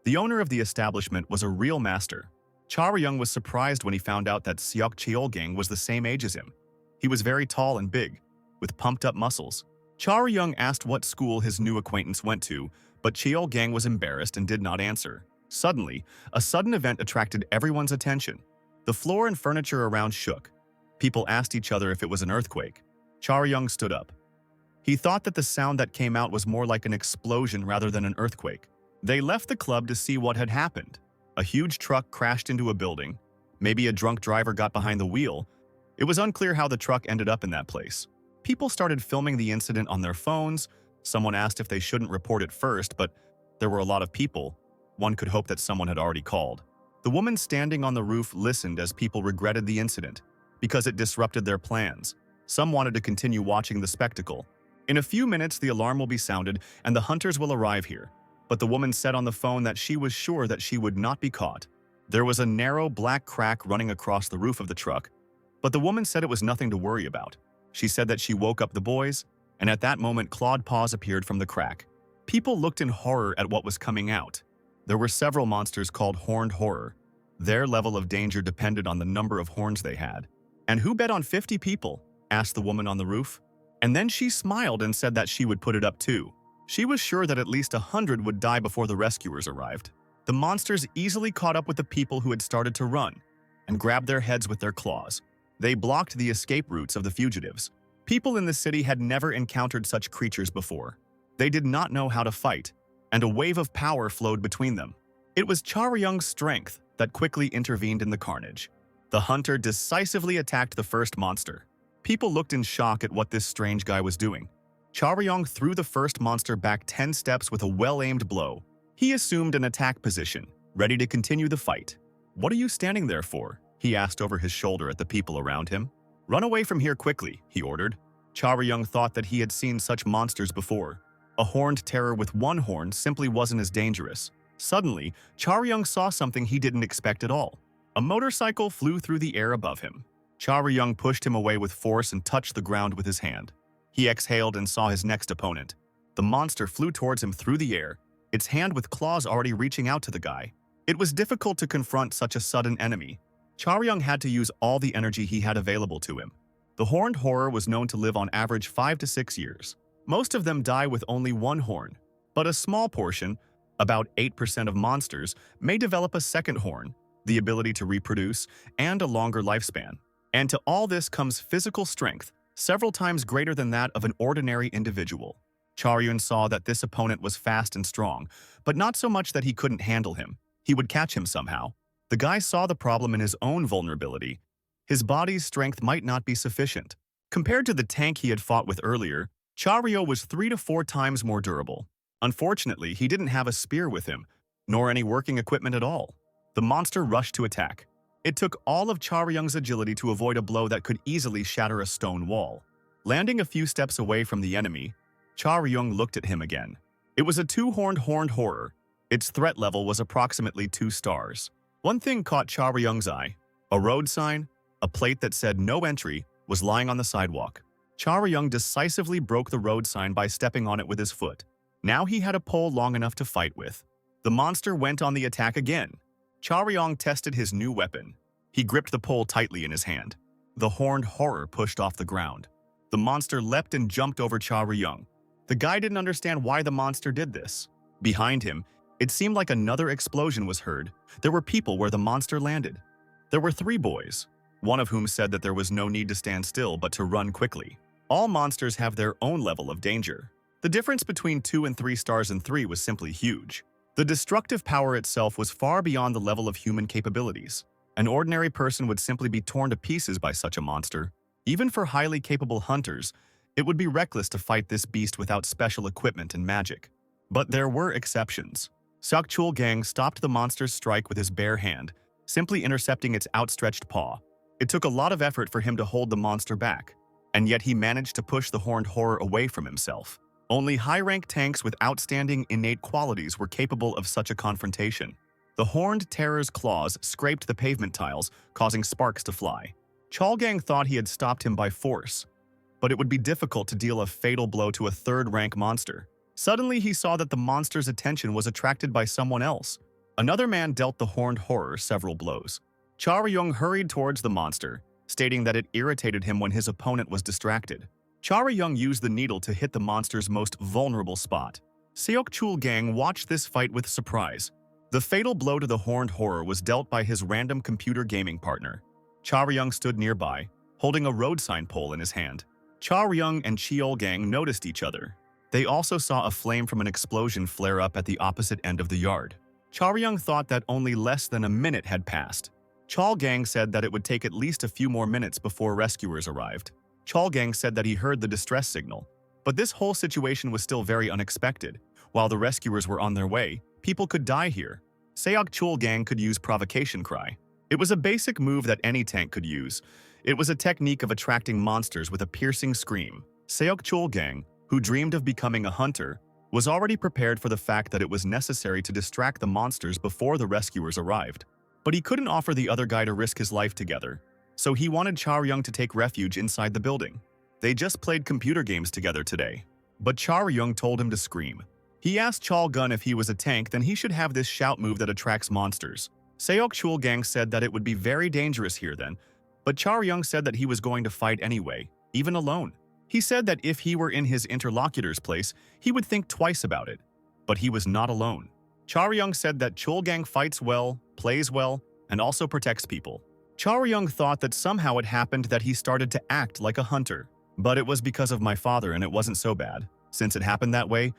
The owner of the establishment was a real master. Cha Ryong was surprised when he found out that Seok Cheolgang was the same age as him. He was very tall and big, with pumped-up muscles. Cha Ryong asked what school his new acquaintance went to, but Cheolgang was embarrassed and did not answer. Suddenly, a sudden event attracted everyone's attention. The floor and furniture around shook. People asked each other if it was an earthquake. Cha Ryong stood up. He thought that the sound that came out was more like an explosion rather than an earthquake. They left the club to see what had happened. A huge truck crashed into a building. Maybe a drunk driver got behind the wheel. It was unclear how the truck ended up in that place. People started filming the incident on their phones. Someone asked if they shouldn't report it first, but there were a lot of people. One could hope that someone had already called. The woman standing on the roof listened as people regretted the incident because it disrupted their plans. Some wanted to continue watching the spectacle. In a few minutes, the alarm will be sounded and the hunters will arrive here. But the woman said on the phone that she was sure that she would not be caught. There was a narrow black crack running across the roof of the truck, but the woman said it was nothing to worry about. She said that she woke up the boys, and at that moment clawed paws appeared from the crack. People looked in horror at what was coming out. There were several monsters called horned horror. Their level of danger depended on the number of horns they had. "And who bet on 50 people?" asked the woman on the roof. And then she smiled and said that she would put it up too. She was sure that at least 100 would die before the rescuers arrived. The monsters easily caught up with the people who had started to run and grabbed their heads with their claws. They blocked the escape routes of the fugitives. People in the city had never encountered such creatures before. They did not know how to fight, and a wave of power flowed between them. It was Charyung's strength that quickly intervened in the carnage. The hunter decisively attacked the first monster. People looked in shock at what this strange guy was doing. Charyung threw the first monster back 10 steps with a well-aimed blow. He assumed an attack position, ready to continue the fight. "What are you standing there for?" he asked over his shoulder at the people around him. "Run away from here quickly," he ordered. Charyung thought that he had seen such monsters before. A horned terror with one horn simply wasn't as dangerous. Suddenly, Charyung saw something he didn't expect at all. A motorcycle flew through the air above him. Charyung pushed him away with force and touched the ground with his hand. He exhaled and saw his next opponent. The monster flew towards him through the air, its hand with claws already reaching out to the guy. It was difficult to confront such a sudden enemy. Charyung had to use all the energy he had available to him. The horned horror was known to live on average 5 to 6 years. Most of them die with only one horn, but a small portion, about 8% of monsters, may develop a second horn, the ability to reproduce, and a longer lifespan. And to all this comes physical strength, several times greater than that of an ordinary individual. Charyung saw that this opponent was fast and strong, but not so much that he couldn't handle him. He would catch him somehow. The guy saw the problem in his own vulnerability. His body's strength might not be sufficient. Compared to the tank he had fought with earlier, Charyung was 3 to 4 times more durable. Unfortunately, he didn't have a spear with him, nor any working equipment at all. The monster rushed to attack. It took all of Charyung's agility to avoid a blow that could easily shatter a stone wall. Landing a few steps away from the enemy, Charyung looked at him again. It was a two-horned horned horror. Its threat level was approximately 2 stars. One thing caught Charyung's eye. A road sign, a plate that said "No Entry," was lying on the sidewalk. Charyung decisively broke the road sign by stepping on it with his foot. Now he had a pole long enough to fight with. The monster went on the attack again. Charyung tested his new weapon. He gripped the pole tightly in his hand. The horned horror pushed off the ground. The monster leapt and jumped over Charyung. The guy didn't understand why the monster did this. Behind him, it seemed like another explosion was heard. There were people where the monster landed. There were 3 boys, one of whom said that there was no need to stand still but to run quickly. All monsters have their own level of danger. The difference between 2 and 3 stars and 3 was simply huge. The destructive power itself was far beyond the level of human capabilities. An ordinary person would simply be torn to pieces by such a monster. Even for highly capable hunters, it would be reckless to fight this beast without special equipment and magic. But there were exceptions. Seokchul Gang stopped the monster's strike with his bare hand, simply intercepting its outstretched paw. It took a lot of effort for him to hold the monster back, and yet he managed to push the horned horror away from himself. Only high-rank tanks with outstanding innate qualities were capable of such a confrontation. The horned terror's claws scraped the pavement tiles, causing sparks to fly. Chalgang thought he had stopped him by force, but it would be difficult to deal a fatal blow to a third-rank monster. Suddenly, he saw that the monster's attention was attracted by someone else. Another man dealt the horned horror several blows. Charyung hurried towards the monster, stating that it irritated him when his opponent was distracted. Charyung used the needle to hit the monster's most vulnerable spot. Seokchul Gang watched this fight with surprise. The fatal blow to the horned horror was dealt by his random computer gaming partner. Charyung stood nearby, holding a road sign pole in his hand. Charyung and Cheol Gang noticed each other. They also saw a flame from an explosion flare up at the opposite end of the yard. Charyung thought that only less than a minute had passed. Cheol Gang said that it would take at least a few more minutes before rescuers arrived. Chalgang said that he heard the distress signal. But this whole situation was still very unexpected. While the rescuers were on their way, people could die here. Seok Chalgang could use provocation cry. It was a basic move that any tank could use. It was a technique of attracting monsters with a piercing scream. Seok Chalgang, who dreamed of becoming a hunter, was already prepared for the fact that it was necessary to distract the monsters before the rescuers arrived. But he couldn't offer the other guy to risk his life together, so he wanted Charyung to take refuge inside the building. They just played computer games together today. But Charyung told him to scream. He asked Chalgun if he was a tank, then he should have this shout move that attracts monsters. Seok Chulgang said that it would be very dangerous here then, but Charyung said that he was going to fight anyway, even alone. He said that if he were in his interlocutor's place, he would think twice about it. But he was not alone. Charyung said that Chulgang fights well, plays well, and also protects people. Charyung thought that somehow it happened that he started to act like a hunter. But it was because of my father and it wasn't so bad. Since it happened that way,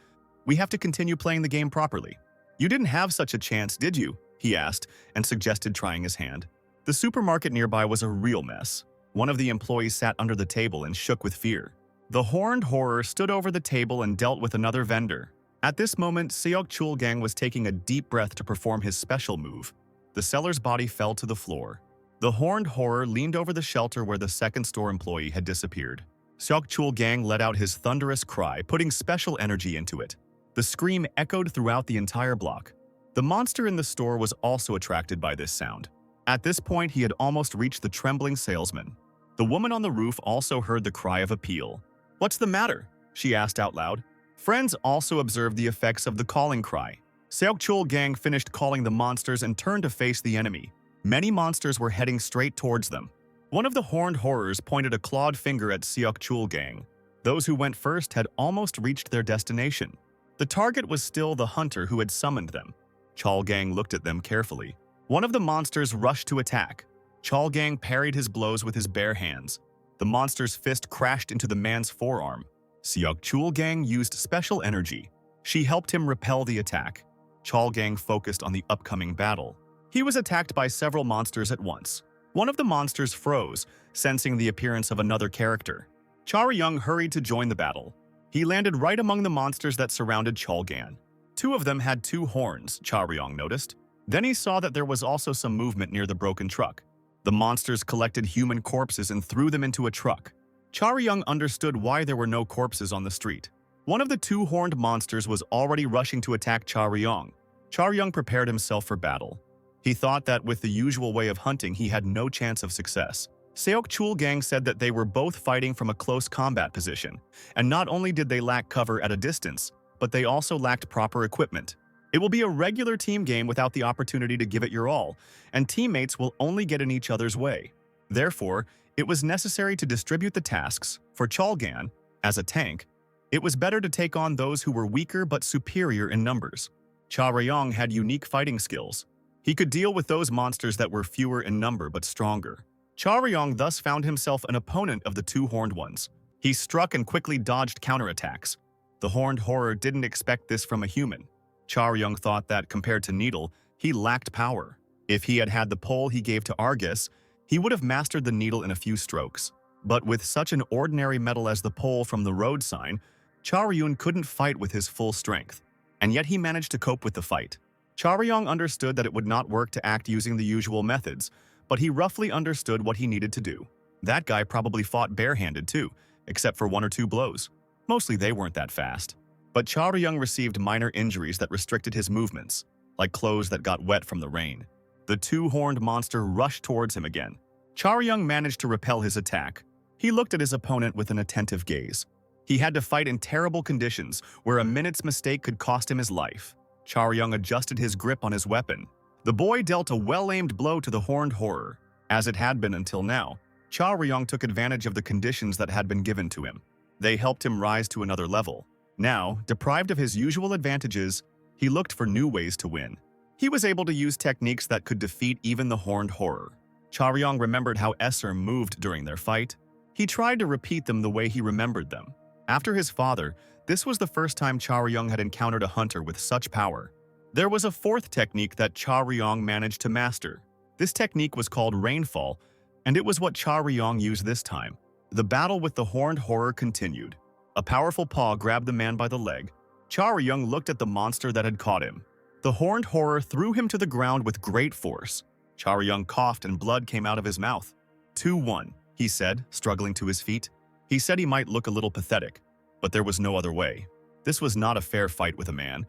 we have to continue playing the game properly. You didn't have such a chance, did you? He asked and suggested trying his hand. The supermarket nearby was a real mess. One of the employees sat under the table and shook with fear. The horned horror stood over the table and dealt with another vendor. At this moment, Seok Chulgang was taking a deep breath to perform his special move. The seller's body fell to the floor. The horned horror leaned over the shelter where the second store employee had disappeared. Seok Chulgang let out his thunderous cry, putting special energy into it. The scream echoed throughout the entire block. The monster in the store was also attracted by this sound. At this point, he had almost reached the trembling salesman. The woman on the roof also heard the cry of appeal. "What's the matter?" she asked out loud. Friends also observed the effects of the calling cry. Seok Chulgang finished calling the monsters and turned to face the enemy. Many monsters were heading straight towards them. One of the horned horrors pointed a clawed finger at Seok Chulgang. Those who went first had almost reached their destination. The target was still the hunter who had summoned them. Chulgang looked at them carefully. One of the monsters rushed to attack. Chulgang parried his blows with his bare hands. The monster's fist crashed into the man's forearm. Seok Chulgang used special energy. She helped him repel the attack. Chulgang focused on the upcoming battle. He was attacked by several monsters at once. One of the monsters froze, sensing the appearance of another character. Charyung hurried to join the battle. He landed right among the monsters that surrounded Chulgang. Two of them had two horns, Charyung noticed. Then he saw that there was also some movement near the broken truck. The monsters collected human corpses and threw them into a truck. Charyung understood why there were no corpses on the street. One of the two horned monsters was already rushing to attack Charyung. Charyung prepared himself for battle. He thought that with the usual way of hunting, he had no chance of success. Seok Chulgang said that they were both fighting from a close combat position, and not only did they lack cover at a distance, but they also lacked proper equipment. It will be a regular team game without the opportunity to give it your all, and teammates will only get in each other's way. Therefore, it was necessary to distribute the tasks. For Chulgang, as a tank, it was better to take on those who were weaker but superior in numbers. Charyung had unique fighting skills. He could deal with those monsters that were fewer in number but stronger. Charyung thus found himself an opponent of the two horned ones. He struck and quickly dodged counterattacks. The horned horror didn't expect this from a human. Charyung thought that, compared to Needle, he lacked power. If he had had the pole he gave to Argus, he would have mastered the needle in a few strokes. But with such an ordinary metal as the pole from the road sign, Charyung couldn't fight with his full strength. And yet he managed to cope with the fight. Charyung understood that it would not work to act using the usual methods, but he roughly understood what he needed to do. That guy probably fought barehanded too, except for one or two blows. Mostly they weren't that fast. But Charyung received minor injuries that restricted his movements, like clothes that got wet from the rain. The two-horned monster rushed towards him again. Charyung managed to repel his attack. He looked at his opponent with an attentive gaze. He had to fight in terrible conditions, where a minute's mistake could cost him his life. Charyung adjusted his grip on his weapon. The boy dealt a well-aimed blow to the horned horror. As it had been until now, Charyung took advantage of the conditions that had been given to him. They helped him rise to another level. Now, deprived of his usual advantages, he looked for new ways to win. He was able to use techniques that could defeat even the horned horror. Charyung remembered how Esser moved during their fight. He tried to repeat them the way he remembered them. After his father, this was the first time Charyung had encountered a hunter with such power. There was a fourth technique that Charyung managed to master. This technique was called Rainfall, and it was what Charyung used this time. The battle with the horned horror continued. A powerful paw grabbed the man by the leg. Chaoryung looked at the monster that had caught him. The horned horror threw him to the ground with great force. Chaoryung coughed and blood came out of his mouth. 2-1, he said, struggling to his feet. He said he might look a little pathetic, but there was no other way. This was not a fair fight with a man,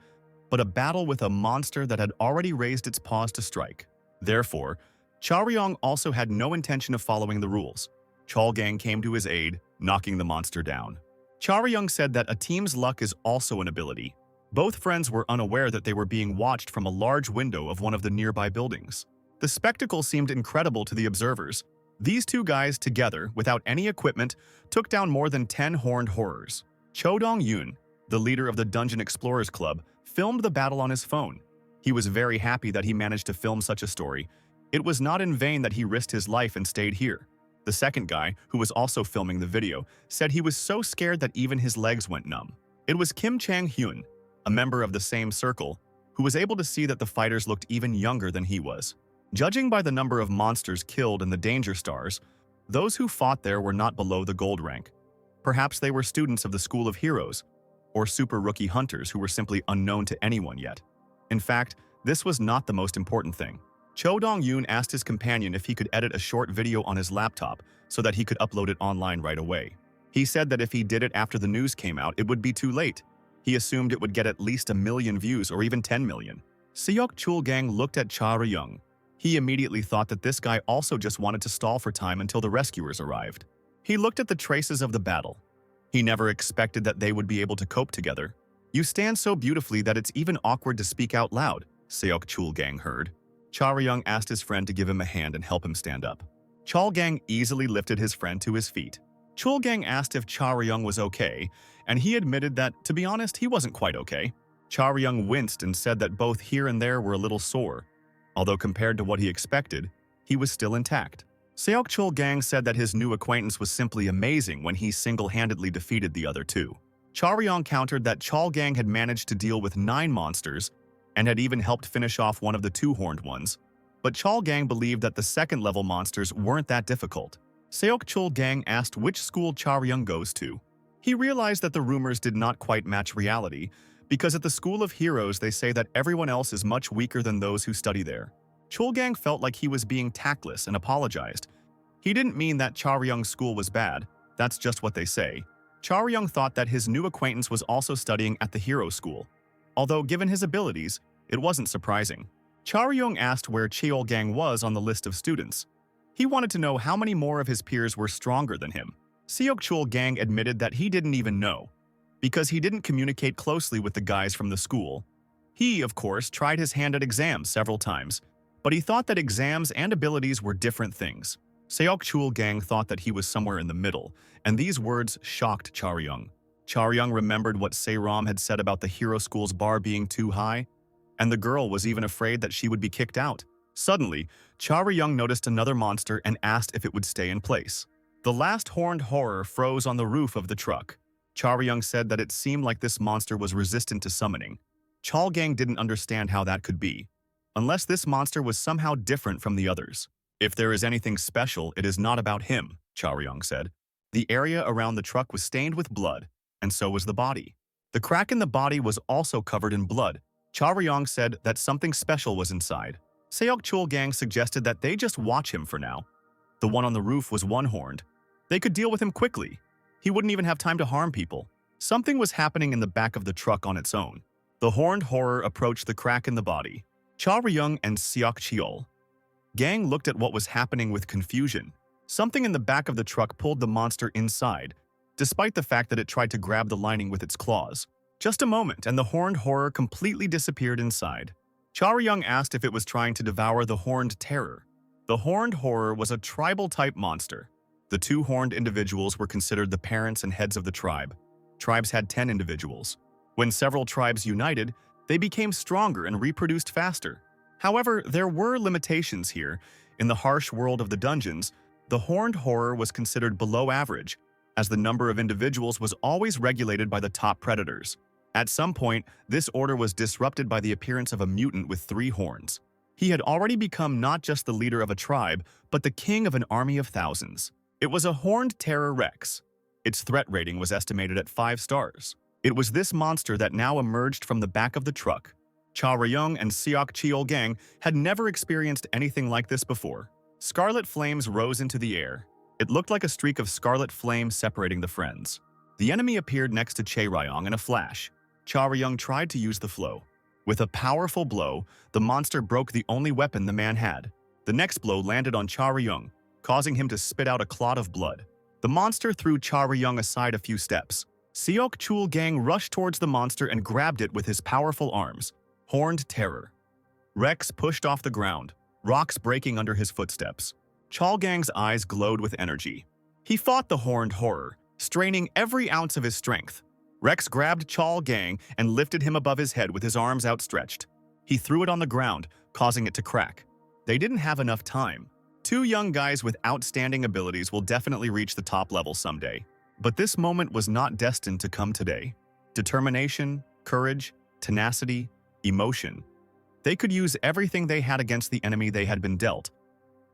but a battle with a monster that had already raised its paws to strike. Therefore, Chaoryung also had no intention of following the rules. Cholgang came to his aid, knocking the monster down. Chaoryung said that a team's luck is also an ability. Both friends were unaware that they were being watched from a large window of one of the nearby buildings. The spectacle seemed incredible to the observers. These two guys together, without any equipment, took down more than 10 horned horrors. Cho Dong-yoon, the leader of the Dungeon Explorers Club, filmed the battle on his phone. He was very happy that he managed to film such a story. It was not in vain that he risked his life and stayed here. The second guy, who was also filming the video, said he was so scared that even his legs went numb. It was Kim Chang-hyun, a member of the same circle, who was able to see that the fighters looked even younger than he was. Judging by the number of monsters killed and the danger stars, those who fought there were not below the gold rank. Perhaps they were students of the School of Heroes, or super rookie hunters who were simply unknown to anyone yet. In fact, this was not the most important thing. Cho Dong-yoon asked his companion if he could edit a short video on his laptop so that he could upload it online right away. He said that if he did it after the news came out, it would be too late. He assumed it would get at least 1 million views or even 10 million. Seok Chul-gang looked at Chaoryung. He immediately thought that this guy also just wanted to stall for time until the rescuers arrived. He looked at the traces of the battle. He never expected that they would be able to cope together. "You stand so beautifully that it's even awkward to speak out loud," Seok Chul-gang heard. Chaoryung asked his friend to give him a hand and help him stand up. Chul-gang easily lifted his friend to his feet. Chul-gang asked if Chaoryung was okay, and he admitted that, to be honest, he wasn't quite okay. Chaoryung winced and said that both here and there were a little sore. Although compared to what he expected, he was still intact. Seok Chul-gang said that his new acquaintance was simply amazing when he single-handedly defeated the other two. Chaoryung countered that Chul-gang had managed to deal with 9 monsters and had even helped finish off one of the 2-horned ones. But Chul-gang believed that the second-level monsters weren't that difficult. Seok Chul-gang asked which school Chaoryung goes to. He realized that the rumors did not quite match reality, because at the School of Heroes they say that everyone else is much weaker than those who study there. Chul-gang felt like he was being tactless and apologized. He didn't mean that Chaoryung's school was bad, that's just what they say. Chaoryung thought that his new acquaintance was also studying at the hero school. Although given his abilities, it wasn't surprising. Chaoryung asked where Cheol-gang was on the list of students. He wanted to know how many more of his peers were stronger than him. Seok Chul-gang admitted that he didn't even know, because he didn't communicate closely with the guys from the school. He, of course, tried his hand at exams several times, but he thought that exams and abilities were different things. Seok Chul-gang thought that he was somewhere in the middle, and these words shocked Chaoryung. Chaoryung remembered what Seiram had said about the hero school's bar being too high, and the girl was even afraid that she would be kicked out. Suddenly, Chaoryung noticed another monster and asked if it would stay in place. The last horned horror froze on the roof of the truck. Chaoryung said that it seemed like this monster was resistant to summoning. Chul-gang didn't understand how that could be, unless this monster was somehow different from the others. "If there is anything special, it is not about him," Chaoryung said. The area around the truck was stained with blood, and so was the body. The crack in the body was also covered in blood. Chaoryung said that something special was inside. Seok Chul-gang suggested that they just watch him for now. The one on the roof was one-horned. They could deal with him quickly. He wouldn't even have time to harm people. Something was happening in the back of the truck on its own. The horned horror approached the crack in the body. Chaoryung and Seok Chul-gang looked at what was happening with confusion. Something in the back of the truck pulled the monster inside, despite the fact that it tried to grab the lining with its claws. Just a moment, and the horned horror completely disappeared inside. Chaoryung asked if it was trying to devour the horned terror. The horned horror was a tribal-type monster. The 2 horned individuals were considered the parents and heads of the tribe. Tribes had 10 individuals. When several tribes united, they became stronger and reproduced faster. However, there were limitations here. In the harsh world of the dungeons, the horned horror was considered below average, as the number of individuals was always regulated by the top predators. At some point, this order was disrupted by the appearance of a mutant with 3 horns. He had already become not just the leader of a tribe, but the king of an army of thousands. It was a horned terror Rex. Its threat rating was estimated at 5 stars. It was this monster that now emerged from the back of the truck. Cha Ryung and Seok Cheol Gang had never experienced anything like this before. Scarlet flames rose into the air. It looked like a streak of scarlet flame separating the friends. The enemy appeared next to Chae Ryung in a flash. Cha Ryung tried to use the flow. With a powerful blow, the monster broke the only weapon the man had. The next blow landed on Cha Ryung, causing him to spit out a clot of blood. The monster threw Cha Ryung aside a few steps. Seok Cheol Gang rushed towards the monster and grabbed it with his powerful arms. Horned terror. Rex pushed off the ground, rocks breaking under his footsteps. Cheol Gang's eyes glowed with energy. He fought the horned horror, straining every ounce of his strength. Rex grabbed Cheol Gang and lifted him above his head with his arms outstretched. He threw it on the ground, causing it to crack. They didn't have enough time. Two young guys with outstanding abilities will definitely reach the top level someday. But this moment was not destined to come today. Determination, courage, tenacity, emotion. They could use everything they had against the enemy they had been dealt.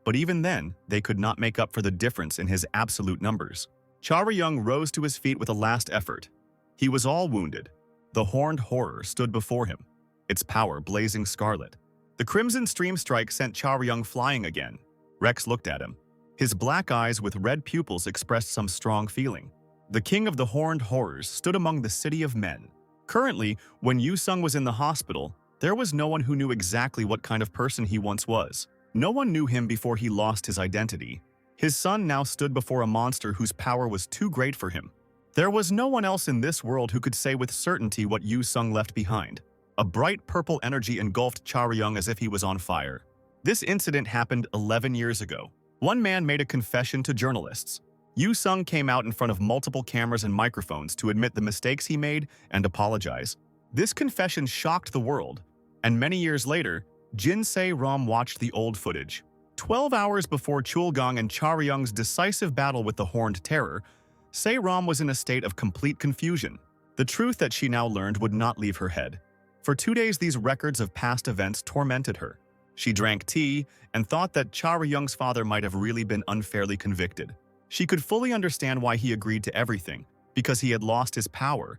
But even then, they could not make up for the difference in his absolute numbers. Cha Ryung rose to his feet with a last effort. He was all wounded. The horned horror stood before him, its power blazing scarlet. The crimson stream strike sent Cha Ryung flying again. Rex looked at him. His black eyes with red pupils expressed some strong feeling. The king of the horned horrors stood among the city of men. Currently, when Yu Sung was in the hospital, there was no one who knew exactly what kind of person he once was. No one knew him before he lost his identity. His son now stood before a monster whose power was too great for him. There was no one else in this world who could say with certainty what Yu Sung left behind. A bright purple energy engulfed Cha Ryung as if he was on fire. This incident happened 11 years ago. One man made a confession to journalists. Yu Sung came out in front of multiple cameras and microphones to admit the mistakes he made and apologize. This confession shocked the world, and many years later, Jin Se-ram watched the old footage. 12 hours before Chulgong and Cha Ryung's decisive battle with the Horned Terror, Se-ram was in a state of complete confusion. The truth that she now learned would not leave her head. For 2 days, these records of past events tormented her. She drank tea and thought that Cha Ryung's father might have really been unfairly convicted. She could fully understand why he agreed to everything, because he had lost his power,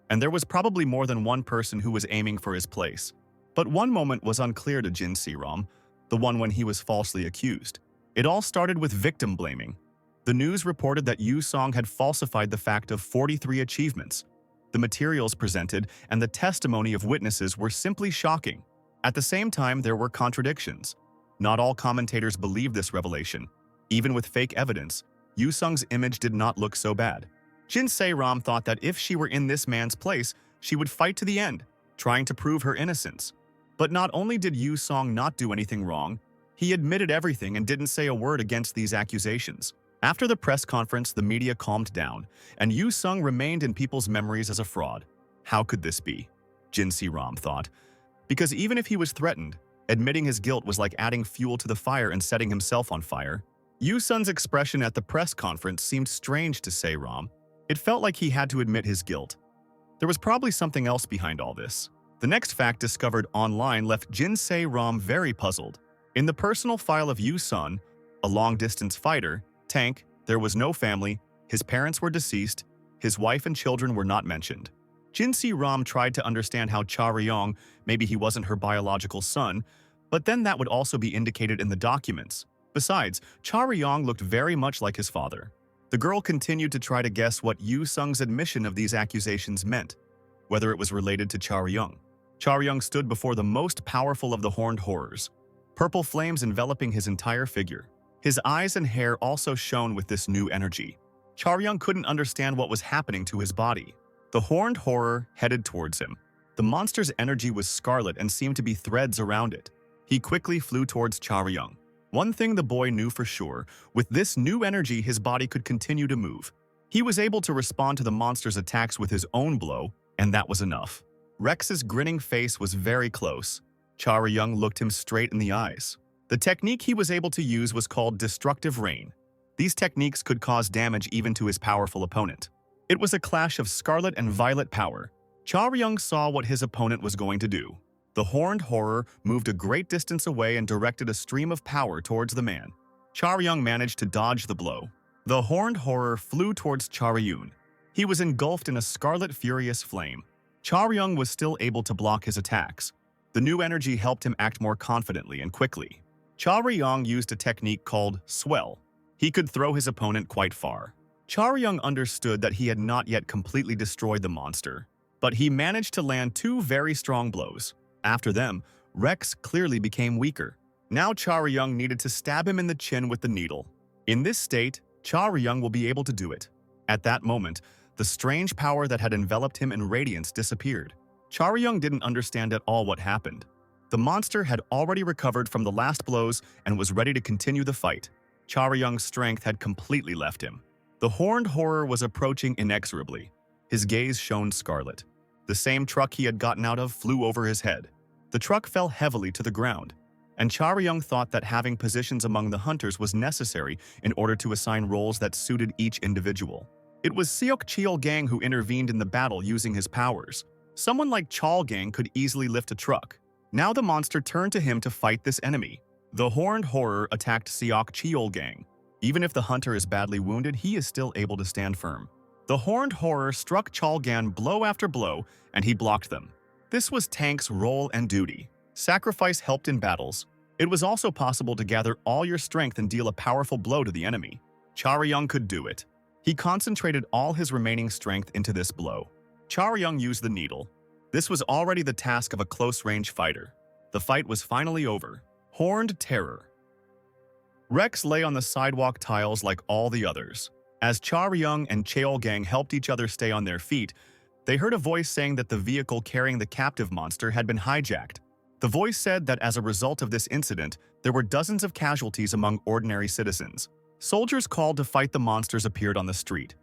and there was probably more than one person who was aiming for his place. But one moment was unclear to Jin Se-ram, the one when he was falsely accused. It all started with victim blaming. The news reported that Yu Song had falsified the fact of 43 achievements. The materials presented and the testimony of witnesses were simply shocking. At the same time, there were contradictions. Not all commentators believed this revelation. Even with fake evidence, Yu Sung's image did not look so bad. Jin Se-ram thought that if she were in this man's place, she would fight to the end, trying to prove her innocence. But not only did Yu Song not do anything wrong, he admitted everything and didn't say a word against these accusations. After the press conference, the media calmed down, and Yu Sung remained in people's memories as a fraud. How could this be? Jin Se-ram thought. Because even if he was threatened, admitting his guilt was like adding fuel to the fire and setting himself on fire. Yu Sung's expression at the press conference seemed strange to Se-ram. It felt like he had to admit his guilt. There was probably something else behind all this. The next fact discovered online left Jin Se-ram very puzzled. In the personal file of Yu Sung, a long-distance fighter, tank, there was no family, his parents were deceased, his wife and children were not mentioned. Jin Se-ram tried to understand how Cha Ryung, maybe he wasn't her biological son, but then that would also be indicated in the documents. Besides, Cha Ryung looked very much like his father. The girl continued to try to guess what Yu Sung's admission of these accusations meant, whether it was related to Cha Ryung. Cha Ryung stood before the most powerful of the horned horrors, purple flames enveloping his entire figure. His eyes and hair also shone with this new energy. Cha Ryung couldn't understand what was happening to his body. The horned horror headed towards him. The monster's energy was scarlet and seemed to be threads around it. He quickly flew towards Cha Ryung. One thing the boy knew for sure, with this new energy his body could continue to move. He was able to respond to the monster's attacks with his own blow, and that was enough. Rex's grinning face was very close. Cha Ryung looked him straight in the eyes. The technique he was able to use was called Destructive Rain. These techniques could cause damage even to his powerful opponent. It was a clash of scarlet and violet power. Cha Ryung saw what his opponent was going to do. The horned horror moved a great distance away and directed a stream of power towards the man. Cha Ryung managed to dodge the blow. The horned horror flew towards Charyun. He was engulfed in a scarlet furious flame. Charyun was still able to block his attacks. The new energy helped him act more confidently and quickly. Charyun used a technique called swell. He could throw his opponent quite far. Charyun understood that he had not yet completely destroyed the monster, but he managed to land 2 very strong blows. After them, Rex clearly became weaker. Now Charyun needed to stab him in the chin with the needle. In this state, Charyun will be able to do it. At that moment, the strange power that had enveloped him in radiance disappeared. Charyun didn't understand at all what happened. The monster had already recovered from the last blows and was ready to continue the fight. Charyun's strength had completely left him. The horned horror was approaching inexorably. His gaze shone scarlet. The same truck he had gotten out of flew over his head. The truck fell heavily to the ground, and Charyun thought that having positions among the hunters was necessary in order to assign roles that suited each individual. It was Seok Cheol-gang who intervened in the battle using his powers. Someone like Cheol-gang could easily lift a truck. Now the monster turned to him to fight this enemy. The horned horror attacked Seok Cheol-gang. Even if the hunter is badly wounded, he is still able to stand firm. The horned horror struck Cheol-gang blow after blow, and he blocked them. This was Tank's role and duty. Sacrifice helped in battles. It was also possible to gather all your strength and deal a powerful blow to the enemy. Charyun could do it. He concentrated all his remaining strength into this blow. Charyun used the needle. This was already the task of a close-range fighter. The fight was finally over. Horned terror. Rex lay on the sidewalk tiles like all the others. As Charyun and Cheol-gang helped each other stay on their feet, they heard a voice saying that the vehicle carrying the captive monster had been hijacked. The voice said that as a result of this incident, there were dozens of casualties among ordinary citizens. Soldiers called to fight the monsters appeared on the street.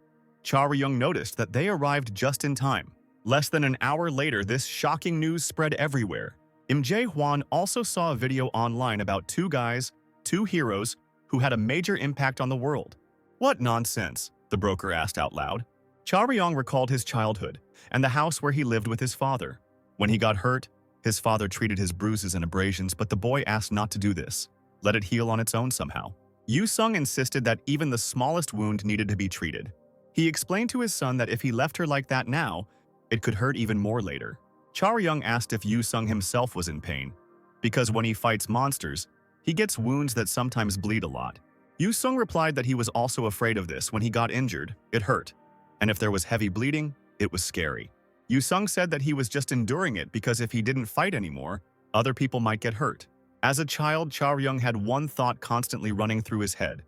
Charyun noticed that they arrived just in time. Less than an hour later, this shocking news spread everywhere. Im Jae-hwan also saw a video online about 2 guys, 2 heroes, who had a major impact on the world. "What nonsense?" the broker asked out loud. Charyun recalled his childhood and the house where he lived with his father. When he got hurt, his father treated his bruises and abrasions, but the boy asked not to do this. Let it heal on its own somehow. Yoo-sung insisted that even the smallest wound needed to be treated. He explained to his son that if he left her like that now, it could hurt even more later. Charyun asked if Yoo-sung himself was in pain, because when he fights monsters, he gets wounds that sometimes bleed a lot. Yoo-sung replied that he was also afraid of this. When he got injured, it hurt, and if there was heavy bleeding, it was scary. Yoo-sung said that he was just enduring it because if he didn't fight anymore, other people might get hurt. As a child, Charyun had one thought constantly running through his head.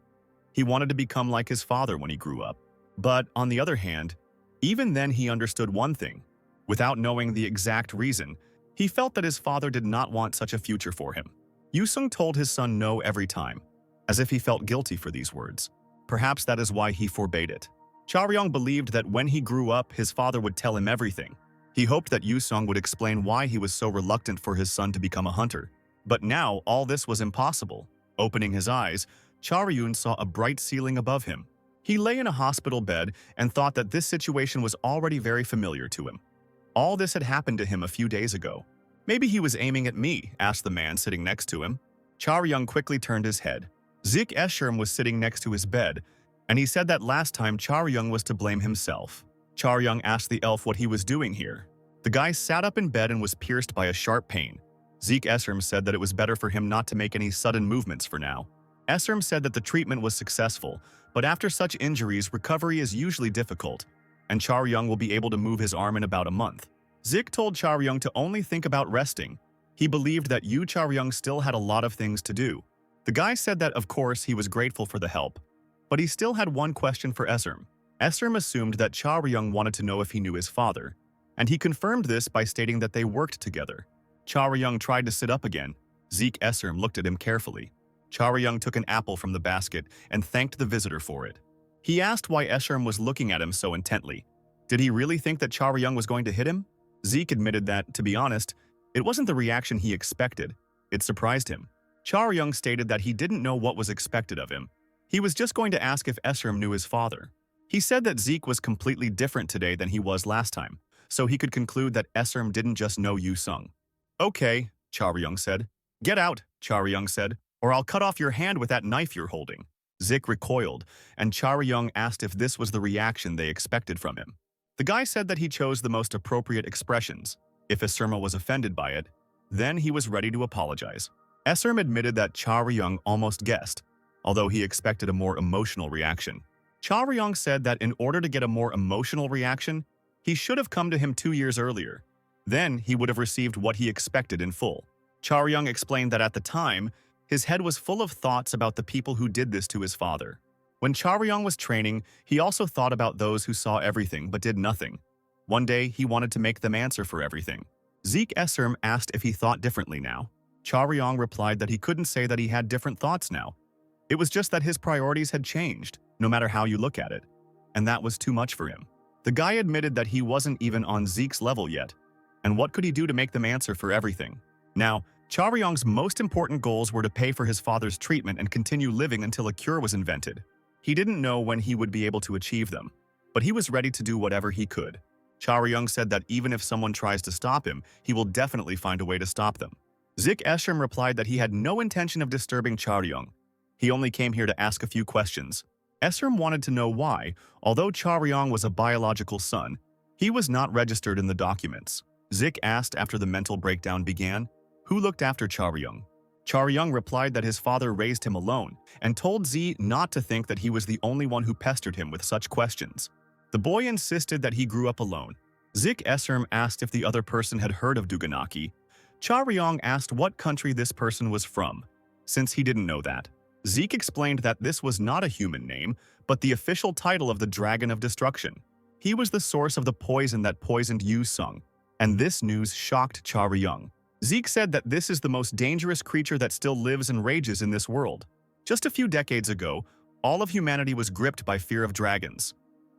He wanted to become like his father when he grew up. But, on the other hand, even then he understood one thing. Without knowing the exact reason, he felt that his father did not want such a future for him. Yoo-sung told his son no every time, as if he felt guilty for these words. Perhaps that is why he forbade it. Charyun believed that when he grew up, his father would tell him everything. He hoped that Yoo-sung would explain why he was so reluctant for his son to become a hunter. But now, all this was impossible. Opening his eyes, Charyun saw a bright ceiling above him. He lay in a hospital bed and thought that this situation was already very familiar to him. All this had happened to him a few days ago. "Maybe he was aiming at me," asked the man sitting next to him. Charyun quickly turned his head. Zik Escherm was sitting next to his bed, and he said that last time Charyun was to blame himself. Charyun asked the elf what he was doing here. The guy sat up in bed and was pierced by a sharp pain. Zik Escherm said that it was better for him not to make any sudden movements for now. Escherm said that the treatment was successful, but after such injuries, recovery is usually difficult, and Charyun will be able to move his arm in about a month. Zik told Charyun to only think about resting. He believed that Charyun still had a lot of things to do. The guy said that, of course, he was grateful for the help, but he still had one question for Escherm. Escherm assumed that Charyun wanted to know if he knew his father, and he confirmed this by stating that they worked together. Charyun tried to sit up again. Zik Escherm looked at him carefully. Charyun took an apple from the basket and thanked the visitor for it. He asked why Escherm was looking at him so intently. Did he really think that Charyun was going to hit him? Zik admitted that, to be honest, it wasn't the reaction he expected. It surprised him. Charyun stated that he didn't know what was expected of him. He was just going to ask if Escherm knew his father. He said that Zik was completely different today than he was last time, so he could conclude that Escherm didn't just know Yoo-sung. "Okay," Charyun said. "Get out," Charyun said, "or I'll cut off your hand with that knife you're holding." Zik recoiled, and Chaoyang asked if this was the reaction they expected from him. The guy said that he chose the most appropriate expressions. If Asura was offended by it, then he was ready to apologize. Asura admitted that Chaoyang almost guessed, although he expected a more emotional reaction. Chaoyang said that in order to get a more emotional reaction, he should have come to him 2 years earlier. Then he would have received what he expected in full. Chaoyang explained that at the time, his head was full of thoughts about the people who did this to his father. When Chaoyang was training, he also thought about those who saw everything but did nothing. One day, he wanted to make them answer for everything. Zeke Esserm asked if he thought differently now. Chaoyang replied that he couldn't say that he had different thoughts now. It was just that his priorities had changed, no matter how you look at it. And that was too much for him. The guy admitted that he wasn't even on Zeke's level yet. And what could he do to make them answer for everything? Now, Chaoyang's most important goals were to pay for his father's treatment and continue living until a cure was invented. He didn't know when he would be able to achieve them, but he was ready to do whatever he could. Chaoyang said that even if someone tries to stop him, he will definitely find a way to stop them. Zik Eshem replied that he had no intention of disturbing Chaoyang. He only came here to ask a few questions. Esserm wanted to know why, although Chaoyang was a biological son, he was not registered in the documents. Zik asked after the mental breakdown began, who looked after Chaoyang? Chaoyang replied that his father raised him alone and told Z not to think that he was the only one who pestered him with such questions. The boy insisted that he grew up alone. Zik Esserm asked if the other person had heard of Duganaki. Chaoyang asked what country this person was from, since he didn't know that. Zeke explained that this was not a human name, but the official title of the Dragon of Destruction. He was the source of the poison that poisoned Yu Sung, and this news shocked Chaoyang. Zeke said that this is the most dangerous creature that still lives and rages in this world. Just a few decades ago, all of humanity was gripped by fear of dragons.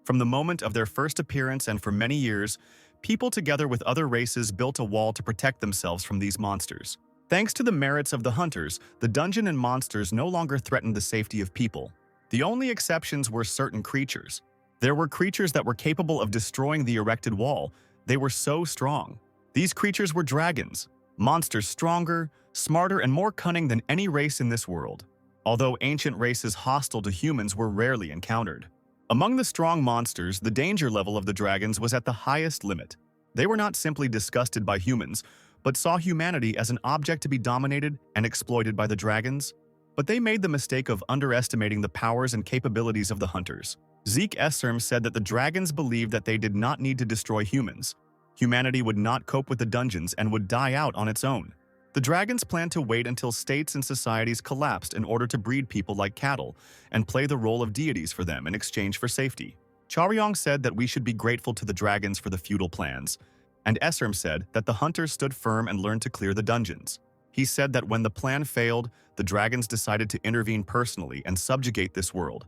From the moment of their first appearance and for many years, people together with other races built a wall to protect themselves from these monsters. Thanks to the merits of the hunters, the dungeon and monsters no longer threatened the safety of people. The only exceptions were certain creatures. There were creatures that were capable of destroying the erected wall. They were so strong. These creatures were dragons, monsters stronger, smarter, and more cunning than any race in this world. Although ancient races hostile to humans were rarely encountered. Among the strong monsters, the danger level of the dragons was at the highest limit. They were not simply disgusted by humans, but saw humanity as an object to be dominated and exploited by the dragons. But they made the mistake of underestimating the powers and capabilities of the hunters. Zeke Esserm said that the dragons believed that they did not need to destroy humans. Humanity would not cope with the dungeons and would die out on its own. The dragons planned to wait until states and societies collapsed in order to breed people like cattle and play the role of deities for them in exchange for safety. Chaoyang said that we should be grateful to the dragons for the feudal plans, and Esserm said that the hunters stood firm and learned to clear the dungeons. He said that when the plan failed, the dragons decided to intervene personally and subjugate this world,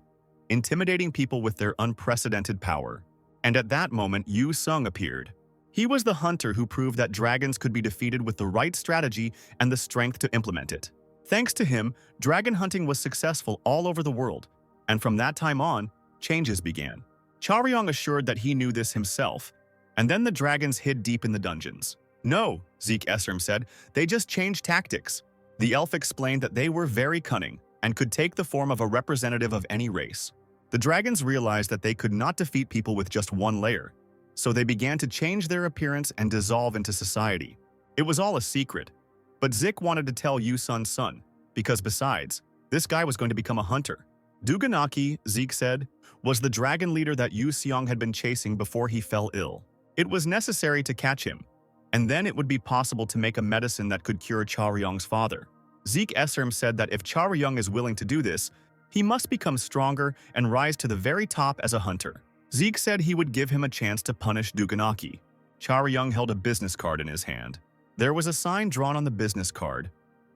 intimidating people with their unprecedented power. And at that moment, Yu Sung appeared. He was the hunter who proved that dragons could be defeated with the right strategy and the strength to implement it. Thanks to him, dragon hunting was successful all over the world, and from that time on, changes began. Chaoyang assured that he knew this himself, and then the dragons hid deep in the dungeons. No, Zeke Esserm said, they just changed tactics. The elf explained that they were very cunning and could take the form of a representative of any race. The dragons realized that they could not defeat people with just one layer, so they began to change their appearance and dissolve into society. It was all a secret, but Zik wanted to tell Yu Sun's son, because besides, this guy was going to become a hunter. Duganaki, Zeke said, was the dragon leader that Yu Seong had been chasing before he fell ill. It was necessary to catch him, and then it would be possible to make a medicine that could cure Chaoyang's father. Zeke Esserm said that if Chaoyang is willing to do this, he must become stronger and rise to the very top as a hunter. Zeke said he would give him a chance to punish Duganaki. Chaoyang held a business card in his hand. There was a sign drawn on the business card.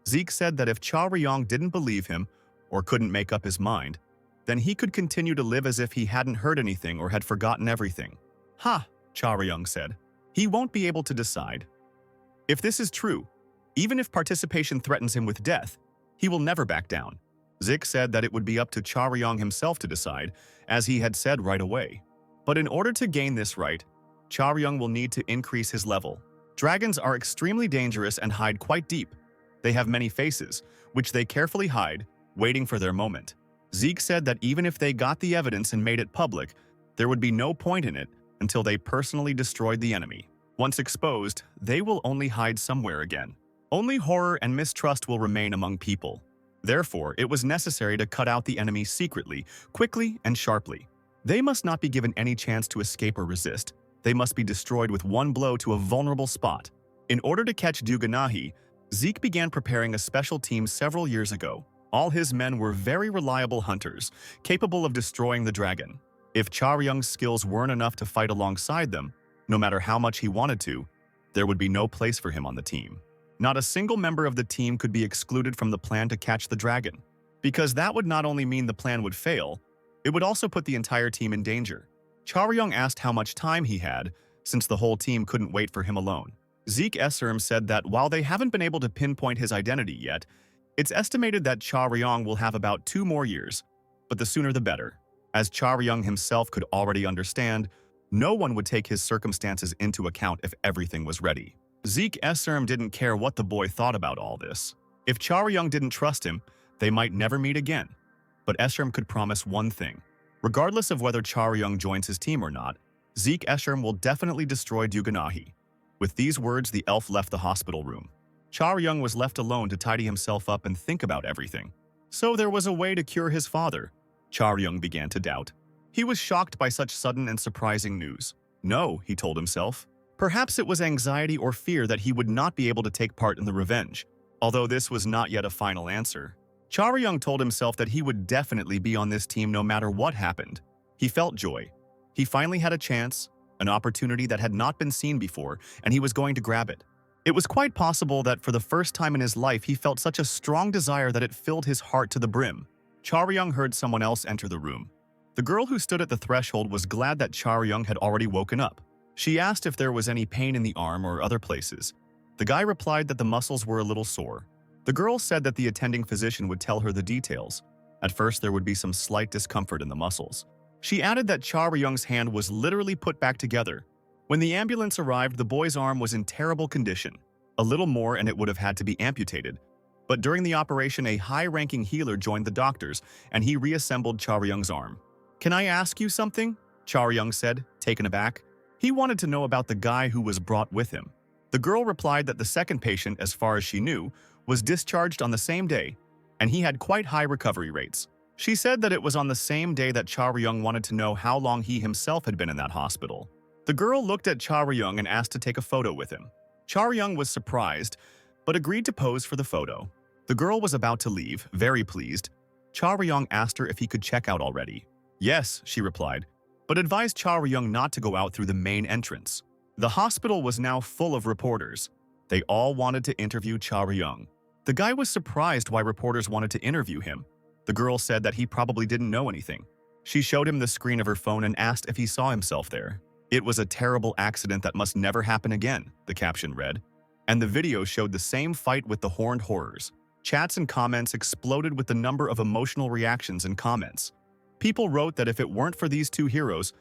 Zeke said that if Chaoyang didn't believe him or couldn't make up his mind, then he could continue to live as if he hadn't heard anything or had forgotten everything. Ha! Chaoyang said. He won't be able to decide. If this is true, even if participation threatens him with death, he will never back down. Zik said that it would be up to Chaoyang himself to decide, as he had said right away. But in order to gain this right, Chaoyang will need to increase his level. Dragons are extremely dangerous and hide quite deep. They have many faces, which they carefully hide, waiting for their moment. Zeke said that even if they got the evidence and made it public, there would be no point in it until they personally destroyed the enemy. Once exposed, they will only hide somewhere again. Only horror and mistrust will remain among people. Therefore, it was necessary to cut out the enemy secretly, quickly, and sharply. They must not be given any chance to escape or resist. They must be destroyed with one blow to a vulnerable spot. In order to catch Duganahi, Zeke began preparing a special team several years ago. All his men were very reliable hunters, capable of destroying the dragon. If Charyung's skills weren't enough to fight alongside them, no matter how much he wanted to, there would be no place for him on the team. Not a single member of the team could be excluded from the plan to catch the dragon, because that would not only mean the plan would fail, it would also put the entire team in danger. Charyung asked how much time he had, since the whole team couldn't wait for him alone. Zeke Esserum said that while they haven't been able to pinpoint his identity yet, it's estimated that Charyung will have about 2 more years, but the sooner the better. As Charyung himself could already understand, no one would take his circumstances into account if everything was ready. Zeke Esserum didn't care what the boy thought about all this. If Charyung didn't trust him, they might never meet again. But Esserum could promise one thing. Regardless of whether Charyung joins his team or not, Zeke Esserum will definitely destroy Duganahi. With these words, the elf left the hospital room. Charyung was left alone to tidy himself up and think about everything. So there was a way to cure his father. Charyung began to doubt. He was shocked by such sudden and surprising news. No, he told himself. Perhaps it was anxiety or fear that he would not be able to take part in the revenge. Although this was not yet a final answer, Charyung told himself that he would definitely be on this team no matter what happened. He felt joy. He finally had a chance, an opportunity that had not been seen before, and he was going to grab it. It was quite possible that for the first time in his life he felt such a strong desire that it filled his heart to the brim. Charyung heard someone else enter the room. The girl who stood at the threshold was glad that Charyung had already woken up. She asked if there was any pain in the arm or other places. The guy replied that the muscles were a little sore. The girl said that the attending physician would tell her the details. At first, there would be some slight discomfort in the muscles. She added that Charyung's hand was literally put back together. When the ambulance arrived, the boy's arm was in terrible condition. A little more and it would have had to be amputated. But during the operation, a high-ranking healer joined the doctors, and he reassembled Charyung's arm. "Can I ask you something?" Charyung said, taken aback. He wanted to know about the guy who was brought with him. The girl replied that the second patient, as far as she knew, was discharged on the same day, and he had quite high recovery rates. She said that it was on the same day that Charyung wanted to know how long he himself had been in that hospital. The girl looked at Charyung and asked to take a photo with him. Charyung was surprised, but agreed to pose for the photo. The girl was about to leave, very pleased. Charyung asked her if he could check out already. "Yes," she replied, but advised Charyung not to go out through the main entrance. The hospital was now full of reporters. They all wanted to interview Charyung. The guy was surprised why reporters wanted to interview him. The girl said that he probably didn't know anything. She showed him the screen of her phone and asked if he saw himself there. "It was a terrible accident that must never happen again," the caption read. And the video showed the same fight with the horned horrors. Chats and comments exploded with the number of emotional reactions and comments. People wrote that if it weren't for these two heroes,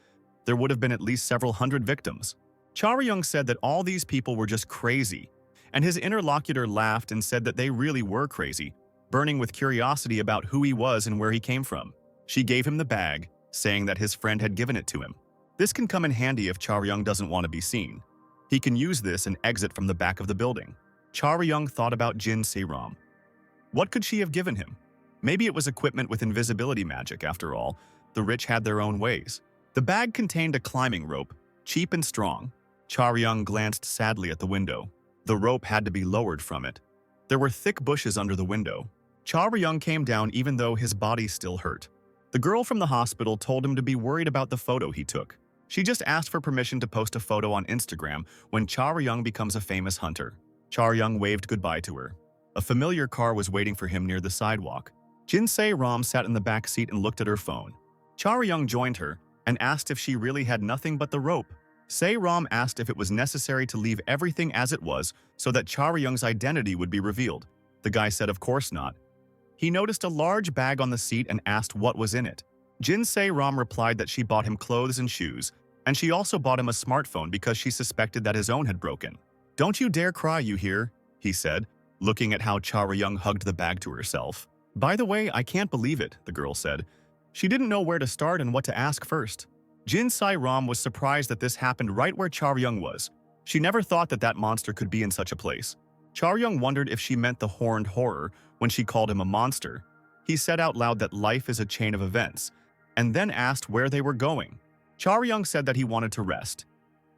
there would have been at least several hundred victims. Charyung said that all these people were just crazy, and his interlocutor laughed and said that they really were crazy, burning with curiosity about who he was and where he came from. She gave him the bag, saying that his friend had given it to him. This can come in handy if Charyung doesn't want to be seen. He can use this and exit from the back of the building. Charyung thought about Jin Se-ram. What could she have given him? Maybe it was equipment with invisibility magic, after all. The rich had their own ways. The bag contained a climbing rope, cheap and strong. Charyung glanced sadly at the window. The rope had to be lowered from it. There were thick bushes under the window. Charyung came down even though his body still hurt. The girl from the hospital told him to be worried about the photo he took. She just asked for permission to post a photo on Instagram when Charyung becomes a famous hunter. Charyung waved goodbye to her. A familiar car was waiting for him near the sidewalk. Jin Se-ram sat in the back seat and looked at her phone. Charyung joined her and asked if she really had nothing but the rope. Se-ram asked if it was necessary to leave everything as it was so that Charyung's identity would be revealed. The guy said of course not. He noticed a large bag on the seat and asked what was in it. Jin Se-ram replied that she bought him clothes and shoes, and she also bought him a smartphone because she suspected that his own had broken. "Don't you dare cry, you hear?" he said, looking at how Charyung hugged the bag to herself. By the way, I can't believe it, the girl said. She didn't know where to start and what to ask first. Jin Sai-ram was surprised that this happened right where Charyung was. She never thought that that monster could be in such a place. Charyung wondered if she meant the horned horror when she called him a monster. He said out loud that life is a chain of events, and then asked where they were going. Charyung said that he wanted to rest.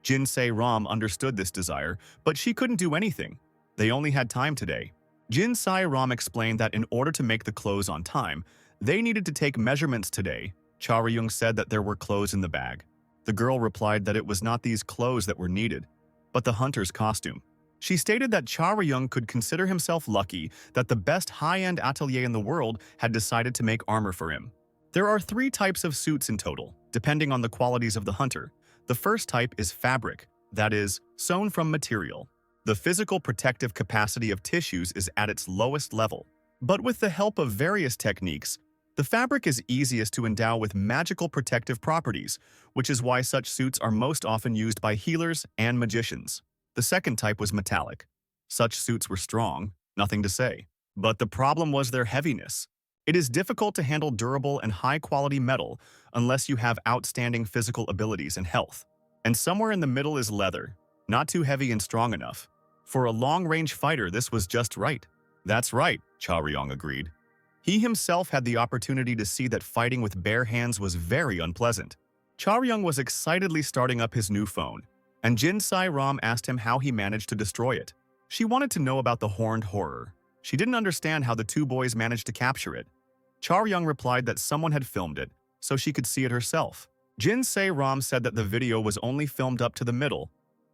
Jin Se-ram understood this desire, but she couldn't do anything. They only had time today. Jin Se-ram explained that in order to make the clothes on time, they needed to take measurements today. Charyung said that there were clothes in the bag. The girl replied that it was not these clothes that were needed, but the hunter's costume. She stated that Charyung could consider himself lucky that the best high-end atelier in the world had decided to make armor for him. There are 3 types of suits in total, depending on the qualities of the hunter. The first type is fabric, that is, sewn from material. The physical protective capacity of tissues is at its lowest level. But with the help of various techniques, the fabric is easiest to endow with magical protective properties, which is why such suits are most often used by healers and magicians. The second type was metallic. Such suits were strong, nothing to say. But the problem was their heaviness. It is difficult to handle durable and high-quality metal unless you have outstanding physical abilities and health. And somewhere in the middle is leather, not too heavy and strong enough. For a long-range fighter, this was just right. That's right, Charyung agreed. He himself had the opportunity to see that fighting with bare hands was very unpleasant. Charyung was excitedly starting up his new phone, and Jin Se-ram asked him how he managed to destroy it. She wanted to know about the horned horror. She didn't understand how the 2 boys managed to capture it. Charyung replied that someone had filmed it, so she could see it herself. Jin Se-ram said that the video was only filmed up to the middle.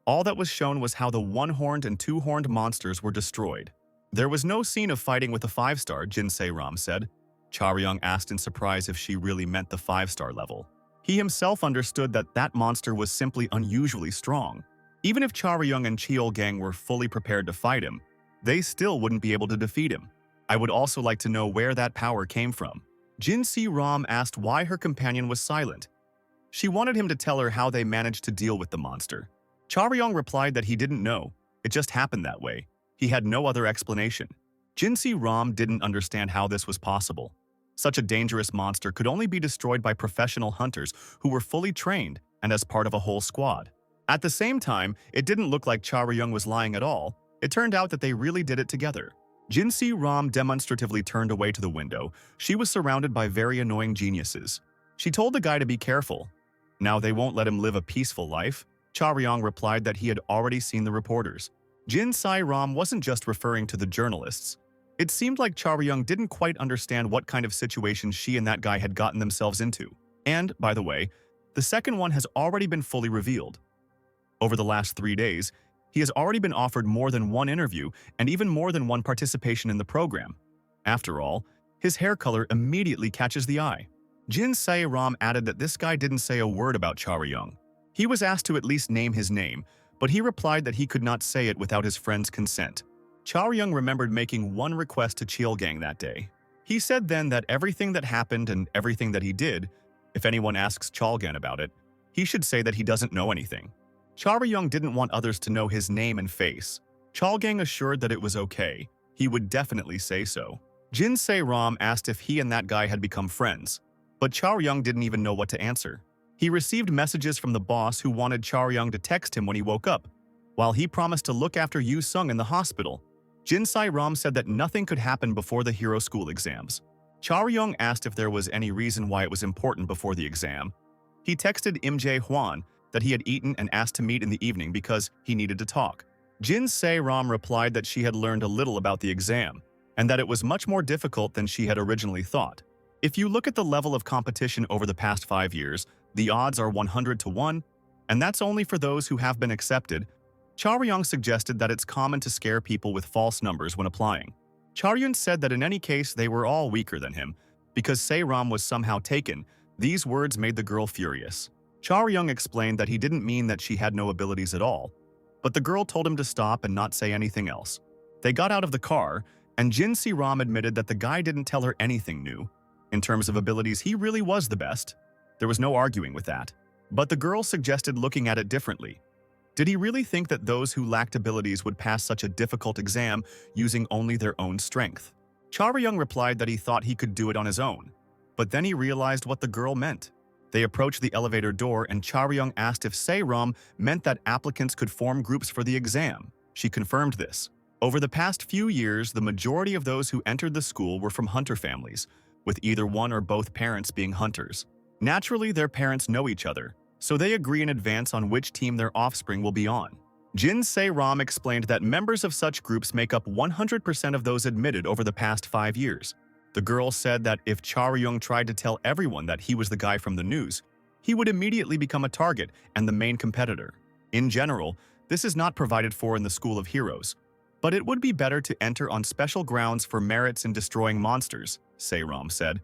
All that was shown was how the 1-horned and 2-horned monsters were destroyed. There was no scene of fighting with a 5-star, Jin Se-ram said. Charyung asked in surprise if she really meant the 5-star level. He himself understood that that monster was simply unusually strong. Even if Charyung and Cheol-gang were fully prepared to fight him, they still wouldn't be able to defeat him. I would also like to know where that power came from. Jin Se-ram asked why her companion was silent. She wanted him to tell her how they managed to deal with the monster. Charyung replied that he didn't know. It just happened that way. He had no other explanation. Jin Se-ram didn't understand how this was possible. Such a dangerous monster could only be destroyed by professional hunters who were fully trained and as part of a whole squad. At the same time, it didn't look like Charyung was lying at all. It turned out that they really did it together. Jin Se-ram demonstratively turned away to the window. She was surrounded by very annoying geniuses. She told the guy to be careful. Now they won't let him live a peaceful life. Charyung replied that he had already seen the reporters. Jin Se-ram wasn't just referring to the journalists. It seemed like Charyung didn't quite understand what kind of situation she and that guy had gotten themselves into. And, by the way, the second one has already been fully revealed. Over the last 3 days, he has already been offered more than 1 interview and even more than 1 participation in the program. After all, his hair color immediately catches the eye. Jin Se-ram added that this guy didn't say a word about Charyung. He was asked to at least name his name, but he replied that he could not say it without his friend's consent. Charyung remembered making 1 request to Cheol-gang that day. He said then that everything that happened and everything that he did, if anyone asks Cheol-gang about it, he should say that he doesn't know anything. Charyung didn't want others to know his name and face. Cheol-gang assured that it was okay. He would definitely say so. Jin Se-ram asked if he and that guy had become friends, but Charyung didn't even know what to answer. He received messages from the boss who wanted Charyung to text him when he woke up, while he promised to look after Yu Sung in the hospital. Jin Se-ram said that nothing could happen before the hero school exams. Charyung asked if there was any reason why it was important before the exam. He texted Im Jae-hwan that he had eaten and asked to meet in the evening because he needed to talk. Jin Se-ram replied that she had learned a little about the exam, and that it was much more difficult than she had originally thought. If you look at the level of competition over the past 5 years, the odds are 100 to 1, and that's only for those who have been accepted. Charyung suggested that it's common to scare people with false numbers when applying. Charyung said that in any case they were all weaker than him. Because Se-ram was somehow taken, these words made the girl furious. Charyung explained that he didn't mean that she had no abilities at all, but the girl told him to stop and not say anything else. They got out of the car, and Jin Se-ram admitted that the guy didn't tell her anything new. In terms of abilities, he really was the best. There was no arguing with that. But the girl suggested looking at it differently. Did he really think that those who lacked abilities would pass such a difficult exam using only their own strength? Charyung replied that he thought he could do it on his own, but then he realized what the girl meant. They approached the elevator door and Charyung asked if Se-ram meant that applicants could form groups for the exam. She confirmed this. Over the past few years, the majority of those who entered the school were from hunter families, with either one or both parents being hunters. Naturally, their parents know each other, so they agree in advance on which team their offspring will be on. Jin Se-ram explained that members of such groups make up 100% of those admitted over the past 5 years. The girl said that if Charyung tried to tell everyone that he was the guy from the news, he would immediately become a target and the main competitor. In general, this is not provided for in the School of Heroes, but it would be better to enter on special grounds for merits in destroying monsters, Se-ram said.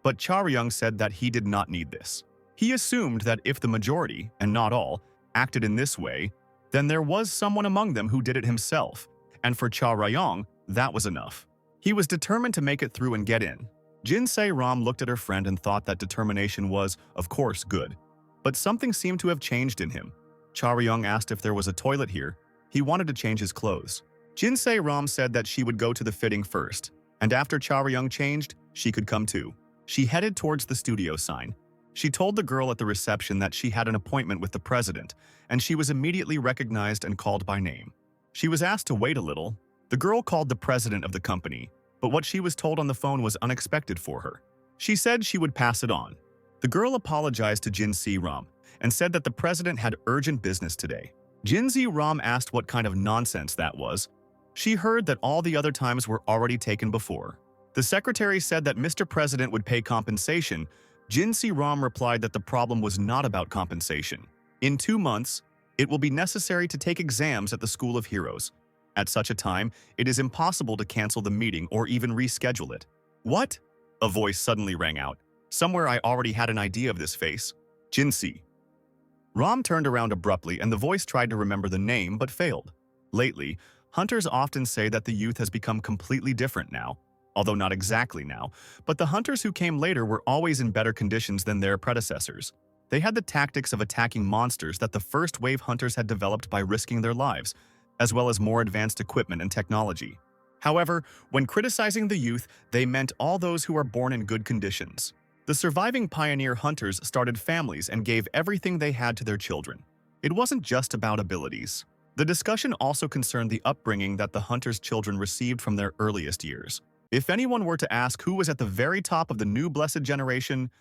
But Charyung said that he did not need this. He assumed that if the majority, and not all, acted in this way, then there was someone among them who did it himself, and for Charyung, that was enough. He was determined to make it through and get in. Jin Se-ram looked at her friend and thought that determination was, of course, good. But something seemed to have changed in him. Charyung asked if there was a toilet here. He wanted to change his clothes. Jin Se-ram said that she would go to the fitting first, and after Charyung changed, she could come too. She headed towards the studio sign. She told the girl at the reception that she had an appointment with the president, and she was immediately recognized and called by name. She was asked to wait a little. The girl called the president of the company, but what she was told on the phone was unexpected for her. She said she would pass it on. The girl apologized to Jin Se-ram and said that the president had urgent business today. Jin Se-ram asked what kind of nonsense that was. She heard that all the other times were already taken before. The secretary said that Mr. President would pay compensation. Jin Se-ram replied that the problem was not about compensation. In 2 months, it will be necessary to take exams at the School of Heroes. At such a time, it is impossible to cancel the meeting or even reschedule it. What? A voice suddenly rang out. Somewhere I already had an idea of this face. Jin Se-ram turned around abruptly and the voice tried to remember the name but failed. Lately, hunters often say that the youth has become completely different now, although not exactly now, but the hunters who came later were always in better conditions than their predecessors. They had the tactics of attacking monsters that the first wave hunters had developed by risking their lives, as well as more advanced equipment and technology. However, when criticizing the youth, they meant all those who are born in good conditions. The surviving pioneer hunters started families and gave everything they had to their children. It wasn't just about abilities. The discussion also concerned the upbringing that the hunters' children received from their earliest years. If anyone were to ask who was at the very top of the new blessed generation,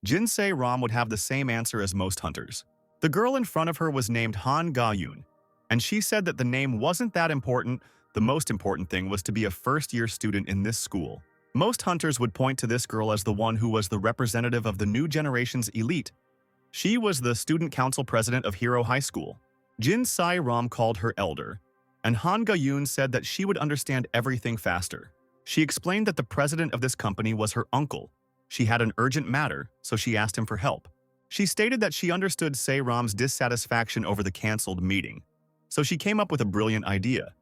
Jin Se-ram would have the same answer as most hunters. The girl in front of her was named Han Ga-yoon, and she said that the name wasn't that important. The most important thing was to be a first-year student in this school. Most hunters would point to this girl as the one who was the representative of the new generation's elite. She was the student council president of Hero High School. Jin Se-ram called her elder, and Han Ga-yoon said that she would understand everything faster. She explained that the president of this company was her uncle. She had an urgent matter, so she asked him for help. She stated that she understood Se-ram's dissatisfaction over the cancelled meeting, so she came up with a brilliant idea.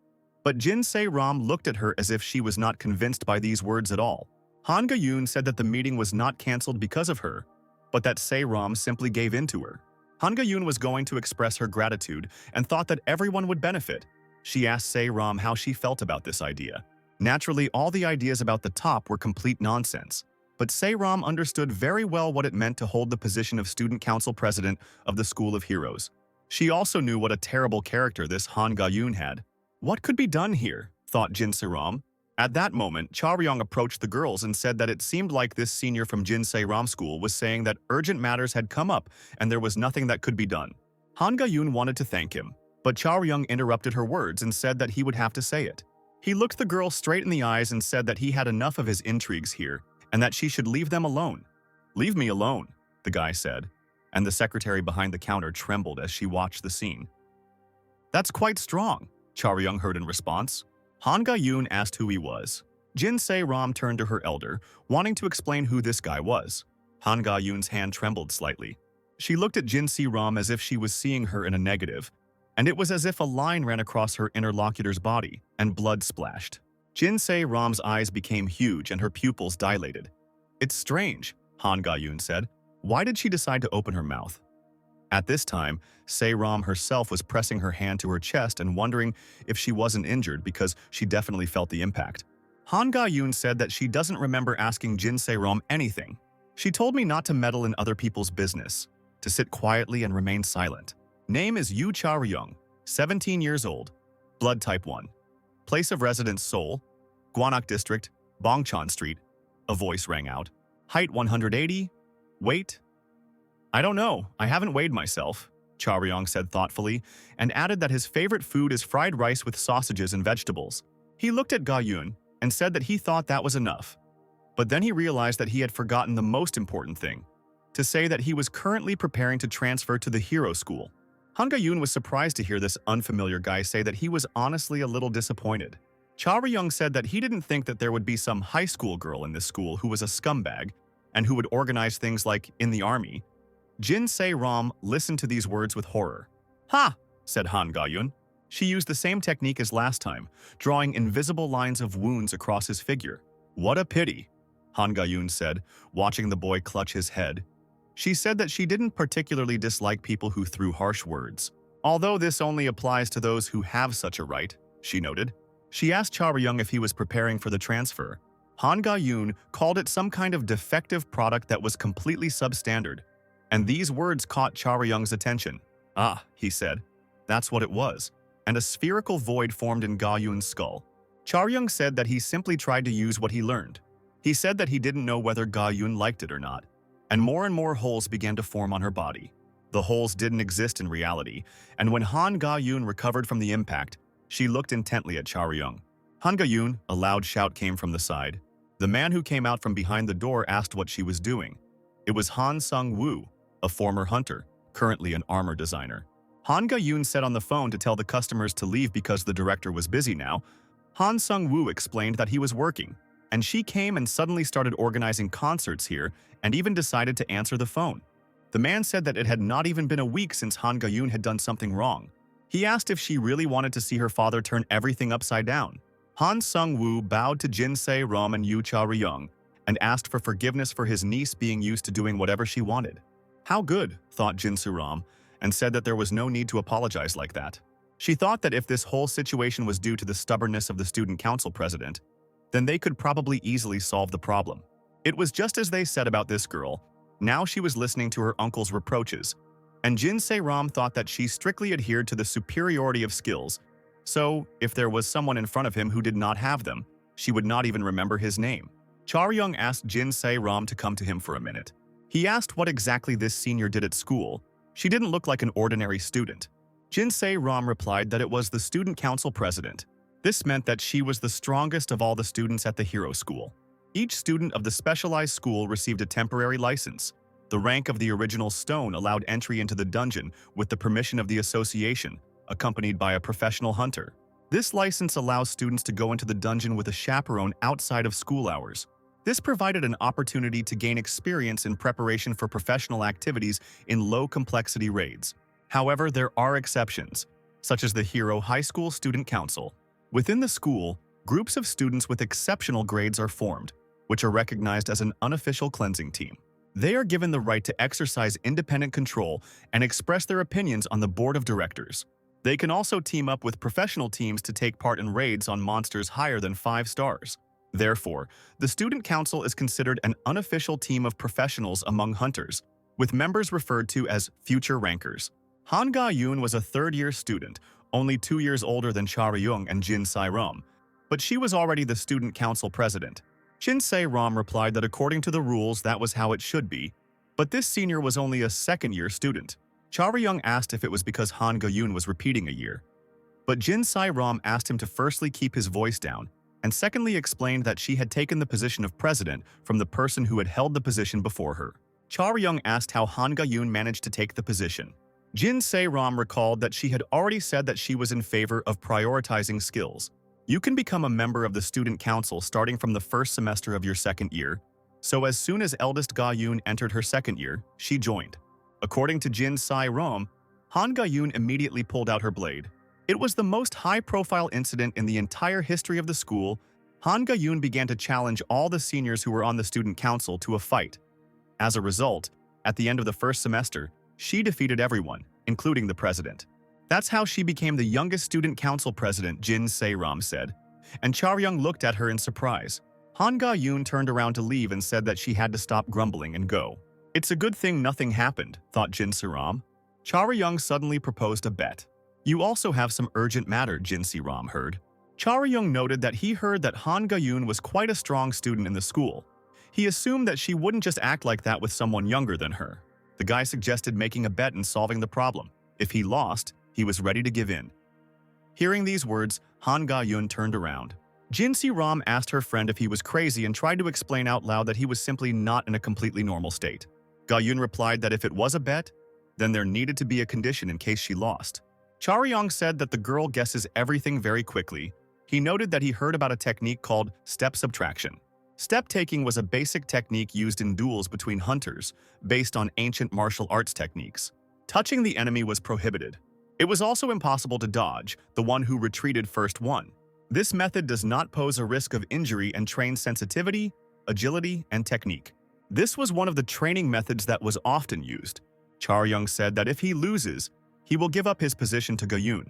But Jin Se-ram looked at her as if she was not convinced by these words at all. Han Ga-yoon said that the meeting was not cancelled because of her, but that Se-ram simply gave in to her. Han Ga-yoon was going to express her gratitude and thought that everyone would benefit. She asked Se-ram how she felt about this idea. Naturally, all the ideas about the top were complete nonsense, but Se-ram understood very well what it meant to hold the position of student council president of the School of Heroes. She also knew what a terrible character this Han Ga-yoon had. What could be done here, thought Jin Se-ram. At that moment, Charyung approached the girls and said that it seemed like this senior from Jin Se-ram's school was saying that urgent matters had come up and there was nothing that could be done. Han Ga-yoon wanted to thank him, but Charyung interrupted her words and said that he would have to say it. He looked the girl straight in the eyes and said that he had enough of his intrigues here and that she should leave them alone. "Leave me alone," the guy said, and the secretary behind the counter trembled as she watched the scene. "That's quite strong," Charyung heard in response. Han Ga-yoon asked who he was. Jin Se-ram turned to her elder, wanting to explain who this guy was. Han Ga-yoon's hand trembled slightly. She looked at Jin Se-ram as if she was seeing her in a negative, and it was as if a line ran across her interlocutor's body, and blood splashed. Jin Se-ram's eyes became huge and her pupils dilated. "It's strange," Han Ga-yoon said. "Why did she decide to open her mouth?" At this time, Se-ram herself was pressing her hand to her chest and wondering if she wasn't injured because she definitely felt the impact. Han Ga-yoon said that she doesn't remember asking Jin Se-ram anything. She told me not to meddle in other people's business, to sit quietly and remain silent. Name is Yoo Cha-ryung, 17 years old, blood type 1. Place of residence Seoul, Gwanak District, Bongchon Street. A voice rang out. Height 180, weight? I don't know, I haven't weighed myself, Cha-ryung said thoughtfully, and added that his favorite food is fried rice with sausages and vegetables. He looked at Ga-yoon and said that he thought that was enough. But then he realized that he had forgotten the most important thing, to say that he was currently preparing to transfer to the hero school. Han Ga-yoon was surprised to hear this unfamiliar guy say that he was honestly a little disappointed. Cha-ryung said that he didn't think that there would be some high school girl in this school who was a scumbag and who would organize things like in the army. Jin Se-ram listened to these words with horror. "Ha!" said Han Ga-yoon. She used the same technique as last time, drawing invisible lines of wounds across his figure. "What a pity," Han Ga-yoon said, watching the boy clutch his head. She said that she didn't particularly dislike people who threw harsh words. Although this only applies to those who have such a right, she noted. She asked Cha-ryung if he was preparing for the transfer. Han Ga-yoon called it some kind of defective product that was completely substandard. And these words caught Cha-ryung's attention. "Ah," he said. "That's what it was." And a spherical void formed in Ga-yoon's skull. Cha-ryung said that he simply tried to use what he learned. He said that he didn't know whether Ga-yoon liked it or not. And more holes began to form on her body. The holes didn't exist in reality, and when Han Ga-yoon recovered from the impact, she looked intently at Cha-ryung. "Han Ga-yoon," a loud shout came from the side. The man who came out from behind the door asked what she was doing. It was Han Sung-woo, a former hunter, currently an armor designer. Han Ga-yoon said on the phone to tell the customers to leave because the director was busy now. Han Sung-woo explained that he was working, and she came and suddenly started organizing concerts here and even decided to answer the phone. The man said that it had not even been a week since Han Ga-yoon had done something wrong. He asked if she really wanted to see her father turn everything upside down. Han Sung-woo bowed to Jin Se-ram and Yoo Cha-ryung and asked for forgiveness for his niece being used to doing whatever she wanted. How good, thought Jin Se-ram, and said that there was no need to apologize like that. She thought that if this whole situation was due to the stubbornness of the student council president, then they could probably easily solve the problem. It was just as they said about this girl. Now she was listening to her uncle's reproaches, and Jin Se-ram thought that she strictly adhered to the superiority of skills, so if there was someone in front of him who did not have them, she would not even remember his name. Cha-ryung asked Jin Se-ram to come to him for a minute. He asked what exactly this senior did at school. She didn't look like an ordinary student. Jin Se-ram replied that it was the student council president. This meant that she was the strongest of all the students at the hero school. Each student of the specialized school received a temporary license. The rank of the original stone allowed entry into the dungeon with the permission of the association, accompanied by a professional hunter. This license allows students to go into the dungeon with a chaperone outside of school hours. This provided an opportunity to gain experience in preparation for professional activities in low-complexity raids. However, there are exceptions, such as the Hero High School Student Council. Within the school, groups of students with exceptional grades are formed, which are recognized as an unofficial cleansing team. They are given the right to exercise independent control and express their opinions on the board of directors. They can also team up with professional teams to take part in raids on monsters higher than 5 stars. Therefore, the student council is considered an unofficial team of professionals among hunters, with members referred to as future rankers. Han Ga-yoon was a third-year student, only 2 years older than Cha-ryung and Jin Se-ram, but she was already the student council president. Jin Se-ram replied that according to the rules that was how it should be, but this senior was only a second-year student. Cha-ryung asked if it was because Han Ga-yoon was repeating a year. But Jin Se-ram asked him to firstly keep his voice down, and secondly explained that she had taken the position of president from the person who had held the position before her. Cha-ryung asked how Han Ga-yoon managed to take the position. Jin Se-ram recalled that she had already said that she was in favor of prioritizing skills. You can become a member of the student council starting from the first semester of your second year, so as soon as eldest Ga-yoon entered her second year, she joined. According to Jin Se-ram, Han Ga-yoon immediately pulled out her blade. It was the most high-profile incident in the entire history of the school. Han Ga-yoon began to challenge all the seniors who were on the student council to a fight. As a result, at the end of the first semester, she defeated everyone, including the president. That's how she became the youngest student council president, Jin Se-ram said. and Charyung looked at her in surprise. Han Ga-yoon turned around to leave and said that she had to stop grumbling and go. It's a good thing nothing happened, thought Jin Se-ram. Charyung suddenly proposed a bet. You also have some urgent matter, Jin Se-ram heard. Charyung noted that he heard that Han Ga-yoon was quite a strong student in the school. He assumed that she wouldn't just act like that with someone younger than her. The guy suggested making a bet and solving the problem. If he lost, he was ready to give in. Hearing these words, Han Ga-yoon turned around. Jin Se-ram asked her friend if he was crazy and tried to explain out loud that he was simply not in a completely normal state. Ga-yoon replied that if it was a bet, then there needed to be a condition in case she lost. Charyung said that the girl guesses everything very quickly. He noted that he heard about a technique called step subtraction. Step taking was a basic technique used in duels between hunters, based on ancient martial arts techniques. Touching the enemy was prohibited. It was also impossible to dodge. The one who retreated first won. This method does not pose a risk of injury and trains sensitivity, agility, and technique. This was one of the training methods that was often used. Charyung said that if he loses, he will give up his position to Ga-yoon.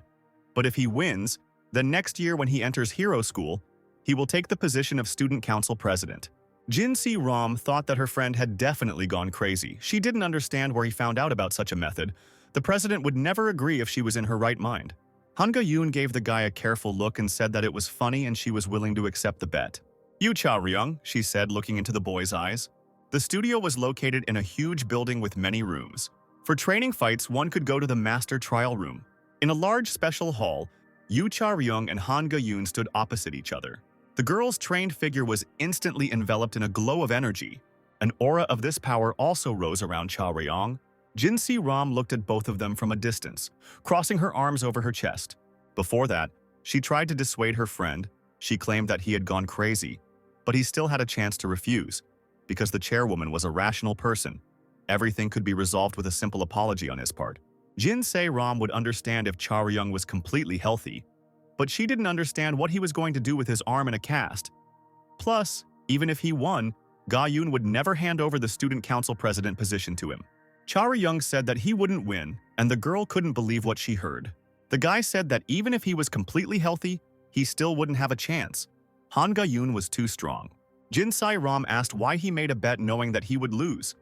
But if he wins, then next year when he enters hero school, he will take the position of student council president. Jin Se-ram thought that her friend had definitely gone crazy. She didn't understand where he found out about such a method. The president would never agree if she was in her right mind. Han Ga-yoon gave the guy a careful look and said that it was funny and she was willing to accept the bet. You Charyung, she said, looking into the boy's eyes. The studio was located in a huge building with many rooms. For training fights, one could go to the master trial room. In a large special hall, Yu Charyung and Han Ga-yoon stood opposite each other. The girl's trained figure was instantly enveloped in a glow of energy. An aura of this power also rose around Charyung. Jin Se-ram looked at both of them from a distance, crossing her arms over her chest. Before that, she tried to dissuade her friend. She claimed that he had gone crazy, but he still had a chance to refuse, because the chairwoman was a rational person. Everything could be resolved with a simple apology on his part. Jin Se-ram would understand if Charyung was completely healthy, but she didn't understand what he was going to do with his arm in a cast. Plus, even if he won, Ga-yoon would never hand over the student council president position to him. Charyung said that he wouldn't win, and the girl couldn't believe what she heard. The guy said that even if he was completely healthy, he still wouldn't have a chance. Han Ga-yoon was too strong. Jin Se-ram asked why he made a bet knowing that he would lose.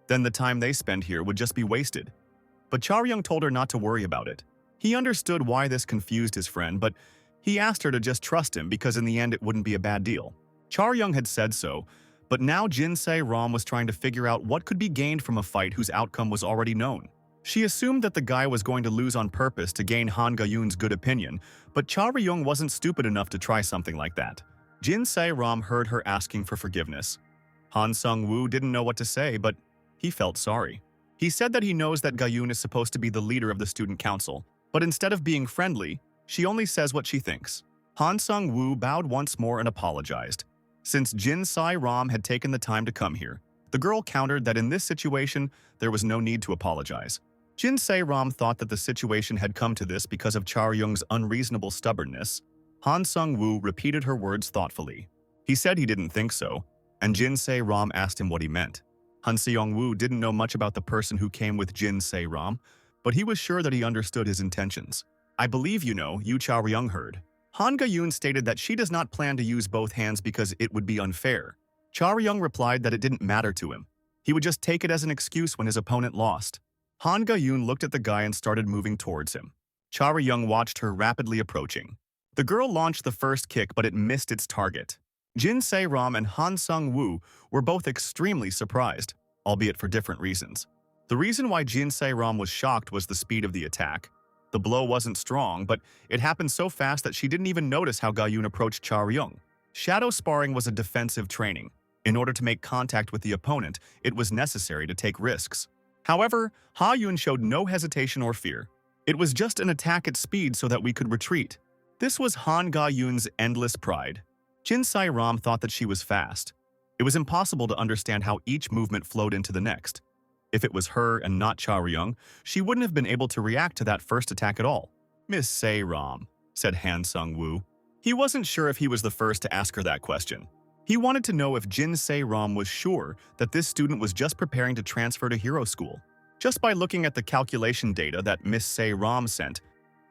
Then the time they spend here would just be wasted. But Charyung told her not to worry about it. He understood why this confused his friend, but he asked her to just trust him because in the end it wouldn't be a bad deal. Charyung had said so, but now Jin Se-ram was trying to figure out what could be gained from a fight whose outcome was already known. She assumed that the guy was going to lose on purpose to gain Han Ga-yoon's good opinion, but Charyung wasn't stupid enough to try something like that. Jin Se-ram heard her asking for forgiveness. Han Sung-woo didn't know what to say, but he felt sorry. He said that he knows that Ga-yoon is supposed to be the leader of the student council, but instead of being friendly, she only says what she thinks. Han Sung-woo bowed once more and apologized. Since Jin Se-ram had taken the time to come here, the girl countered that in this situation, there was no need to apologize. Jin Se-ram thought that the situation had come to this because of Charyung's unreasonable stubbornness. Han Sung-woo repeated her words thoughtfully. He said he didn't think so, and Jin Se-ram asked him what he meant. Han Seong-woo didn't know much about the person who came with Jin Se-ram, but he was sure that he understood his intentions. I believe you know, Yu Charyung heard. Han Ga-yoon stated that she does not plan to use both hands because it would be unfair. Charyung replied that it didn't matter to him. He would just take it as an excuse when his opponent lost. Han Ga-yoon looked at the guy and started moving towards him. Charyung watched her rapidly approaching. The girl launched the first kick, but it missed its target. Jin Se-ram and Han Sung-woo were both extremely surprised, albeit for different reasons. The reason why Jin Se-ram was shocked was the speed of the attack. The blow wasn't strong, but it happened so fast that she didn't even notice how Ga-yoon approached Charyung. Shadow sparring was a defensive training. In order to make contact with the opponent, it was necessary to take risks. However, Ha-yoon showed no hesitation or fear. It was just an attack at speed so that we could retreat. This was Han Ga-yoon's endless pride. Jin Se-ram thought that she was fast. It was impossible to understand how each movement flowed into the next. If it was her and not Charyung, she wouldn't have been able to react to that first attack at all. Miss Se-ram, said Han Sung-woo. He wasn't sure if he was the first to ask her that question. He wanted to know if Jin Se-ram was sure that this student was just preparing to transfer to hero school. Just by looking at the calculation data that Miss Se-ram sent,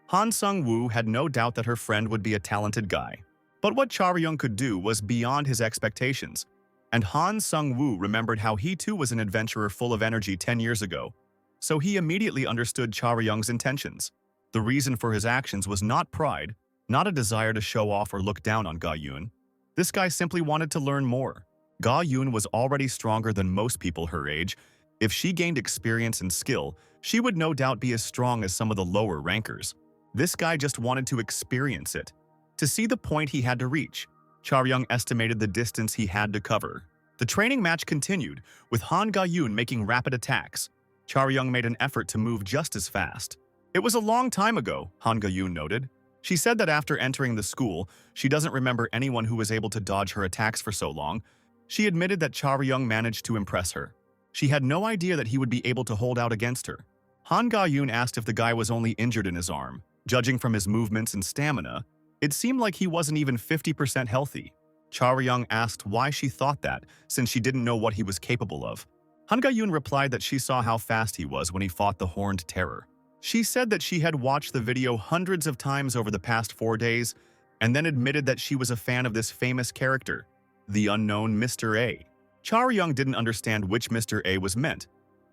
Han Sung-woo had no doubt that her friend would be a talented guy. But what Charyung could do was beyond his expectations, and Han Sung-woo remembered how he too was an adventurer full of energy 10 years ago. So he immediately understood Charyung's intentions. The reason for his actions was not pride, not a desire to show off or look down on Ga-yoon. This guy simply wanted to learn more. Ga-yoon was already stronger than most people her age. If she gained experience and skill, she would no doubt be as strong as some of the lower rankers. This guy just wanted to experience it. To see the point he had to reach, Charyung estimated the distance he had to cover. The training match continued, with Han Ga-yoon making rapid attacks. Charyung made an effort to move just as fast. It was a long time ago, Han Ga-yoon noted. She said that after entering the school, she doesn't remember anyone who was able to dodge her attacks for so long. She admitted that Charyung managed to impress her. She had no idea that he would be able to hold out against her. Han Ga-yoon asked if the guy was only injured in his arm. Judging from his movements and stamina, it seemed like he wasn't even 50% healthy. Charyung asked why she thought that, since she didn't know what he was capable of. Han Ga-yoon replied that she saw how fast he was when he fought the Horned Terror. She said that she had watched the video hundreds of times over the past 4 days, and then admitted that she was a fan of this famous character, the unknown Mr. A. Charyung didn't understand which Mr. A was meant.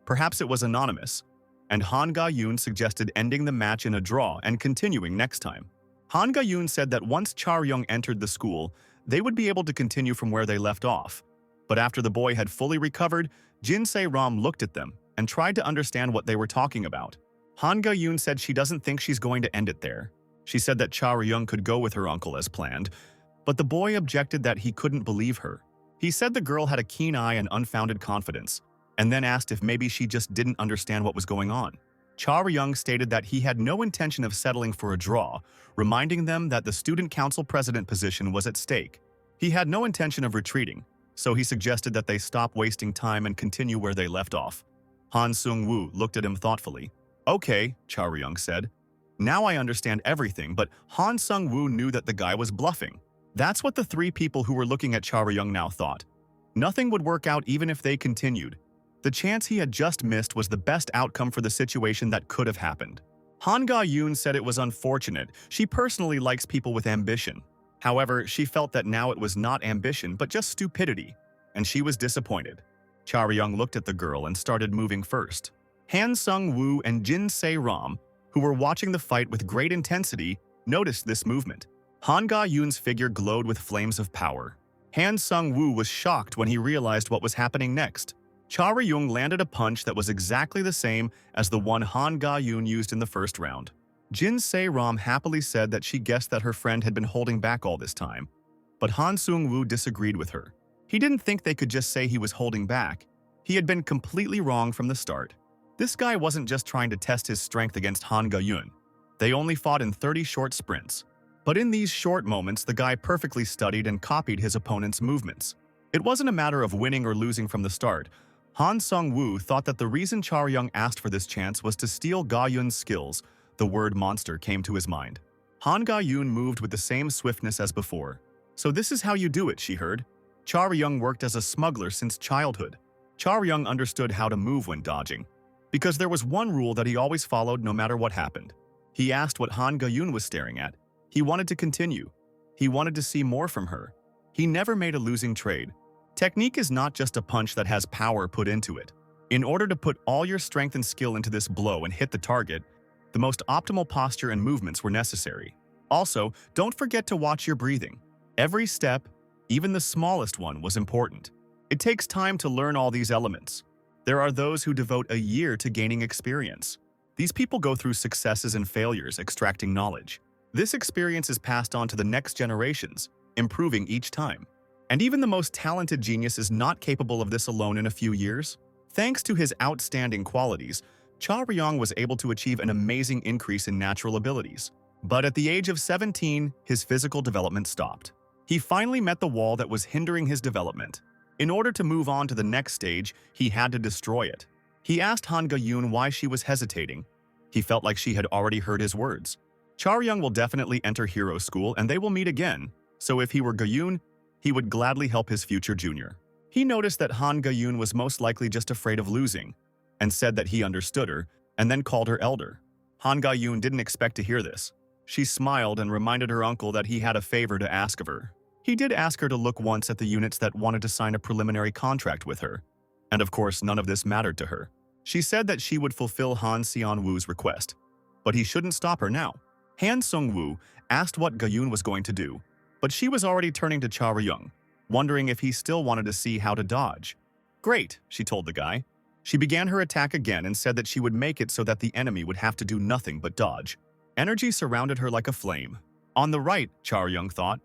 Perhaps it was anonymous, and Han Ga-yoon suggested ending the match in a draw and continuing next time. Han Ga-yoon said that once Charyung entered the school, they would be able to continue from where they left off. But after the boy had fully recovered, Jin Se-ram looked at them and tried to understand what they were talking about. Han Ga-yoon said she doesn't think she's going to end it there. She said that Charyung could go with her uncle as planned, but the boy objected that he couldn't believe her. He said the girl had a keen eye and unfounded confidence, and then asked if maybe she just didn't understand what was going on. Charyung stated that he had no intention of settling for a draw, reminding them that the student council president position was at stake. He had no intention of retreating, so he suggested that they stop wasting time and continue where they left off. Han Sung-woo looked at him thoughtfully. "Okay," Charyung said. "Now I understand everything," but Han Sung-woo knew that the guy was bluffing. That's what the 3 people who were looking at Charyung now thought. Nothing would work out even if they continued. The chance he had just missed was the best outcome for the situation that could have happened. Han Ga-yoon said it was unfortunate. She personally likes people with ambition. However, she felt that now it was not ambition but just stupidity, and she was disappointed. Charyung looked at the girl and started moving first. Han Sung-woo and Jin Se-ram, who were watching the fight with great intensity, noticed this movement. Han Ga-yoon's figure glowed with flames of power. Han Sung-woo was shocked when he realized what was happening next. Charyung landed a punch that was exactly the same as the one Han Ga-yoon used in the first round. Jin Se-ram happily said that she guessed that her friend had been holding back all this time. But Han Sung-woo disagreed with her. He didn't think they could just say he was holding back. He had been completely wrong from the start. This guy wasn't just trying to test his strength against Han Ga-yoon. They only fought in 30 short sprints. But in these short moments, the guy perfectly studied and copied his opponent's movements. It wasn't a matter of winning or losing from the start. Han Sung-woo thought that the reason Charyung asked for this chance was to steal Ga-yoon's skills. The word monster came to his mind. Han Ga-yoon moved with the same swiftness as before. "So this is how you do it," she heard. Charyung worked as a smuggler since childhood. Charyung understood how to move when dodging, because there was one rule that he always followed no matter what happened. He asked what Han Ga-yoon was staring at. He wanted to continue. He wanted to see more from her. He never made a losing trade. Technique is not just a punch that has power put into it. In order to put all your strength and skill into this blow and hit the target, the most optimal posture and movements were necessary. Also, don't forget to watch your breathing. Every step, even the smallest one, was important. It takes time to learn all these elements. There are those who devote a year to gaining experience. These people go through successes and failures extracting knowledge. This experience is passed on to the next generations, improving each time. And even the most talented genius is not capable of this alone in a few years. Thanks to his outstanding qualities, Charyung was able to achieve an amazing increase in natural abilities. But at the age of 17, his physical development stopped. He finally met the wall that was hindering his development. In order to move on to the next stage, he had to destroy it. He asked Han Ga-yoon why she was hesitating. He felt like she had already heard his words. Charyung will definitely enter hero school and they will meet again, so if he were Ga-yoon, he would gladly help his future junior. He noticed that Han Ga-yoon was most likely just afraid of losing, and said that he understood her, and then called her elder. Han Ga-yoon didn't expect to hear this. She smiled and reminded her uncle that he had a favor to ask of her. He did ask her to look once at the units that wanted to sign a preliminary contract with her. And of course, none of this mattered to her. She said that she would fulfill Han Seon-woo's request. But he shouldn't stop her now. Han Sung-woo asked what Ga-yoon was going to do, but she was already turning to Cha Ryung, wondering if he still wanted to see how to dodge. Great, she told the guy. She began her attack again and said that she would make it so that the enemy would have to do nothing but dodge. Energy surrounded her like a flame. On the right, Cha Ryung thought,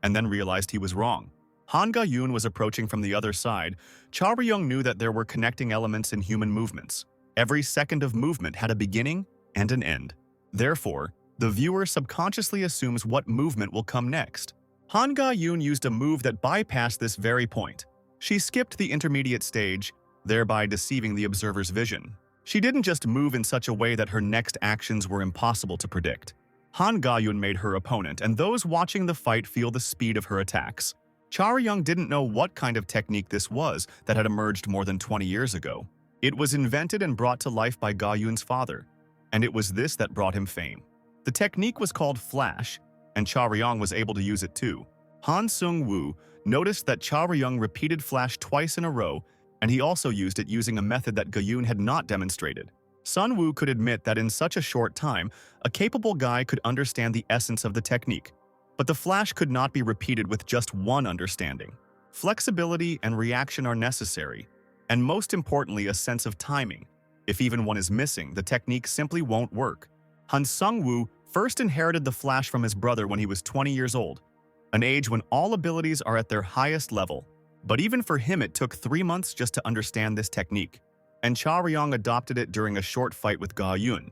and then realized he was wrong. Han Ga-yoon was approaching from the other side. Cha Ryung knew that there were connecting elements in human movements. Every second of movement had a beginning and an end. Therefore, the viewer subconsciously assumes what movement will come next. Han Ga-yoon used a move that bypassed this very point. She skipped the intermediate stage, thereby deceiving the observer's vision. She didn't just move in such a way that her next actions were impossible to predict. Han Ga-yoon made her opponent, and those watching the fight feel the speed of her attacks. Cha Ryung didn't know what kind of technique this was that had emerged more than 20 years ago. It was invented and brought to life by Ga-yoon's father, and it was this that brought him fame. The technique was called Flash, and Cha Ryung was able to use it too. Han Sung-woo noticed that Cha Ryung repeated Flash twice in a row, and he also used it using a method that Ga-yoon had not demonstrated. Sun-woo could admit that in such a short time, a capable guy could understand the essence of the technique. But the flash could not be repeated with just one understanding. Flexibility and reaction are necessary, and most importantly, a sense of timing. If even one is missing, the technique simply won't work. Han Sung-woo first inherited the flash from his brother when he was 20 years old, an age when all abilities are at their highest level. But even for him, it took 3 months just to understand this technique. And Cha Ryung adopted it during a short fight with Ga-yoon,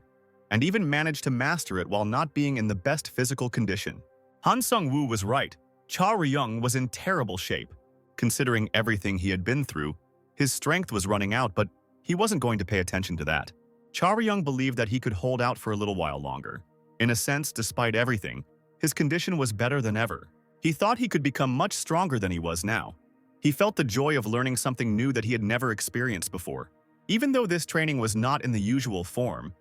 and even managed to master it while not being in the best physical condition. Han Sung-woo was right. Cha Ryung was in terrible shape. Considering everything he had been through, his strength was running out, but he wasn't going to pay attention to that. Cha Ryung believed that he could hold out for a little while longer. In a sense, despite everything, his condition was better than ever. He thought he could become much stronger than he was now. He felt the joy of learning something new that he had never experienced before. Even though this training was not in the usual form,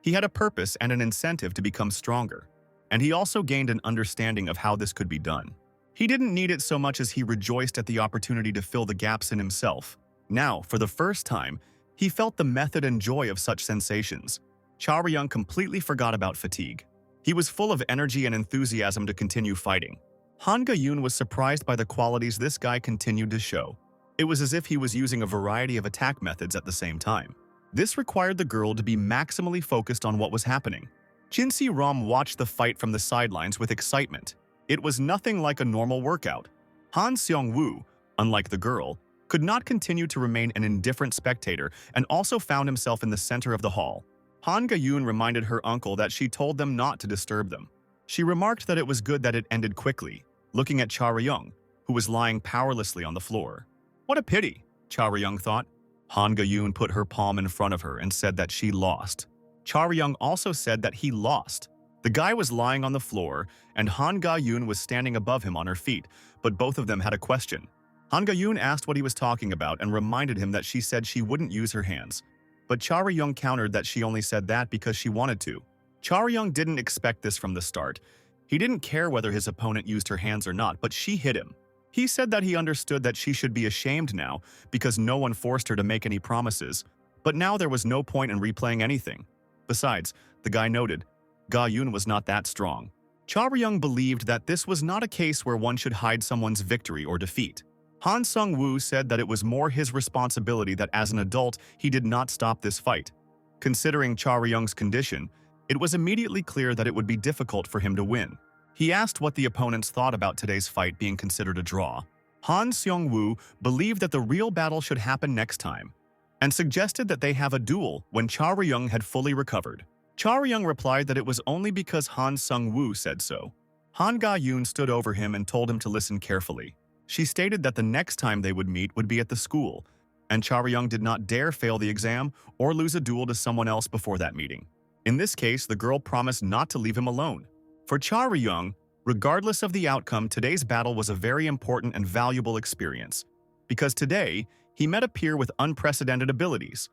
he had a purpose and an incentive to become stronger. And he also gained an understanding of how this could be done. He didn't need it so much as he rejoiced at the opportunity to fill the gaps in himself. Now, for the first time, he felt the method and joy of such sensations. Cha Ryung completely forgot about fatigue. He was full of energy and enthusiasm to continue fighting. Han Ga-yoon was surprised by the qualities this guy continued to show. It was as if he was using a variety of attack methods at the same time. This required the girl to be maximally focused on what was happening. Jin Si-ram watched the fight from the sidelines with excitement. It was nothing like a normal workout. Han Seong-woo, unlike the girl, could not continue to remain an indifferent spectator and also found himself in the center of the hall. Han Ga-yoon reminded her uncle that she told them not to disturb them. She remarked that it was good that it ended quickly, looking at Cha Ryung, who was lying powerlessly on the floor. What a pity, Cha Ryung thought. Han Ga-yoon put her palm in front of her and said that she lost. Cha Ryung also said that he lost. The guy was lying on the floor, and Han Ga-yoon was standing above him on her feet, but both of them had a question. Han Ga-yoon asked what he was talking about and reminded him that she said she wouldn't use her hands. But Cha Ryung countered that she only said that because she wanted to. Cha Ryung didn't expect this from the start. He didn't care whether his opponent used her hands or not, but she hit him. He said that he understood that she should be ashamed now because no one forced her to make any promises, but now there was no point in replaying anything. Besides, the guy noted, Ga-yoon was not that strong. Cha Ryung believed that this was not a case where one should hide someone's victory or defeat. Han Sung-woo said that it was more his responsibility that as an adult he did not stop this fight. Considering Cha Ryung's condition, it was immediately clear that it would be difficult for him to win. He asked what the opponents thought about today's fight being considered a draw. Han Seong-woo believed that the real battle should happen next time, and suggested that they have a duel when Cha Ryung had fully recovered. Cha Ryung replied that it was only because Han Sung-woo said so. Han Ga-yoon stood over him and told him to listen carefully. She stated that the next time they would meet would be at the school, and Cha Ryung did not dare fail the exam or lose a duel to someone else before that meeting. In this case, the girl promised not to leave him alone. For Cha Ryung, regardless of the outcome, today's battle was a very important and valuable experience, because today he met a peer with unprecedented abilities,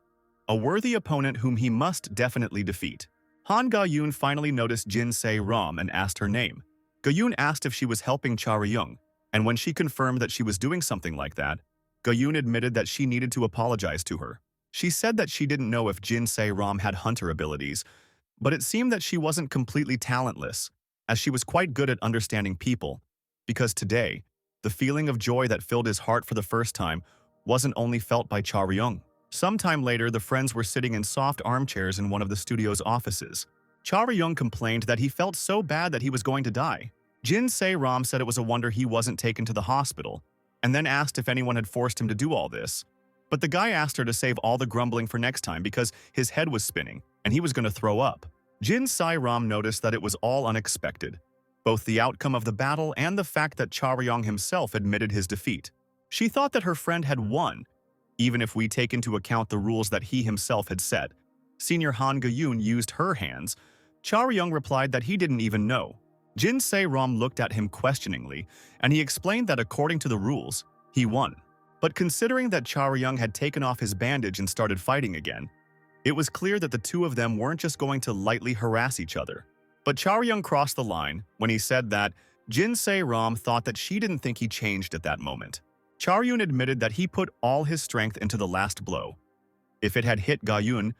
a worthy opponent whom he must definitely defeat. Han Ga-yoon finally noticed Jin Se-ram and asked her name. Ga-yoon asked if she was helping Cha-ryung, and when she confirmed that she was doing something like that, Ga-yoon admitted that she needed to apologize to her. She said that she didn't know if Jin Se-ram had hunter abilities, but it seemed that she wasn't completely talentless, as she was quite good at understanding people, because today, the feeling of joy that filled his heart for the first time wasn't only felt by Cha-ryung. Sometime later, the friends were sitting in soft armchairs in one of the studio's offices. Cha-ryung complained that he felt so bad that he was going to die. Jin Se-ram said it was a wonder he wasn't taken to the hospital, and then asked if anyone had forced him to do all this. But the guy asked her to save all the grumbling for next time because his head was spinning, and he was going to throw up. Jin Se-ram noticed that it was all unexpected, both the outcome of the battle and the fact that Cha-ryung himself admitted his defeat. She thought that her friend had won, even if we take into account the rules that he himself had set. Senior Han Ga-yoon used her hands. Cha-ryung replied that he didn't even know. Jin Se-ram looked at him questioningly, and he explained that according to the rules, he won. But considering that Cha-ryung had taken off his bandage and started fighting again, it was clear that the two of them weren't just going to lightly harass each other. But Cha-ryung crossed the line when he said that Jin Se-ram thought that she didn't think he changed at that moment. Cha-ryung admitted that he put all his strength into the last blow. If it had hit Ga-yoon,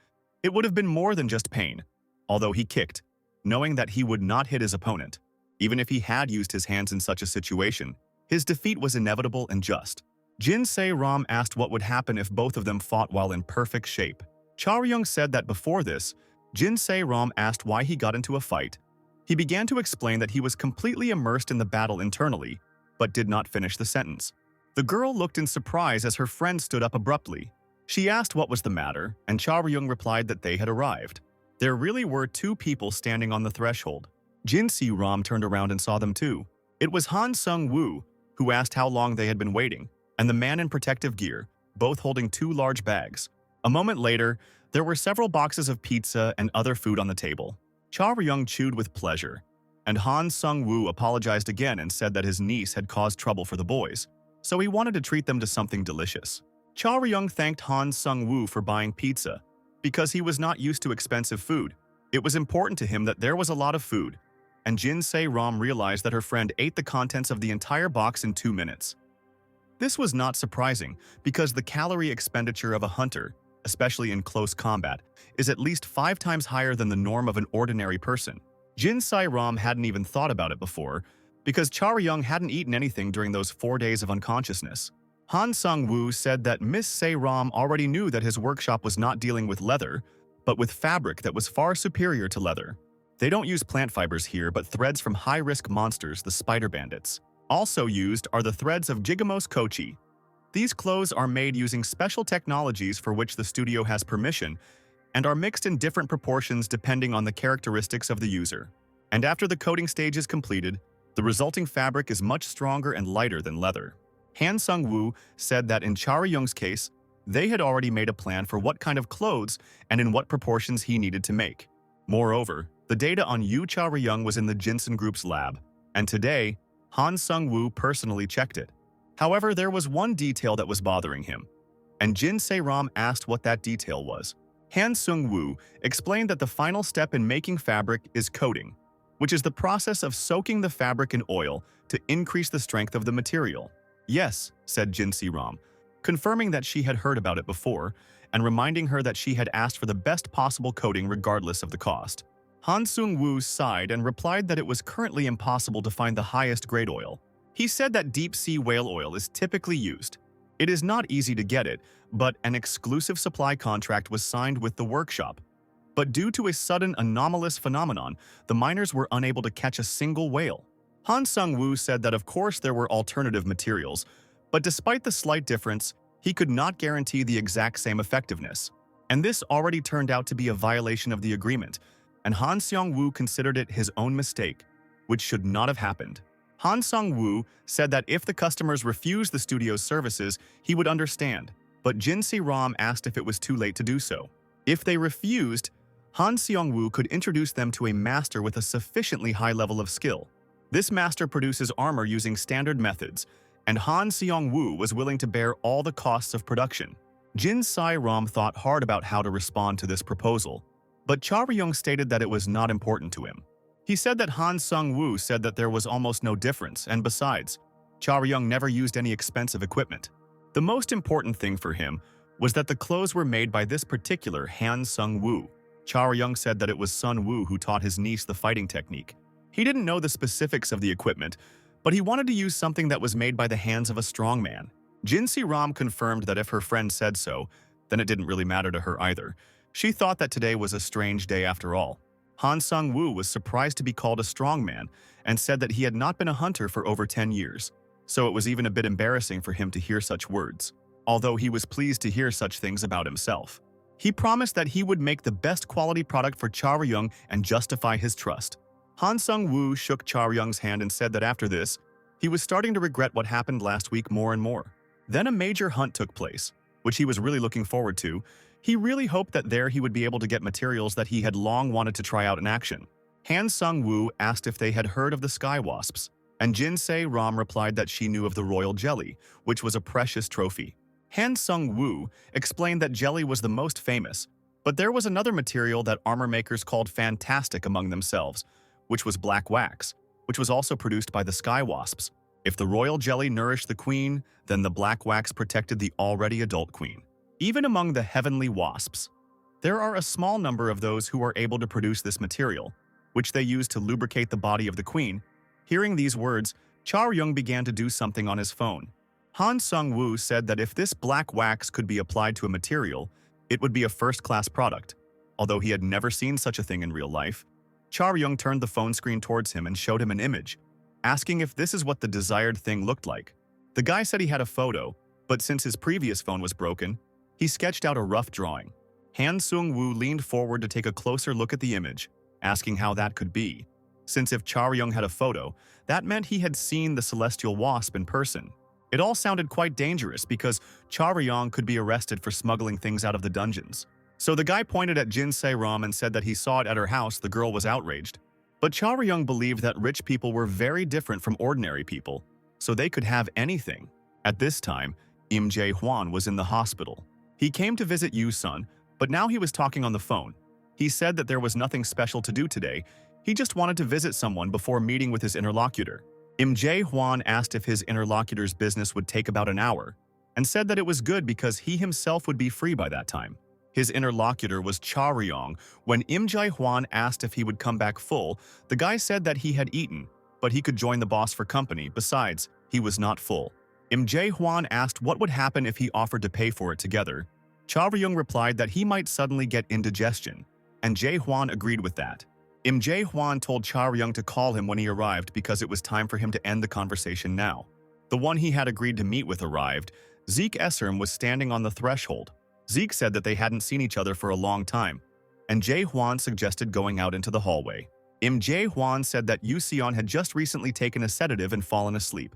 it would have been more than just pain, although he kicked, knowing that he would not hit his opponent. Even if he had used his hands in such a situation, his defeat was inevitable and just. Jin Se-ram asked what would happen if both of them fought while in perfect shape. Cha-ryung said that before this, Jin Se-ram asked why he got into a fight. He began to explain that he was completely immersed in the battle internally, but did not finish the sentence. The girl looked in surprise as her friend stood up abruptly. She asked what was the matter, and Cha-ryung replied that they had arrived. There really were two people standing on the threshold. Jin Se-ram turned around and saw them too. It was Han Sung-woo, who asked how long they had been waiting, and the man in protective gear, both holding two large bags. A moment later, there were several boxes of pizza and other food on the table. Cha-ryung chewed with pleasure, and Han Sung-woo apologized again and said that his niece had caused trouble for the boys, so he wanted to treat them to something delicious. Cha-ryung thanked Han Sung-woo for buying pizza, because he was not used to expensive food. It was important to him that there was a lot of food, and Jin Se-ram realized that her friend ate the contents of the entire box in 2 minutes. This was not surprising, because the calorie expenditure of a hunter, especially in close combat, is at least 5 times higher than the norm of an ordinary person. Jin Se-ram hadn't even thought about it before, because Cha-ryung hadn't eaten anything during those 4 days of unconsciousness. Han Sung-woo said that Miss Se-ram already knew that his workshop was not dealing with leather, but with fabric that was far superior to leather. They don't use plant fibers here, but threads from high-risk monsters, the spider bandits. Also used are the threads of Jigamos Kochi. These clothes are made using special technologies for which the studio has permission, and are mixed in different proportions depending on the characteristics of the user. And after the coating stage is completed, the resulting fabric is much stronger and lighter than leather. Han Sung-woo said that in Cha-ryung's case, they had already made a plan for what kind of clothes and in what proportions he needed to make. Moreover, the data on Yu Cha-ryung was in the Jinsen Group's lab, and today, Han Sung-woo personally checked it. However, there was one detail that was bothering him, and Jin Se-ram asked what that detail was. Han Sung-woo explained that the final step in making fabric is coating, which is the process of soaking the fabric in oil to increase the strength of the material. Yes, said Jin Se-ram, confirming that she had heard about it before, and reminding her that she had asked for the best possible coating regardless of the cost. Han Sung-woo sighed and replied that it was currently impossible to find the highest grade oil. He said that deep-sea whale oil is typically used. It is not easy to get it, but an exclusive supply contract was signed with the workshop. But due to a sudden anomalous phenomenon, the miners were unable to catch a single whale. Han Sung-woo said that of course there were alternative materials, but despite the slight difference, he could not guarantee the exact same effectiveness. And this already turned out to be a violation of the agreement, and Han Sung-woo considered it his own mistake, which should not have happened. Han Sung-woo said that if the customers refused the studio's services, he would understand, but Jin Se-ram asked if it was too late to do so. If they refused, Han Sung-woo could introduce them to a master with a sufficiently high level of skill. This master produces armor using standard methods, and Han Sung-woo was willing to bear all the costs of production. Jin Se-ram thought hard about how to respond to this proposal, but Cha Ryung stated that it was not important to him. He said that Han Sung-woo said that there was almost no difference, and besides, Cha Ryung never used any expensive equipment. The most important thing for him was that the clothes were made by this particular Han Sung-woo. Cha Ryung said that it was Sun-woo who taught his niece the fighting technique. He didn't know the specifics of the equipment, but he wanted to use something that was made by the hands of a strong man. Jin Si-ram confirmed that if her friend said so, then it didn't really matter to her either. She thought that today was a strange day after all. Han Sung-woo was surprised to be called a strong man and said that he had not been a hunter for over 10 years, so it was even a bit embarrassing for him to hear such words, although he was pleased to hear such things about himself. He promised that he would make the best quality product for Cha Ryung and justify his trust. Han Sung-woo shook Cha Ryung's hand and said that after this, he was starting to regret what happened last week more and more. Then a major hunt took place, which he was really looking forward to. He really hoped that there he would be able to get materials that he had long wanted to try out in action. Han Sung-woo asked if they had heard of the sky wasps, and Jin Se-ram replied that she knew of the royal jelly, which was a precious trophy. Han Sung-woo explained that jelly was the most famous, but there was another material that armor makers called fantastic among themselves, which was black wax, which was also produced by the sky wasps. If the royal jelly nourished the queen, then the black wax protected the already adult queen. Even among the heavenly wasps, there are a small number of those who are able to produce this material, which they use to lubricate the body of the queen. Hearing these words, Cha Ryung began to do something on his phone. Han Sung-woo said that if this black wax could be applied to a material, it would be a first-class product. Although he had never seen such a thing in real life, Cha Ryung turned the phone screen towards him and showed him an image, asking if this is what the desired thing looked like. The guy said he had a photo, but since his previous phone was broken, he sketched out a rough drawing. Han Sung-woo leaned forward to take a closer look at the image, asking how that could be, since if Cha Ryung had a photo, that meant he had seen the celestial wasp in person. It all sounded quite dangerous because Cha Ryung could be arrested for smuggling things out of the dungeons. So the guy pointed at Jin Se-ram and said that he saw it at her house. The girl was outraged. But Cha Ryung believed that rich people were very different from ordinary people, so they could have anything. At this time, Im Jae-hwan was in the hospital. He came to visit Yu-sun, but now he was talking on the phone. He said that there was nothing special to do today. He just wanted to visit someone before meeting with his interlocutor. Im Jae-hwan asked if his interlocutor's business would take about an hour, and said that it was good because he himself would be free by that time. His interlocutor was Cha Ryung. When Im Jae-hwan asked if he would come back full, the guy said that he had eaten, but he could join the boss for company. Besides, he was not full. Im Jae-hwan asked what would happen if he offered to pay for it together. Cha Ryung replied that he might suddenly get indigestion, and Jae-hwan agreed with that. Im Jae-hwan told Cha Ryung to call him when he arrived because it was time for him to end the conversation now. The one he had agreed to meet with arrived. Zeke Esserm was standing on the threshold. Zeke said that they hadn't seen each other for a long time, and Jae-hwan suggested going out into the hallway. Im Jae-hwan said that Yu-seon had just recently taken a sedative and fallen asleep,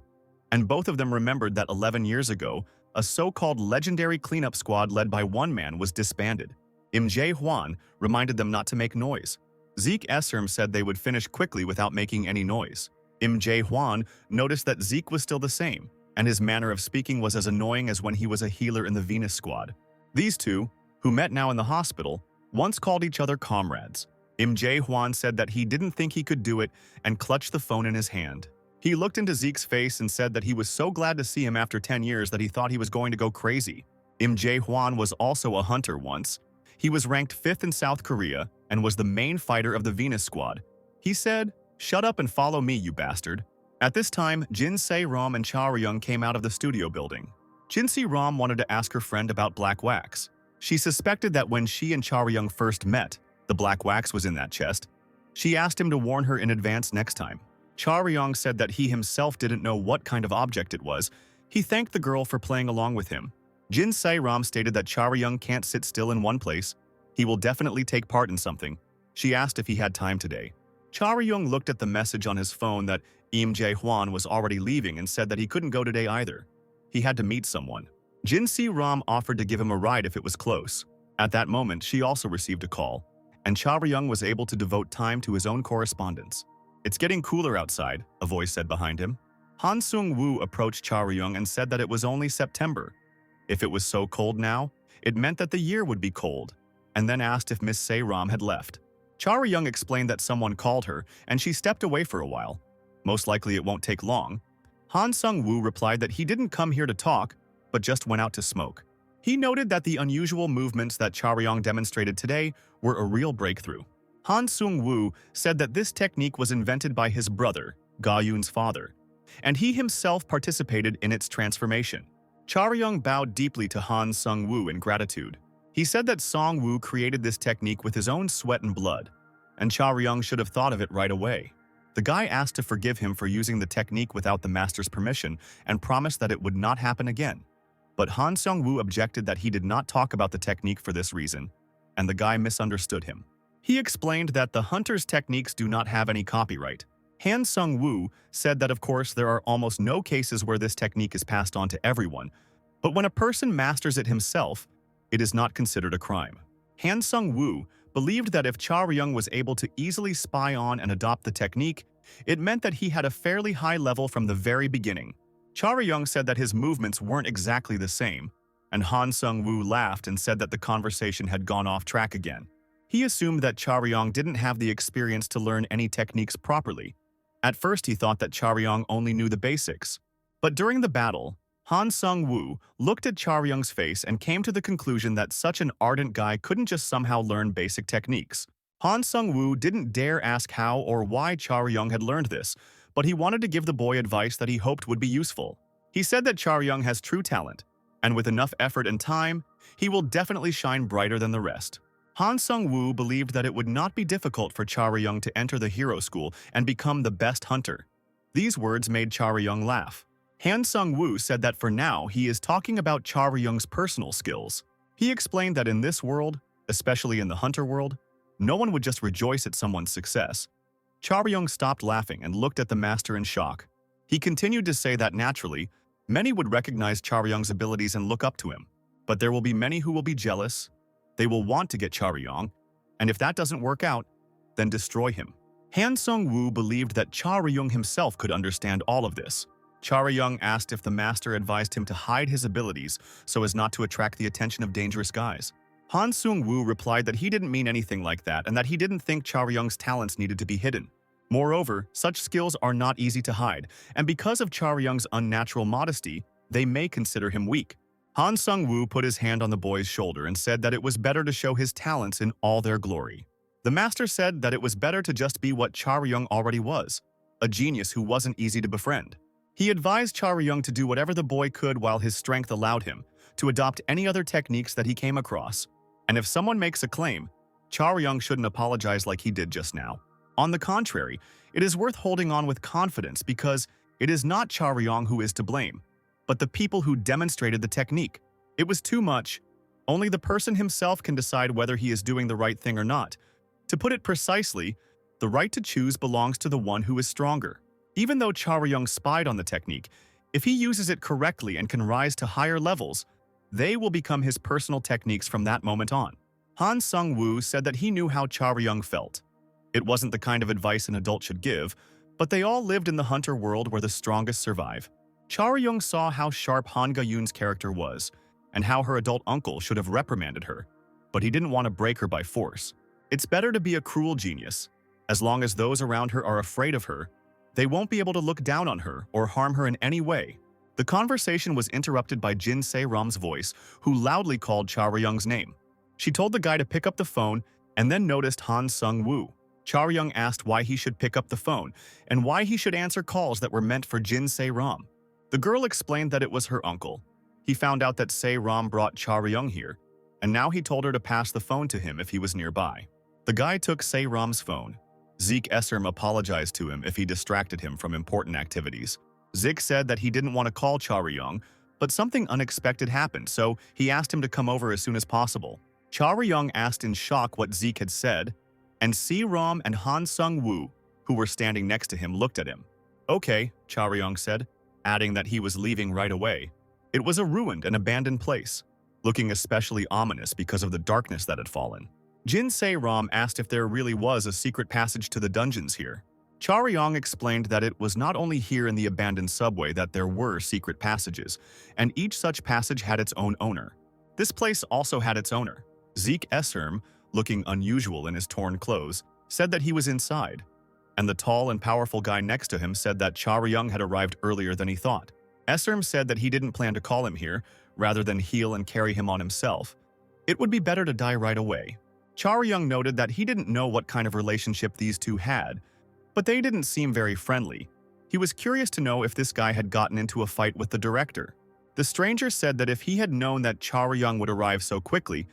and both of them remembered that 11 years ago, a so-called legendary cleanup squad led by one man was disbanded. Im Jae-hwan reminded them not to make noise. Zeke Esserm said they would finish quickly without making any noise. Im Jae-hwan noticed that Zeke was still the same, and his manner of speaking was as annoying as when he was a healer in the Venus squad. These two, who met now in the hospital, once called each other comrades. Im Jae-hwan said that he didn't think he could do it and clutched the phone in his hand. He looked into Zeke's face and said that he was so glad to see him after 10 years that he thought he was going to go crazy. Im Jae-hwan was also a hunter once. He was ranked 5th in South Korea and was the main fighter of the Venus squad. He said, "Shut up and follow me, you bastard." At this time, Jin Se-ram and Cha Ryung came out of the studio building. Jin Se-ram wanted to ask her friend about black wax. She suspected that when she and Cha Ryung first met, the black wax was in that chest. She asked him to warn her in advance next time. Cha Ryung said that he himself didn't know what kind of object it was. He thanked the girl for playing along with him. Jin Se-ram stated that Cha Ryung can't sit still in one place. He will definitely take part in something. She asked if he had time today. Cha Ryung looked at the message on his phone that Im Jae-hwan was already leaving and said that he couldn't go today either. He had to meet someone. Jin Se-ram offered to give him a ride if it was close. At that moment, she also received a call, and Cha Ryung was able to devote time to his own correspondence. "It's getting cooler outside," a voice said behind him. Han Sung-woo approached Cha Ryung and said that it was only September. If it was so cold now, it meant that the year would be cold. and then asked if Miss Se-ram had left. Charyung explained that someone called her, and she stepped away for a while. Most likely it won't take long. Han Sung-woo replied that he didn't come here to talk, but just went out to smoke. He noted that the unusual movements that Charyung demonstrated today were a real breakthrough. Han Sung-woo said that this technique was invented by his brother, Ga-yoon's father, and he himself participated in its transformation. Charyung bowed deeply to Han Sung-woo in gratitude. He said that Song-woo created this technique with his own sweat and blood, and Charyung should have thought of it right away. The guy asked to forgive him for using the technique without the master's permission and promised that it would not happen again. But Han Sung-woo objected that he did not talk about the technique for this reason, and the guy misunderstood him. He explained that the hunter's techniques do not have any copyright. Han Sung-woo said that of course there are almost no cases where this technique is passed on to everyone, but when a person masters it himself, it is not considered a crime. Han Sung-woo believed that if Charyung was able to easily spy on and adopt the technique, it meant that he had a fairly high level from the very beginning. Charyung said that his movements weren't exactly the same, and Han Sung-woo laughed and said that the conversation had gone off track again. He assumed that Charyung didn't have the experience to learn any techniques properly. At first he thought that Charyung only knew the basics. But during the battle, Han Sung-woo looked at Charyung's face and came to the conclusion that such an ardent guy couldn't just somehow learn basic techniques. Han Sung-woo didn't dare ask how or why Charyung had learned this, but he wanted to give the boy advice that he hoped would be useful. He said that Charyung has true talent, and with enough effort and time, he will definitely shine brighter than the rest. Han Sung-woo believed that it would not be difficult for Charyung to enter the hero school and become the best hunter. These words made Charyung laugh. Han Sung-woo said that for now he is talking about Charyung's personal skills. He explained that in this world, especially in the hunter world, no one would just rejoice at someone's success. Charyung stopped laughing and looked at the master in shock. He continued to say that naturally, many would recognize Charyung's abilities and look up to him. But there will be many who will be jealous. They will want to get Charyung, and if that doesn't work out, then destroy him. Han Sung-woo believed that Charyung himself could understand all of this. Charyung asked if the master advised him to hide his abilities so as not to attract the attention of dangerous guys. Han Sung-woo replied that he didn't mean anything like that and that he didn't think Charyung's talents needed to be hidden. Moreover, such skills are not easy to hide, and because of Charyung's unnatural modesty, they may consider him weak. Han Sung-woo put his hand on the boy's shoulder and said that it was better to show his talents in all their glory. The master said that it was better to just be what Charyung already was, a genius who wasn't easy to befriend. He advised Charyung to do whatever the boy could while his strength allowed him, to adopt any other techniques that he came across. And if someone makes a claim, Charyung shouldn't apologize like he did just now. On the contrary, it is worth holding on with confidence because it is not Charyung who is to blame, but the people who demonstrated the technique. It was too much. Only the person himself can decide whether he is doing the right thing or not. To put it precisely, the right to choose belongs to the one who is stronger. Even though Charyung spied on the technique, if he uses it correctly and can rise to higher levels, they will become his personal techniques from that moment on. Han Sung-woo said that he knew how Charyung felt. It wasn't the kind of advice an adult should give, but they all lived in the hunter world where the strongest survive. Charyung saw how sharp Han Ga-yoon's character was, and how her adult uncle should have reprimanded her, but he didn't want to break her by force. It's better to be a cruel genius. As long as those around her are afraid of her, they won't be able to look down on her or harm her in any way. The conversation was interrupted by Jin Se-ram's voice, who loudly called Charyung's name. She told the guy to pick up the phone and then noticed Han Sung-woo. Charyung asked why he should pick up the phone and why he should answer calls that were meant for Jin Se-ram. The girl explained that it was her uncle. He found out that Se-ram brought Charyung here, and now he told her to pass the phone to him if he was nearby. The guy took Se-ram's phone. Zeke Esserm apologized to him if he distracted him from important activities. Zeke said that he didn't want to call Charyung, but something unexpected happened, so he asked him to come over as soon as possible. Charyung asked in shock what Zeke had said, and Se-ram and Han Sung-woo, who were standing next to him, looked at him. Okay, Charyung said, adding that he was leaving right away. It was a ruined and abandoned place, looking especially ominous because of the darkness that had fallen. Jin Se-ram asked if there really was a secret passage to the dungeons here. Charyung explained that it was not only here in the abandoned subway that there were secret passages, and each such passage had its own owner. This place also had its owner. Zeke Esserm, looking unusual in his torn clothes, said that he was inside, and the tall and powerful guy next to him said that Charyung had arrived earlier than he thought. Esserm said that he didn't plan to call him here, rather than heal and carry him on himself. It would be better to die right away. Charyung noted that he didn't know what kind of relationship these two had, but they didn't seem very friendly. He was curious to know if this guy had gotten into a fight with the director. The stranger said that if he had known that Charyung would arrive so quickly,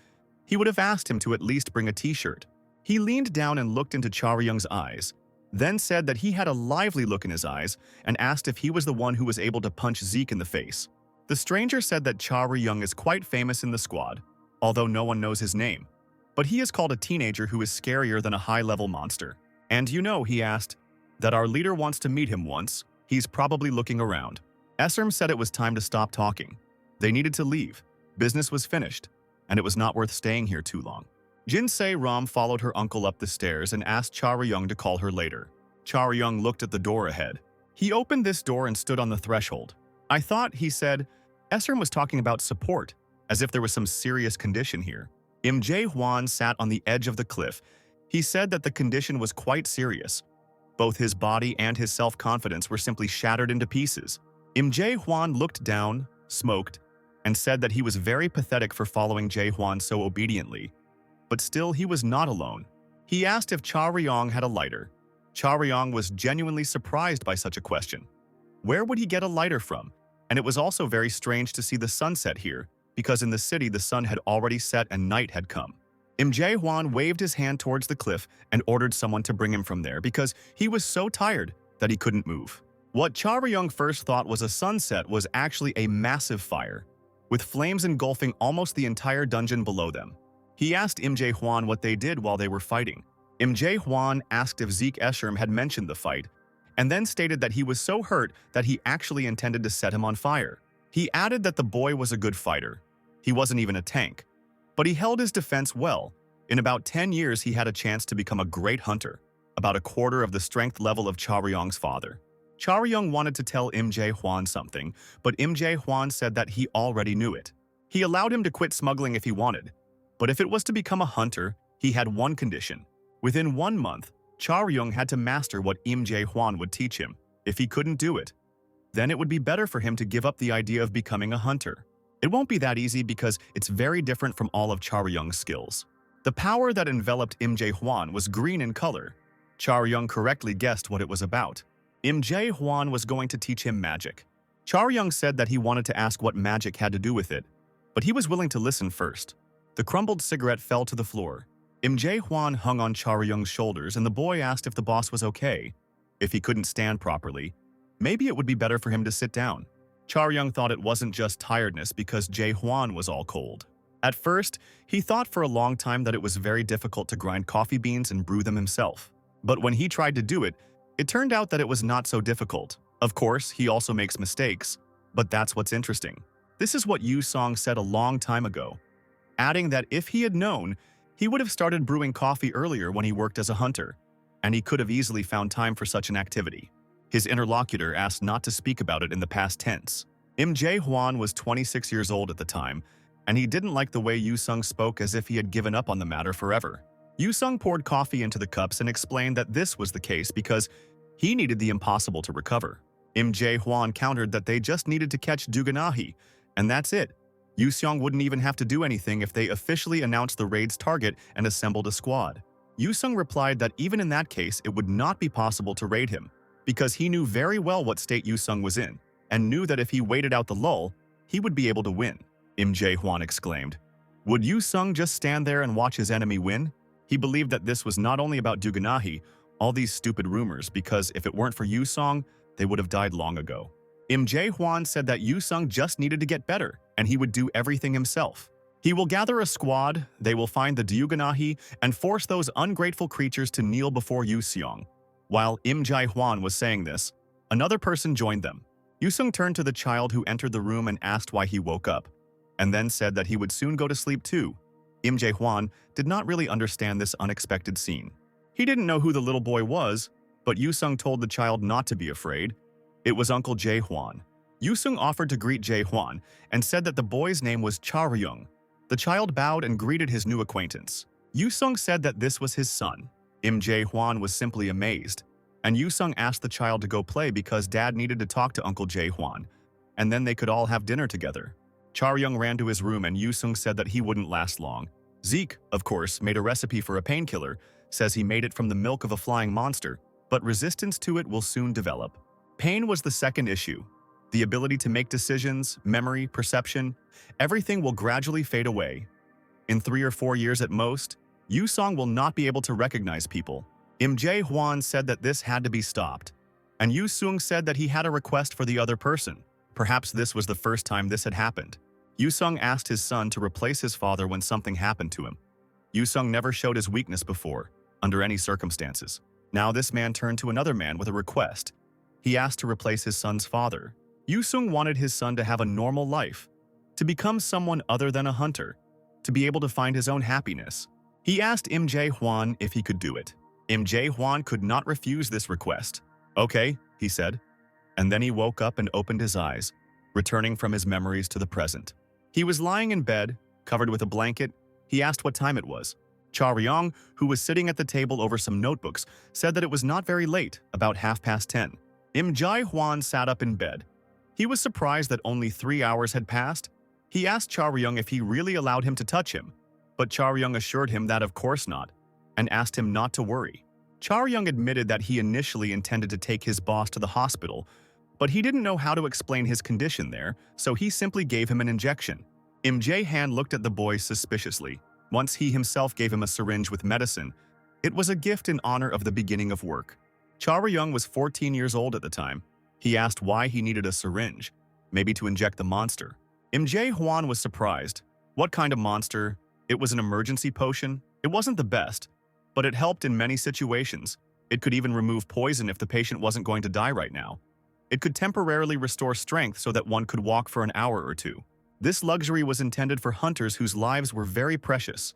he would have asked him to at least bring a t-shirt. He leaned down and looked into Charyung's eyes, then said that he had a lively look in his eyes and asked if he was the one who was able to punch Zeke in the face. The stranger said that Charyung is quite famous in the squad, although no one knows his name. But he is called a teenager who is scarier than a high-level monster. And you know, he asked, that our leader wants to meet him once. He's probably looking around. Esserm said it was time to stop talking. They needed to leave. Business was finished, and it was not worth staying here too long. Jinsei Ram followed her uncle up the stairs and asked Charyung to call her later. Charyung looked at the door ahead. He opened this door and stood on the threshold. I thought, he said, Esserm was talking about support, as if there was some serious condition here. Im Jae-hwan sat on the edge of the cliff. He said that the condition was quite serious. Both his body and his self-confidence were simply shattered into pieces. Im Jae-hwan looked down, smoked, and said that he was very pathetic for following Jae-hwan so obediently. But still, he was not alone. He asked if Charyung had a lighter. Charyung was genuinely surprised by such a question. Where would he get a lighter from? And it was also very strange to see the sunset here, because in the city the sun had already set and night had come. Im Jae-hwan waved his hand towards the cliff and ordered someone to bring him from there because he was so tired that he couldn't move. What Charyung first thought was a sunset was actually a massive fire, with flames engulfing almost the entire dungeon below them. He asked Im Jae-hwan what they did while they were fighting. Im Jae-hwan asked if Zeke Esserm had mentioned the fight, and then stated that he was so hurt that he actually intended to set him on fire. He added that the boy was a good fighter. He wasn't even a tank, but he held his defense well. In about 10 years, he had a chance to become a great hunter, about a quarter of the strength level of Charyung's father. Charyung wanted to tell Im Jae-hwan something, but Im Jae-hwan said that he already knew it. He allowed him to quit smuggling if he wanted, but if it was to become a hunter, he had one condition. Within 1 month, Charyung had to master what Im Jae-hwan would teach him. If he couldn't do it, then it would be better for him to give up the idea of becoming a hunter. It won't be that easy because it's very different from all of Charyung's skills. The power that enveloped Im Jae-hwan was green in color. Charyung correctly guessed what it was about. Im Jae-hwan was going to teach him magic. Charyung said that he wanted to ask what magic had to do with it, but he was willing to listen first. The crumbled cigarette fell to the floor. Im Jae-hwan hung on Charyung's shoulders and the boy asked if the boss was okay. If he couldn't stand properly, maybe it would be better for him to sit down. Charyung thought it wasn't just tiredness because Jae-hwan was all cold. At first, he thought for a long time that it was very difficult to grind coffee beans and brew them himself. But when he tried to do it, it turned out that it was not so difficult. Of course, he also makes mistakes, but that's what's interesting. This is what Yu Song said a long time ago, adding that if he had known, he would have started brewing coffee earlier when he worked as a hunter, and he could have easily found time for such an activity. His interlocutor asked not to speak about it in the past tense. Im Jae-hwan was 26 years old at the time, and he didn't like the way Yu Sung spoke as if he had given up on the matter forever. Yu Sung poured coffee into the cups and explained that this was the case because he needed the impossible to recover. Im Jae-hwan countered that they just needed to catch Duganahi, and that's it. Yu Sung wouldn't even have to do anything if they officially announced the raid's target and assembled a squad. Yu Sung replied that even in that case, it would not be possible to raid him, because he knew very well what state Yu Sung was in, and knew that if he waited out the lull, he would be able to win. Im Jae-hwan exclaimed. Would Yu Sung just stand there and watch his enemy win? He believed that this was not only about Duganahi, all these stupid rumors, because if it weren't for Yu Sung, they would have died long ago. Im Jae-hwan said that Yu Sung just needed to get better, and he would do everything himself. He will gather a squad, they will find the Duganahi, and force those ungrateful creatures to kneel before Yu Sung. While Im Jae-hwan was saying this, another person joined them. Yu Sung turned to the child who entered the room and asked why he woke up, and then said that he would soon go to sleep too. Im Jae-hwan did not really understand this unexpected scene. He didn't know who the little boy was, but Yu Sung told the child not to be afraid. It was Uncle Jae-hwan. Yu Sung offered to greet Jae-hwan and said that the boy's name was Charyung. The child bowed and greeted his new acquaintance. Yusung said that this was his son. Im Jae-hwan was simply amazed, and Yusung asked the child to go play because dad needed to talk to Uncle Jae-hwan, and then they could all have dinner together. Charyung ran to his room and Yusung said that he wouldn't last long. Zeke, of course, made a recipe for a painkiller, says he made it from the milk of a flying monster, but resistance to it will soon develop. Pain was the second issue. The ability to make decisions, memory, perception, everything will gradually fade away. In 3 or 4 years at most, Yusung will not be able to recognize people. Im Jae-hwan said that this had to be stopped, and Yusung said that he had a request for the other person. Perhaps this was the first time this had happened. Yusung asked his son to replace his father when something happened to him. Yusung never showed his weakness before, under any circumstances. Now this man turned to another man with a request. He asked to replace his son's father. Yusung wanted his son to have a normal life, to become someone other than a hunter, to be able to find his own happiness. He asked Im Jae-hwan if he could do it. Im Jae-hwan could not refuse this request. "Okay," he said. And then he woke up and opened his eyes, returning from his memories to the present. He was lying in bed, covered with a blanket. He asked what time it was. Charyong, who was sitting at the table over some notebooks, said that it was not very late, about 10:30. Im Jae-hwan sat up in bed. He was surprised that only 3 hours had passed. He asked Charyong if he really allowed him to touch him, but Charyong assured him that of course not, and asked him not to worry. Charyong admitted that he initially intended to take his boss to the hospital, but he didn't know how to explain his condition there, so he simply gave him an injection. Im Jae-han looked at the boy suspiciously. Once he himself gave him a syringe with medicine, it was a gift in honor of the beginning of work. Charyong was 14 years old at the time. He asked why he needed a syringe, maybe to inject the monster. Im Jae-hwan was surprised. What kind of monster? It was an emergency potion. It wasn't the best, but it helped in many situations. It could even remove poison if the patient wasn't going to die right now. It could temporarily restore strength so that one could walk for an hour or two. This luxury was intended for hunters whose lives were very precious.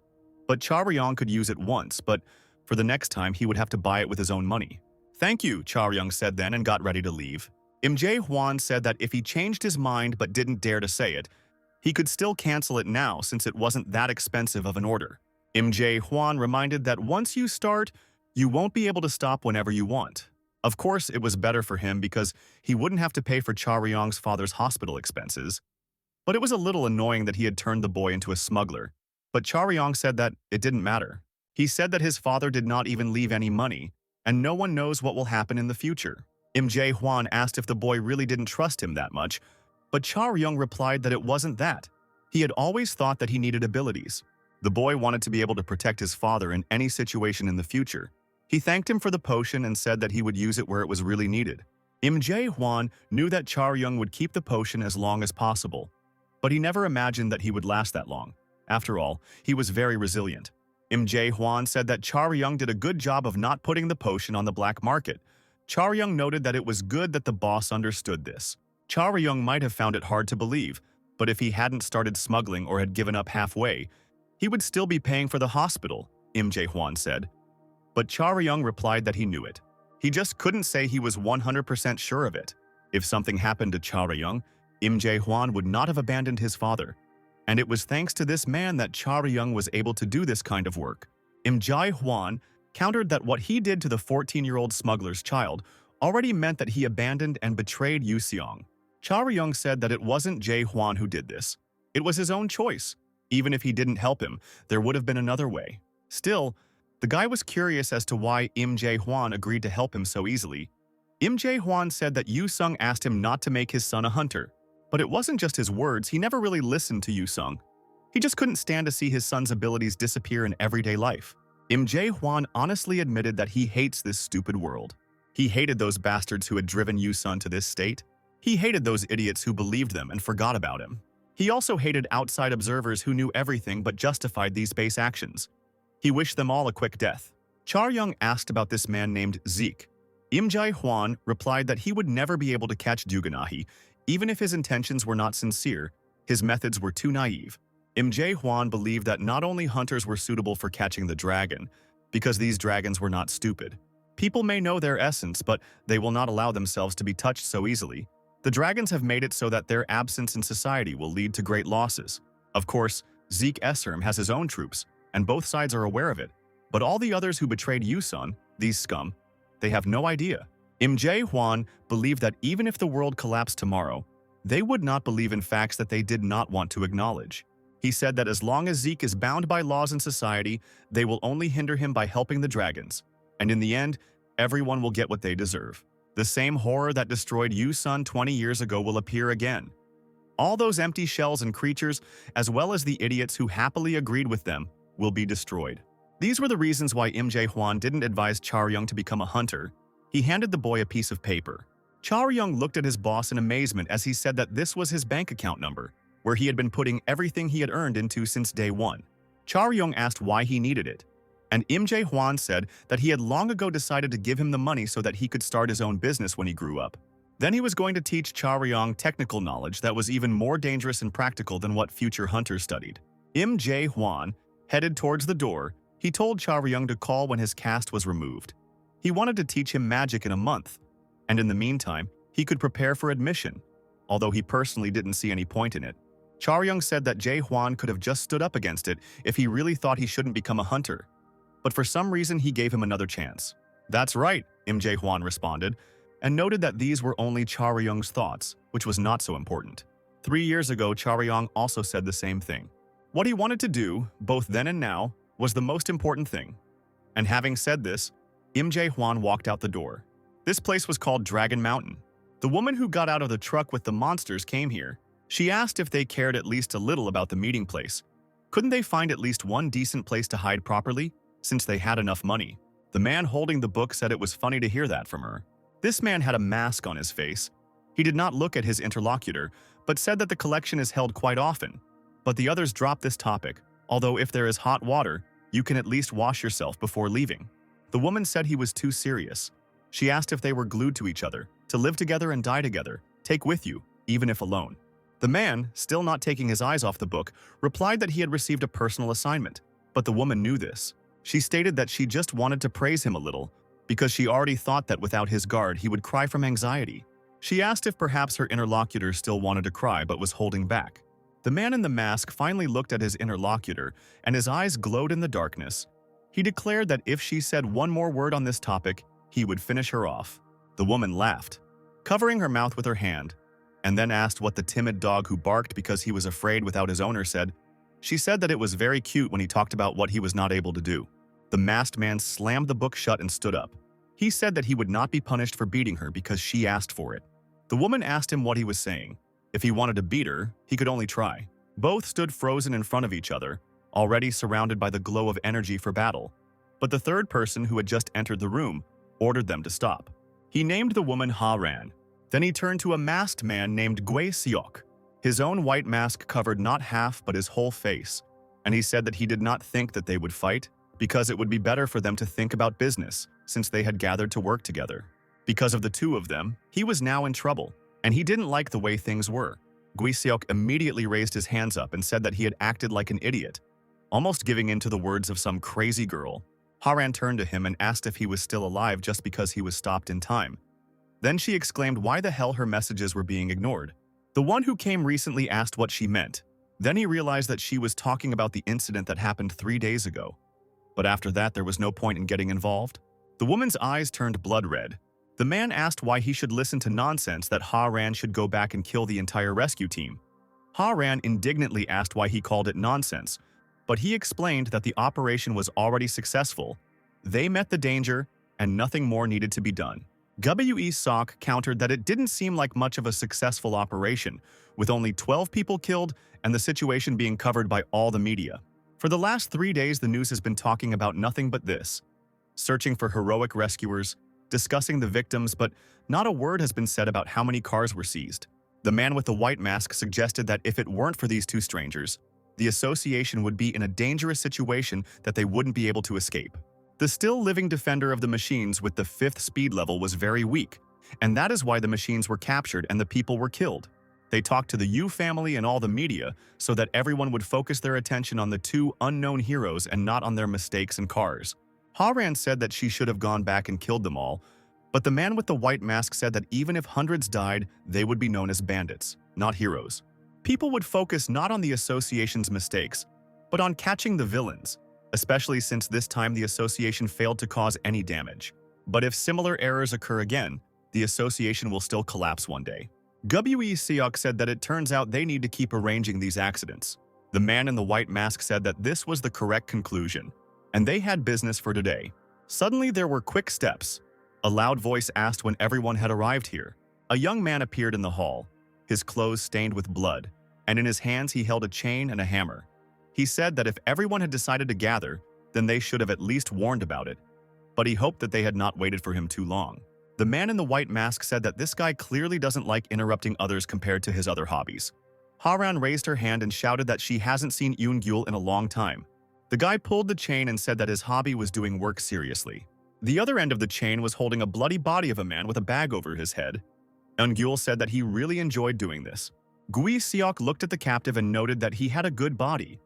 But Charyong could use it once, but for the next time he would have to buy it with his own money. "Thank you," Charyong said then and got ready to leave. Im Jae-hwan said that if he changed his mind but didn't dare to say it, he could still cancel it now since it wasn't that expensive of an order. Im Jae-hwan reminded that once you start, you won't be able to stop whenever you want. Of course, it was better for him because he wouldn't have to pay for Charyong's father's hospital expenses. But it was a little annoying that he had turned the boy into a smuggler. But Charyong said that it didn't matter. He said that his father did not even leave any money, and no one knows what will happen in the future. Im Jae-hwan asked if the boy really didn't trust him that much, but Charyong replied that it wasn't that. He had always thought that he needed abilities. The boy wanted to be able to protect his father in any situation in the future. He thanked him for the potion and said that he would use it where it was really needed. Im Jae-hwan knew that Charyong would keep the potion as long as possible, but he never imagined that he would last that long. After all, he was very resilient. Im Jae-hwan said that Charyong did a good job of not putting the potion on the black market. Charyong noted that it was good that the boss understood this. Charyong might have found it hard to believe, but if he hadn't started smuggling or had given up halfway, he would still be paying for the hospital, Im Jae-hwan said. But Charyong replied that he knew it. He just couldn't say he was 100% sure of it. If something happened to Charyong, Im Jae-hwan would not have abandoned his father. And it was thanks to this man that Charyong was able to do this kind of work. Im Jae-hwan countered that what he did to the 14-year-old smuggler's child already meant that he abandoned and betrayed Yuseong. Charyong said that it wasn't Jae-hwan who did this. It was his own choice. Even if he didn't help him, there would have been another way. Still, the guy was curious as to why Im Jae-hwan agreed to help him so easily. Im Jae-hwan said that Yusung asked him not to make his son a hunter. But it wasn't just his words, he never really listened to Yusung. He just couldn't stand to see his son's abilities disappear in everyday life. Im Jae-hwan honestly admitted that he hates this stupid world. He hated those bastards who had driven Yusung to this state. He hated those idiots who believed them and forgot about him. He also hated outside observers who knew everything but justified these base actions. He wished them all a quick death. Charyong asked about this man named Zeke. Im Jae-hwan replied that he would never be able to catch Duganahi, even if his intentions were not sincere. His methods were too naive. Im Jae-hwan believed that not only hunters were suitable for catching the dragon, because these dragons were not stupid. People may know their essence, but they will not allow themselves to be touched so easily. The dragons have made it so that their absence in society will lead to great losses. Of course, Zeke Esserm has his own troops, and both sides are aware of it. But all the others who betrayed Yusun, these scum, they have no idea. Im Huan believed that even if the world collapsed tomorrow, they would not believe in facts that they did not want to acknowledge. He said that as long as Zeke is bound by laws in society, they will only hinder him by helping the dragons. And in the end, everyone will get what they deserve. The same horror that destroyed Yusun 20 years ago will appear again. All those empty shells and creatures, as well as the idiots who happily agreed with them, will be destroyed. These were the reasons why Im Huan didn't advise Charyung to become a hunter. He handed the boy a piece of paper. Charyung looked at his boss in amazement as he said that this was his bank account number, where he had been putting everything he had earned into since day one. Charyung asked why he needed it, and Im Huan said that he had long ago decided to give him the money so that he could start his own business when he grew up. Then he was going to teach Charyung technical knowledge that was even more dangerous and practical than what future hunters studied. Im Huan headed towards the door. He told Charyung to call when his cast was removed. He wanted to teach him magic in a month, and in the meantime, he could prepare for admission, although he personally didn't see any point in it. Charyung said that Huan could have just stood up against it if he really thought he shouldn't become a hunter, but for some reason he gave him another chance. "That's right," Im Huan responded, and noted that these were only Charyung's thoughts, which was not so important. 3 years ago, Charyung also said the same thing. What he wanted to do, both then and now, was the most important thing. And having said this, Im Huan walked out the door. This place was called Dragon Mountain. The woman who got out of the truck with the monsters came here. She asked if they cared at least a little about the meeting place. Couldn't they find at least one decent place to hide properly, since they had enough money? The man holding the book said it was funny to hear that from her. This man had a mask on his face. He did not look at his interlocutor, but said that the collection is held quite often. But the others dropped this topic, although if there is hot water, you can at least wash yourself before leaving. The woman said he was too serious. She asked if they were glued to each other, to live together and die together, take with you, even if alone. The man, still not taking his eyes off the book, replied that he had received a personal assignment, but the woman knew this. She stated that she just wanted to praise him a little, because she already thought that without his guard he would cry from anxiety. She asked if perhaps her interlocutor still wanted to cry but was holding back. The man in the mask finally looked at his interlocutor, and his eyes glowed in the darkness. He declared that if she said one more word on this topic, he would finish her off. The woman laughed, covering her mouth with her hand, and then asked what the timid dog who barked because he was afraid without his owner said. She said that it was very cute when he talked about what he was not able to do. The masked man slammed the book shut and stood up. He said that he would not be punished for beating her because she asked for it. The woman asked him what he was saying. If he wanted to beat her, he could only try. Both stood frozen in front of each other, already surrounded by the glow of energy for battle. But the third person who had just entered the room ordered them to stop. He named the woman Ha Ran. Then he turned to a masked man named Gui Seok. His own white mask covered not half but his whole face, and he said that he did not think that they would fight because it would be better for them to think about business since they had gathered to work together. Because of the two of them, he was now in trouble, and he didn't like the way things were. Gui Seok immediately raised his hands up and said that he had acted like an idiot, almost giving in to the words of some crazy girl. Haran turned to him and asked if he was still alive just because he was stopped in time. Then she exclaimed why the hell her messages were being ignored. The one who came recently asked what she meant. Then he realized that she was talking about the incident that happened 3 days ago. But after that, there was no point in getting involved. The woman's eyes turned blood red. The man asked why he should listen to nonsense that Ha-Ran should go back and kill the entire rescue team. Ha-Ran indignantly asked why he called it nonsense, but he explained that the operation was already successful. They met the danger, and nothing more needed to be done. Gui Seok countered that it didn't seem like much of a successful operation, with only 12 people killed and the situation being covered by all the media. For the last 3 days, the news has been talking about nothing but this. Searching for heroic rescuers, discussing the victims, but not a word has been said about how many cars were seized. The man with the white mask suggested that if it weren't for these two strangers, the association would be in a dangerous situation that they wouldn't be able to escape. The still living defender of the machines with the 5th speed level was very weak, and that is why the machines were captured and the people were killed. They talked to the Yu family and all the media so that everyone would focus their attention on the two unknown heroes and not on their mistakes and cars. Ha-Ran said that she should have gone back and killed them all, but the man with the white mask said that even if hundreds died, they would be known as bandits, not heroes. People would focus not on the association's mistakes, but on catching the villains, especially since this time the association failed to cause any damage. But if similar errors occur again, the association will still collapse one day. Wee Seok said that it turns out they need to keep arranging these accidents. The man in the white mask said that this was the correct conclusion, and they had business for today. Suddenly there were quick steps. A loud voice asked when everyone had arrived here. A young man appeared in the hall, his clothes stained with blood, and in his hands he held a chain and a hammer. He said that if everyone had decided to gather, then they should have at least warned about it, but he hoped that they had not waited for him too long. The man in the white mask said that this guy clearly doesn't like interrupting others compared to his other hobbies. Haran raised her hand and shouted that she hasn't seen Yoon-gyul in a long time. The guy pulled the chain and said that his hobby was doing work seriously. The other end of the chain was holding a bloody body of a man with a bag over his head. Yoon-gyul said that he really enjoyed doing this. Gui Seok looked at the captive and noted that he had a good body.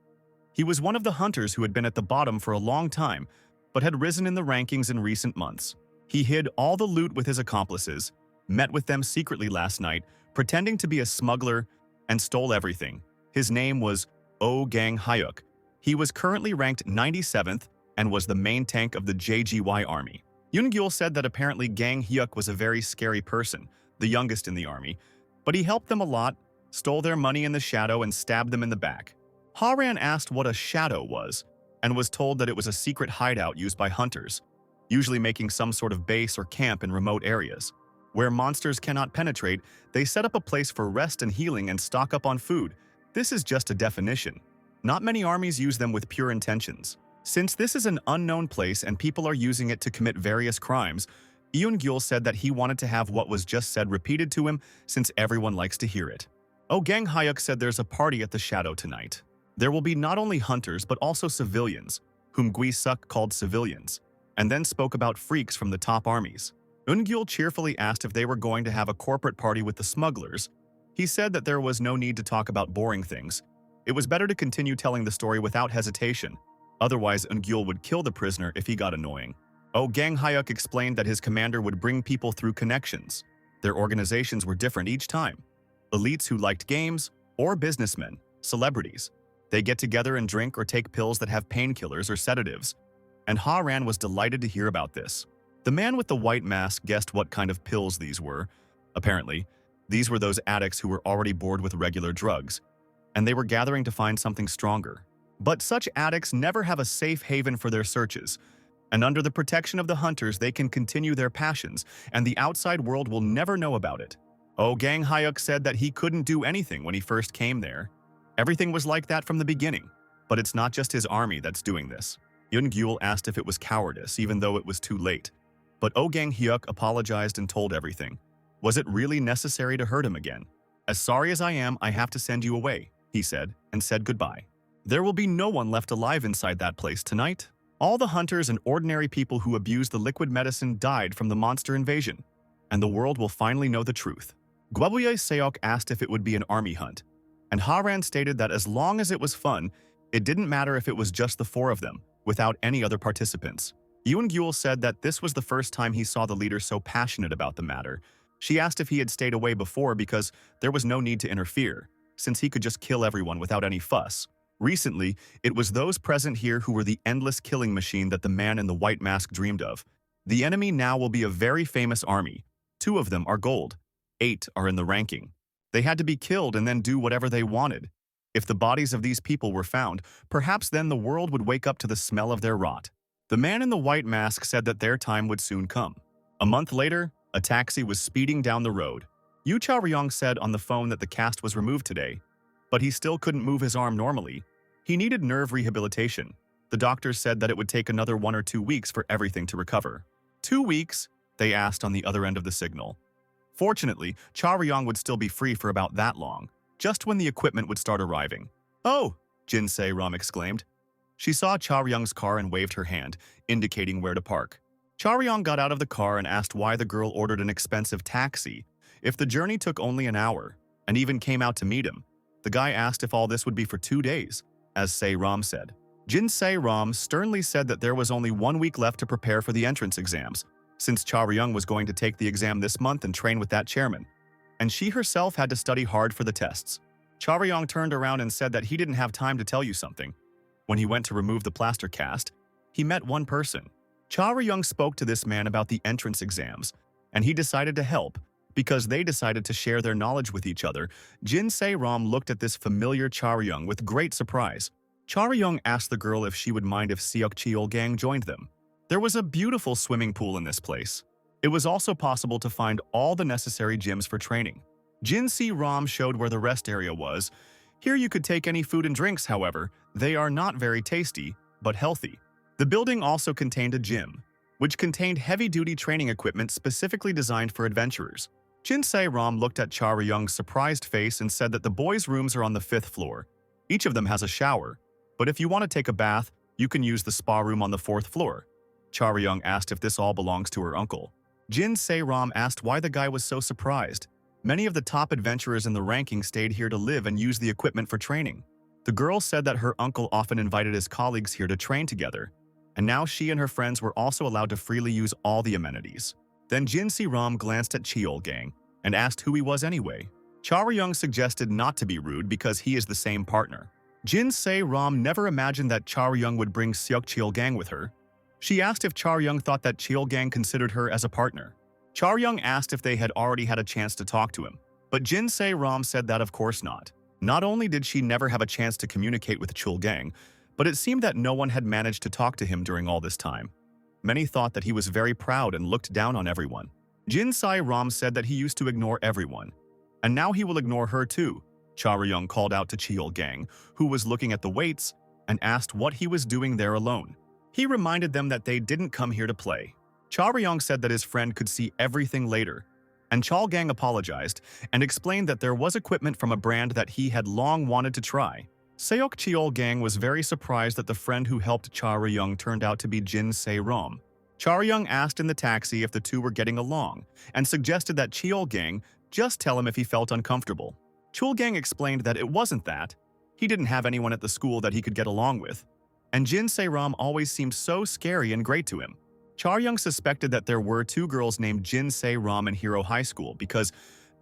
He was one of the hunters who had been at the bottom for a long time, but had risen in the rankings in recent months. He hid all the loot with his accomplices, met with them secretly last night, pretending to be a smuggler, and stole everything. His name was Oh Gang Hyuk. He was currently ranked 97th and was the main tank of the JGY army. Yoon-gyul said that apparently Gang Hyuk was a very scary person, the youngest in the army, but he helped them a lot, stole their money in the shadow, and stabbed them in the back. Haran asked what a shadow was, and was told that it was a secret hideout used by hunters, usually making some sort of base or camp in remote areas. Where monsters cannot penetrate, they set up a place for rest and healing and stock up on food. This is just a definition. Not many armies use them with pure intentions. Since this is an unknown place and people are using it to commit various crimes, Yoon-gyul said that he wanted to have what was just said repeated to him since everyone likes to hear it. Oh Gang Hyuk said there's a party at the Shadow tonight. There will be not only hunters but also civilians, whom Gui Suk called civilians, and then spoke about freaks from the top armies. Yoon-gyul cheerfully asked if they were going to have a corporate party with the smugglers. He said that there was no need to talk about boring things. It was better to continue telling the story without hesitation. Otherwise, Yoon-gyul would kill the prisoner if he got annoying. Oh Gang Hyuk explained that his commander would bring people through connections. Their organizations were different each time. Elites who liked games, or businessmen, celebrities. They get together and drink or take pills that have painkillers or sedatives. And Haran was delighted to hear about this. The man with the white mask guessed what kind of pills these were. Apparently, these were those addicts who were already bored with regular drugs, and they were gathering to find something stronger. But such addicts never have a safe haven for their searches, and under the protection of the hunters they can continue their passions, and the outside world will never know about it. Oh Gang Hyuk said that he couldn't do anything when he first came there. Everything was like that from the beginning, but it's not just his army that's doing this. Yoon-gyul asked if it was cowardice, even though it was too late. But Oh Gang Hyuk apologized and told everything. Was it really necessary to hurt him again? As sorry as I am, I have to send you away, he said, and said goodbye. There will be no one left alive inside that place tonight. All the hunters and ordinary people who abused the liquid medicine died from the monster invasion, and the world will finally know the truth. Gwabuye Seok asked if it would be an army hunt, and Haran stated that as long as it was fun, it didn't matter if it was just the four of them, without any other participants. Yoon-gyul said that this was the first time he saw the leader so passionate about the matter. She asked if he had stayed away before because there was no need to interfere, since he could just kill everyone without any fuss. Recently, it was those present here who were the endless killing machine that the man in the white mask dreamed of. The enemy now will be a very famous army. 2 of them are gold. 8 are in the ranking. They had to be killed and then do whatever they wanted. If the bodies of these people were found, perhaps then the world would wake up to the smell of their rot. The man in the white mask said that their time would soon come. A month later, a taxi was speeding down the road. Yu Chaoryong said on the phone that the cast was removed today, but he still couldn't move his arm normally. He needed nerve rehabilitation. The doctors said that it would take another 1 or 2 weeks for everything to recover. 2 weeks? They asked on the other end of the signal. Fortunately, Chaoryong would still be free for about that long, just when the equipment would start arriving. "Oh!" Jin Se-ram exclaimed. She saw Chaoryong's car and waved her hand, indicating where to park. Chaoryong got out of the car and asked why the girl ordered an expensive taxi if the journey took only an hour, and even came out to meet him. The guy asked if all this would be for 2 days, as Se-ram said. Jin Se-ram sternly said that there was only 1 week left to prepare for the entrance exams, since Chaoryong was going to take the exam this month and train with that chairman, and she herself had to study hard for the tests. Chaoryong turned around and said that he didn't have time to tell you something. When he went to remove the plaster cast, he met one person. Cha Ryung spoke to this man about the entrance exams, and he decided to help because they decided to share their knowledge with each other. Jin Se-ram looked at this familiar Cha Ryung with great surprise. Cha Ryung asked the girl if she would mind if Seok Cheol-gang joined them. There was a beautiful swimming pool in this place. It was also possible to find all the necessary gyms for training. Jin Se-ram showed where the rest area was. Here you could take any food and drinks, however. They are not very tasty, but healthy. The building also contained a gym, which contained heavy-duty training equipment specifically designed for adventurers. Jin Se-ram looked at Cha Ryung's surprised face and said that the boys' rooms are on the 5th floor. Each of them has a shower, but if you want to take a bath, you can use the spa room on the 4th floor. Cha Ryung asked if this all belongs to her uncle. Jin Se-ram asked why the guy was so surprised. Many of the top adventurers in the ranking stayed here to live and use the equipment for training. The girl said that her uncle often invited his colleagues here to train together, and now she and her friends were also allowed to freely use all the amenities. Then Jin Se-ram glanced at Cheol-gang and asked who he was anyway. Cha Ryung suggested not to be rude because he is the same partner. Jin Se-ram never imagined that Cha Ryung would bring Seok Cheol-gang with her. She asked if Cha Ryung thought that Cheol-gang considered her as a partner. Cha Ryung asked if they had already had a chance to talk to him, but Jin Se-ram said that of course not. Not only did she never have a chance to communicate with Cheol-gang, but it seemed that no one had managed to talk to him during all this time. Many thought that he was very proud and looked down on everyone. Jin Se-ram said that he used to ignore everyone, and now he will ignore her too. Cha Ryung called out to Cheol-gang, who was looking at the weights, and asked what he was doing there alone. He reminded them that they didn't come here to play. Cha Ryung said that his friend could see everything later, and Cheol-gang apologized and explained that there was equipment from a brand that he had long wanted to try. Seok Cheol-gang was very surprised that the friend who helped Cha Ryung turned out to be Jin Se-ram. Cha Ryung asked in the taxi if the two were getting along, and suggested that Cheol-gang just tell him if he felt uncomfortable. Cheol-gang explained that it wasn't that. He didn't have anyone at the school that he could get along with, and Jin Se-ram always seemed so scary and great to him. Cha Ryung suspected that there were two girls named Jin Se-ram in Hero High School because,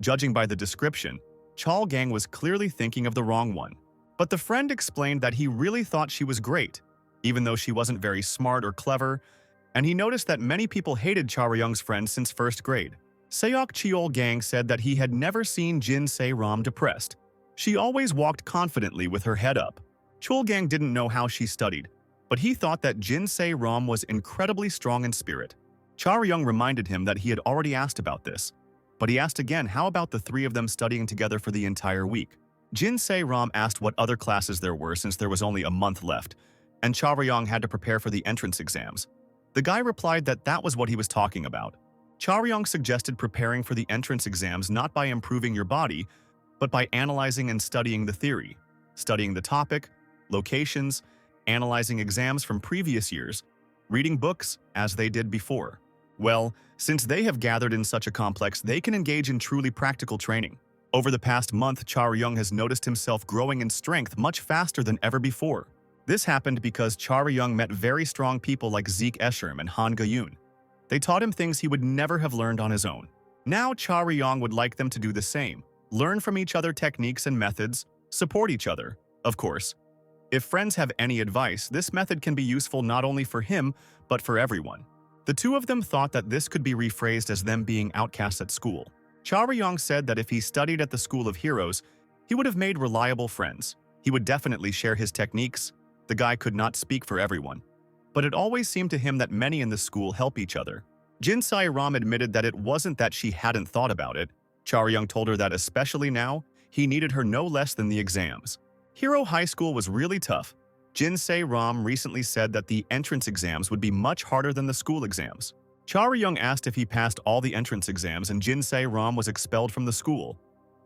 judging by the description, Cheol-gang was clearly thinking of the wrong one. But the friend explained that he really thought she was great, even though she wasn't very smart or clever, and he noticed that many people hated Cha Ryung's friend since 1st grade. Seok Cheol-gang said that he had never seen Jin Se-ram depressed. She always walked confidently with her head up. Cheol-gang didn't know how she studied, but he thought that Jin Se-ram was incredibly strong in spirit. Cha Ryung reminded him that he had already asked about this, but he asked again how about the three of them studying together for the entire week. Jin Se-ram asked what other classes there were since there was only a month left, and Cha Ryung had to prepare for the entrance exams. The guy replied that that was what he was talking about. Cha Ryung suggested preparing for the entrance exams not by improving your body, but by analyzing and studying the theory, studying the topic, locations, analyzing exams from previous years, reading books as they did before. Well, since they have gathered in such a complex, they can engage in truly practical training. Over the past month, Cha Ryung has noticed himself growing in strength much faster than ever before. This happened because Cha Ryung met very strong people like Zeke Escherm and Han Ga-yoon. They taught him things he would never have learned on his own. Now Cha Ryung would like them to do the same, learn from each other techniques and methods, support each other, of course. If friends have any advice, this method can be useful not only for him, but for everyone. The two of them thought that this could be rephrased as them being outcasts at school. Cha Ryung said that if he studied at the School of Heroes, he would have made reliable friends. He would definitely share his techniques. The guy could not speak for everyone, but it always seemed to him that many in the school help each other. Jin Se-ram admitted that it wasn't that she hadn't thought about it. Cha Ryung told her that especially now, he needed her no less than the exams. Hero High School was really tough. Jin Se-ram recently said that the entrance exams would be much harder than the school exams. Cha Ryung asked if he passed all the entrance exams and Jin Se-ram was expelled from the school.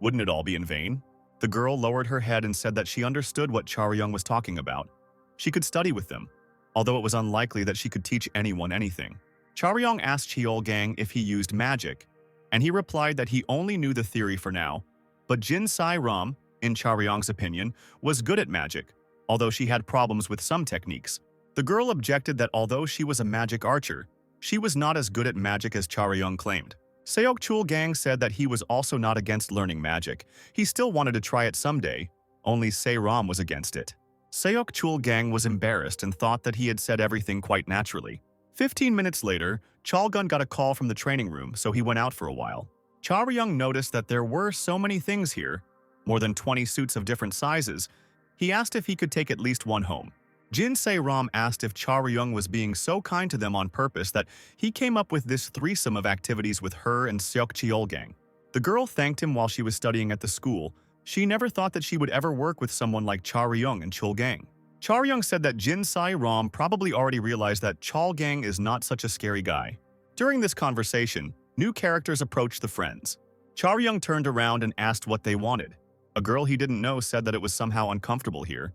Wouldn't it all be in vain? The girl lowered her head and said that she understood what Cha Ryung was talking about. She could study with them, although it was unlikely that she could teach anyone anything. Cha Ryung asked Cheol-gang if he used magic, and he replied that he only knew the theory for now. But Jin Se-ram, in Cha Ryung's opinion, was good at magic, although she had problems with some techniques. The girl objected that although she was a magic archer, she was not as good at magic as Cha Ryung claimed. Seok Cheol-gang said that he was also not against learning magic. He still wanted to try it someday, only Se-ram was against it. Seok Chul Gang was embarrassed and thought that he had said everything quite naturally. 15 minutes later, Chalgun got a call from the training room, so he went out for a while. Charyung noticed that there were so many things here, more than 20 suits of different sizes. He asked if he could take at least one home. Jin Se-ram asked if Charyung was being so kind to them on purpose that he came up with this threesome of activities with her and Seok Cheol Gang. The girl thanked him while she was studying at the school. She never thought that she would ever work with someone like Charyung and Chul Gang. Charyung said that Jin Se-ram probably already realized that Chul Gang is not such a scary guy. During this conversation, new characters approached the friends. Charyung turned around and asked what they wanted. A girl he didn't know said that it was somehow uncomfortable here,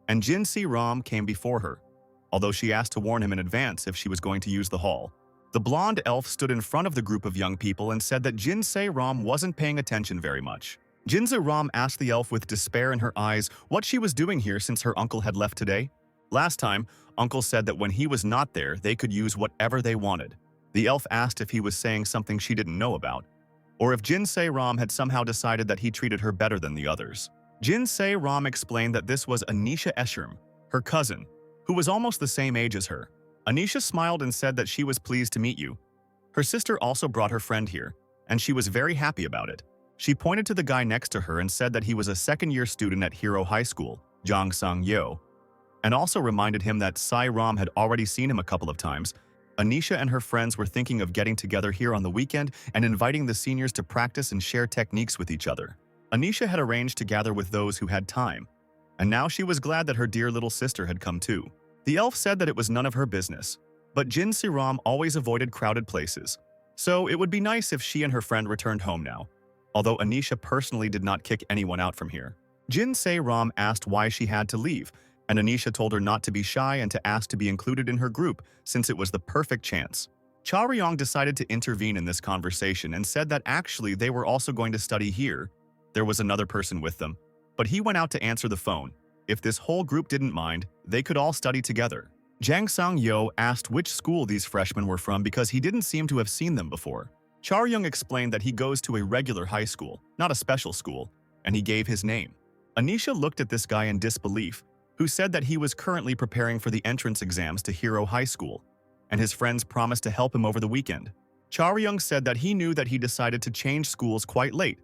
and Jin Se-ram came before her, although she asked to warn him in advance if she was going to use the hall. The blonde elf stood in front of the group of young people and said that Jin Se-ram wasn't paying attention very much. Jin Se-ram asked the elf with despair in her eyes what she was doing here since her uncle had left today. Last time, Uncle said that when he was not there, they could use whatever they wanted. The elf asked if he was saying something she didn't know about, or if Jin Se-ram had somehow decided that he treated her better than the others. Jin Se-ram explained that this was Anisha Esherm, her cousin, who was almost the same age as her. Anisha smiled and said that she was pleased to meet you. Her sister also brought her friend here, and she was very happy about it. She pointed to the guy next to her and said that he was a second-year student at Hero High School, Jang Sang-yo, and also reminded him that Se-ram had already seen him a couple of times. Anisha and her friends were thinking of getting together here on the weekend and inviting the seniors to practice and share techniques with each other. Anisha had arranged to gather with those who had time, and now she was glad that her dear little sister had come too. The elf said that it was none of her business, but Jin Se-ram always avoided crowded places, so it would be nice if she and her friend returned home now, although Anisha personally did not kick anyone out from here. Jin Se-ram asked why she had to leave, and Anisha told her not to be shy and to ask to be included in her group since it was the perfect chance. Charyong decided to intervene in this conversation and said that actually they were also going to study here. There was another person with them, but he went out to answer the phone. If this whole group didn't mind, they could all study together. Jang Sang-yo asked which school these freshmen were from because he didn't seem to have seen them before. Charyong explained that he goes to a regular high school, not a special school, and he gave his name. Anisha looked at this guy in disbelief, who said that he was currently preparing for the entrance exams to Hero High School, and his friends promised to help him over the weekend. Charyong said that he knew that he decided to change schools quite late,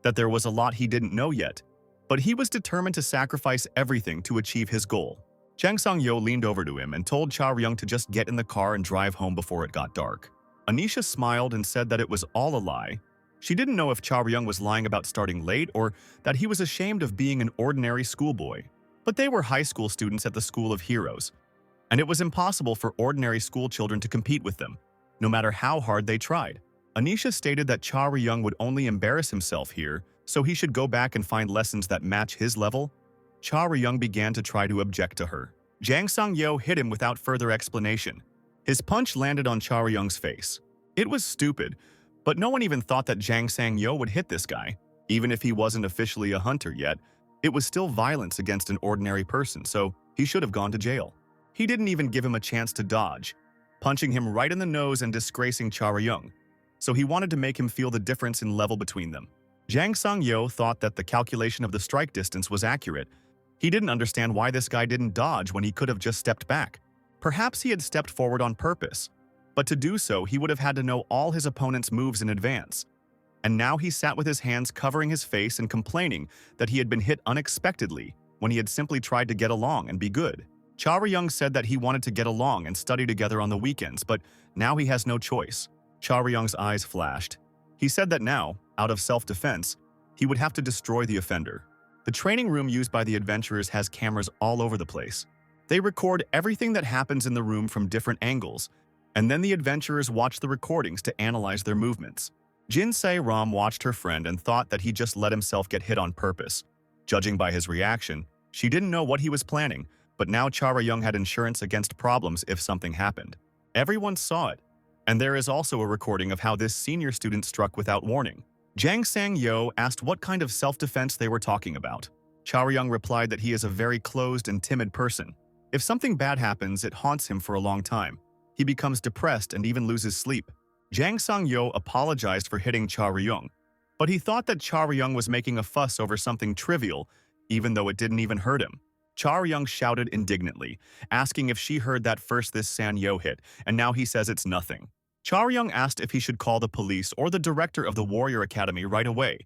that there was a lot he didn't know yet, but he was determined to sacrifice everything to achieve his goal. Jang Sang-yo leaned over to him and told Charyong to just get in the car and drive home before it got dark. Anisha smiled and said that it was all a lie. She didn't know if Charyong was lying about starting late or that he was ashamed of being an ordinary schoolboy. But they were high school students at the School of Heroes, and it was impossible for ordinary school children to compete with them, no matter how hard they tried. Anisha stated that Charyong would only embarrass himself here, so he should go back and find lessons that match his level. Charyong began to try to object to her. Jang Sang-yo hit him without further explanation. His punch landed on Charyong's face. It was stupid, but no one even thought that Jang Sang-yo would hit this guy. Even if he wasn't officially a hunter yet, it was still violence against an ordinary person, so he should have gone to jail. He didn't even give him a chance to dodge, punching him right in the nose and disgracing Charyong, so he wanted to make him feel the difference in level between them. Jang Sang-yo thought that the calculation of the strike distance was accurate. He didn't understand why this guy didn't dodge when he could have just stepped back. Perhaps he had stepped forward on purpose, but to do so he would have had to know all his opponent's moves in advance. And now he sat with his hands covering his face and complaining that he had been hit unexpectedly when he had simply tried to get along and be good. Charyong said that he wanted to get along and study together on the weekends, but now he has no choice. Charyong's eyes flashed. He said that now, out of self-defense, he would have to destroy the offender. The training room used by the adventurers has cameras all over the place. They record everything that happens in the room from different angles, and then the adventurers watch the recordings to analyze their movements. Jin Se-ram watched her friend and thought that he just let himself get hit on purpose. Judging by his reaction, she didn't know what he was planning, but now Charyong had insurance against problems if something happened. Everyone saw it, and there is also a recording of how this senior student struck without warning. Jang Sang-yo asked what kind of self-defense they were talking about. Charyong replied that he is a very closed and timid person. If something bad happens, it haunts him for a long time. He becomes depressed and even loses sleep. Jang Sang-yo apologized for hitting Charyong, but he thought that Charyong was making a fuss over something trivial, even though it didn't even hurt him. Charyung shouted indignantly, asking if she heard that first this Sanyo hit, and now he says it's nothing. Charyung asked if he should call the police or the director of the Warrior Academy right away.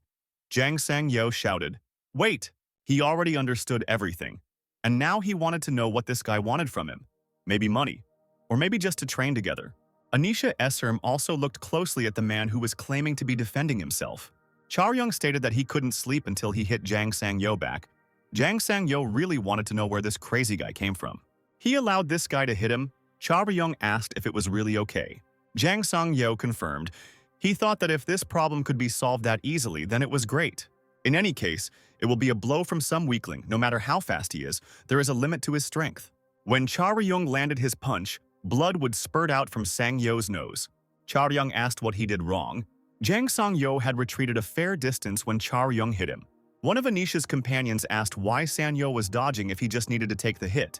Jang Sang-yo shouted, "Wait!" He already understood everything, and now he wanted to know what this guy wanted from him. Maybe money, or maybe just to train together. Anisha Esserm also looked closely at the man who was claiming to be defending himself. Charyung stated that he couldn't sleep until he hit Jang Sang-yo back. Jang Sang-yo really wanted to know where this crazy guy came from. He allowed this guy to hit him. Charyung asked if it was really okay. Jang Sang-yo confirmed. He thought that if this problem could be solved that easily, then it was great. In any case, it will be a blow from some weakling. No matter how fast he is, there is a limit to his strength. When Charyung landed his punch, blood would spurt out from Sang-yo's nose. Charyung asked what he did wrong. Jang Sang-yo had retreated a fair distance when Charyung hit him. One of Anisha's companions asked why Sanyo was dodging if he just needed to take the hit.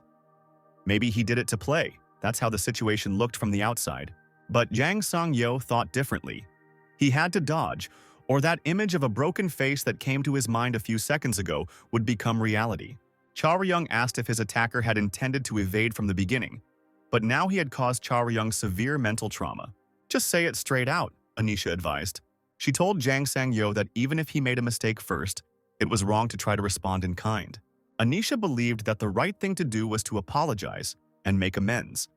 Maybe he did it to play. That's how the situation looked from the outside. But Jang Sang-yo thought differently. He had to dodge, or that image of a broken face that came to his mind a few seconds ago would become reality. Charyung asked if his attacker had intended to evade from the beginning, but now he had caused Charyung severe mental trauma. Just say it straight out, Anisha advised. She told Jang Sang-yo that even if he made a mistake first, it was wrong to try to respond in kind. Anisha believed that the right thing to do was to apologize and make amends,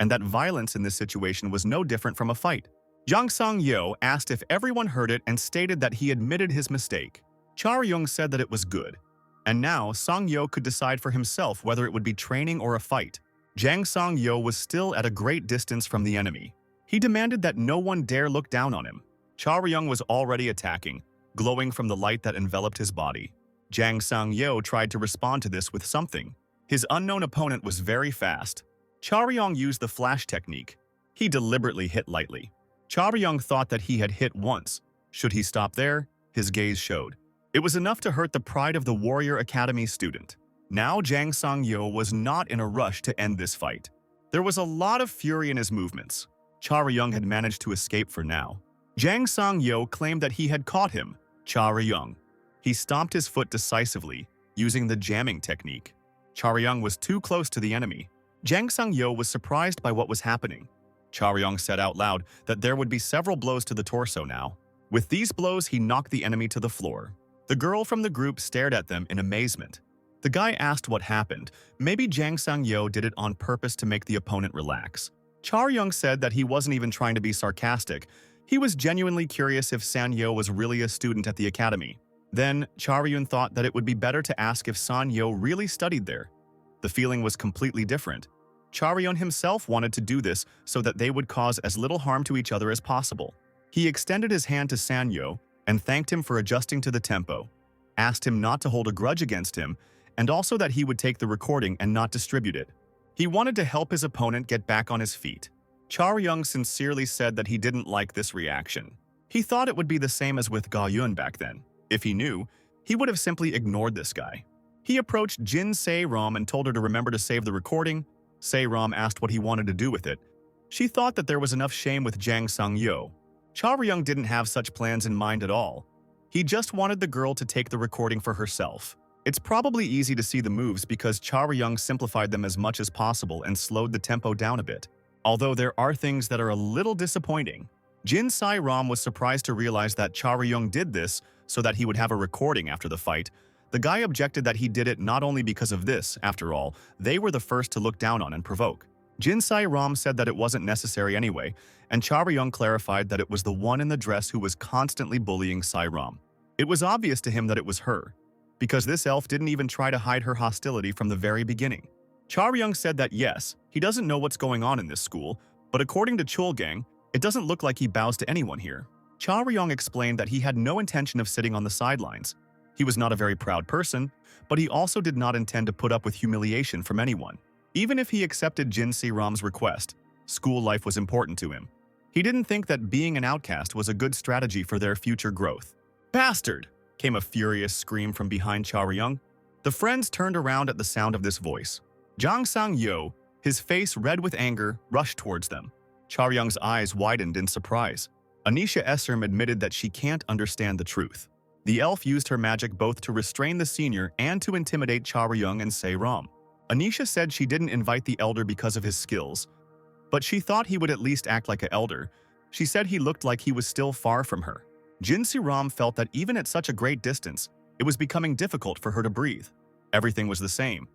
and that violence in this situation was no different from a fight. Jang Sang-yo asked if everyone heard it and stated that he admitted his mistake. Charyung said that it was good, and now Sang-yo could decide for himself whether it would be training or a fight. Jang Sang-yo was still at a great distance from the enemy. He demanded that no one dare look down on him. Charyung was already attacking, glowing from the light that enveloped his body. Jang Sang-yo tried to respond to this with something. His unknown opponent was very fast. Charyung used the flash technique. He deliberately hit lightly. Charyung thought that he had hit once. Should he stop there? His gaze showed. It was enough to hurt the pride of the Warrior Academy student. Now Jang Sang-yo was not in a rush to end this fight. There was a lot of fury in his movements. Charyung had managed to escape for now. Jang Sang-yo claimed that he had caught him, Charyung. He stomped his foot decisively, using the jamming technique. Charyung was too close to the enemy. Jang Sang-yo was surprised by what was happening. Charyung said out loud that there would be several blows to the torso now. With these blows, he knocked the enemy to the floor. The girl from the group stared at them in amazement. The guy asked what happened. Maybe Jang Sang-yo did it on purpose to make the opponent relax. Charyung said that he wasn't even trying to be sarcastic. He was genuinely curious if Sanyo was really a student at the academy. Then, Charyun thought that it would be better to ask if Sanyo really studied there. The feeling was completely different. Charyun himself wanted to do this so that they would cause as little harm to each other as possible. He extended his hand to Sanyo and thanked him for adjusting to the tempo, asked him not to hold a grudge against him, and also that he would take the recording and not distribute it. He wanted to help his opponent get back on his feet. Charyung sincerely said that he didn't like this reaction. He thought it would be the same as with Ga-yun back then. If he knew, he would have simply ignored this guy. He approached Jin Se-ram and told her to remember to save the recording. Se-ram asked what he wanted to do with it. She thought that there was enough shame with Jang Sang-yo. Charyung didn't have such plans in mind at all. He just wanted the girl to take the recording for herself. It's probably easy to see the moves because Charyung simplified them as much as possible and slowed the tempo down a bit. Although there are things that are a little disappointing. Jin Se-ram was surprised to realize that Charyung did this so that he would have a recording after the fight. The guy objected that he did it not only because of this, after all, they were the first to look down on and provoke. Jin Se-ram said that it wasn't necessary anyway, and Charyung clarified that it was the one in the dress who was constantly bullying Se-ram. It was obvious to him that it was her, because this elf didn't even try to hide her hostility from the very beginning. Charyung said that yes, he doesn't know what's going on in this school, but according to Chulgang, it doesn't look like he bows to anyone here. Charyung explained that he had no intention of sitting on the sidelines. He was not a very proud person, but he also did not intend to put up with humiliation from anyone. Even if he accepted Jin Se-ram's request, school life was important to him. He didn't think that being an outcast was a good strategy for their future growth. "Bastard!" came a furious scream from behind Charyung. The friends turned around at the sound of this voice. Jang Sang-yo, his face red with anger, rushed towards them. Charyung's eyes widened in surprise. Anisha Esserm admitted that she can't understand the truth. The elf used her magic both to restrain the senior and to intimidate Charyung and Se-ram. Anisha said she didn't invite the elder because of his skills, but she thought he would at least act like an elder. She said he looked like he was still far from her. Jin Se-ram felt that even at such a great distance, it was becoming difficult for her to breathe. Everything was the same.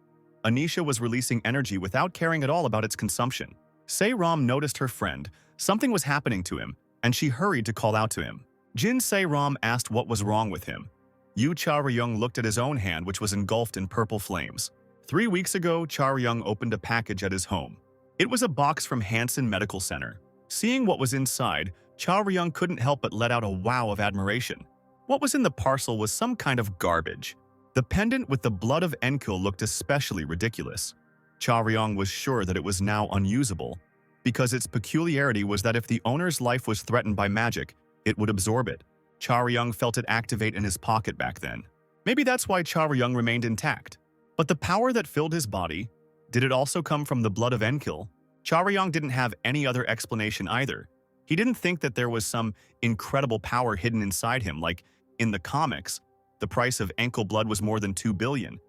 Anisha was releasing energy without caring at all about its consumption. Se-ram noticed her friend. Something was happening to him, and she hurried to call out to him. Jin Se-ram asked what was wrong with him. Yu Charyung looked at his own hand, which was engulfed in purple flames. 3 weeks ago, Charyung opened a package at his home. It was a box from Hansen Medical Center. Seeing what was inside, Charyung couldn't help but let out a wow of admiration. What was in the parcel was some kind of garbage. The pendant with the blood of Enkil looked especially ridiculous. Charyung was sure that it was now unusable, because its peculiarity was that if the owner's life was threatened by magic, it would absorb it. Charyung felt it activate in his pocket back then. Maybe that's why Charyung remained intact. But the power that filled his body, did it also come from the blood of Enkil? Charyung didn't have any other explanation either. He didn't think that there was some incredible power hidden inside him, like in the comics. The price of Enkil blood was more than 2 billion.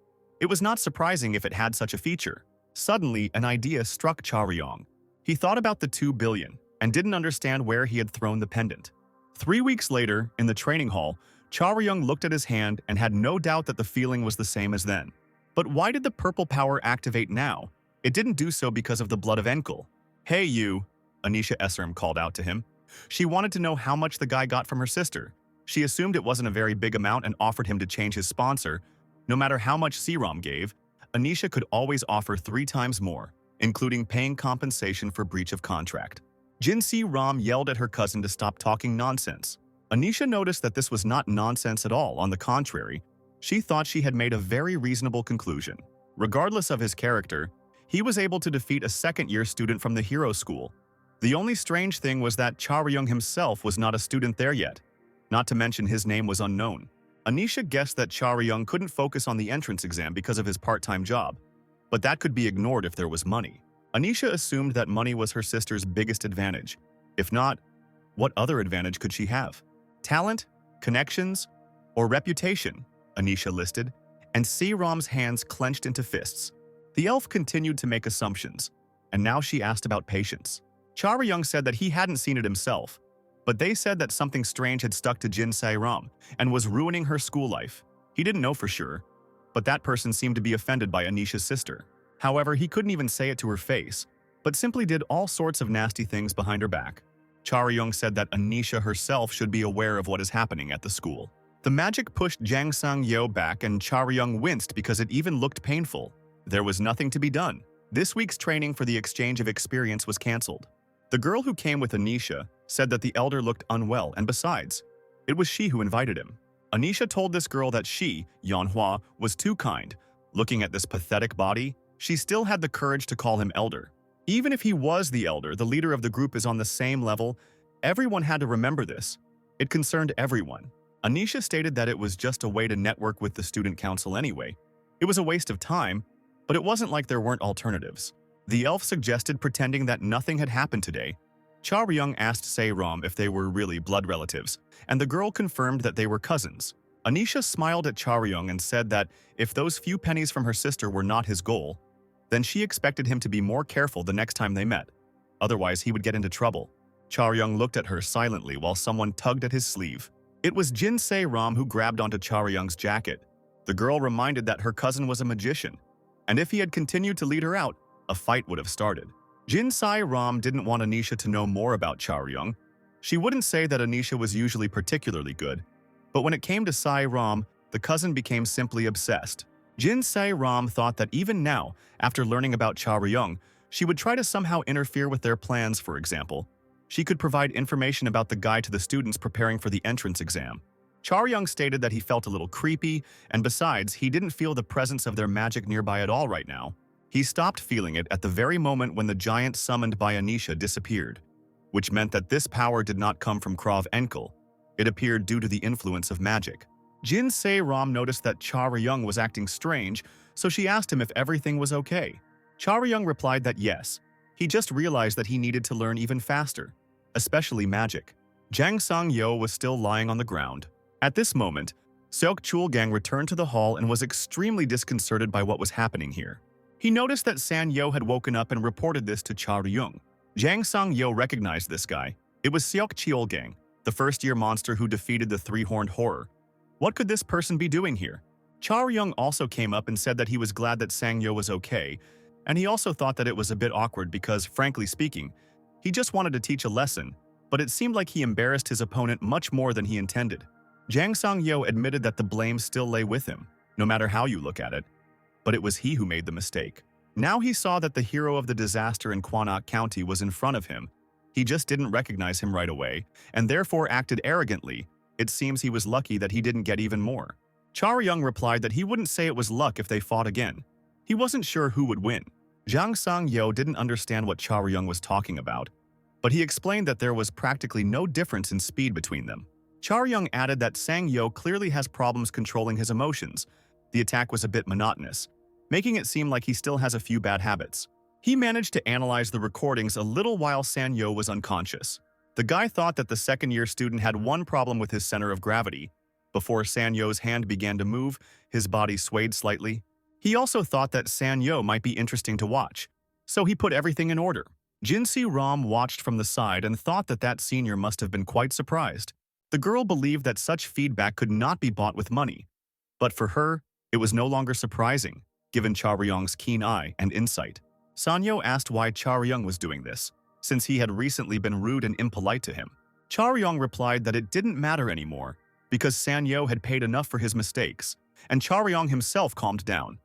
It was not surprising if it had such a feature. Suddenly, an idea struck Charyung. He thought about the 2 billion and didn't understand where he had thrown the pendant. 3 weeks later, in the training hall, Charyung looked at his hand and had no doubt that the feeling was the same as then. But why did the purple power activate now? It didn't do so because of the blood of Enkil. "Hey you," Anisha Esserm called out to him. She wanted to know how much the guy got from her sister. She assumed it wasn't a very big amount and offered him to change his sponsor. No matter how much Se-ram gave, Anisha could always offer 3 times more, including paying compensation for breach of contract. Jin Se-ram yelled at her cousin to stop talking nonsense. Anisha noticed that this was not nonsense at all. On the contrary, she thought she had made a very reasonable conclusion. Regardless of his character, he was able to defeat a second-year student from the hero school. The only strange thing was that Charyung himself was not a student there yet. Not to mention his name was unknown. Anisha guessed that Charyung couldn't focus on the entrance exam because of his part-time job, but that could be ignored if there was money. Anisha assumed that money was her sister's biggest advantage. If not, what other advantage could she have? Talent, connections, or reputation? Anisha listed, and Se-ram's hands clenched into fists. The elf continued to make assumptions, and now she asked about patience. Charyung said that he hadn't seen it himself, but they said that something strange had stuck to Jin Se-ram and was ruining her school life. He didn't know for sure, but that person seemed to be offended by Anisha's sister. However, he couldn't even say it to her face, but simply did all sorts of nasty things behind her back. Charyung said that Anisha herself should be aware of what is happening at the school. The magic pushed Jang Sang-yo back and Charyung winced because it even looked painful. There was nothing to be done. This week's training for the exchange of experience was cancelled. The girl who came with Anisha said that the elder looked unwell, and besides, it was she who invited him. Anisha told this girl that she, Manhwa, was too kind. Looking at this pathetic body, she still had the courage to call him elder. Even if he was the elder, the leader of the group is on the same level. Everyone had to remember this. It concerned everyone. Anisha stated that it was just a way to network with the student council anyway. It was a waste of time, but it wasn't like there weren't alternatives. The elf suggested pretending that nothing had happened today. Charyung asked Se-ram if they were really blood relatives, and the girl confirmed that they were cousins. Anisha smiled at Charyung and said that if those few pennies from her sister were not his goal, then she expected him to be more careful the next time they met. Otherwise, he would get into trouble. Charyung looked at her silently while someone tugged at his sleeve. It was Jin Se-ram who grabbed onto Charyung's jacket. The girl reminded that her cousin was a magician, and if he had continued to lead her out, a fight would have started. Jin Se-ram didn't want Anisha to know more about Charyung. She wouldn't say that Anisha was usually particularly good, but when it came to Se-ram, the cousin became simply obsessed. Jin Se-ram thought that even now, after learning about Charyung, she would try to somehow interfere with their plans. For example, she could provide information about the guide to the students preparing for the entrance exam. Charyung stated that he felt a little creepy, and besides, he didn't feel the presence of their magic nearby at all right now. He stopped feeling it at the very moment when the giant summoned by Anisha disappeared, which meant that this power did not come from Krav Enkil. It appeared due to the influence of magic. Jin Se-ram noticed that Charyung was acting strange, so she asked him if everything was okay. Charyung replied that yes, he just realized that he needed to learn even faster, especially magic. Jang Sang-yo was still lying on the ground. At this moment, Seok Chulgang returned to the hall and was extremely disconcerted by what was happening here. He noticed that San Yo had woken up and reported this to Cha Ryung. Jang Sang Yo recognized this guy. It was Seok Chulgang, the first-year monster who defeated the three-horned horror. What could this person be doing here? Cha Ryung also came up and said that he was glad that Sang Yo was okay, and he also thought that it was a bit awkward because, frankly speaking, he just wanted to teach a lesson, but it seemed like he embarrassed his opponent much more than he intended. Jang Sang-yo admitted that the blame still lay with him, no matter how you look at it. But it was he who made the mistake. Now he saw that the hero of the disaster in Kwanok County was in front of him. He just didn't recognize him right away, and therefore acted arrogantly. It seems he was lucky that he didn't get even more. Cha Ryung replied that he wouldn't say it was luck if they fought again. He wasn't sure who would win. Jang Sang-yo didn't understand what Cha Ryung was talking about, but he explained that there was practically no difference in speed between them. Cha Ryung added that Sang-yo clearly has problems controlling his emotions. The attack was a bit monotonous, making it seem like he still has a few bad habits. He managed to analyze the recordings a little while Sang-yo was unconscious. The guy thought that the second-year student had one problem with his center of gravity. Before Sang-yo's hand began to move, his body swayed slightly. He also thought that Sang-yo might be interesting to watch, so he put everything in order. Jinsi Ram watched from the side and thought that that senior must have been quite surprised. The girl believed that such feedback could not be bought with money. But for her, it was no longer surprising, given Cha Ryung's keen eye and insight. Sanyo asked why Cha Ryung was doing this, since he had recently been rude and impolite to him. Cha Ryung replied that it didn't matter anymore, because Sanyo had paid enough for his mistakes, and Cha Ryung himself calmed down.